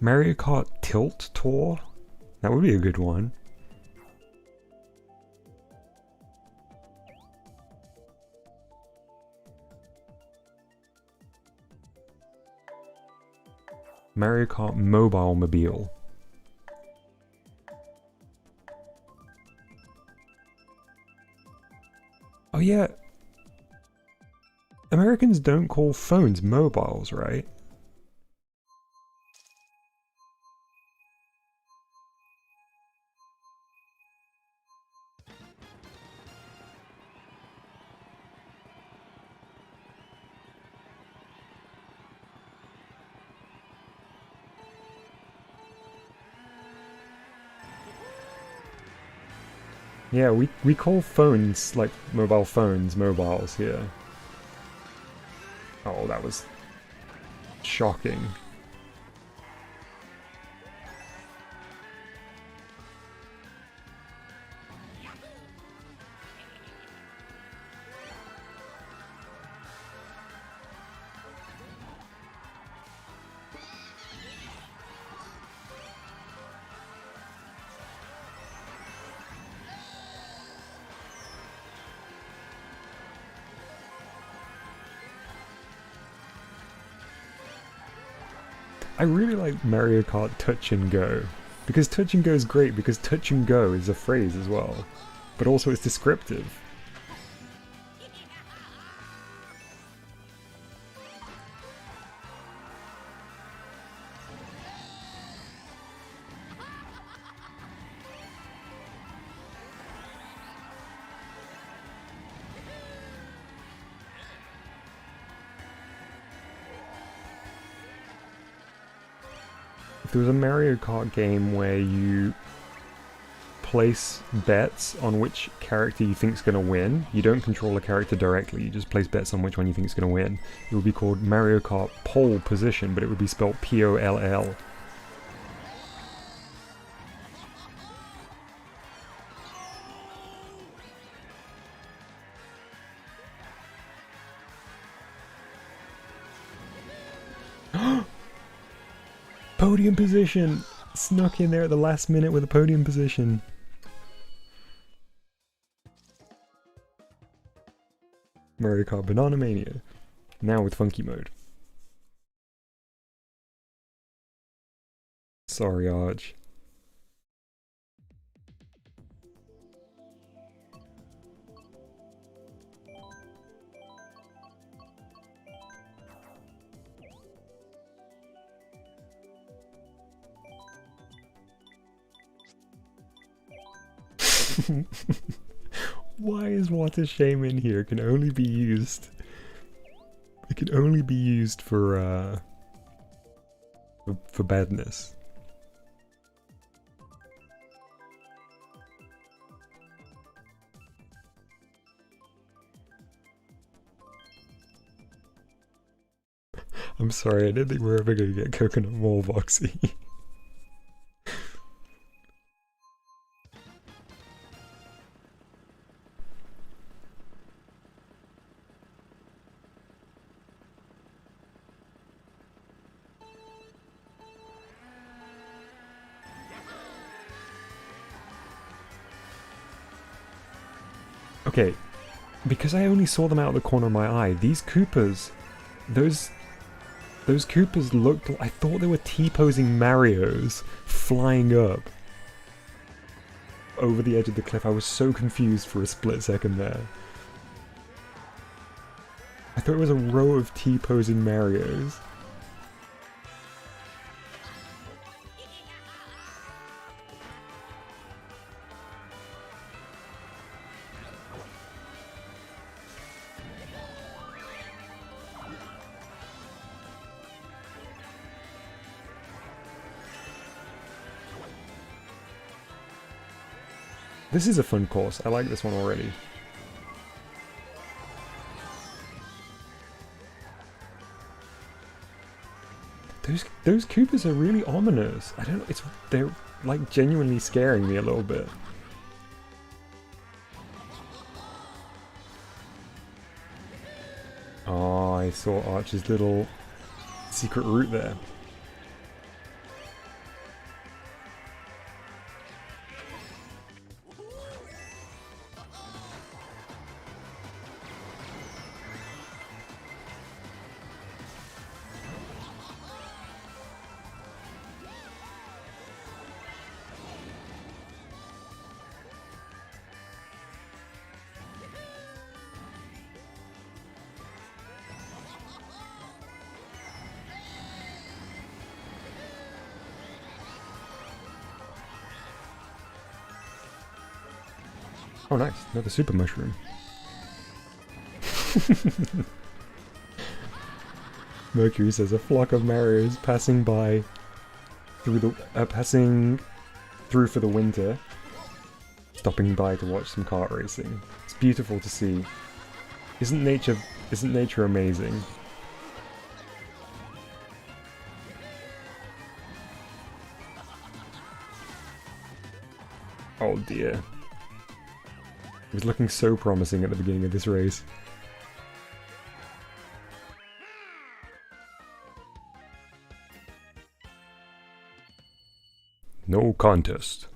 Mario Kart Tilt Tour? That would be a good one. Mario Kart Mobile Mobile. Oh yeah. Americans don't call phones mobiles, right? Yeah, we call phones, like mobile phones, mobiles here. Oh, that was shocking. I really like Mario Kart Touch and Go, because Touch and Go is great, because Touch and Go is a phrase as well, but also it's descriptive. If there was a Mario Kart game where you place bets on which character you think is going to win, you don't control a character directly, you just place bets on which one you think is going to win, it would be called Mario Kart Pole Position, but it would be spelled P-O-L-L. Podium position! Snuck in there at the last minute with a podium position. Mario Kart Banana Mania. Now with Funky Mode. sorry, Arch. Why is what a shame in here? It can only be used. It can only be used for badness. I'm sorry, I didn't think we were ever gonna get coconut mole Voxy. Okay, because I only saw them out of the corner of my eye, these Koopas, those Koopas looked, I thought they were T-posing Marios flying up over the edge of the cliff. I was so confused for a split second there. I thought it was a row of T-posing Marios. This is a fun course. I like this one already. Those Koopas are really ominous. I don't know, they're like genuinely scaring me a little bit. Oh, I saw Arch's little secret route there. Oh nice, another super mushroom. Mercury says a flock of Marios passing through for the winter, stopping by to watch some kart racing. It's beautiful to see. Isn't nature amazing? Oh dear. It was looking so promising at the beginning of this race. No contest.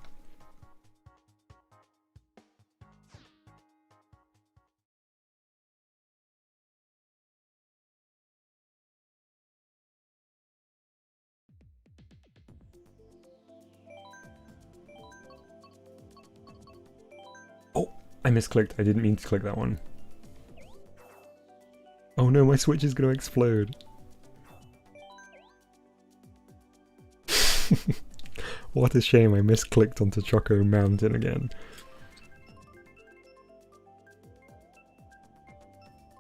Oh, I misclicked. I didn't mean to click that one. Oh no, my Switch is going to explode. What a shame I misclicked onto Choco Mountain again.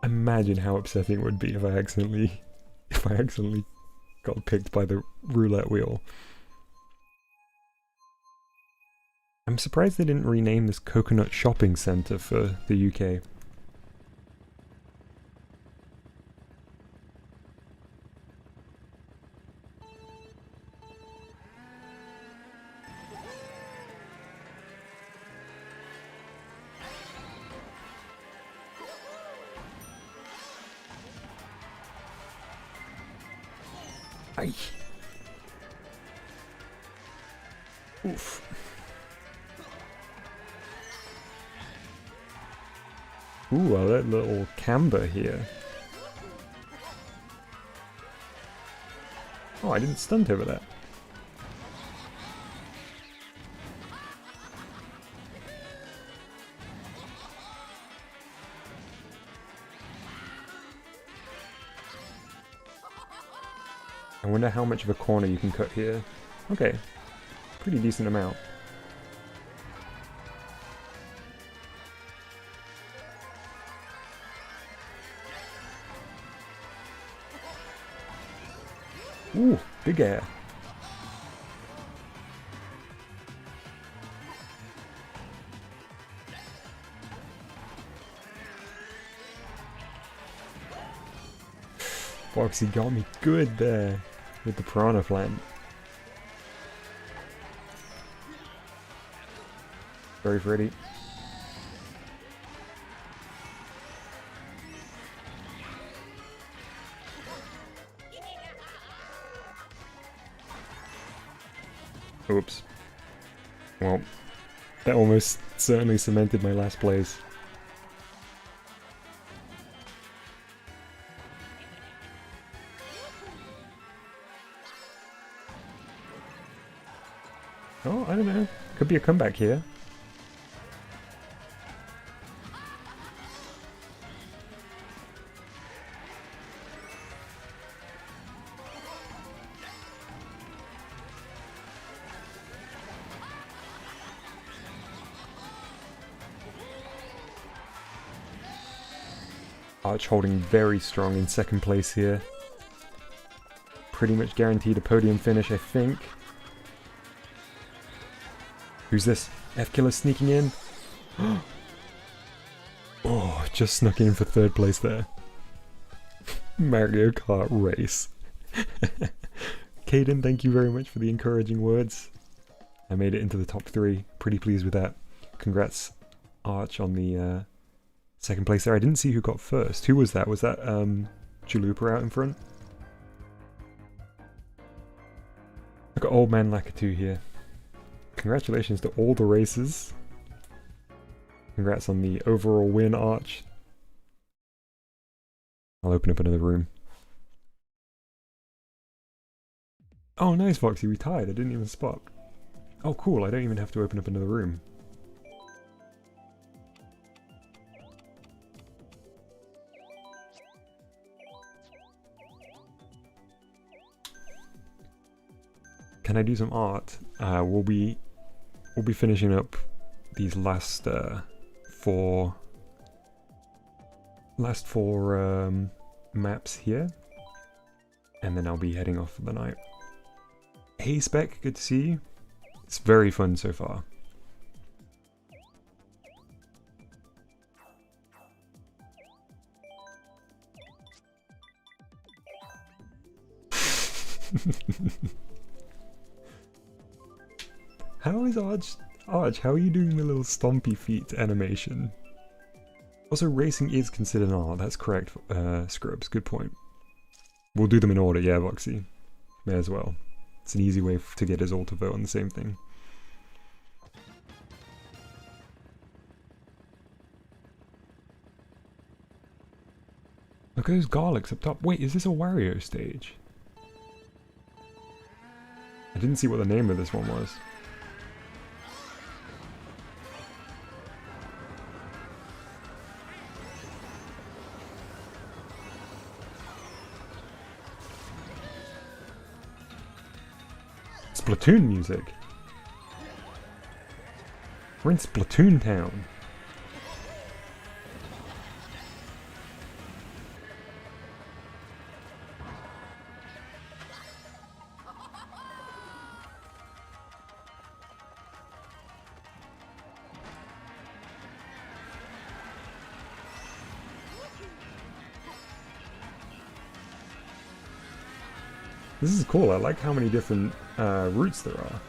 Imagine how upsetting it would be if I accidentally got picked by the roulette wheel. I'm surprised they didn't rename this Coconut Shopping Centre for the UK. Aye. Oof. Ooh, I like little camber here. Oh, I didn't stunt over that. I wonder how much of a corner you can cut here. Okay, pretty decent amount. Ooh, big air. Foxy got me good there with the piranha plant. Very pretty. Oops. Well, that almost certainly cemented my last place. Oh, I don't know. Could be a comeback here. Arch holding very strong in second place here. Pretty much guaranteed a podium finish, I think. Who's this? F-Killer sneaking in? Oh, just snuck in for third place there. Mario Kart race. Caden, thank you very much for the encouraging words. I made it into the top 3. Pretty pleased with that. Congrats, Arch, on the second place there. I didn't see who got first. Who was that? Was that Chalupa out in front? I've got Old Man Lakitu here. Congratulations to all the races. Congrats on the overall win, Arch. I'll open up another room. Oh, nice, Foxy. We tied. I didn't even spot. Oh, cool. I don't even have to open up another room. Can I do some art? We'll be finishing up these last four maps here, and then I'll be heading off for the night. Hey Spec, good to see you. It's very fun so far. How is Arch, how are you doing the little stompy feet animation? Also, racing is considered an art, that's correct, Scrubs, good point. We'll do them in order, yeah, Voxy. May as well. It's an easy way to get us all to vote on the same thing. Look at those garlics up top. Wait, is this a Wario stage? I didn't see what the name of this one was. Splatoon music. We're in Splatoon Town. This is cool. I like how many different routes there are.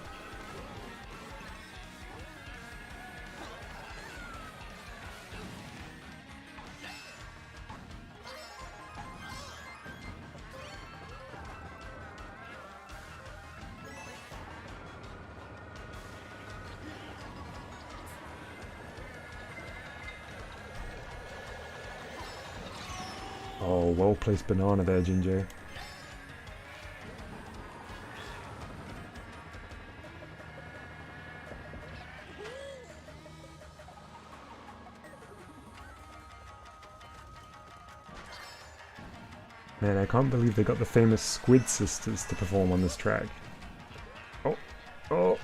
Oh, well-placed banana there, Ginger. Man, I can't believe they got the famous Squid Sisters to perform on this track. Oh, oh.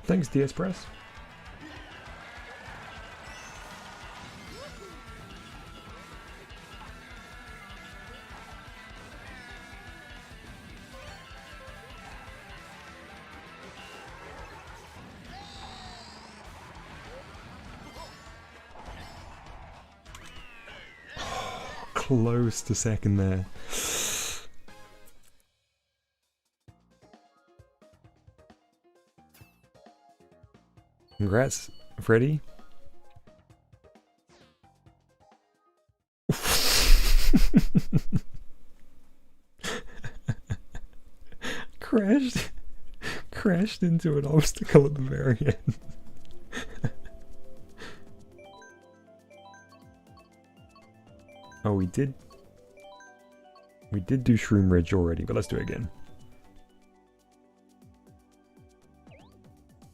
Thanks, DS Press. Close to second there. Congrats, Freddy. Crashed into an obstacle at the very end. Oh, we did do Shroom Ridge already, but let's do it again.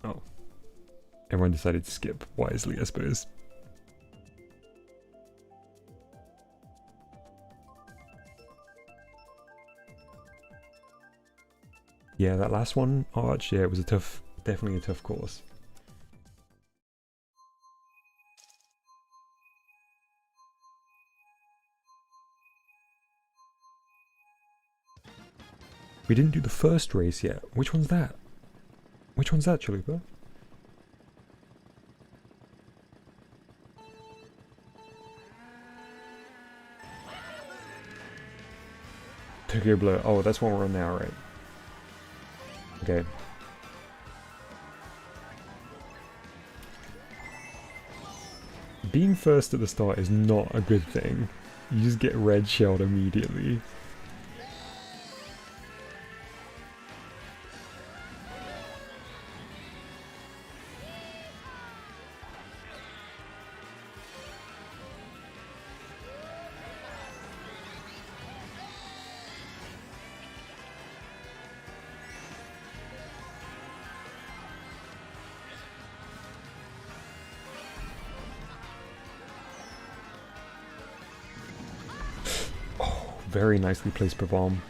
Oh. Everyone decided to skip wisely, I suppose. Yeah, that last one, Arch, yeah, it was definitely a tough course. We didn't do the first race yet. Which one's that? Which one's that, Chalupa? Tokyo Blur. Oh, that's one we're on now, right? Okay. Being first at the start is not a good thing. You just get red shelled immediately. Very nicely placed per bomb.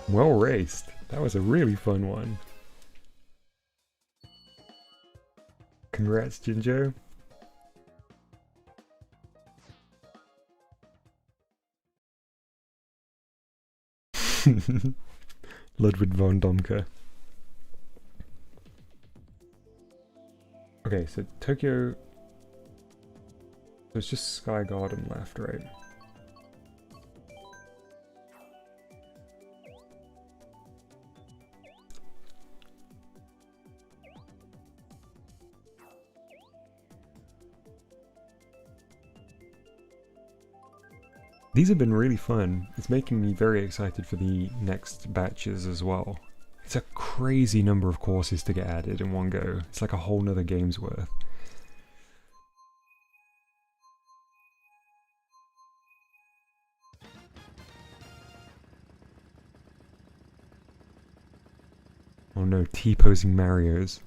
Well raced. That was a really fun one. Congrats, Jinjo. Ludwig von Domke. Okay, so Tokyo... There's just Sky Garden left, right? These have been really fun. It's making me very excited for the next batches as well. It's a crazy number of courses to get added in one go. It's like a whole nother game's worth. Oh no, T-posing Marios.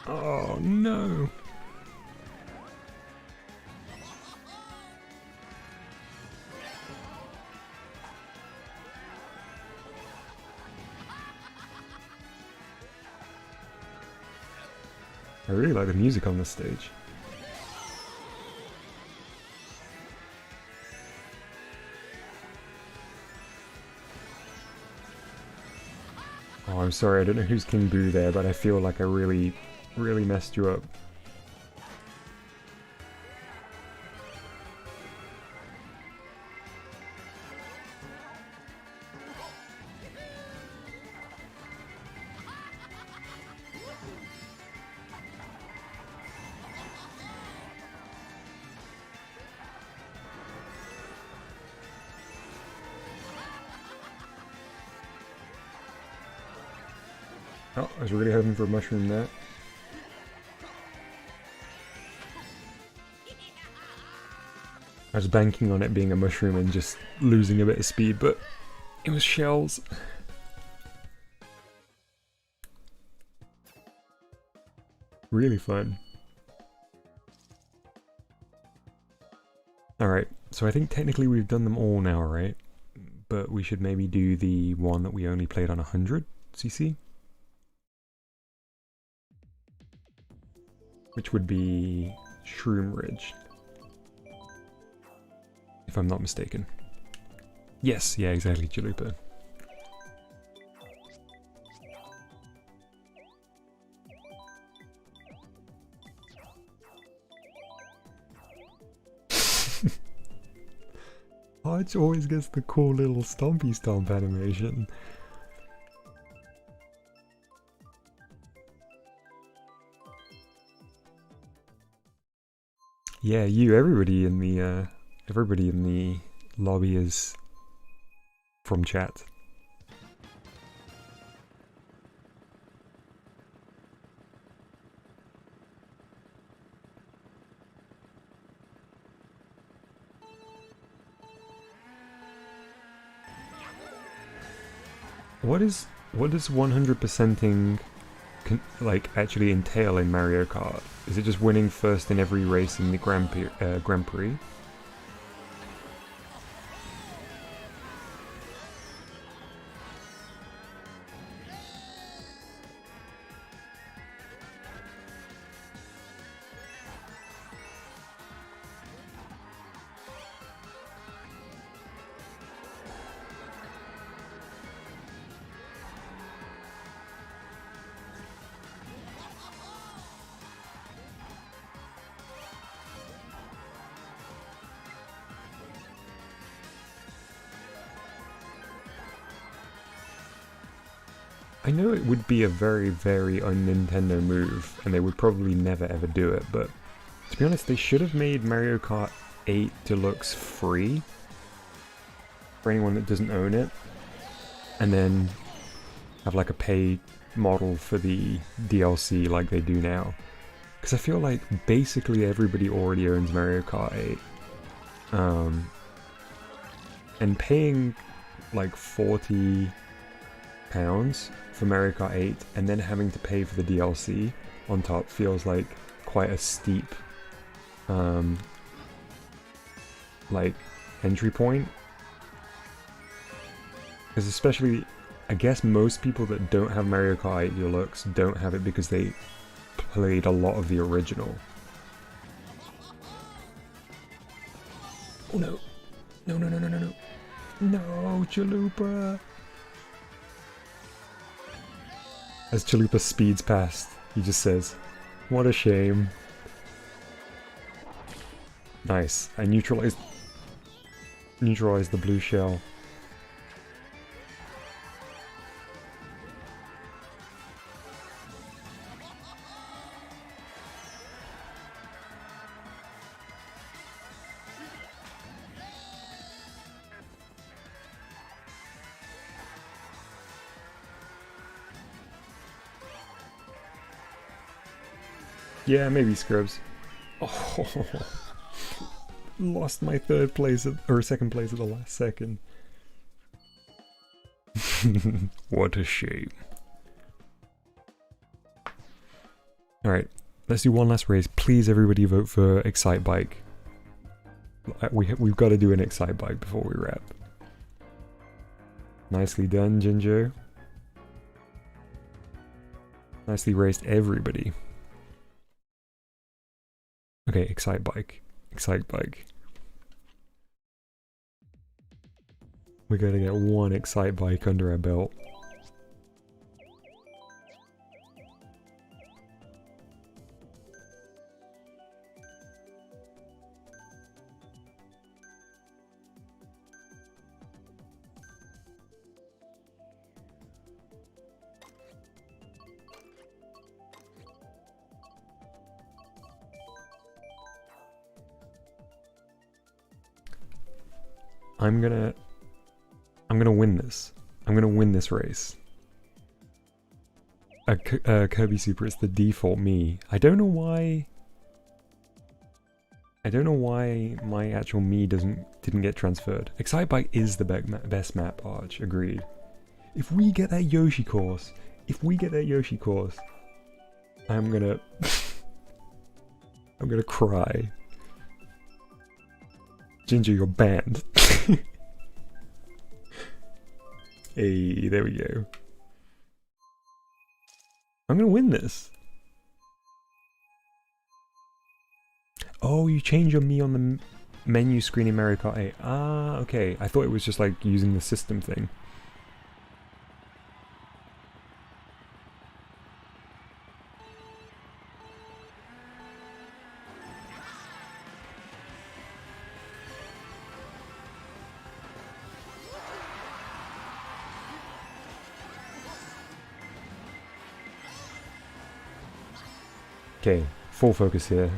Oh no! I really like the music on this stage. Oh, I'm sorry, I don't know who's King Boo there, but I feel like I really messed you up. Oh, I was really hoping for a mushroom there. I was banking on it being a mushroom and just losing a bit of speed, but it was shells. Really fun. Alright, so I think technically we've done them all now, right? But we should maybe do the one that we only played on 100 cc? Which would be Shroom Ridge. If I'm not mistaken. Yes, yeah, exactly, Chalupa. Hodge always gets the cool little stompy stomp animation. Yeah, everybody in the lobby is from chat. What does 100%ing like actually entail in Mario Kart? Is it just winning first in every race in the Grand Prix? I know it would be a very, very un-Nintendo move, and they would probably never ever do it, but to be honest, they should have made Mario Kart 8 Deluxe free for anyone that doesn't own it, and then have like a pay model for the DLC like they do now. Because I feel like basically everybody already owns Mario Kart 8. And paying like 40 £5 for Mario Kart 8 and then having to pay for the DLC on top feels like quite a steep like entry point. Because especially, I guess most people that don't have Mario Kart 8 Deluxe don't have it because they played a lot of the original. Oh no. No, no, no, no, no, no. No, Chalupa! As Chalupa speeds past, he just says, "What a shame." Nice. I neutralized the blue shell. Yeah, maybe Scrubs. Oh, lost my third place or second place at the last second. What a shame. Alright, let's do one last race. Please everybody vote for Excite Bike. We've got to do an Excite Bike before we wrap. Nicely done, Jinjo. Nicely raced, everybody. Okay, Excite Bike. Excite Bike. We gotta get one Excite Bike under our belt. I'm gonna win this. I'm gonna win this race. Kirby Super, it's the default me. I don't know why my actual me didn't get transferred. Excite Bike is the best map, Arch. Agreed. If we get that Yoshi course, I'm gonna I'm gonna cry. Ginger, you're banned. Hey, there we go. I'm gonna win this. Oh, you change your me on the menu screen in Mario Kart 8. Ah, okay. I thought it was just like using the system thing. Okay, full focus here.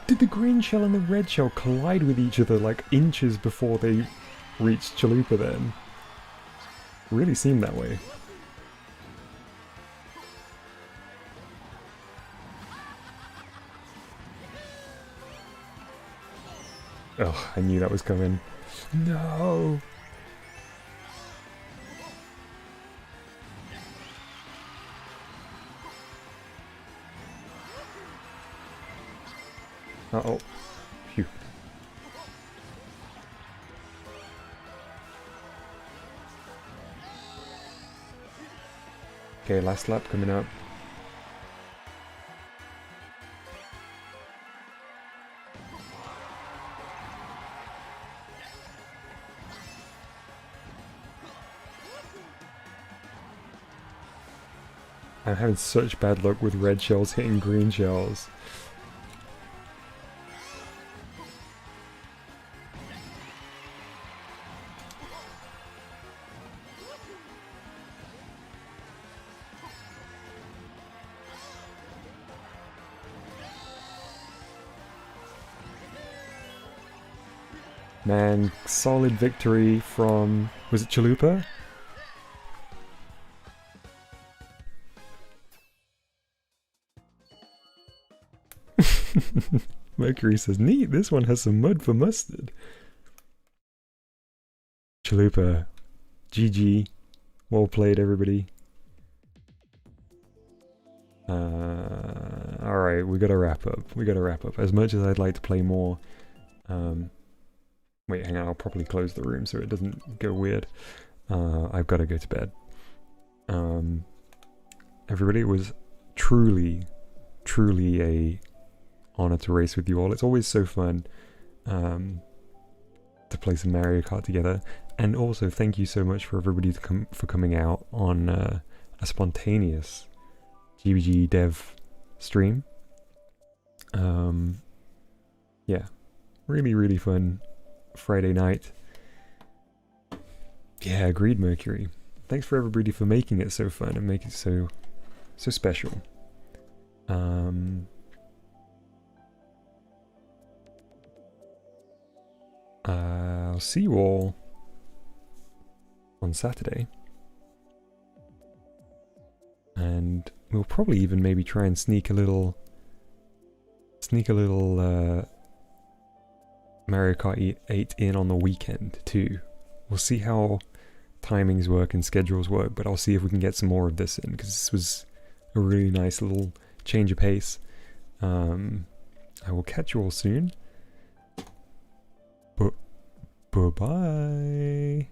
Did the green shell and the red shell collide with each other like inches before they reached Chalupa then? Really seemed that way. Oh, I knew that was coming. No! Uh-oh. Phew. Okay, last lap coming up. I'm having such bad luck with red shells hitting green shells. Man, solid victory from... was it Chalupa? Mercury says, neat, this one has some mud for mustard. Chalupa, GG, well played everybody. Alright, we gotta wrap up. As much as I'd like to play more, wait, hang on, I'll properly close the room so it doesn't go weird. I've gotta go to bed. Everybody, it was truly a honor to race with you all. It's always so fun to play some Mario Kart together. And also, thank you so much for everybody for coming out on a spontaneous GBG dev stream. Yeah, really fun Friday night. Yeah, agreed, Mercury. Thanks for everybody for making it so fun and making it so special. I'll see you all on Saturday. And we'll probably even maybe try and sneak a little Mario Kart 8 in on the weekend too. We'll see how timings work and schedules work, but I'll see if we can get some more of this in, because this was a really nice little change of pace. I will catch you all soon. Bye-bye.